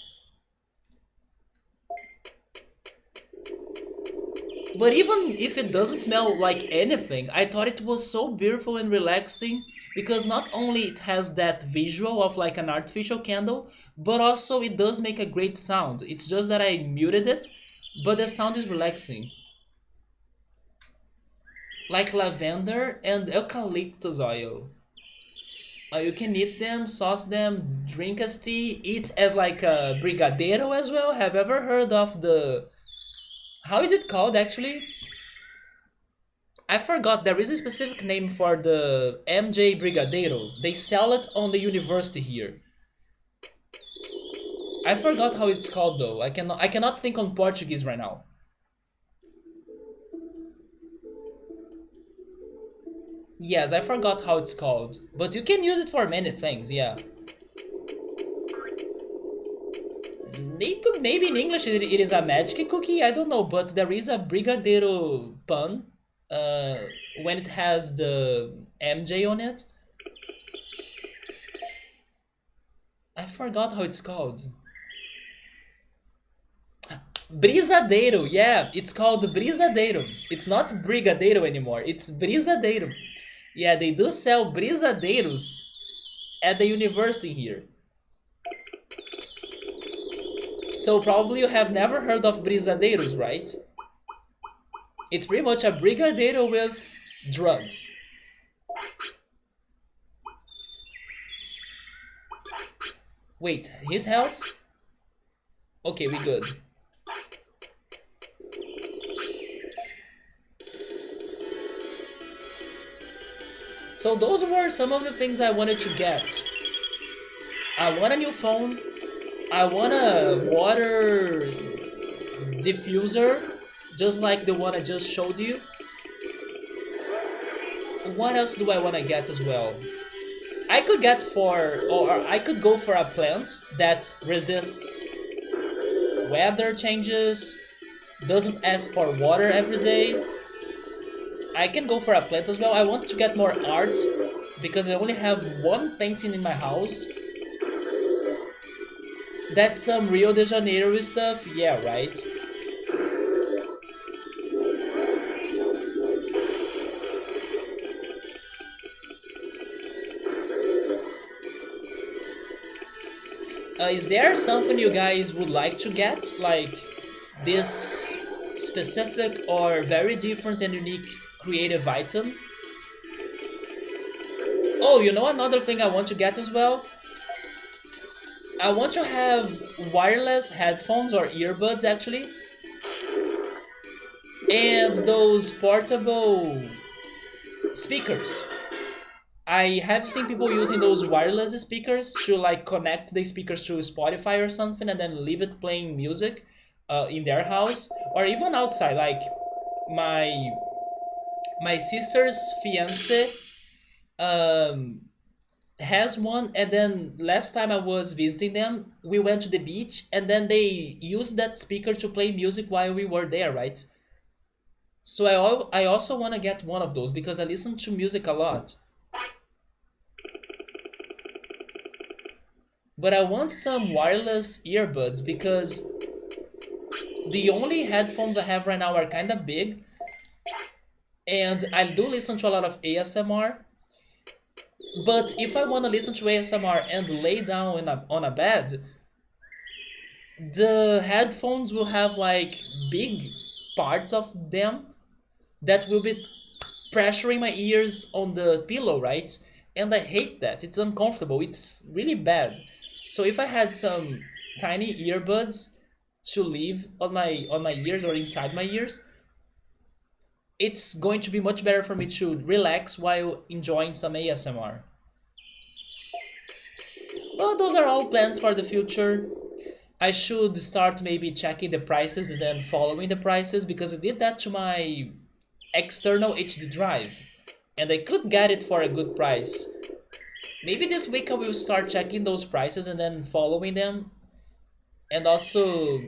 But even if it doesn't smell like anything, I thought it was so beautiful and relaxing because not only it has that visual of like an artificial candle, but also it does make a great sound. It's just that I muted it, but the sound is relaxing. Like lavender and eucalyptus oil. You can eat them, sauce them, drink as tea, eat as like a brigadeiro as well. Have you ever heard of the... How is it called actually? I forgot, there is a specific name for the MJ Brigadeiro. They sell it on the university here. I forgot how it's called though. I cannot think on Portuguese right now. Yes, I forgot how it's called. But you can use it for many things, yeah. They could maybe in English it is a magic cookie, I don't know, but there is a Brigadeiro pun uh, when it has the MJ on it. I forgot how it's called. Brisadeiro, yeah, it's called Brisadeiro. It's not Brigadeiro anymore, it's Brisadeiro. Yeah, they do sell Brisadeiros at the university here. So probably you have never heard of Brisadeiros, right? It's pretty much a Brigadeiro with drugs. Wait, his health? Okay, we good. So those were some of the things I wanted to get. I want a new phone. I want a water diffuser, just like the one I just showed you. What else do I want to get as well? I could get for, or I could go for a plant that resists weather changes, doesn't ask for water every day. I can go for a plant as well. I want to get more art because I only have one painting in my house. That's some Rio de Janeiro stuff, yeah, right? Is there something you guys would like to get? Like this specific or very different and unique creative item? Oh, you know another thing I want to get as well? I want to have wireless headphones or earbuds actually, and those portable speakers. I have seen people using those wireless speakers to like connect the speakers to Spotify or something and then leave it playing music in their house or even outside. Like my my sister's fiance um, has one, and then last time I was visiting them, we went to the beach and then they used that speaker to play music while we were there, right? So I also want to get one of those because I listen to music a lot. but I want some wireless earbuds because the only headphones I have right now are kind of big, and I do listen to a lot of ASMR. But if I want to listen to ASMR and lay down on a bed, the headphones will have like big parts of them that will be pressuring my ears on the pillow, right? And I hate that. It's uncomfortable. It's really bad. So if I had some tiny earbuds to leave on my ears or inside my ears, it's going to be much better for me to relax while enjoying some ASMR. But those are all plans for the future. I should start maybe checking the prices and then following the prices because I did that to my external HD drive and I could get it for a good price. Maybe this week I will start checking those prices and then following them and also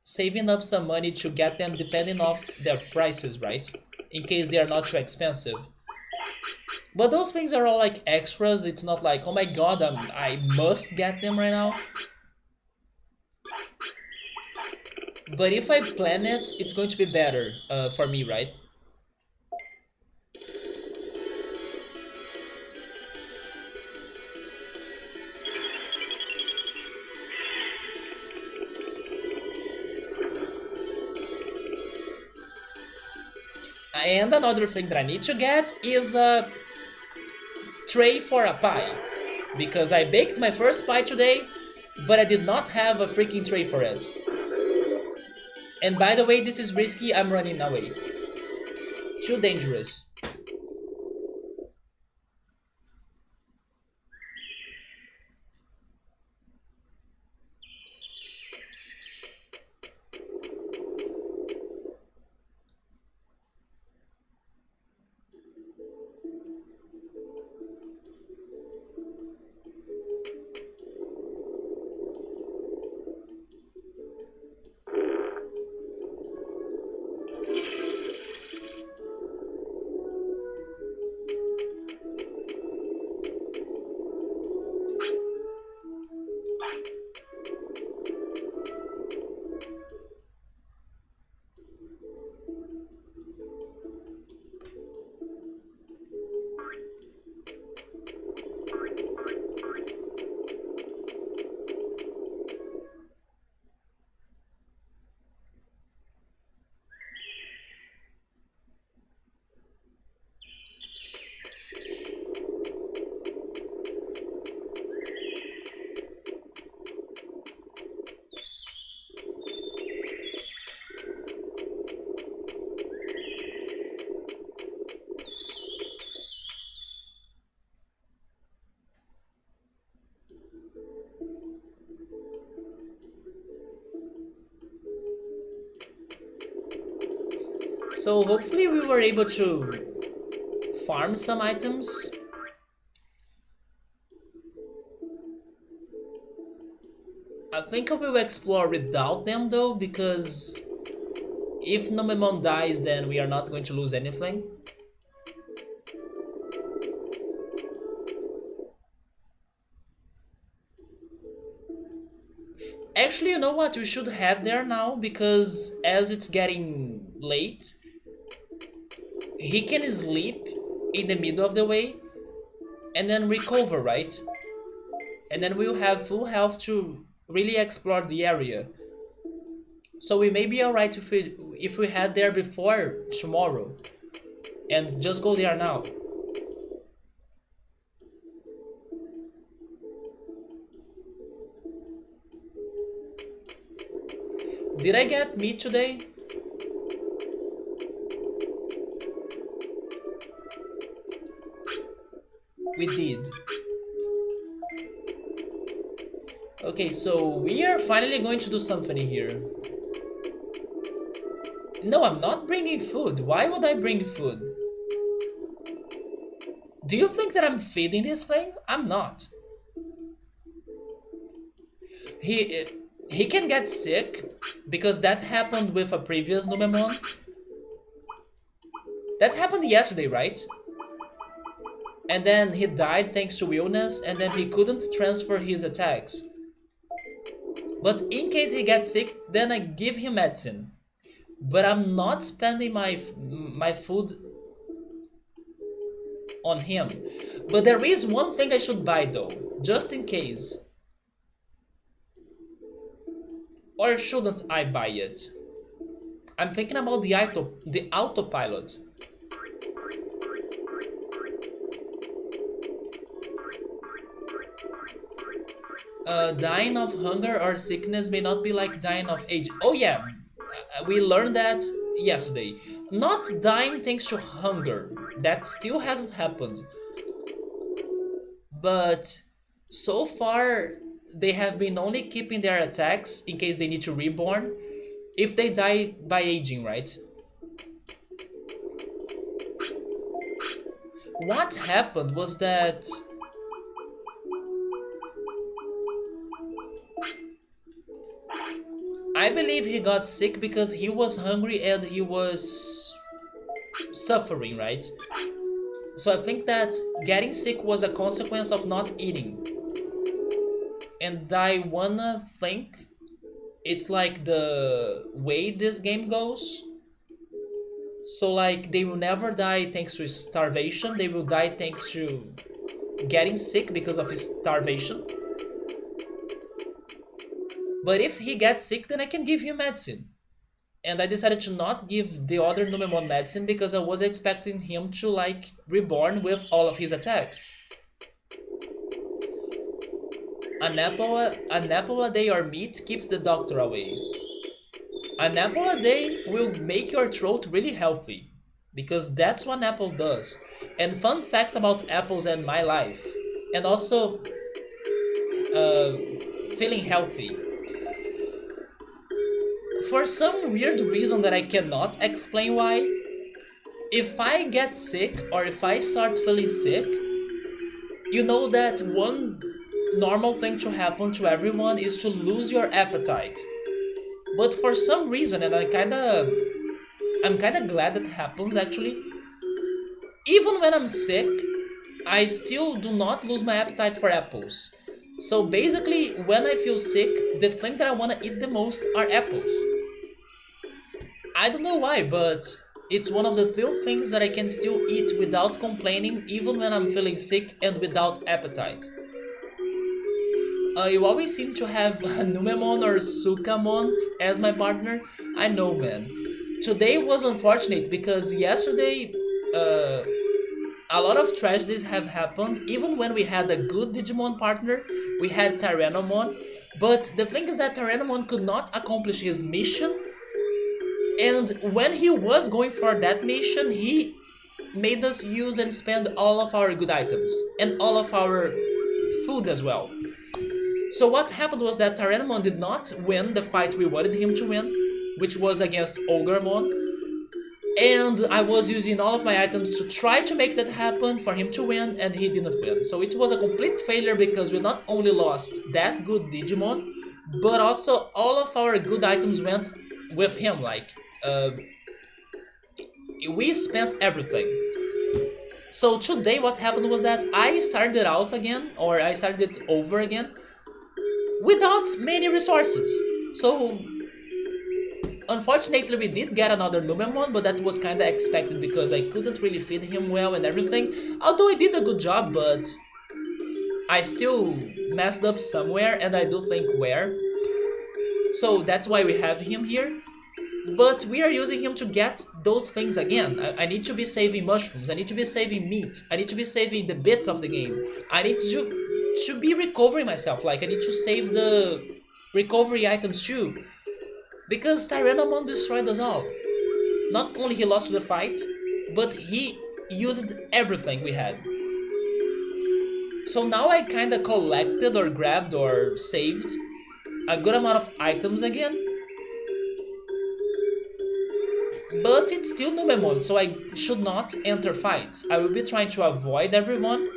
saving up some money to get them depending off their prices, right? In case they are not too expensive. But those things are all like extras. It's not like, oh my god, I must get them right now. But if I plan it, it's going to be better for me, right? And another thing that I need to get is a tray for a pie. Because I baked my first pie today, but I did not have a freaking tray for it. And by the way, this is risky, I'm running away. Too dangerous. So hopefully we were able to farm some items. I think I will explore without them though, because if Nomemon dies then we are not going to lose anything. Actually, you know what? We should head there now because as it's getting late, he can sleep in the middle of the way and then recover, right? And then we'll have full health to really explore the area. So we may be alright if we head there before tomorrow and just go there now. Did I get meat today? We did. Okay, so we are finally going to do something here. No, I'm not bringing food. Why would I bring food? Do you think that I'm feeding this thing? I'm not. He he can get sick because that happened with a previous Numemon. That happened yesterday, right? and then he died thanks to illness, and then he couldn't transfer his attacks. But in case he gets sick, then I give him medicine. But I'm not spending my food on him. But there is one thing I should buy though, just in case. Or shouldn't I buy it? I'm thinking about the autopilot. Dying of hunger or sickness may not be like dying of age. Oh yeah, we learned that yesterday. Not dying thanks to hunger. That still hasn't happened. But so far, they have been only keeping their attacks in case they need to reborn if they die by aging, right? What happened was that I believe he got sick because he was hungry and he was suffering, right? So I think that getting sick was a consequence of not eating. And I wanna think it's like the way this game goes. So like they will never die thanks to starvation, they will die thanks to getting sick because of starvation. But if he gets sick, then I can give him medicine. And I decided to not give the other Numemon medicine because I was expecting him to like reborn with all of his attacks. An apple a day or meat keeps the doctor away. An apple a day will make your throat really healthy, because that's what an apple does. And fun fact about apples and my life, and also uh, feeling healthy. For some weird reason that I cannot explain why, if I get sick or if I start feeling sick, you know that one normal thing to happen to everyone is to lose your appetite. But for some reason, and I'm kinda glad that happens actually, even when I'm sick, I still do not lose my appetite for apples. So basically, when I feel sick, the thing that I want to eat the most are apples. I don't know why, but it's one of the few things that I can still eat without complaining even when I'm feeling sick and without appetite. You always seem to have Numemon or Sukamon as my partner. I know, man. Today was unfortunate because yesterday a lot of tragedies have happened. Even when we had a good Digimon partner, we had Tyrannomon. But the thing is that Tyrannomon could not accomplish his mission. And when he was going for that mission, he made us use and spend all of our good items. And all of our food as well. So what happened was that Tyrannomon did not win the fight we wanted him to win, which was against Ogremon, and I was using all of my items to try to make that happen for him to win, and he didn't win. So it was a complete failure because we not only lost that good Digimon, but also all of our good items went with him, like, we spent everything. So today what happened was that I started out again, or I started it over again, without many resources. So unfortunately we did get another Numemon, but that was kinda expected because I couldn't really feed him well and everything. Although I did a good job, but I still messed up somewhere, and I do think where. So that's why we have him here. But we are using him to get those things again. I need to be saving mushrooms, I need to be saving meat, I need to be saving the bits of the game. I need to be recovering myself, like I need to save the recovery items too. Because Tyrannomon destroyed us all. Not only he lost the fight, but he used everything we had. So now I kinda collected or grabbed or saved a good amount of items again. But it's still Numemon, so I should not enter fights. I will be trying to avoid everyone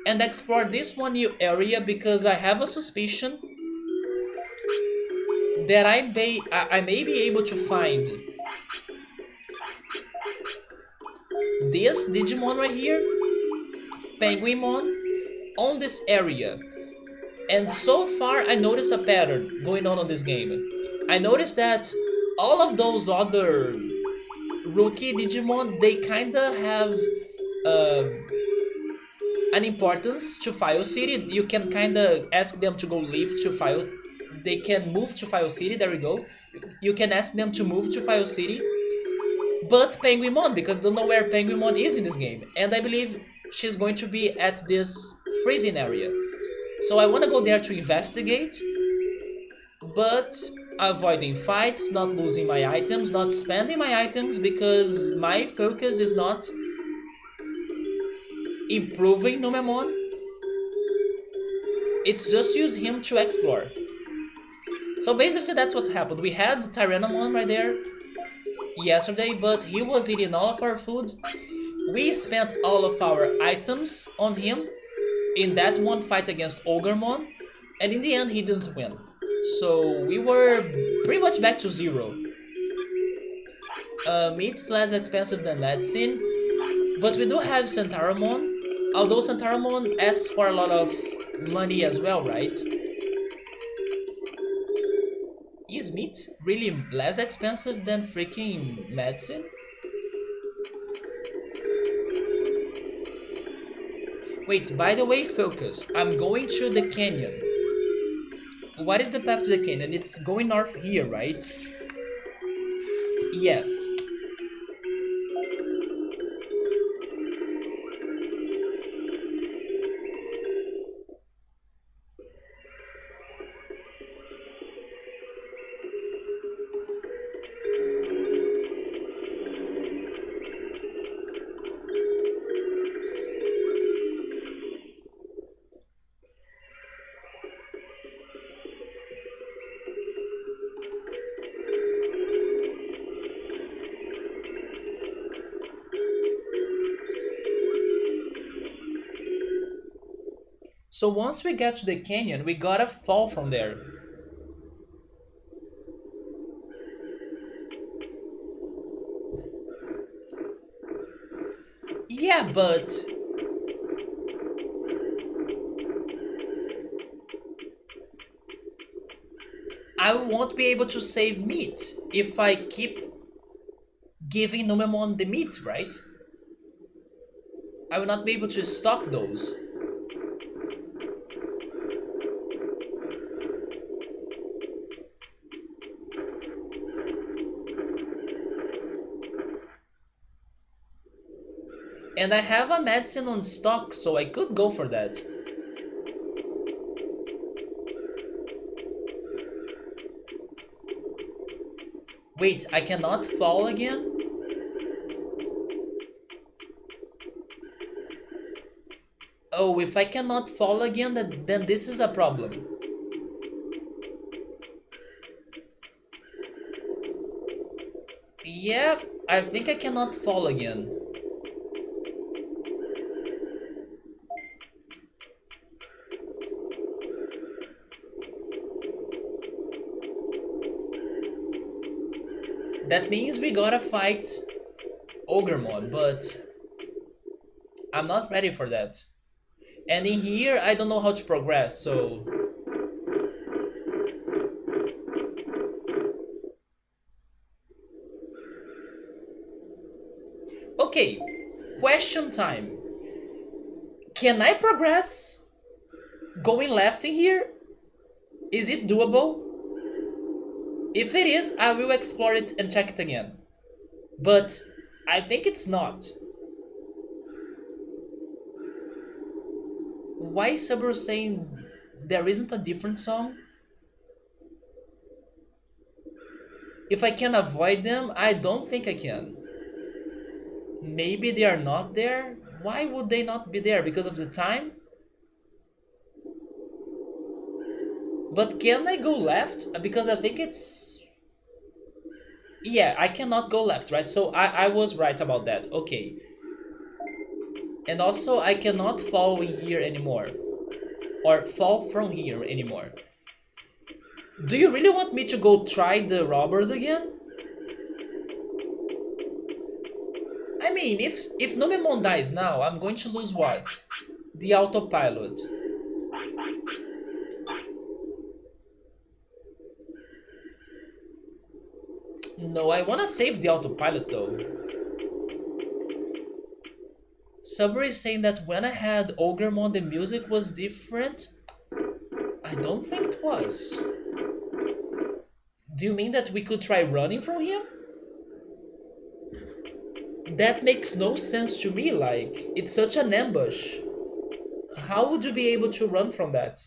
and explore this one new area because I have a suspicion that I may be able to find this Digimon right here. Penguinmon on this area. And so far, I noticed a pattern going on this game. I noticed that all of those other rookie Digimon, they kinda have uh, an importance to File City. You can kinda ask them to go live to File. They can move to File City. There we go. You can ask them to move to File City. But Penguinmon, because I don't know where Penguinmon is in this game, and I believe she's going to be at this freezing area. So I want to go there to investigate, but avoiding fights, not losing my items, not spending my items, because my focus is not improving Numemon. It's just use him to explore. So basically that's what happened. We had Tyrannomon right there yesterday, but he was eating all of our food. We spent all of our items on him in that one fight against Ogremon, and in the end he didn't win. So we were pretty much back to zero. It's less expensive than medicine, but we do have Centauramon, although Centauramon asks for a lot of money as well, right? Is meat really less expensive than freaking medicine? Wait, by the way, focus. I'm going to the canyon. What is the path to the canyon? It's going north here, right? Yes. So once we get to the canyon, we gotta fall from there. Yeah, but I won't be able to save meat if I keep giving Numemon the meat, right? I will not be able to stock those. And I have a medicine on stock, so I could go for that. Wait, I cannot fall again? Oh, if I cannot fall again, then this is a problem. Yeah, I think I cannot fall again. That means we gotta fight Ogremon, but I'm not ready for that. And in here, I don't know how to progress, so... Okay, question time. Can I progress going left in here? Is it doable? If it is, I will explore it and check it again. But I think it's not. Why is Subaru saying there isn't a different song? If I can avoid them, I don't think I can. Maybe they are not there? Why would they not be there? Because of the time? But can I go left? Because I think it's... Yeah, I cannot go left, right? So I was right about that. Okay. And also, I cannot fall in here anymore. Or fall from here anymore. Do you really want me to go try the robbers again? I mean, if Numemon dies now, I'm going to lose what? The autopilot. No, I wanna save the autopilot though. Subway is saying that when I had Ogremon the music was different. I don't think it was. Do you mean that we could try running from him? That makes no sense to me, like, it's such an ambush. How would you be able to run from that?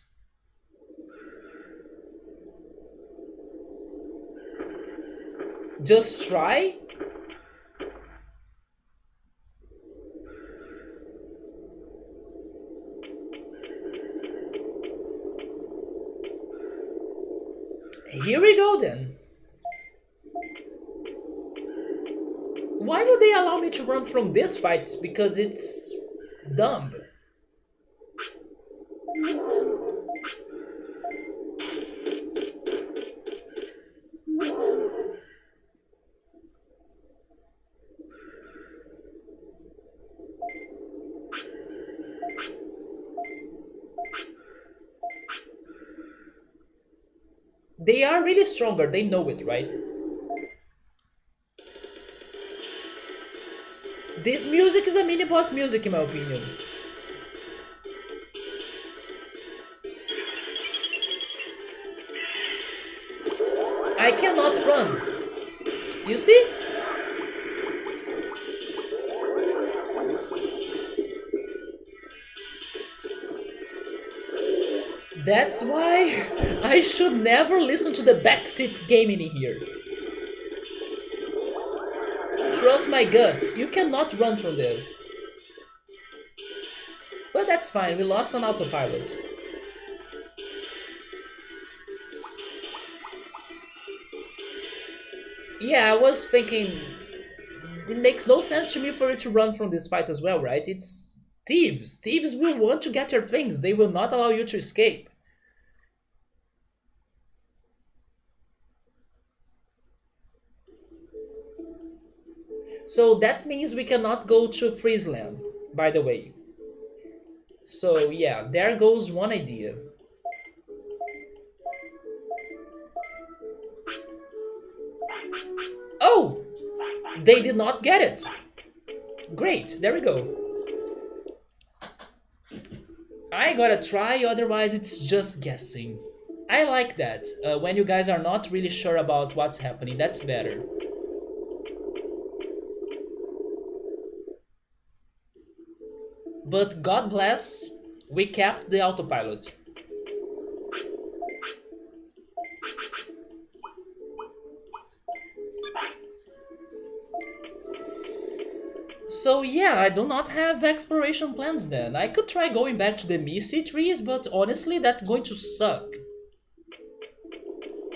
Just try? Here we go then. Why would they allow me to run from this fight? Because it's dumb. They are really stronger, they know it, right? This music is a mini-boss music in my opinion. I cannot run. You see? That's why I should never listen to the backseat gaming in here. Trust my guts, you cannot run from this. But that's fine, we lost on autopilot. Yeah, I was thinking, it makes no sense to me for you to run from this fight as well, right? It's thieves. Thieves will want to get your things, they will not allow you to escape. So that means we cannot go to Friesland, by the way. So yeah, there goes one idea. Oh! They did not get it! Great, there we go. I gotta try, otherwise it's just guessing. I like that, when you guys are not really sure about what's happening, that's better. But God bless, we kept the autopilot. So yeah, I do not have exploration plans then. I could try going back to the Misty trees, but honestly that's going to suck.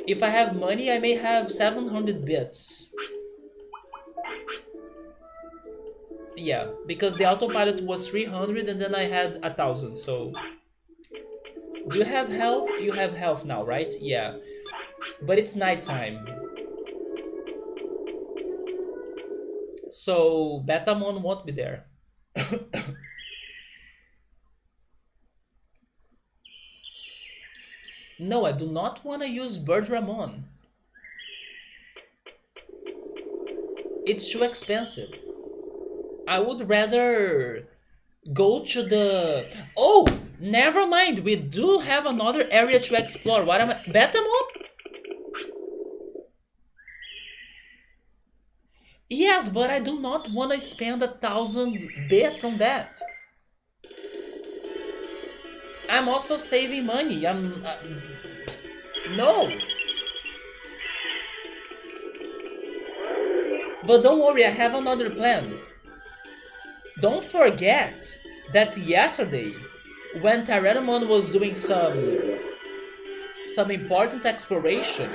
If I have money, I may have 700 bits. Yeah, because the autopilot was 300 and then I had 1000, so... Do you have health? You have health now, right? Yeah. But it's nighttime. So, Betamon won't be there. No, I do not want to use Bird Ramon. It's too expensive. I would rather go to the... Oh! Never mind, we do have another area to explore. What am I... Betamon? Yes, but I do not want to spend 1000 bits on that. I'm also saving money. No! But don't worry, I have another plan. Don't forget that yesterday, when Tyrannomon was doing some important exploration,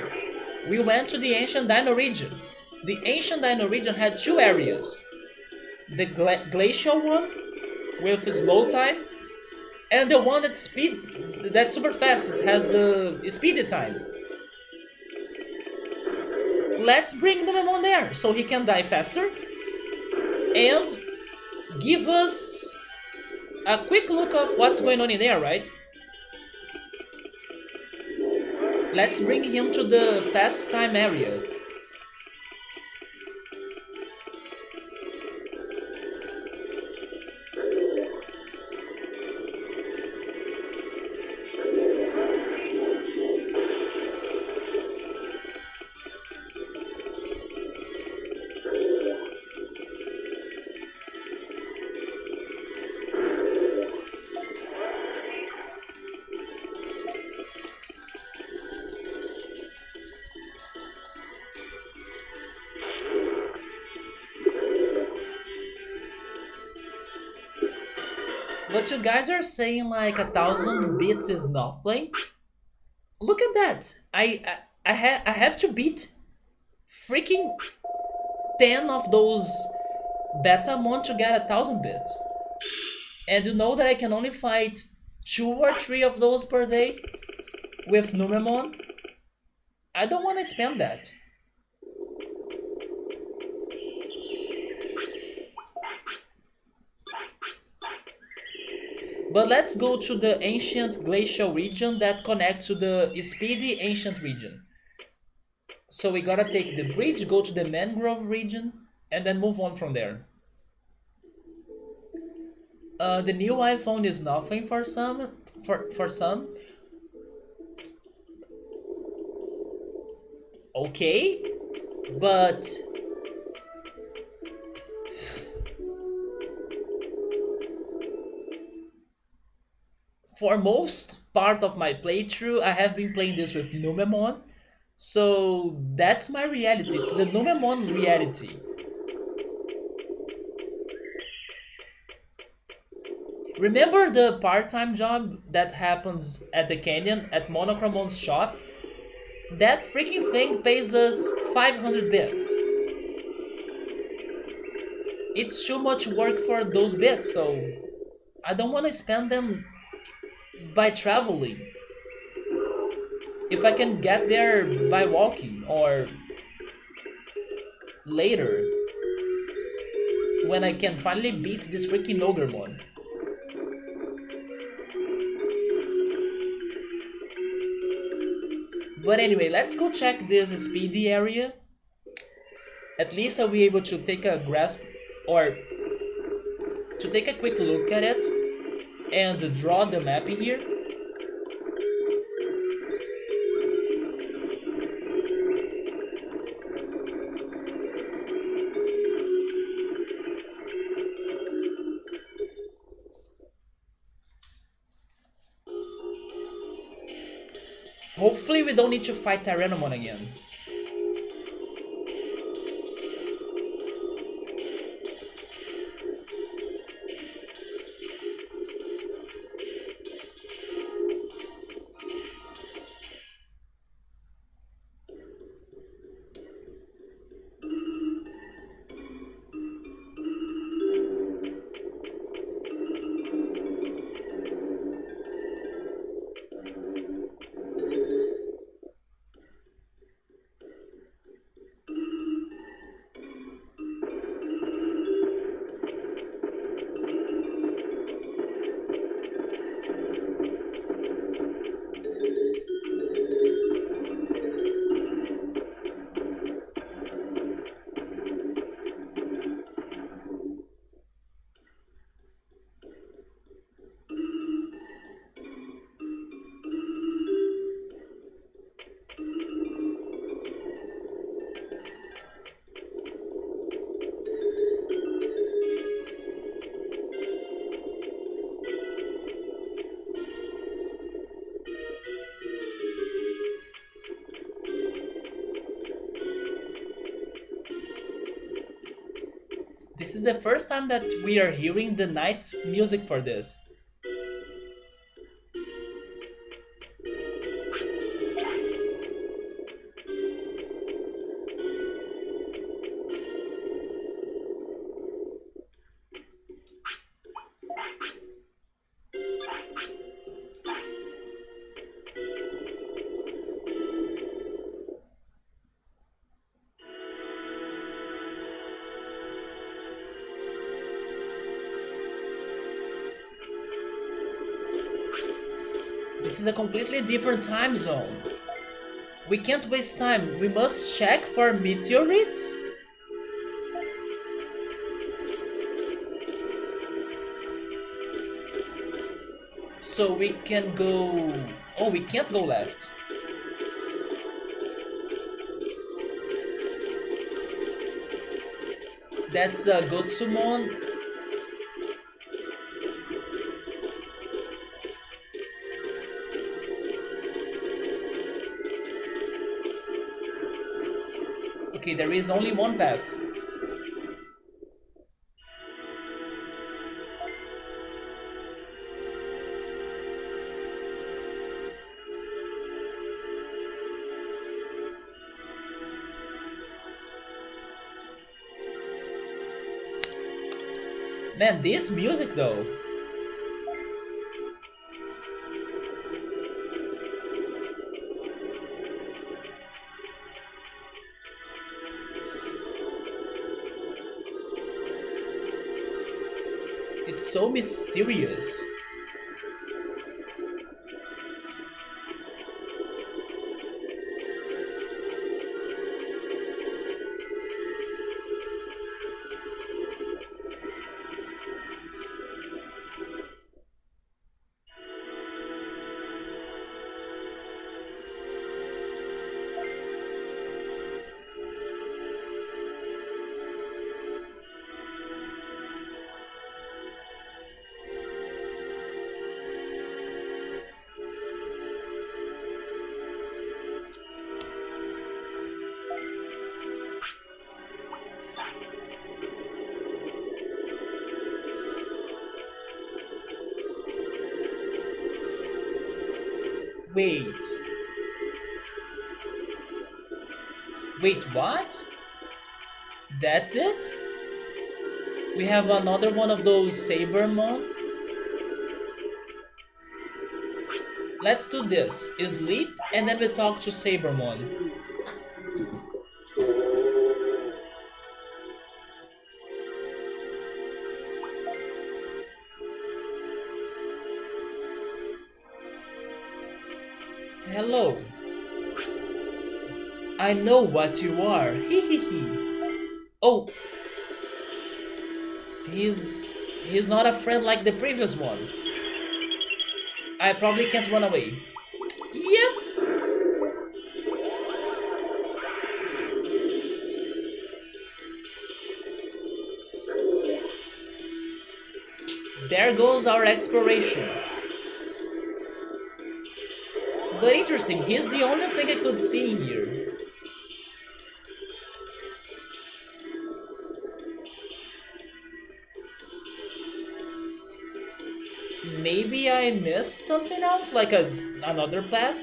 we went to the Ancient Dino region. The Ancient Dino region had two areas. The Glacial one, with slow time, and the one that's super fast, it has the speedy time. Let's bring them on there, so he can die faster, and give us A quick look of what's going on in there, right? Let's bring him to the fast time area. But you guys are saying like 1,000 bits is nothing? Look at that! I have to beat freaking 10 of those Betamon to get 1,000 bits. And you know that I can only fight 2 or 3 of those per day with Numemon? I don't want to spend that. But let's go to the ancient glacial region that connects to the Speedy ancient region. So we gotta take the bridge, go to the mangrove region, and then move on from there. The new iPhone is nothing for some. For some, okay, but for most part of my playthrough, I have been playing this with Numemon. So that's my reality. It's the Numemon reality. Remember the part-time job that happens at the canyon at Monochromon's shop? That freaking thing pays us 500 bits. It's too much work for those bits, so I don't want to spend them by traveling. If I can get there by walking or later when I can finally beat this freaking Ogremon. But anyway, let's go check this Speedy area. At least I'll be able to take a grasp or to take a quick look at it and draw the map in here. Hopefully we don't need to fight Tyrannomon again. This is the first time that we are hearing the night music for this. This is a completely different time zone. We can't waste time. We must check for meteorites. So we can go... Oh, we can't go left. That's a good summon. Okay, there is only one path. Man, this music though. It's so mysterious. Wait. Wait, what? That's it? We have another one of those Sabermon? Let's do this. Sleep and then we talk to Sabermon. Hello. I know what you are. Hee hee hee. Oh, he's not a friend like the previous one. I probably can't run away. Yep. There goes our exploration. But interesting, he's the only thing I could see in here. Maybe I missed something else, like another path?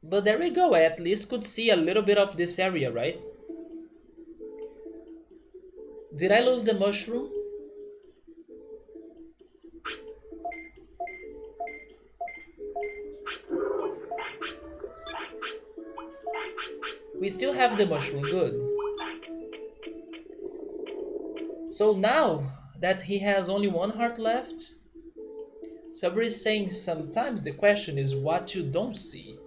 But there we go, I at least could see a little bit of this area, right? Did I lose the mushroom? We still have the mushroom, good. So now that he has only one heart left, Sabri is saying sometimes the question is what you don't see.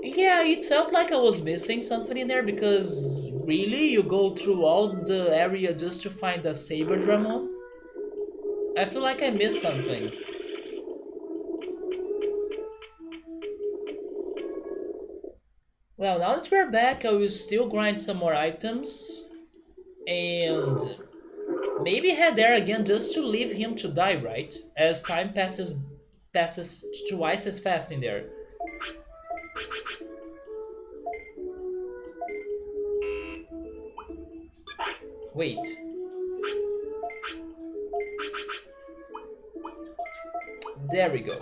Yeah, it felt like I was missing something in there because really you go through all the area just to find a Saber Dramon? I feel like I missed something. Well, now that we're back, I will still grind some more items and maybe head there again just to leave him to die, right? As time passes twice as fast in there. Wait. There we go.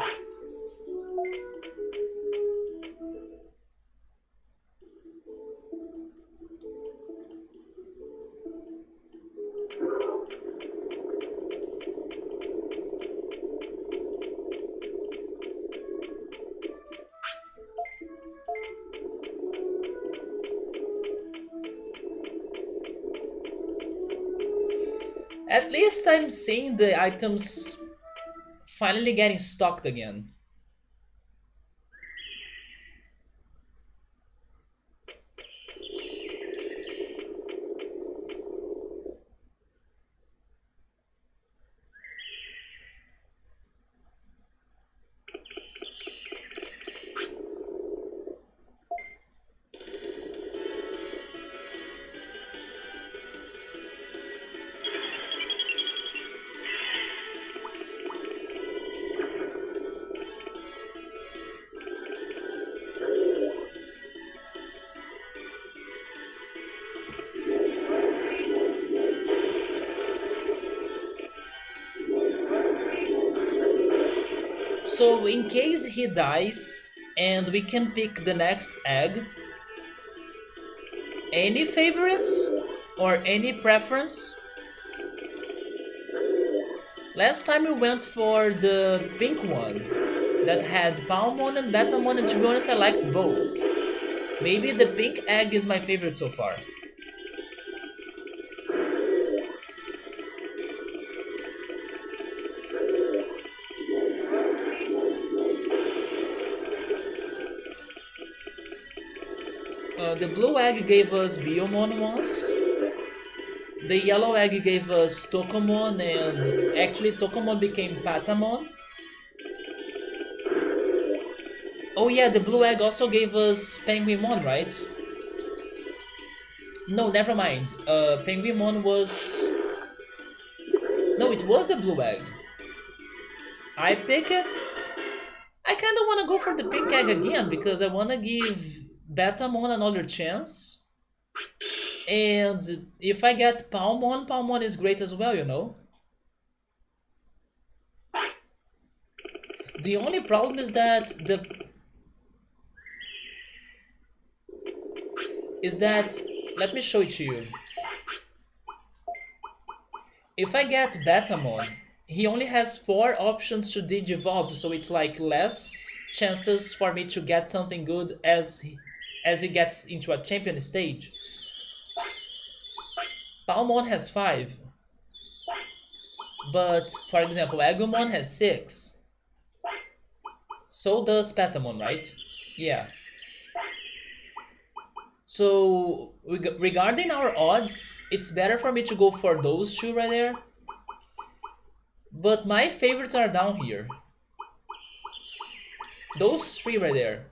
At least I'm seeing the items finally getting stocked again. So in case he dies and we can pick the next egg, any favorites or any preference? Last time we went for the pink one that had Palmon and Betamon, and to be honest I liked both. Maybe the pink egg is my favorite so far. The blue egg gave us Biomon once. The yellow egg gave us Tokomon, and actually Tokomon became Patamon. Oh yeah, the blue egg also gave us Penguinmon, right? No, never mind. Penguinmon was... No, it was the blue egg. I pick it. I kinda wanna go for the pink egg again because I wanna give Betamon another chance. And if I get Palmon, Palmon is great as well, you know? The only problem is that let me show it to you. If I get Betamon, he only has 4 options to digivolve, so it's like less chances for me to get something good as he gets into a champion stage. Palmon has 5. But, for example, Agumon has 6. So does Patamon, right? Yeah. So, regarding our odds, it's better for me to go for those 2 right there. But my favorites are down here. Those 3 right there.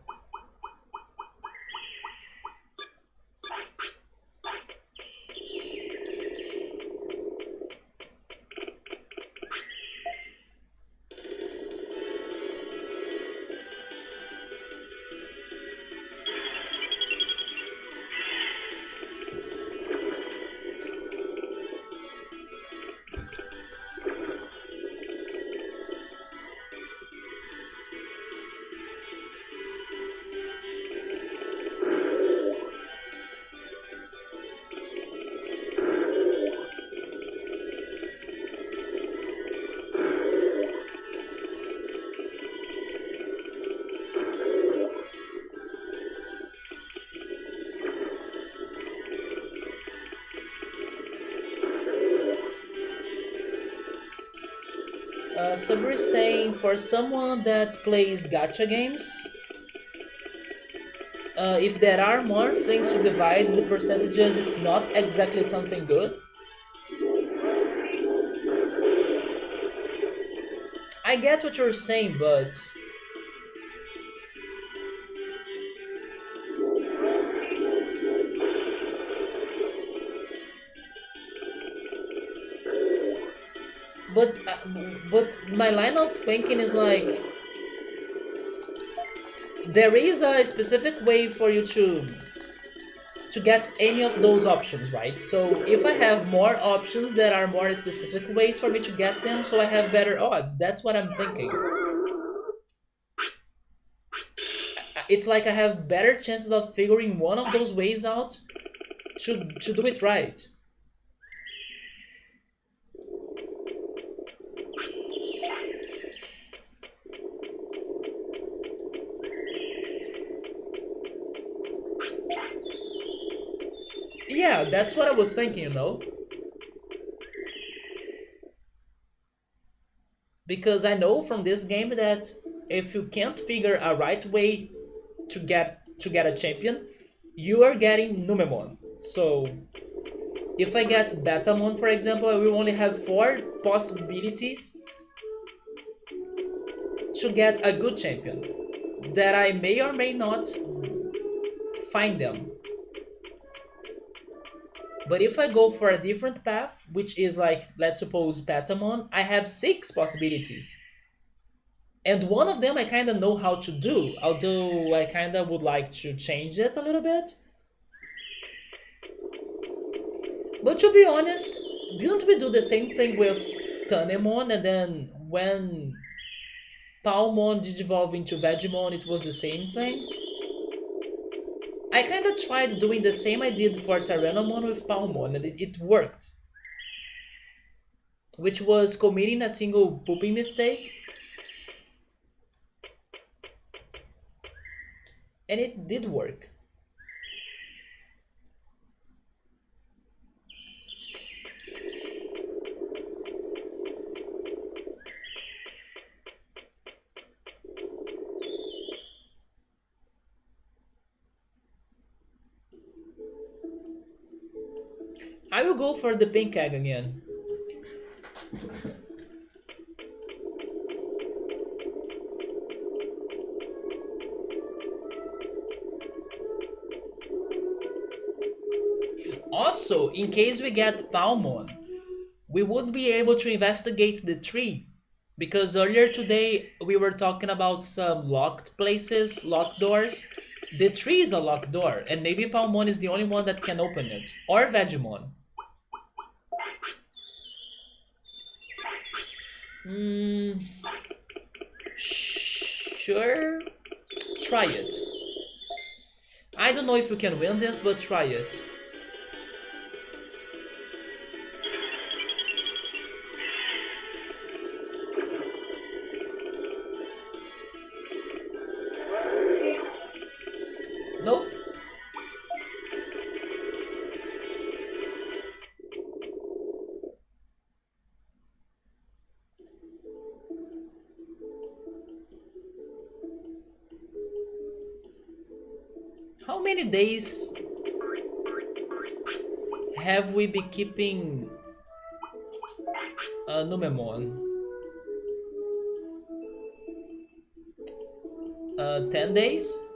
Sabri is saying for someone that plays gacha games, if there are more things to divide the percentages, it's not exactly something good. I get what you're saying, but but uh, but my line of thinking is like there is a specific way for you to get any of those options, right? So if I have more options, there are more specific ways for me to get them, so I have better odds. That's what I'm thinking. It's like I have better chances of figuring one of those ways out to do it right. Yeah, that's what I was thinking, you know? because I know from this game that if you can't figure a right way to get a champion, you are getting Numemon. So if I get Betamon, for example, I will only have 4 possibilities to get a good champion that I may or may not find them. But if I go for a different path, which is like, let's suppose Patamon, I have 6 possibilities. And one of them I kind of know how to do, although I kind of would like to change it a little bit. But to be honest, didn't we do the same thing with Tanemon, and then when Palmon did evolve into Vegemon, it was the same thing? I kind of tried doing the same I did for Tyrannomon with Palmon, and it worked. Which was committing a single pooping mistake. And it did work. I will go for the pink egg again. Also, in case we get Palmon, we would be able to investigate the tree. Because earlier today we were talking about some locked places, locked doors. The tree is a locked door, and maybe Palmon is the only one that can open it. Or Vegemon. Sure. Try it. I don't know if you can win this, but try it. Nope. How many days have we been keeping Numemon? 10 days?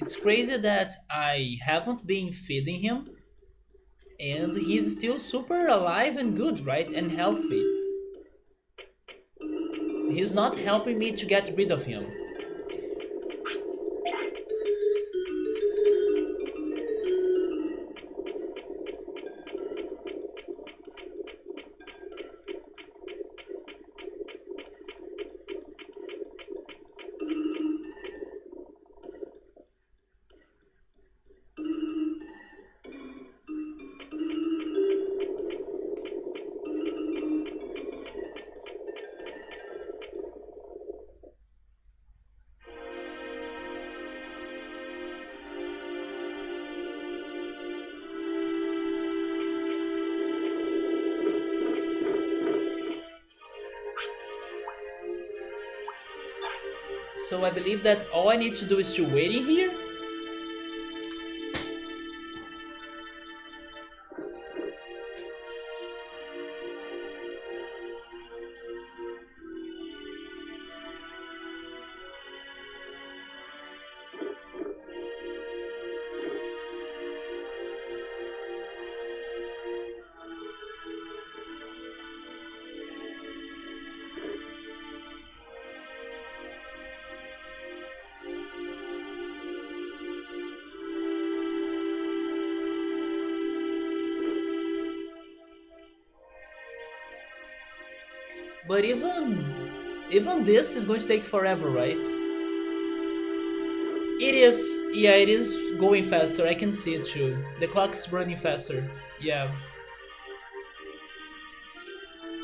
It's crazy that I haven't been feeding him and he's still super alive and good, right? And healthy. He's not helping me to get rid of him. So I believe that all I need to do is to wait in here. But even this is going to take forever, right? It is, yeah, it is going faster. I can see it too. The clock's running faster. Yeah.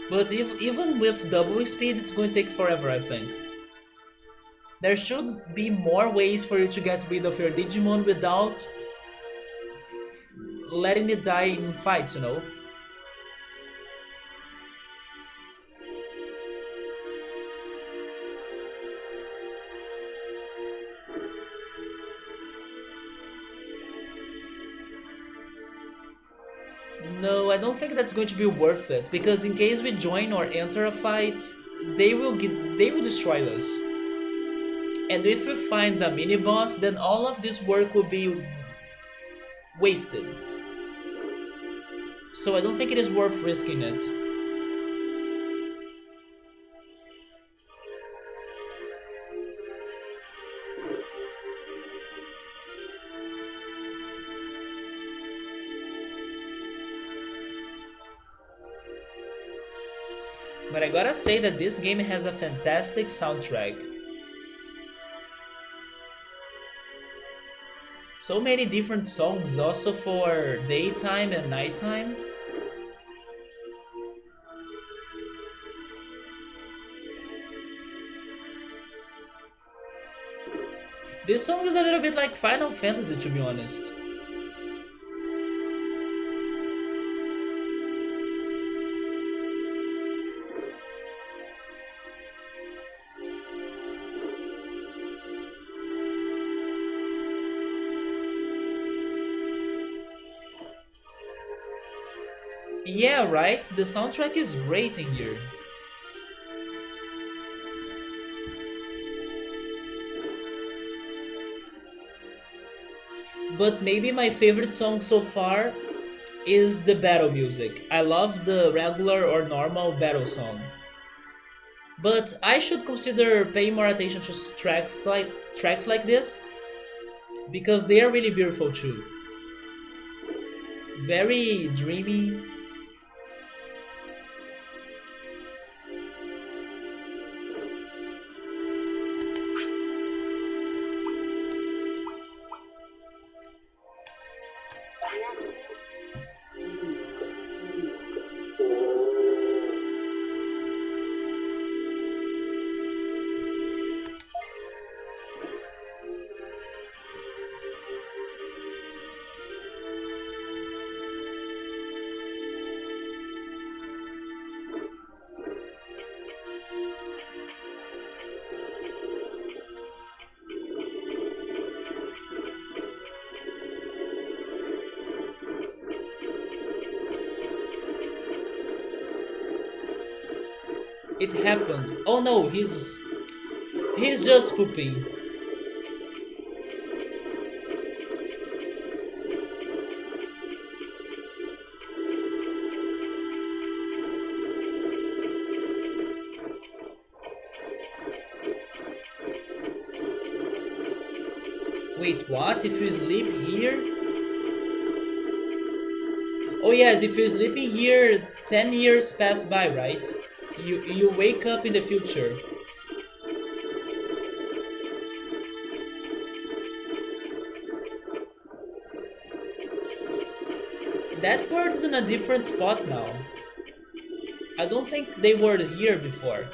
But even with double speed, it's going to take forever, I think. There should be more ways for you to get rid of your Digimon without letting it die in fights, you know? No, I don't think that's going to be worth it, because in case we join or enter a fight, they will destroy us. And if we find the mini boss, then all of this work will be wasted. So I don't think it is worth risking it. But I gotta say that this game has a fantastic soundtrack. So many different songs also for daytime and nighttime. This song is a little bit like Final Fantasy, to be honest. Yeah, right? The soundtrack is great in here. But maybe my favorite song so far is the battle music. I love the regular or normal battle song. But I should consider paying more attention to tracks like this because they are really beautiful too. Very dreamy. It happened. Oh no, he's just pooping. Wait, what? If you sleep here? Oh yes, if you're sleeping here, 10 years pass by, right? You wake up in the future. That bird is in a different spot now. I don't think they were here before.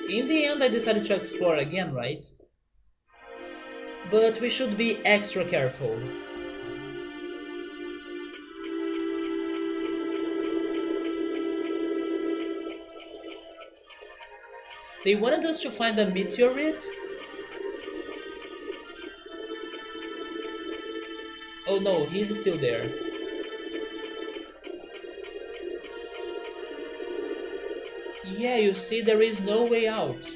In the end, I decided to explore again, right? But we should be extra careful. They wanted us to find a meteorite. Oh no, he's still there. Yeah, you see, there is no way out.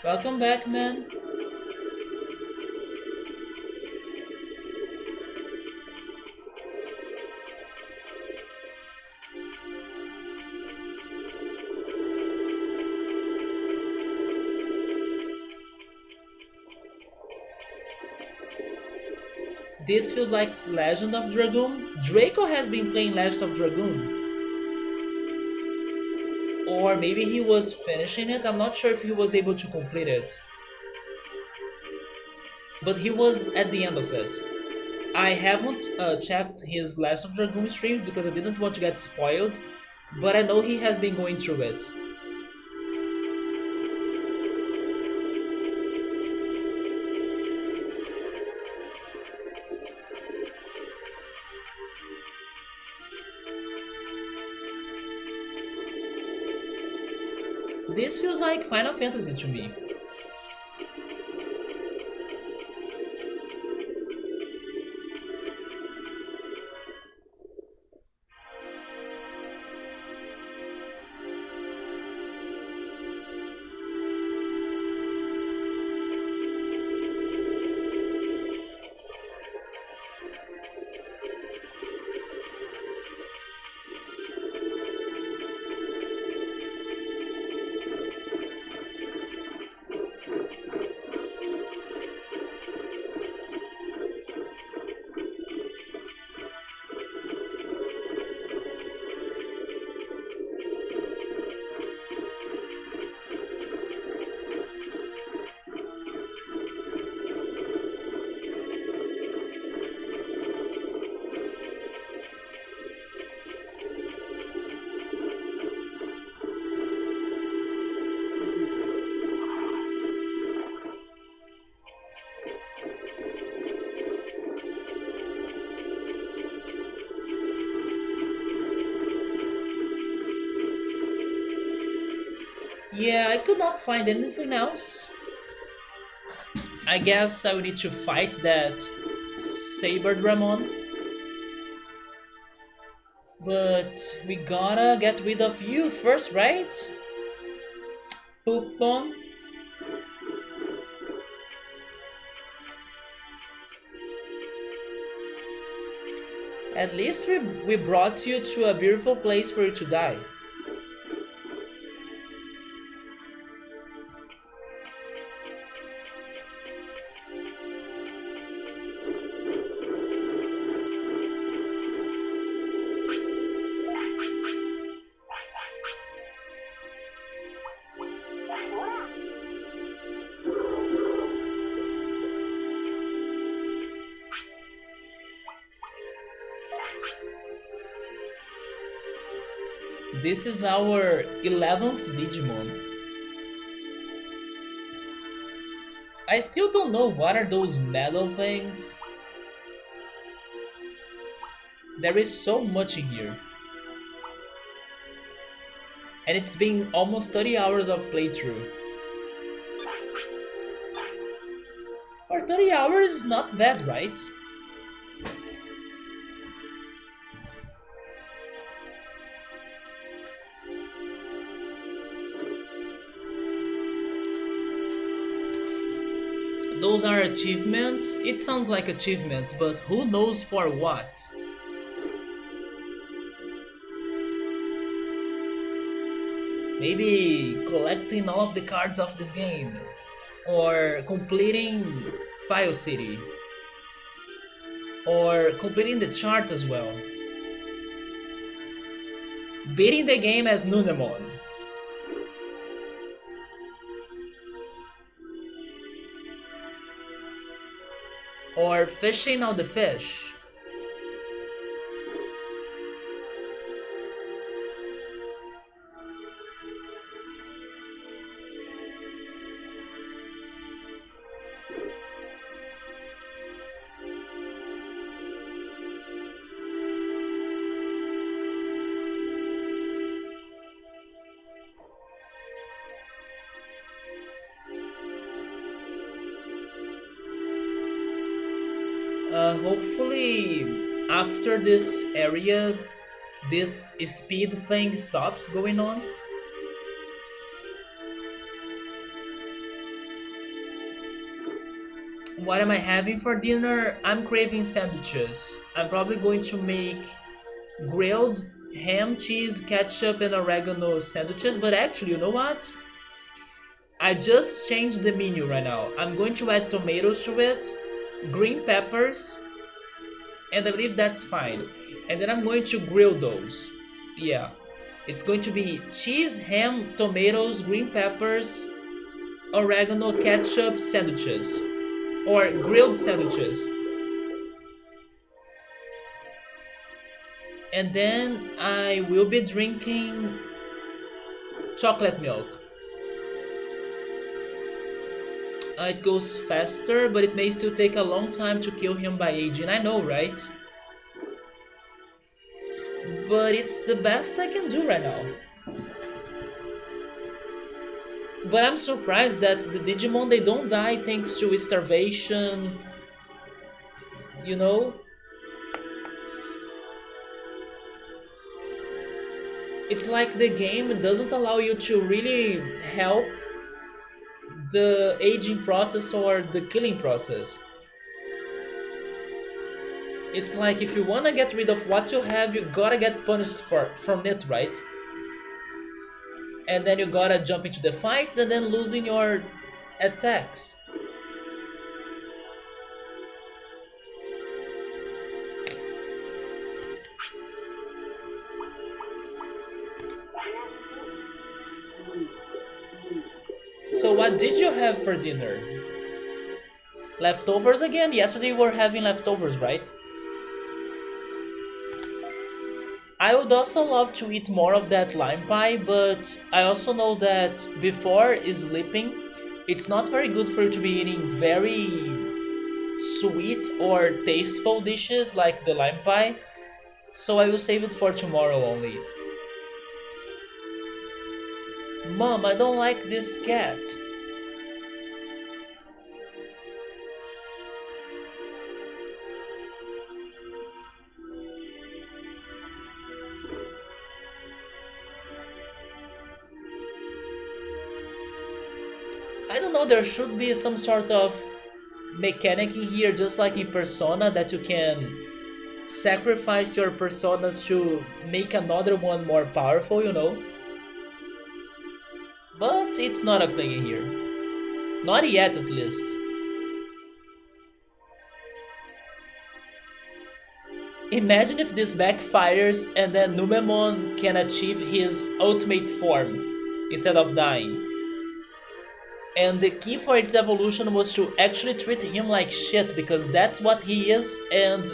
Welcome back, man. This feels like Legend of Dragoon. Draco has been playing Legend of Dragoon. Or maybe he was finishing it. I'm not sure if he was able to complete it. But he was at the end of it. I haven't checked his Legend of Dragoon stream because I didn't want to get spoiled. But I know he has been going through it. This feels like Final Fantasy to me. Yeah, I could not find anything else. I guess I will need to fight that Saber Dramon. But we gotta get rid of you first, right? Poopon. At least we brought you to a beautiful place for you to die. This is our 11th Digimon. I still don't know what are those metal things. There is so much in here. And it's been almost 30 hours of playthrough. For For 30 hours, not bad, right? Those are achievements. It sounds like achievements, but who knows for what? Maybe collecting all of the cards of this game, or completing File City, or completing the chart as well. Beating the game as Nunamon, or fishing all the fish. Hopefully, after this area, this speed thing stops going on. What am I having for dinner? I'm craving sandwiches. I'm probably going to make grilled ham, cheese, ketchup, and oregano sandwiches. But actually, you know what? I just changed the menu right now. I'm going to add tomatoes to it, green peppers, and I believe that's fine. And then I'm going to grill those. Yeah. It's going to be cheese, ham, tomatoes, green peppers, oregano, ketchup sandwiches. Or grilled sandwiches. And then I will be drinking chocolate milk. It goes faster, but it may still take a long time to kill him by aging. I know, right? But it's the best I can do right now. But I'm surprised that the Digimon, they don't die thanks to starvation, you know? It's like the game doesn't allow you to really help the aging process or the killing process. It's like if you wanna get rid of what you have, you gotta get punished from it, right? And then you gotta jump into the fights and then losing your attacks. So what did you have for dinner? Leftovers again? Yesterday we were having leftovers, right? I would also love to eat more of that lime pie, but I also know that before sleeping, it's not very good for you to be eating very sweet or tasteful dishes like the lime pie, so I will save it for tomorrow only. Mom, I don't like this cat. I don't know, there should be some sort of mechanic in here, just like in Persona, that you can sacrifice your personas to make another one more powerful, you know? But it's not a thing in here. Not yet, at least. Imagine if this backfires and then Numemon can achieve his ultimate form instead of dying. And the key for its evolution was to actually treat him like shit, because that's what he is, and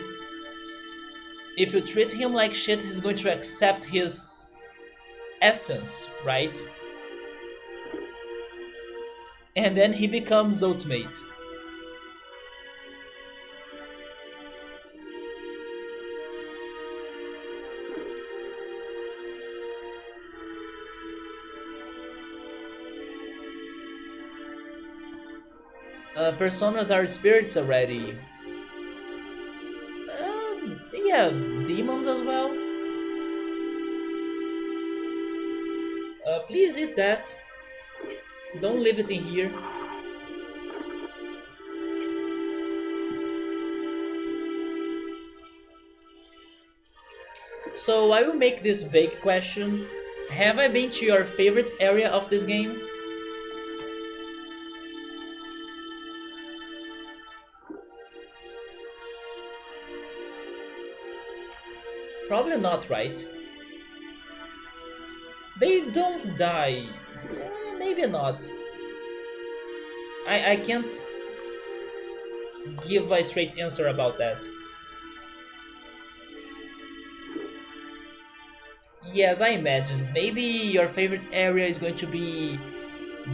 if you treat him like shit, he's going to accept his essence, right? And then he becomes ultimate. Personas are spirits already. Yeah, demons as well. Please eat that. Don't leave it in here. So I will make this vague question. Have I been to your favorite area of this game? Probably not, right? They don't die. Maybe not. I can't give a straight answer about that. Yes, I imagined. Maybe your favorite area is going to be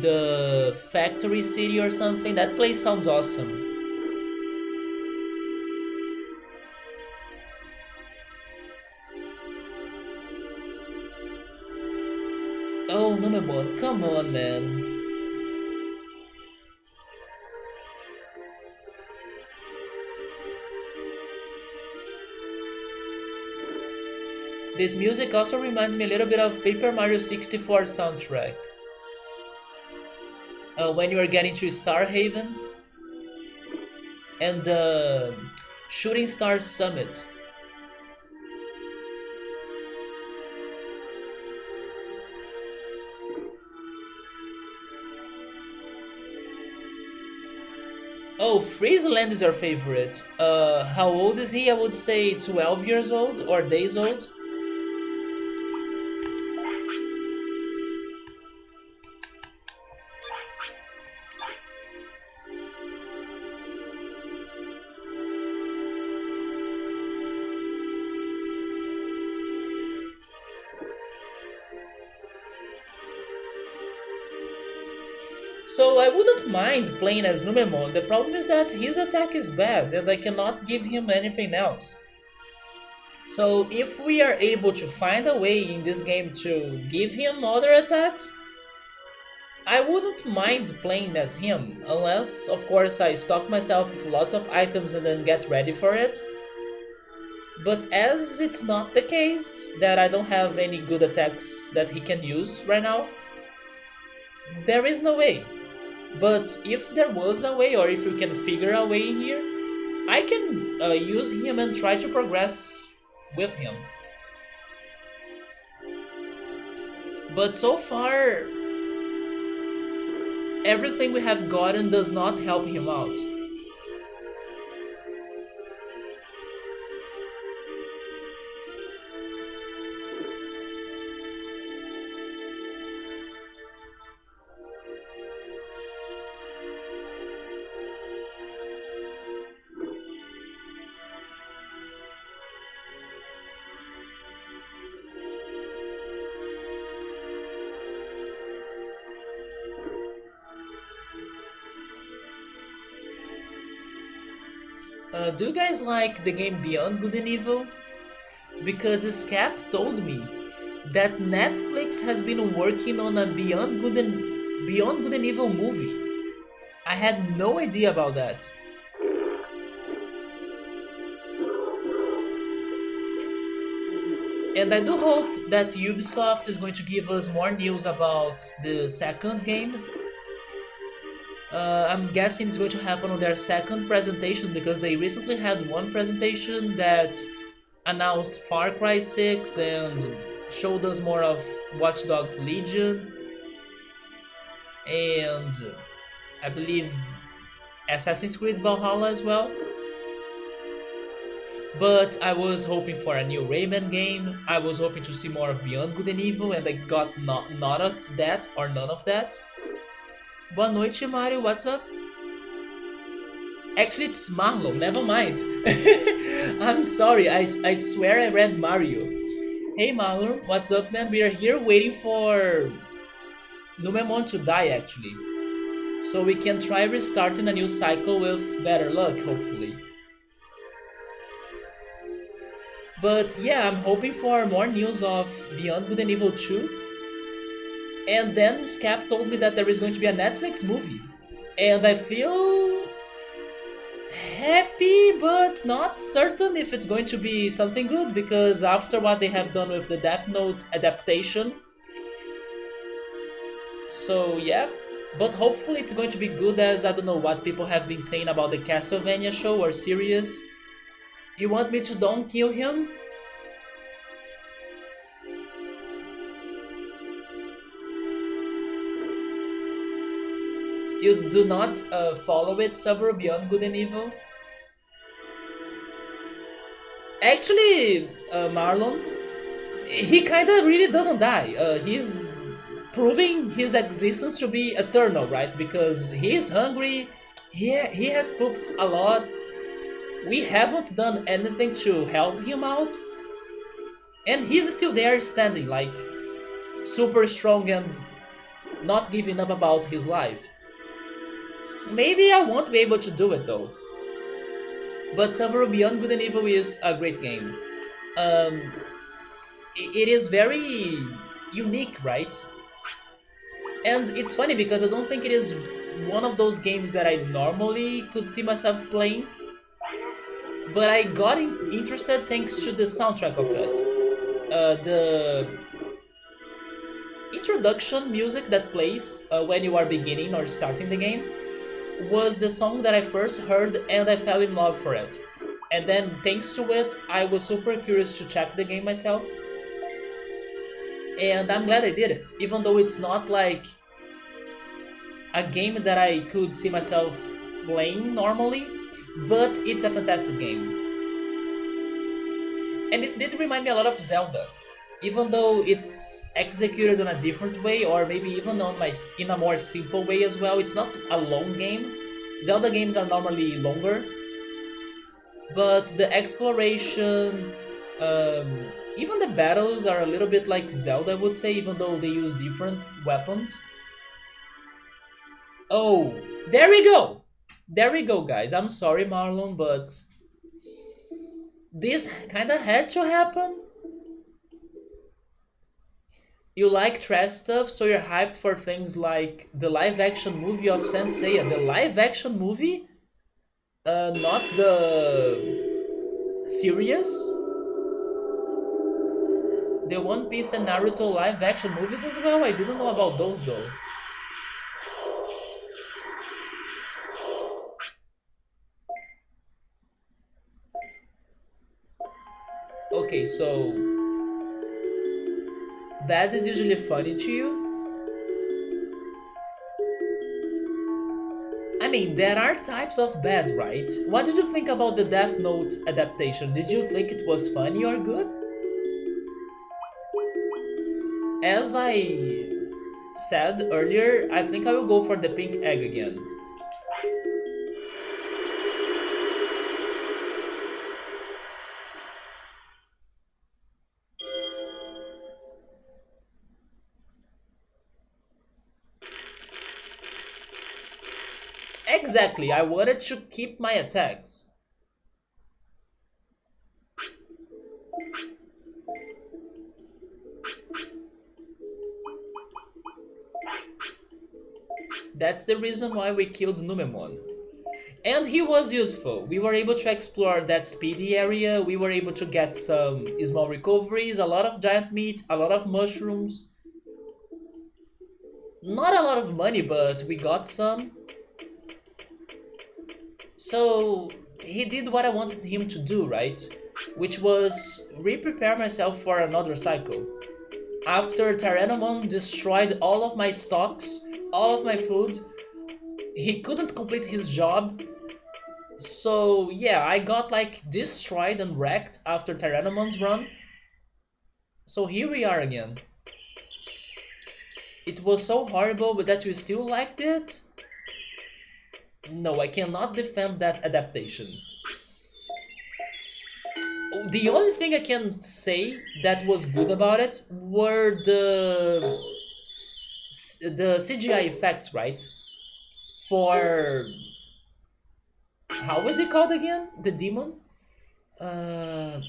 the factory city or something. That place sounds awesome. Oh, Numemon, come on, man. This music also reminds me a little bit of Paper Mario 64 soundtrack. When you are getting to Star Haven and the Shooting Star Summit. Oh, Friesland is your favorite. How old is he? I would say 12 years old or days old. So I wouldn't mind playing as Numemon. The problem is that his attack is bad and I cannot give him anything else. So if we are able to find a way in this game to give him other attacks, I wouldn't mind playing as him, unless of course I stock myself with lots of items and then get ready for it. But as it's not the case, that I don't have any good attacks that he can use right now, there is no way. But if there was a way, or if you can figure a way here, I can use him and try to progress with him. But so far, everything we have gotten does not help him out. Do you guys like the game Beyond Good and Evil? Because Scap told me that Netflix has been working on a Beyond Good and Evil movie. I had no idea about that. And I do hope that Ubisoft is going to give us more news about the second game. I'm guessing it's going to happen on their second presentation because they recently had one presentation that announced Far Cry 6 and showed us more of Watch Dogs Legion and I believe Assassin's Creed Valhalla as well. But I was hoping for a new Rayman game, I was hoping to see more of Beyond Good and Evil and I got none of that or none of that. Boa noite, Mario, what's up? Actually, it's Marlon, never mind. I'm sorry, I swear I read Mario. Hey Marlon, what's up, man? We are here waiting for Numemon to die, actually. So we can try restarting a new cycle with better luck, hopefully. But yeah, I'm hoping for more news of Beyond Good and Evil 2. And then Scap told me that there is going to be a Netflix movie. And I feel happy, but not certain if it's going to be something good, because after what they have done with the Death Note adaptation, so yeah. But hopefully it's going to be good, as I don't know what people have been saying about the Castlevania show or series. You want me to don't kill him? You do not follow it, Suburb Beyond Good and Evil? Actually, Marlon, he kinda really doesn't die. He's proving his existence to be eternal, right? Because he's hungry, he has pooped a lot, we haven't done anything to help him out, and he's still there standing, like, super strong and not giving up about his life. Maybe I won't be able to do it though. But Summer Beyond Good and Evil is a great game. Um, it is very unique, right? And it's funny because I don't think it is one of those games that I normally could see myself playing, but I got interested thanks to the soundtrack of it. The introduction music that plays when you are beginning or starting the game was the song that I first heard and I fell in love for it. And then thanks to it, I was super curious to check the game myself. And I'm glad I did it, even though it's not like a game that I could see myself playing normally, but it's a fantastic game. And it did remind me a lot of Zelda, even though it's executed in a different way, or maybe even in a more simple way as well. It's not a long game. Zelda games are normally longer, but the exploration, even the battles are a little bit like Zelda, I would say, even though they use different weapons. Oh, there we go! There we go, guys. I'm sorry, Marlon, but this kinda had to happen. You like trash stuff, so you're hyped for things like the live action movie of Senseiya. The live action movie? Not the series? The One Piece and Naruto live action movies as well? I didn't know about those though. Okay, so bad is usually funny to you? I mean, there are types of bad, right? What did you think about the Death Note adaptation? Did you think it was funny or good? As I said earlier, I think I will go for the pink egg again. Exactly, I wanted to keep my attacks. That's the reason why we killed Numemon. And he was useful. We were able to explore that Speedy area, we were able to get some small recoveries, a lot of giant meat, a lot of mushrooms. Not a lot of money, but we got some. So he did what I wanted him to do, right? Which was re-prepare myself for another cycle. After Tyrannomon destroyed all of my stocks, all of my food, he couldn't complete his job. So yeah, I got like destroyed and wrecked after Tyrannomon's run. So here we are again. It was so horrible, but that you still liked it? No, I cannot defend that adaptation. The only thing I can say that was good about it were the CGI effects, right? For how was it called again? The demon? Uh,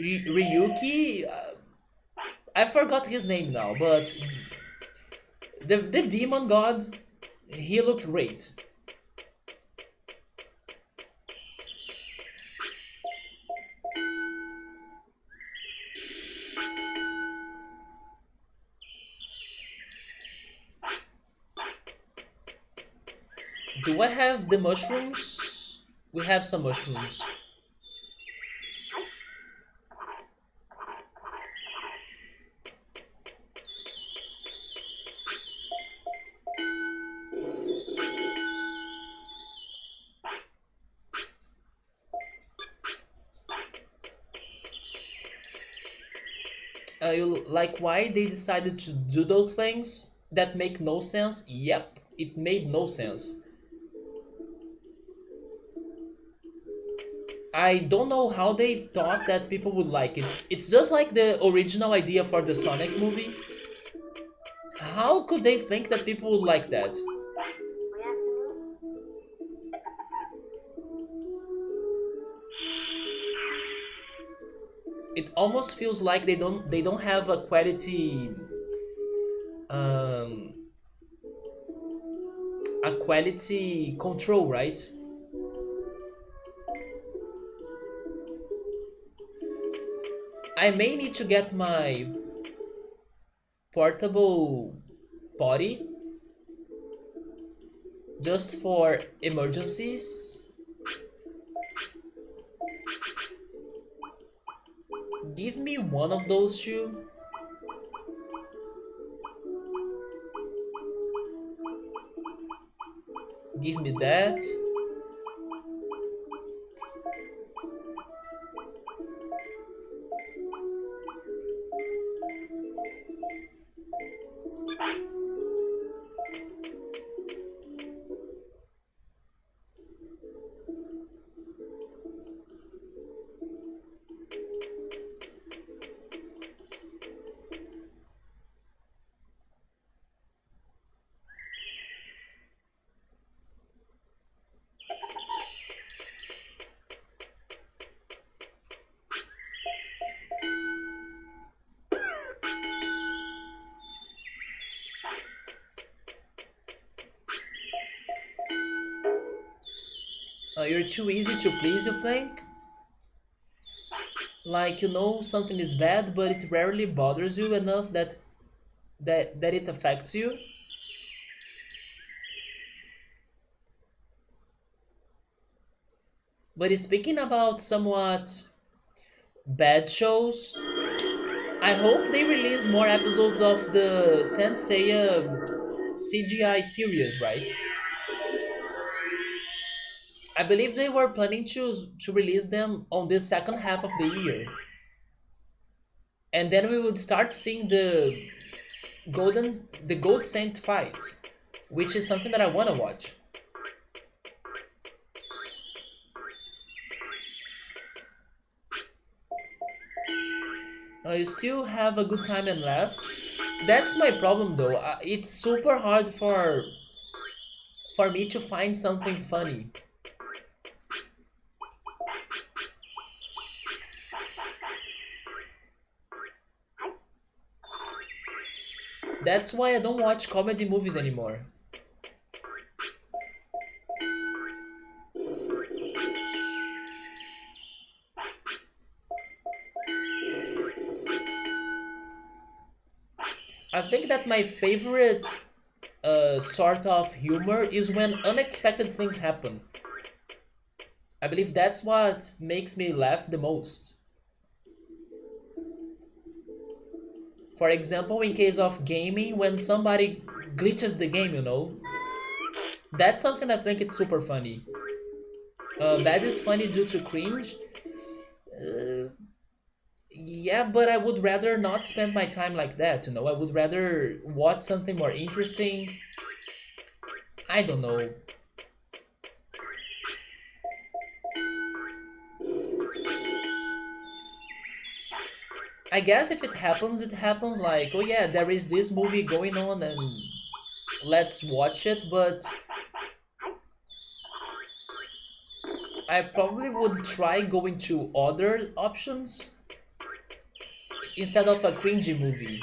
Ryuki? I forgot his name now, but the, demon god, he looked great. Do I have the mushrooms? We have some mushrooms. You like why they decided to do those things that make no sense? Yep, it made no sense. I don't know how they thought that people would like it. It's just like the original idea for the Sonic movie. How could they think that people would like that? It almost feels like they don't have um a quality control, right? I may need to get my portable potty just for emergencies. Give me one of those two. Give me that. You're too easy to please, you think? Like you know something is bad, but it rarely bothers you enough that it affects you. But speaking about somewhat bad shows, I hope they release more episodes of the Senseiya CGI series, right? I believe they were planning to release them on the second half of the year, and then we would start seeing the Gold Saint fights, which is something that I wanna watch. You still have a good time and laugh. That's my problem though. It's super hard for me to find something funny. That's why I don't watch comedy movies anymore. I think that my favorite sort of humor is when unexpected things happen. I believe that's what makes me laugh the most. For example, in case of gaming, when somebody glitches the game, that's something I think it's super funny. Bad is funny due to cringe. Uh, yeah, but I would rather not spend my time like that. I would rather watch something more interesting. I don't know. I guess if it happens, it happens like, oh yeah, there is this movie going on and let's watch it, but I probably would try going to other options instead of a cringy movie.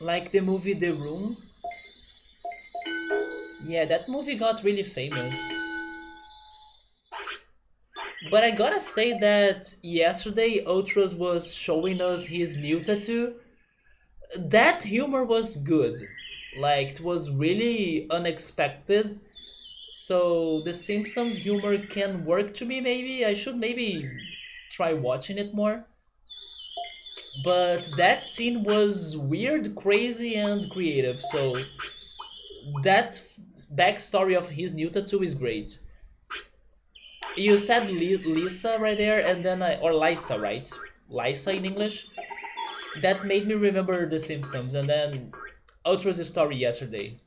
Like the movie The Room. Yeah, that movie got really famous. But I gotta say that yesterday Ultras was showing us his new tattoo. That humor was good. Like, it was really unexpected. So the Simpsons humor can work to me maybe. I should maybe try watching it more. But that scene was weird, crazy, and creative. So that backstory of his new tattoo is great. You said Lisa right there, and then or Lisa, right? Lisa in English. That made me remember The Simpsons, and then Ultra's story yesterday.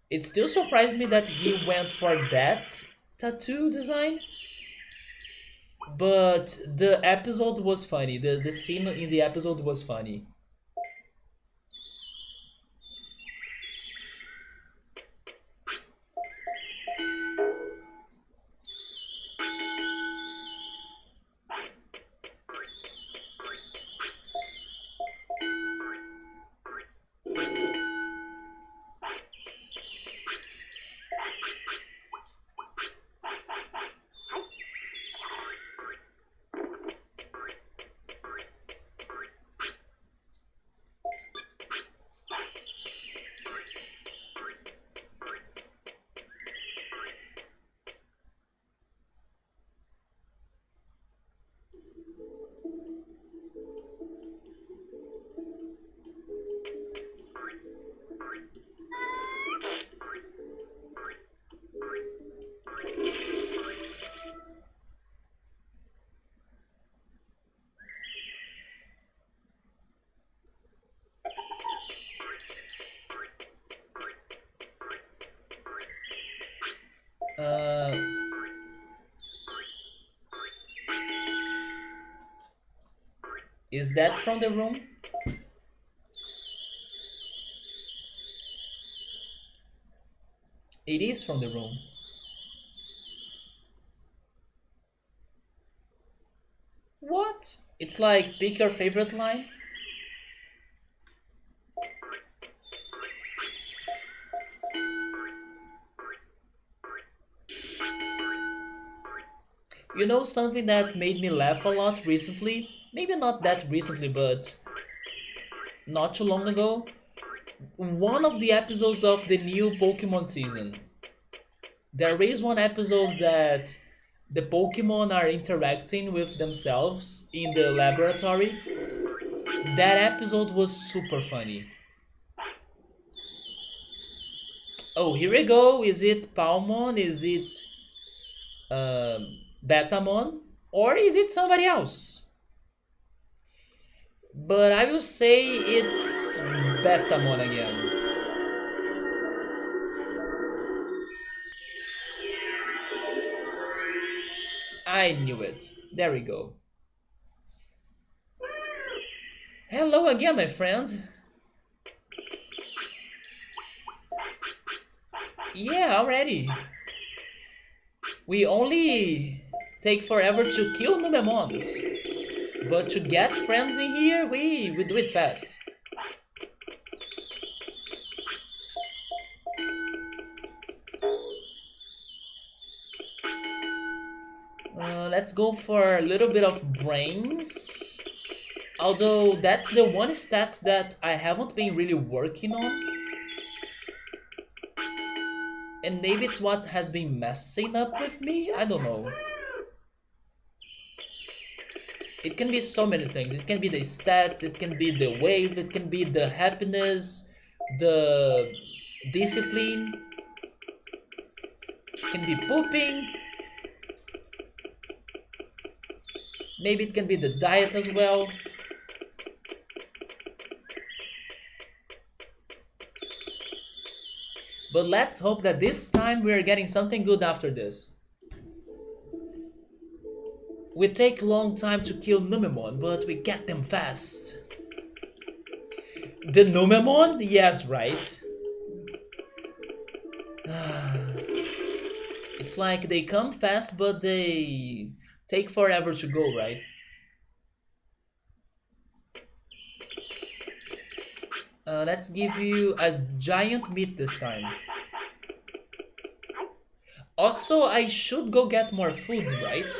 It still surprised me that he went for that tattoo design, but the episode was funny. The scene in the episode was funny. Uh, is that from the room? It is from the room. What? It's like pick your favorite line? You know something that made me laugh a lot recently? Maybe not that recently, but not too long ago. One of the episodes of the new Pokemon season. There is one episode that the Pokemon are interacting with themselves in the laboratory. That episode was super funny. Oh, here we go. Is it Palmon? Is it Betamon? Or is it somebody else? But I will say it's Betamon again. I knew it. There we go. Hello again, my friend. Yeah, already. We only take forever to kill Numemons. But to get friends in here, we do it fast. Let's go for a little bit of brains. Although that's the one stat that I haven't been really working on. And maybe it's what has been messing up with me? I don't know. It can be so many things. It can be the stats, it can be the wave, it can be the happiness, the discipline, it can be pooping. Maybe it can be the diet as well. But let's hope that this time we are getting something good after this. We take a long time to kill Numemon, but we get them fast. The Numemon? Yes, right. It's like they come fast, but they take forever to go, right? Let's give you a giant meat this time. Also, I should go get more food, right?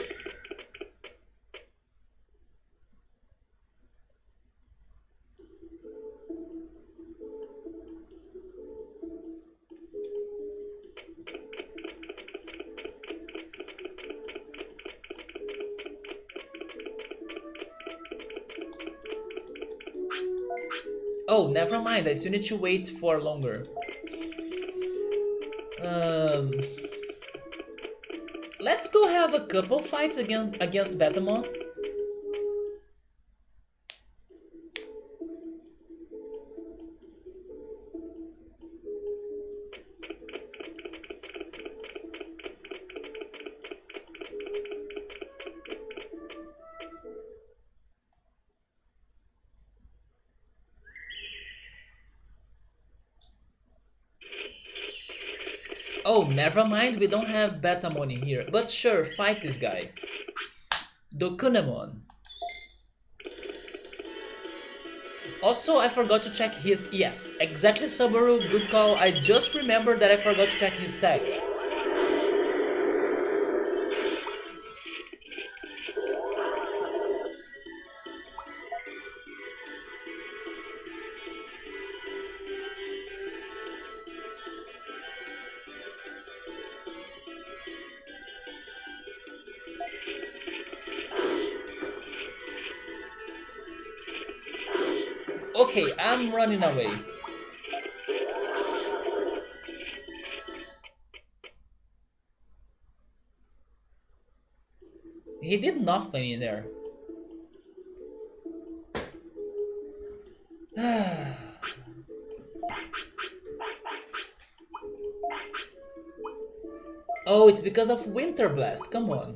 Oh, never mind. I still need to wait for longer. Um, let's go have a couple fights against Batamon. Oh, never mind. We don't have Batamon in here. But sure, fight this guy. Dokunemon. Also, I forgot to check his... Yes, exactly, Subaru. Good call. I just remembered that I forgot to check his tags. Okay, I'm running away. He did nothing in there. Oh, it's because of Winter Blast. Come on.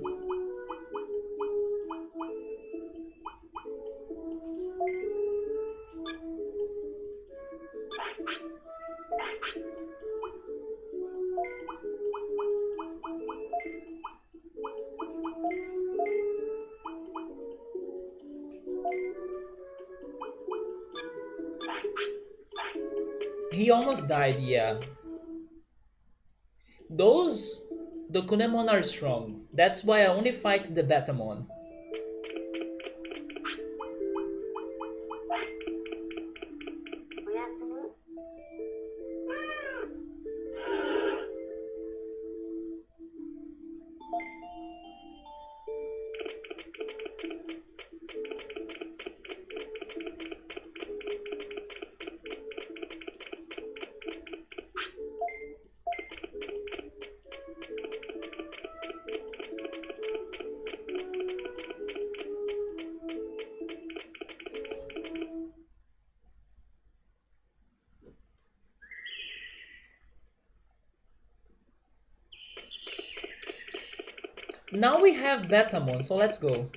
He almost died, yeah. Those Dokunemon are strong. That's why I only fight the Batamon. Now we have Batamon, so let's go.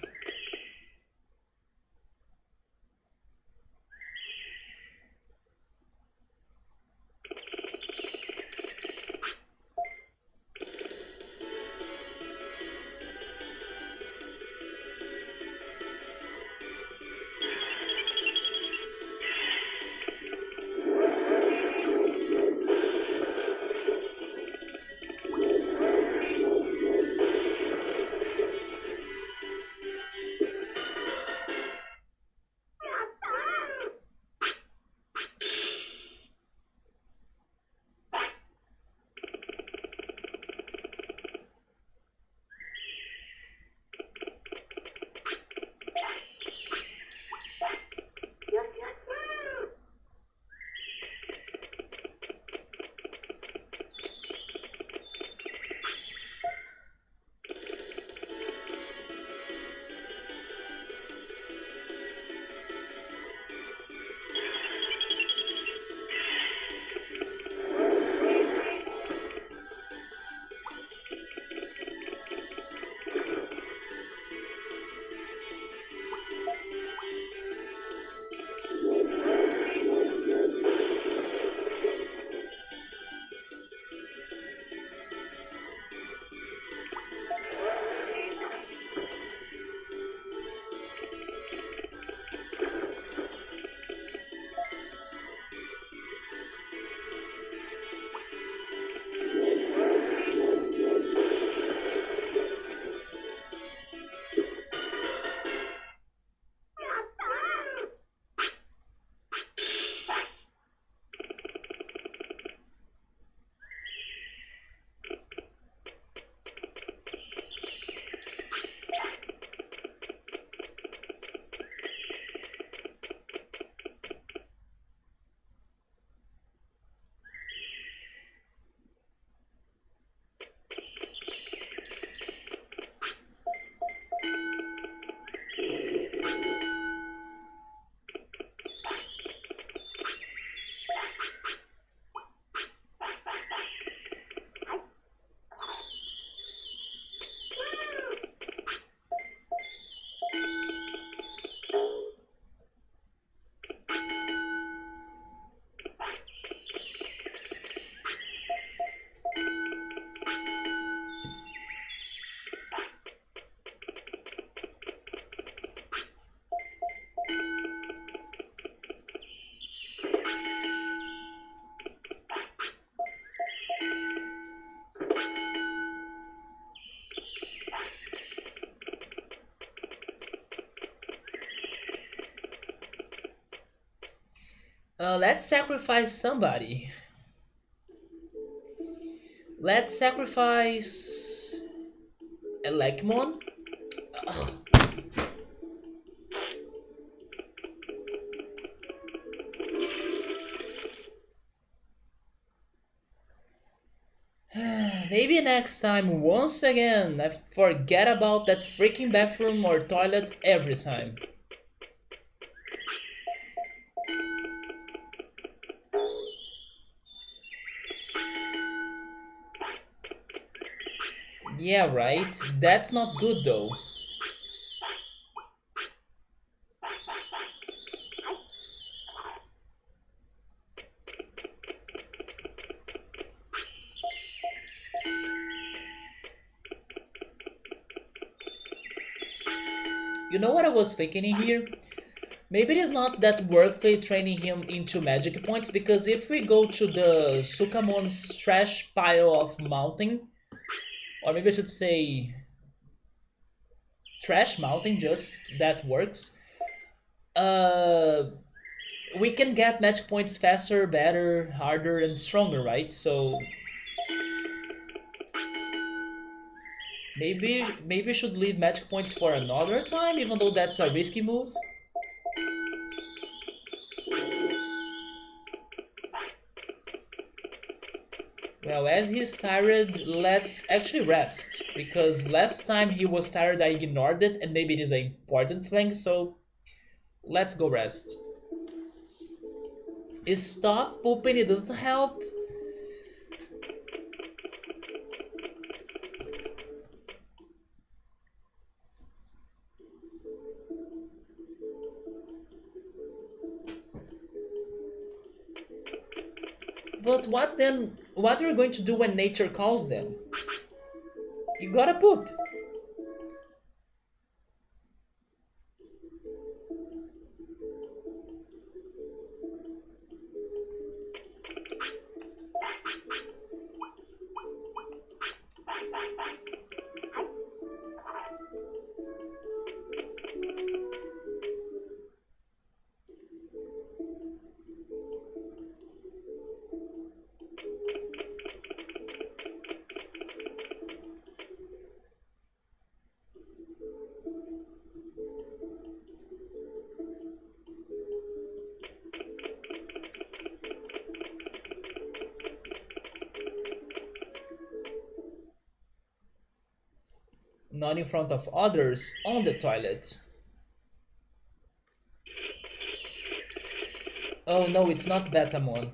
Let's sacrifice somebody. Let's sacrifice Elekmon. Maybe next time, once again, I forget about that freaking bathroom or toilet every time. Yeah, right. That's not good though. You know what I was thinking in here? Maybe it is not that worth it training him into magic points because if we go to the Sukamon's trash pile of mountain, or maybe I should say trash mountain, just that works. Uh, we can get magic points faster, better, harder, and stronger, right? So maybe we should leave magic points for another time, even though that's a risky move. Well, as he's tired, let's actually rest. Because last time he was tired, I ignored it, and maybe it is an important thing, so let's go rest. Stop pooping, it doesn't help. But what then? What are you going to do when nature calls them? You gotta poop. Not in front of others, on the toilet. Oh no, it's not Betamon.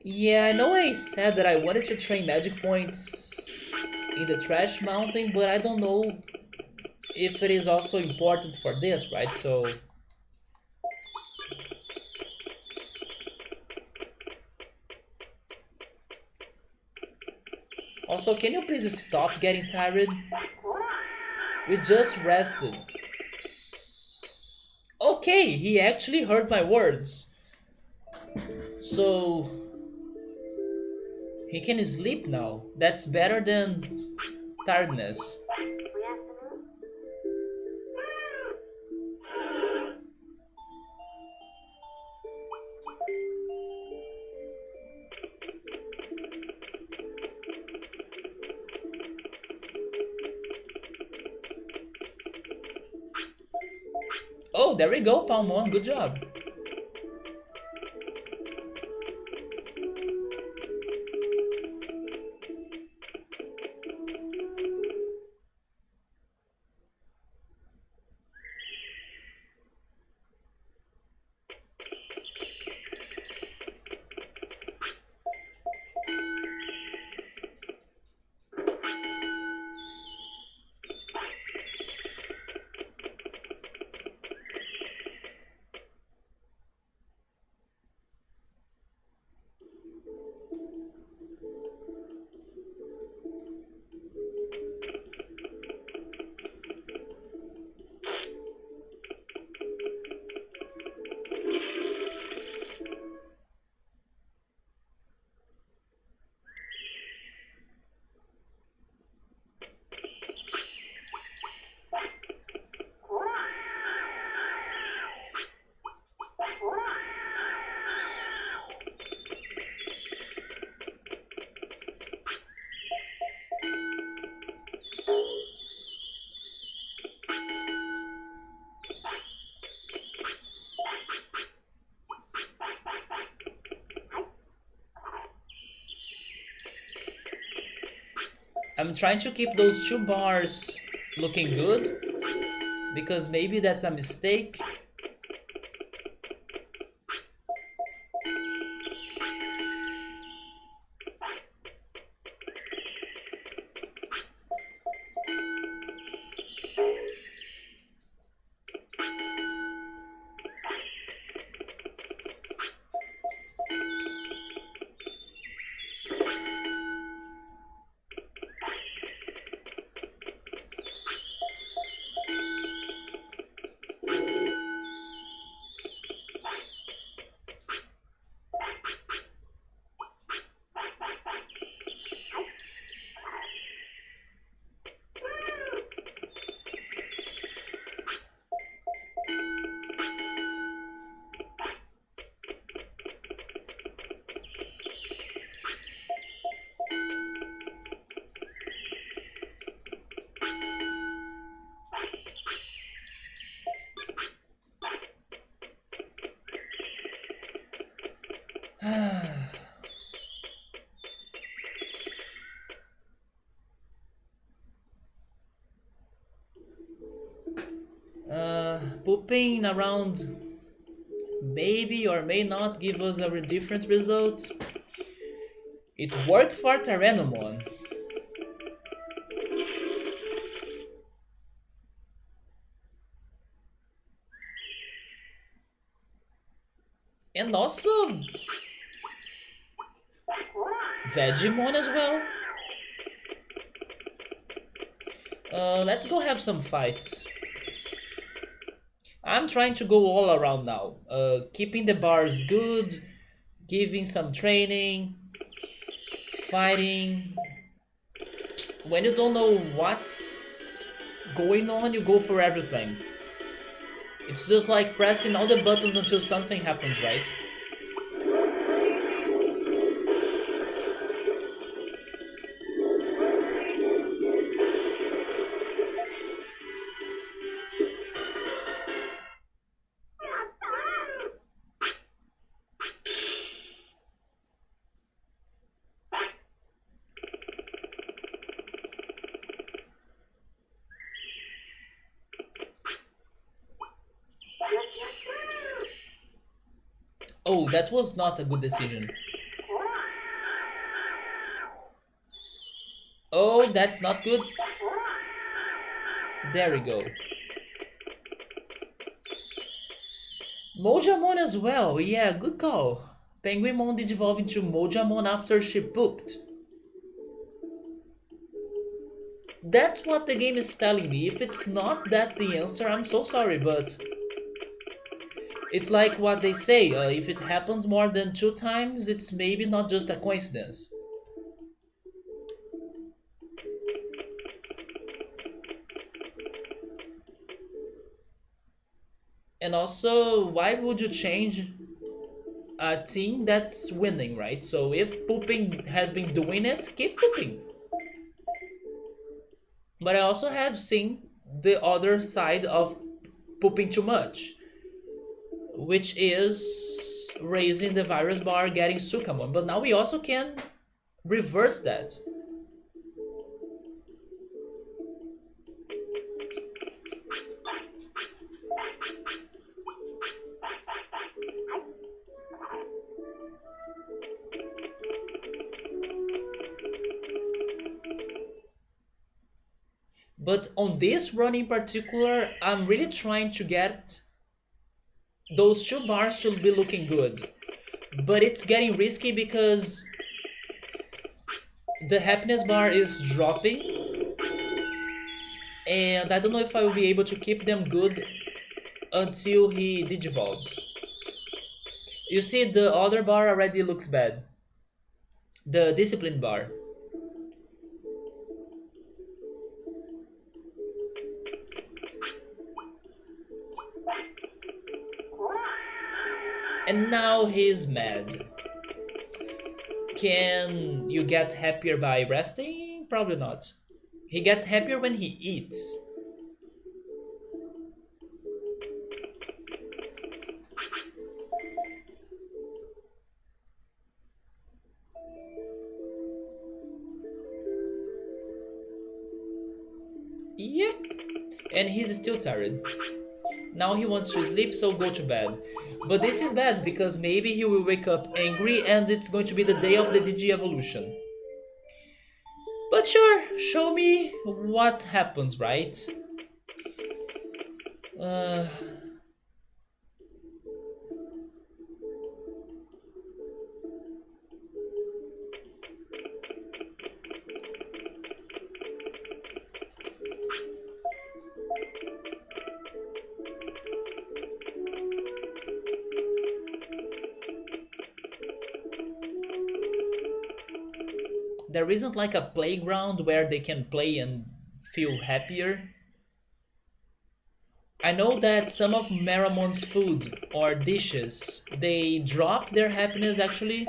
Yeah, I know I said that I wanted to train magic points in the trash mountain, but I don't know if it is also important for this, right? So also, can you please stop getting tired? We just rested. Okay, he actually heard my words. So he can sleep now. That's better than tiredness. Oh, there we go, Palmon. Good job. I'm trying to keep those two bars looking good because maybe that's a mistake. Pooping around maybe or may not give us a different result. It worked for Tyrannomon. And also Vegemon as well. Let's go have some fights. I'm trying to go all around now. Keeping the bars good, giving some training, fighting. When you don't know what's going on, you go for everything. It's just like pressing all the buttons until something happens, right? Oh, that was not a good decision. Oh, that's not good. There we go. Mojamon as well. Yeah, good call. Penguinmon did evolve into Mojamon after she pooped. That's what the game is telling me. If it's not that the answer, I'm so sorry, but it's like what they say, if it happens more than 2 times, it's maybe not just a coincidence. And also, why would you change a team that's winning, right? So if pooping has been doing it, keep pooping. But I also have seen the other side of pooping too much, which is raising the virus bar, getting Sukamon. But now we also can reverse that. But on this run in particular, I'm really trying to get those 2 bars to be looking good. But it's getting risky because the happiness bar is dropping, and I don't know if I will be able to keep them good until he digivolves. You see, the other bar already looks bad. The discipline bar. And now he's mad. Can you get happier by resting? Probably not. He gets happier when he eats. Yep. And he's still tired. Now he wants to sleep, so go to bed. But this is bad because maybe he will wake up angry and it's going to be the day of the DG evolution. But sure, show me what happens, right? Uh, there isn't like a playground where they can play and feel happier. I know that some of Maramon's food or dishes, they drop their happiness actually.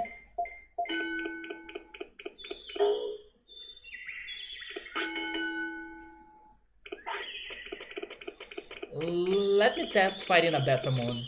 Let me test fighting a Betamon.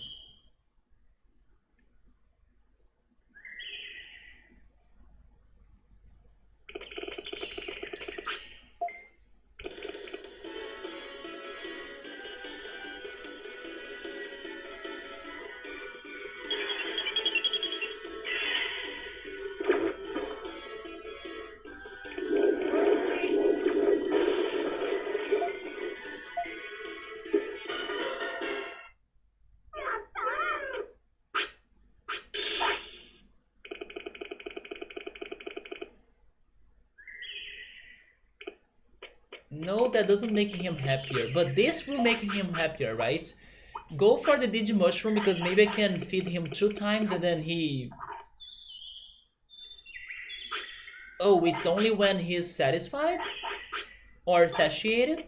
No, that doesn't make him happier, but this will make him happier, right? Go for the Digi Mushroom because maybe I can feed him 2 times and then he... Oh, it's only when he's satisfied? Or satiated?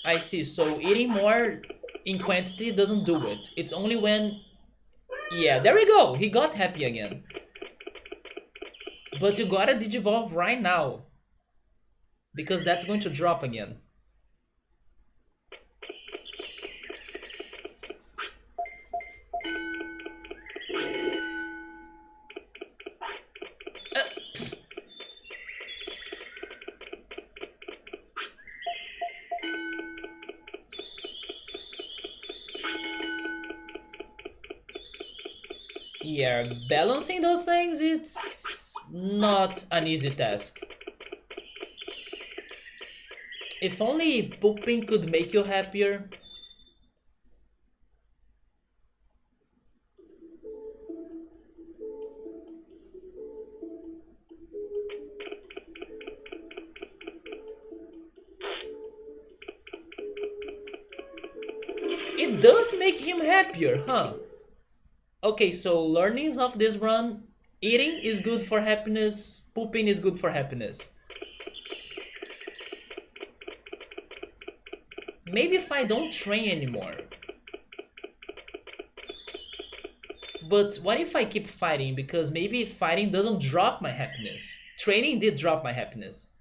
I see, so eating more in quantity doesn't do it. It's only when... Yeah, there we go! He got happy again. But you gotta Digivolve right now. Because that's going to drop again. Yeah, balancing those things, it's not an easy task. If only pooping could make you happier. It does make him happier, huh? Okay, so learnings of this run, eating is good for happiness, pooping is good for happiness. Maybe if I don't train anymore. But what if I keep fighting? Because maybe fighting doesn't drop my happiness. Training did drop my happiness.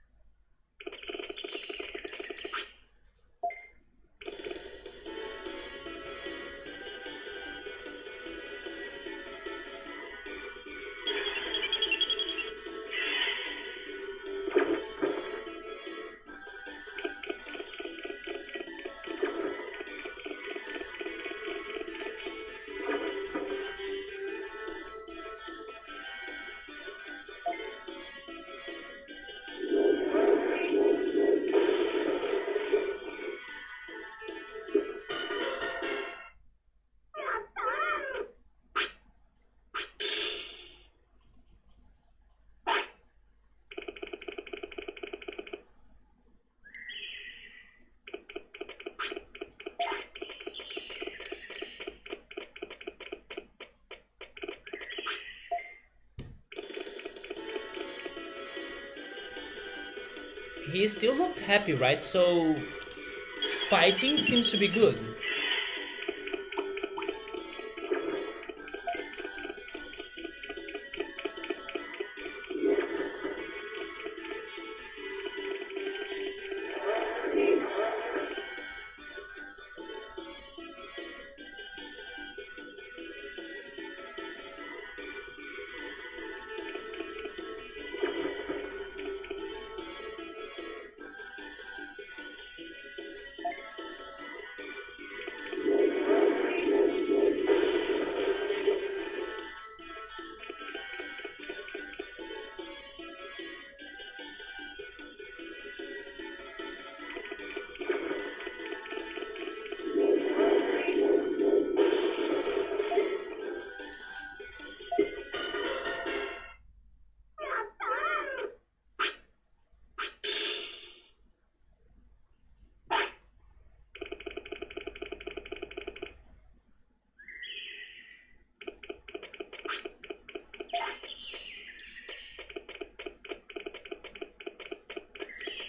He still looked happy, right? So fighting seems to be good.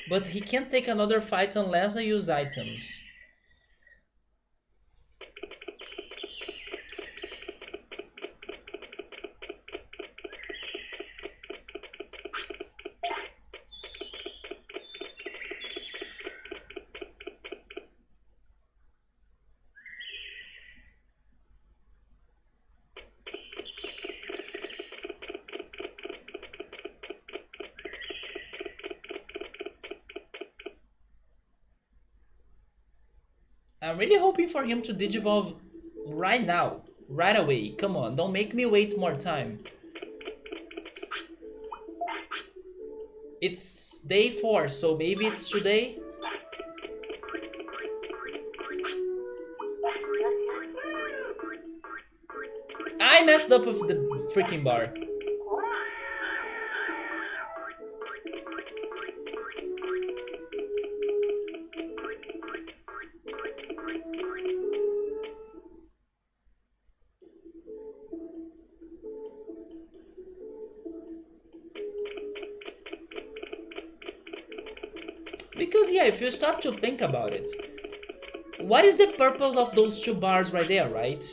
But he can't take another fight unless I use items. I'm really hoping for him to digivolve right now. Right away. Come on, don't make me wait more time. It's day 4, so maybe it's today? I messed up with the freaking bar. Because yeah, if you start to think about it, what is the purpose of those 2 bars right there, right?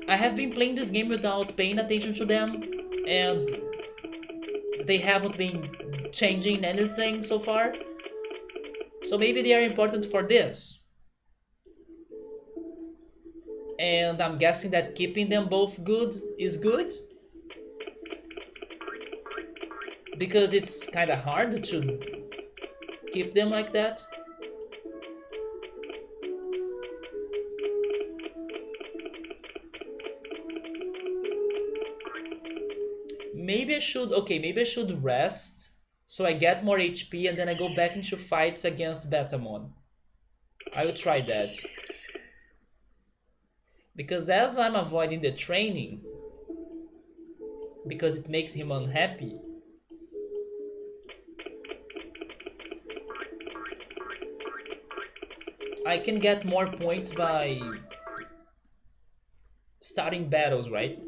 I have been playing this game without paying attention to them, and they haven't been changing anything so far. So maybe they are important for this. And I'm guessing that keeping them both good is good. Because it's kinda hard to keep them like that. Maybe I should rest so I get more HP and then I go back into fights against Betamon. I will try that. Because as I'm avoiding the training, because it makes him unhappy, I can get more points by starting battles, right?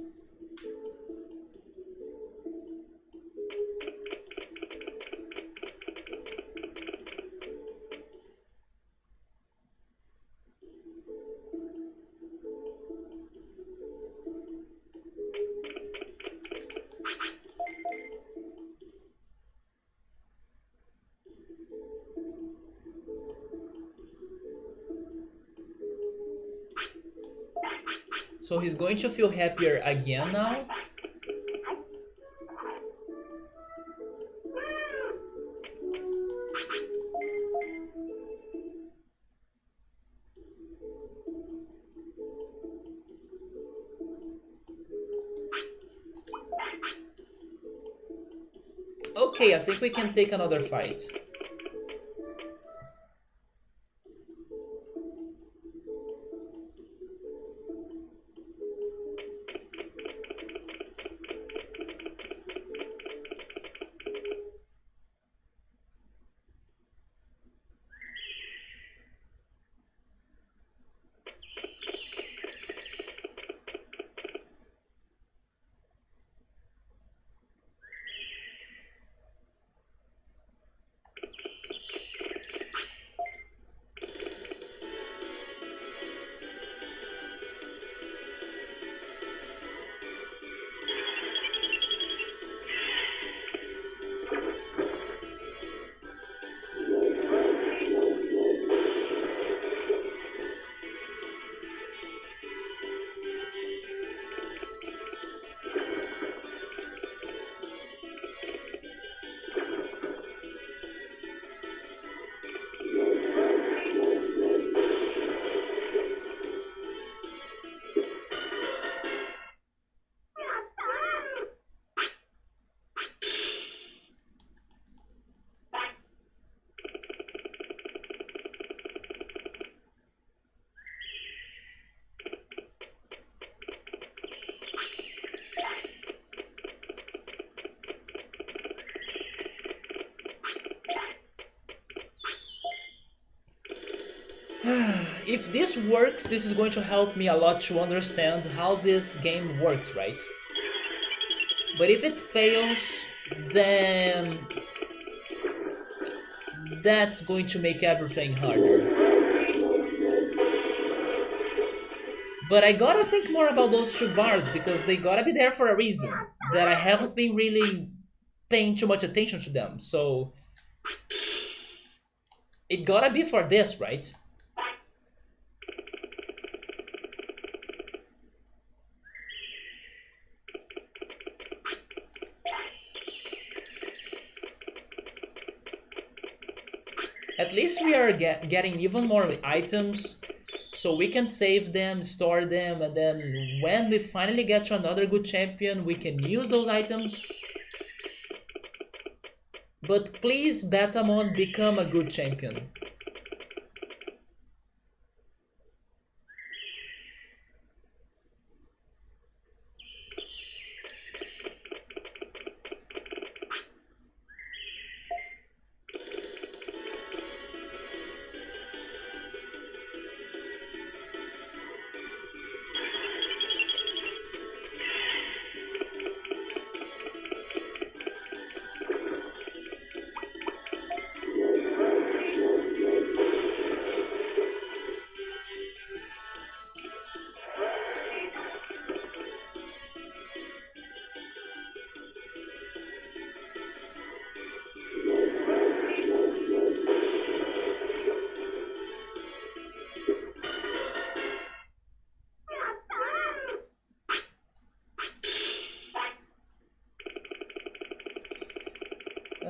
So he's going to feel happier again now. Okay, I think we can take another fight. If this works, this is going to help me a lot to understand how this game works, right? But if it fails, then that's going to make everything harder. But I gotta think more about those two bars because they gotta be there for a reason. That I haven't been really paying too much attention to them. So it gotta be for this, right? At least we are getting even more items so we can save them, store them, and then when we finally get to another good champion, we can use those items. But please, Betamon, become a good champion.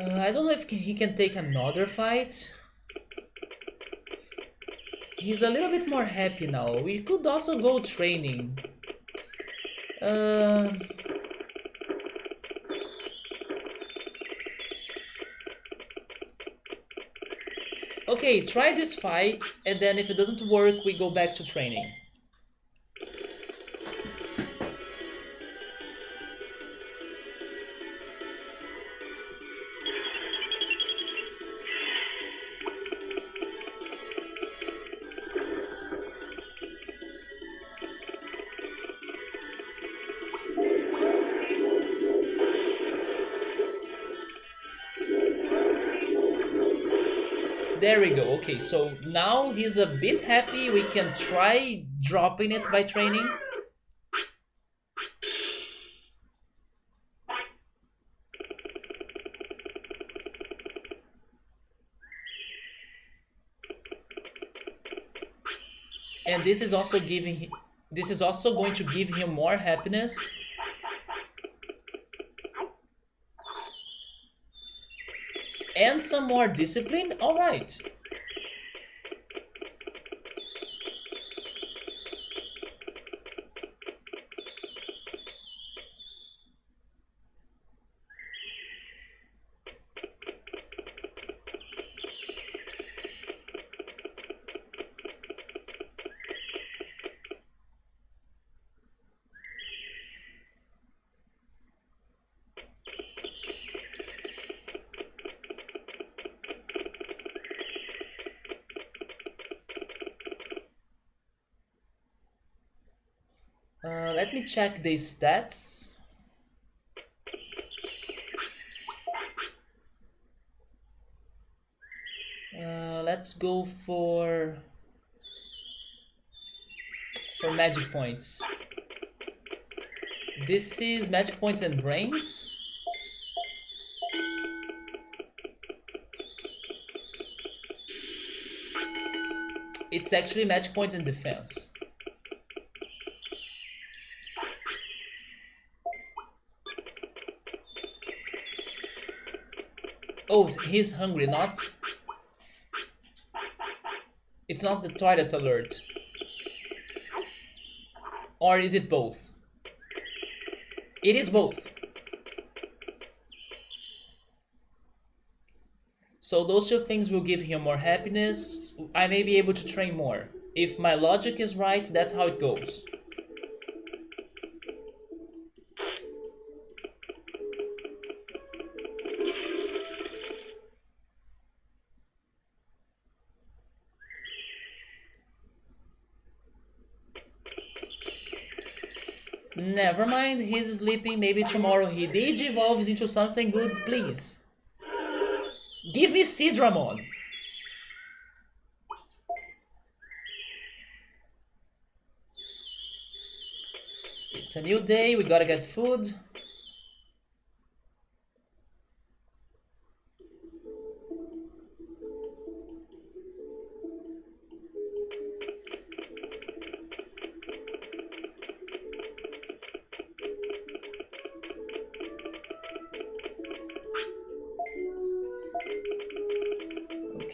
I don't know if he can take another fight. He's a little bit more happy now. We could also go training. Uh, okay, try this fight, and then if it doesn't work, we go back to training. There we go. Okay, so now he's a bit happy. We can try dropping it by training. And this is also going to give him more happiness. And some more discipline. All right. Let me check the stats. Let's go for magic points. This is magic points and brains. It's actually magic points and defense. Oh, he's hungry, not... It's not the toilet alert. Or is it both? It is both. So those two things will give him more happiness. I may be able to train more. If my logic is right, that's how it goes. Never mind, he's sleeping. Maybe tomorrow he digivolves into something good, please. Give me Sidramon! It's a new day, we gotta get food.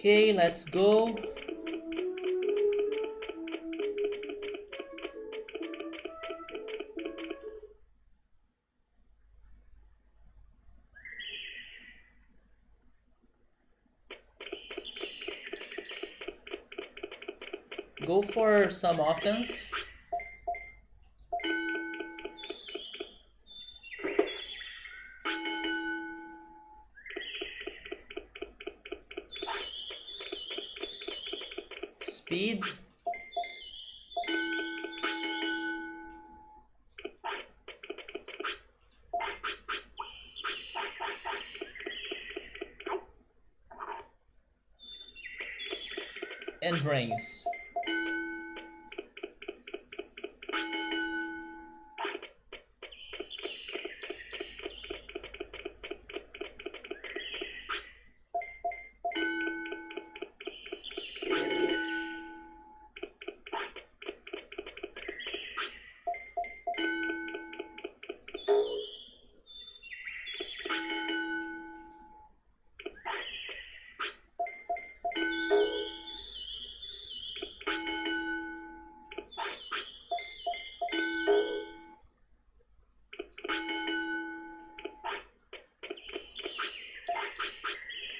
Okay, let's go. Go for some offense. Speed. And brains.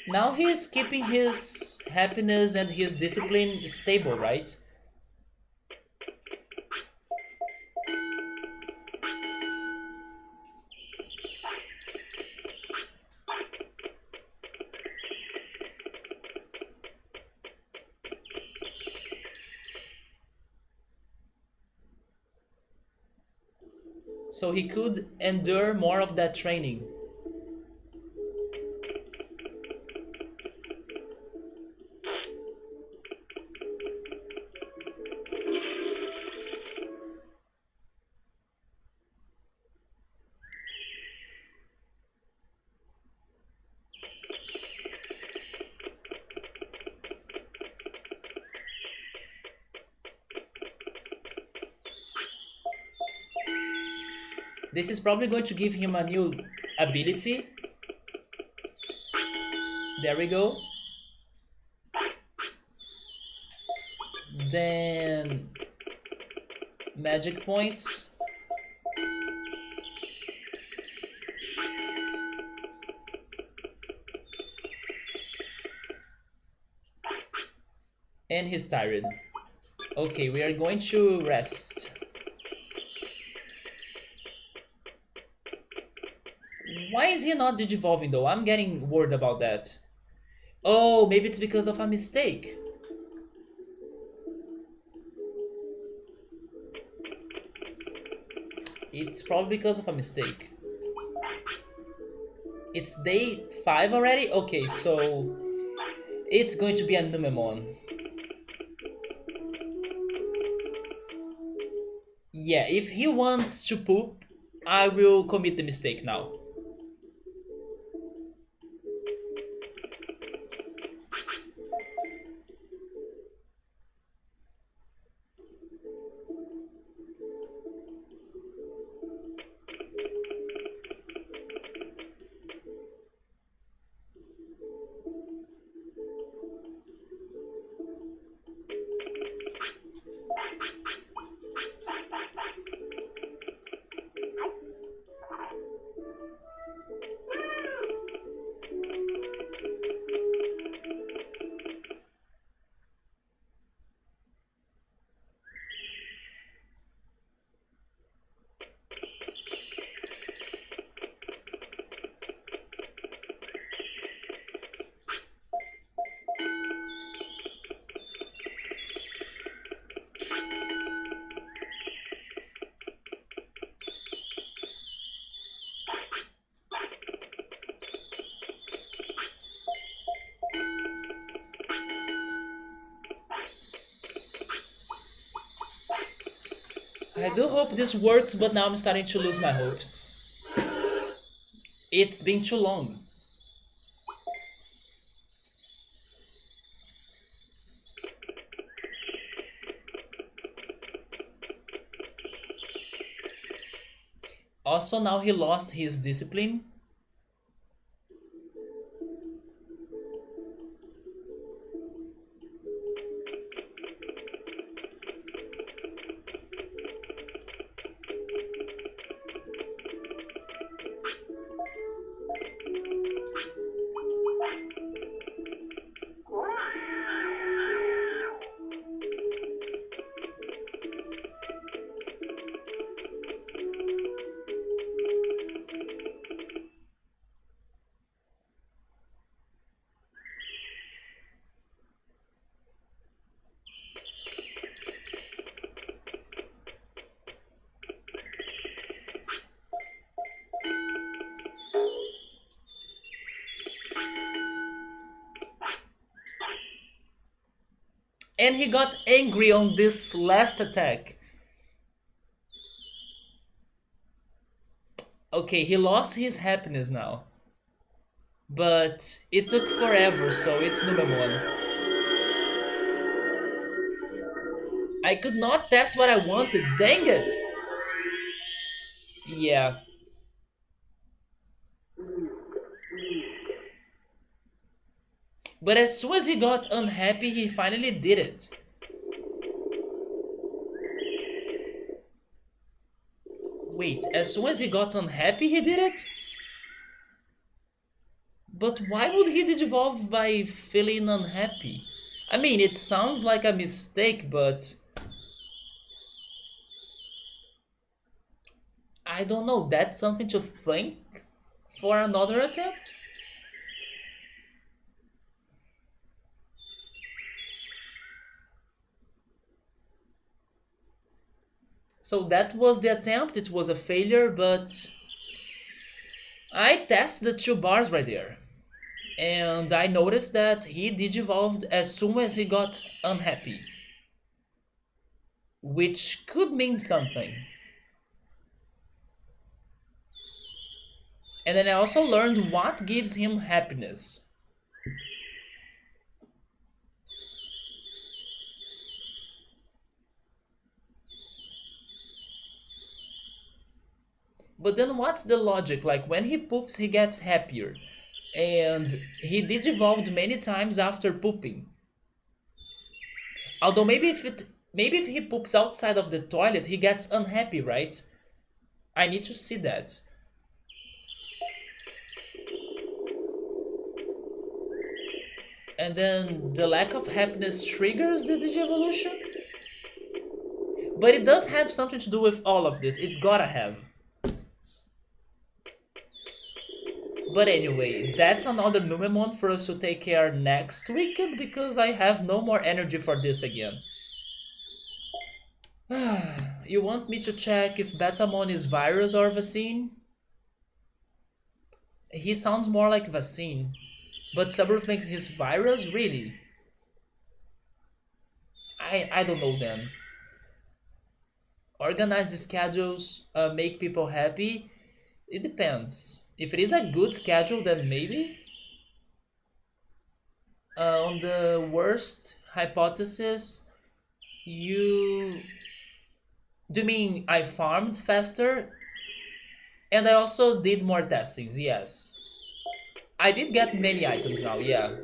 Now he is keeping his happiness and his discipline stable, right? So he could endure more of that training. This is probably going to give him a new ability. There we go. Then magic points. And he's tired. Okay, we are going to rest. Why is he not digivolving though? I'm getting worried about that. Oh, maybe it's because of a mistake. It's probably because of a mistake. It's day 5 already? Okay, so it's going to be a Numemon. Yeah, if he wants to poop, I will commit the mistake now. I do hope this works, but now I'm starting to lose my hopes. It's been too long. Also, now he lost his discipline. And he got angry on this last attack. Okay, he lost his happiness now. But it took forever, so it's Numemon. I could not test what I wanted, dang it! Yeah. But as soon as he got unhappy, he finally did it. Wait, as soon as he got unhappy, he did it? But why would he digivolve by feeling unhappy? I mean, it sounds like a mistake, but I don't know, that's something to think for another attempt? So that was the attempt, it was a failure, but I tested the two bars right there. And I noticed that he digivolved as soon as he got unhappy. Which could mean something. And then I also learned what gives him happiness. But then what's the logic? Like when he poops, he gets happier. And he digivolved many times after pooping. Although maybe if he poops outside of the toilet, he gets unhappy, right? I need to see that. And then the lack of happiness triggers the Digivolution? But it does have something to do with all of this. It gotta have. But anyway, that's another Numemon for us to take care next weekend because I have no more energy for this again. You want me to check if Betamon is virus or vaccine? He sounds more like vaccine. But Saburo thinks he's virus? Really? I don't know then. Organize the schedules, make people happy. It depends. If it is a good schedule, then maybe. On the worst hypothesis, you... Do you mean I farmed faster? And I also did more testings, yes. I did get many items now, yeah.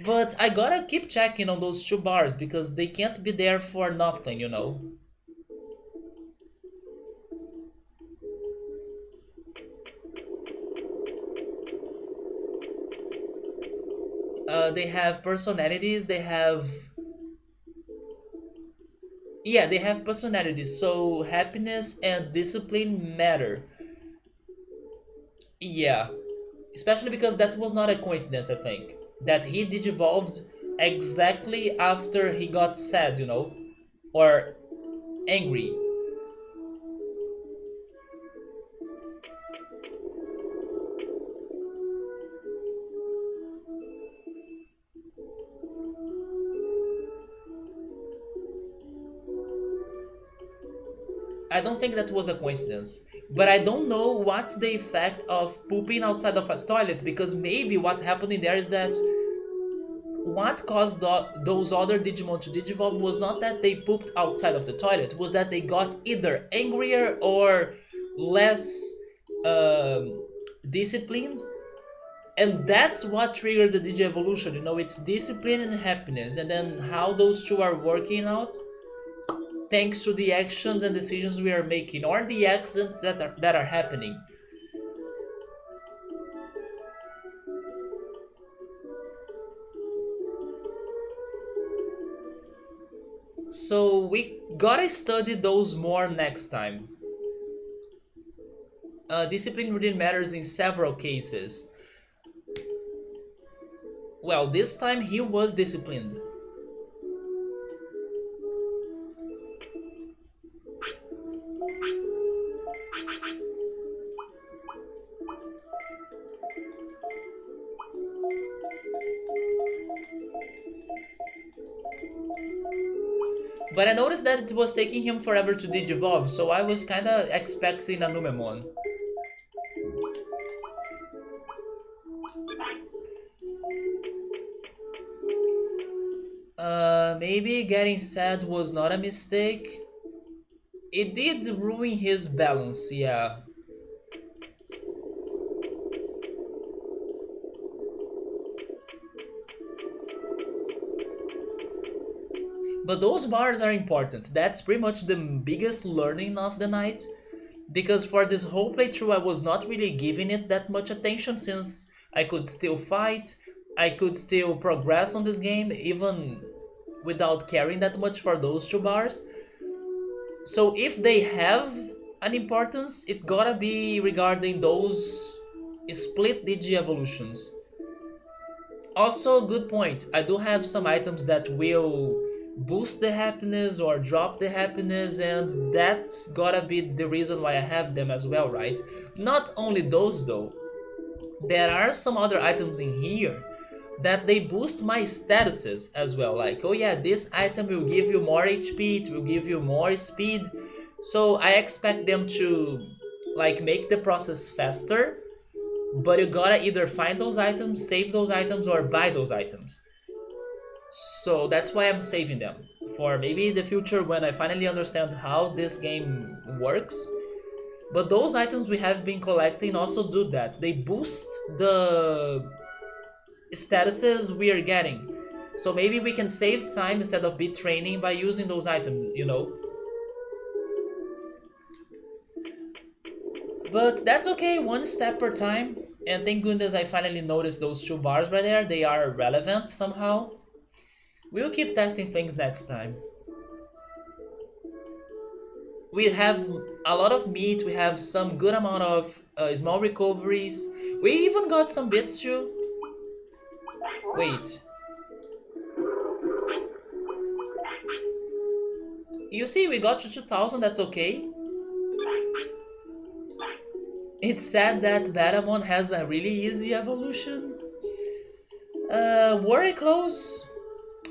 But I gotta keep checking on those two bars because they can't be there for nothing, you know. They have personalities, they have... Yeah, they have personalities, so happiness and discipline matter. Yeah, especially because that was not a coincidence, I think. That he digivolved exactly after he got sad, you know? Or angry. I don't think that was a coincidence. But I don't know what's the effect of pooping outside of a toilet, because maybe what happened in there is that what caused those other Digimon to digivolve was not that they pooped outside of the toilet, was that they got either angrier or less disciplined, and that's what triggered the Digi evolution. You know, it's discipline and happiness, and then how those two are working out thanks to the actions and decisions we are making, or the accidents that are happening. So we gotta study those more next time. Discipline really matters in several cases. Well, this time he was disciplined. But I noticed that it was taking him forever to digivolve, so I was kinda expecting a Numemon. Maybe getting sad was not a mistake. It did ruin his balance, yeah. But those bars are important. That's pretty much the biggest learning of the night. Because for this whole playthrough I was not really giving it that much attention, since I could still fight, I could still progress on this game even without caring that much for those two bars. So if they have an importance, it gotta be regarding those split Digi evolutions. Also, good point, I do have some items that will boost the happiness or drop the happiness, and that's gotta be the reason why I have them as well, right? Not only those though, there are some other items in here that they boost my statuses as well, like, oh yeah, this item will give you more HP, it will give you more speed, so I expect them to like make the process faster, but you gotta either find those items, save those items, or buy those items. So that's why I'm saving them for maybe the future when I finally understand how this game works. But those items we have been collecting also do that. They boost the statuses we are getting. So maybe we can save time instead of beat training by using those items, you know. But that's okay, one step per time. And thank goodness I finally noticed those two bars right there. They are relevant somehow. We'll keep testing things next time. We have a lot of meat, we have some good amount of small recoveries. We even got some bits too. Wait. You see, we got to 2000, that's okay. It's sad that Batamon has a really easy evolution. Were I close?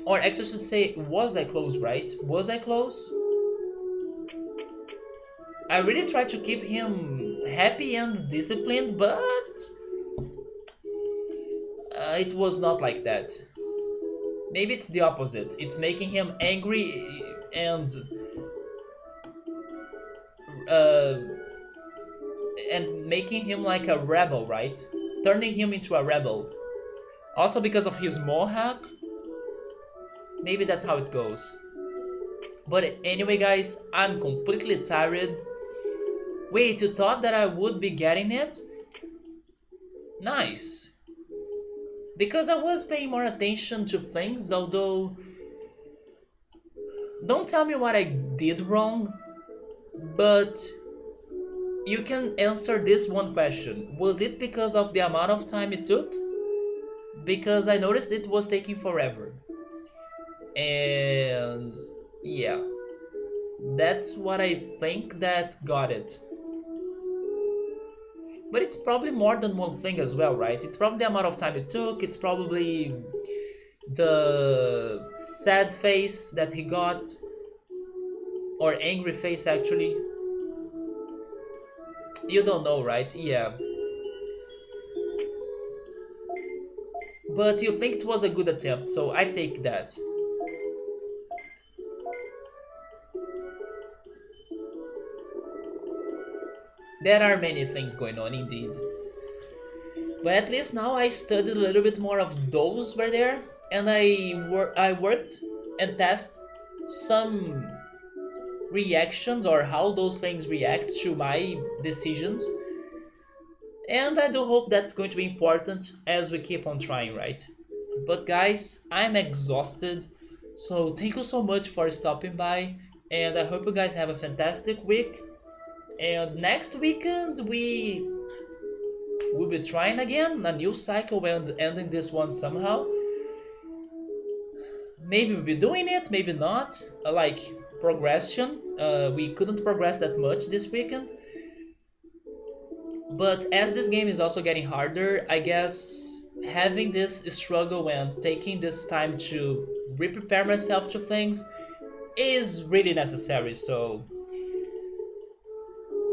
Or actually I should say, was I close, right? Was I close? I really tried to keep him happy and disciplined, but it was not like that. Maybe it's the opposite. It's making him angry and uh, making him like a rebel, right? Turning him into a rebel. Also because of his mohawk. Maybe that's how it goes. But anyway, guys, I'm completely tired. Wait, you thought that I would be getting it? Nice. Because I was paying more attention to things, although... Don't tell me what I did wrong, but... You can answer this one question. Was it because of the amount of time it took? Because I noticed it was taking forever. And... yeah. That's what I think that got it. But it's probably more than one thing as well, right? It's probably the amount of time it took, it's probably the sad face that he got, or angry face actually. You don't know, right? Yeah. But you think it was a good attempt, so I take that. There are many things going on indeed. But at least now I studied a little bit more of those were there, and I worked and tested some reactions or how those things react to my decisions. And I do hope that's going to be important as we keep on trying, right? But guys, I'm exhausted, so thank you so much for stopping by, and I hope you guys have a fantastic week. And next weekend we will be trying again a new cycle and ending this one somehow. Maybe we'll be doing it, maybe not. Like progression, we couldn't progress that much this weekend. But as this game is also getting harder, I guess having this struggle and taking this time to re-prepare myself to things is really necessary. So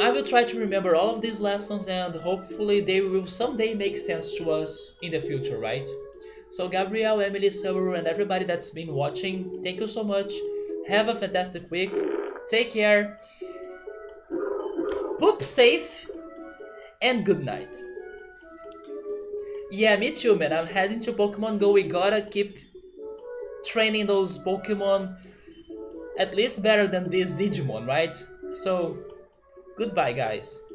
I will try to remember all of these lessons and hopefully they will someday make sense to us in the future, right? So Gabriel, Emily, Saru, and everybody that's been watching, thank you so much. Have a fantastic week. Take care. Poop safe and good night. Yeah, me too, man. I'm heading to Pokemon Go. We gotta keep training those Pokemon at least better than this Digimon, right? So, goodbye, guys.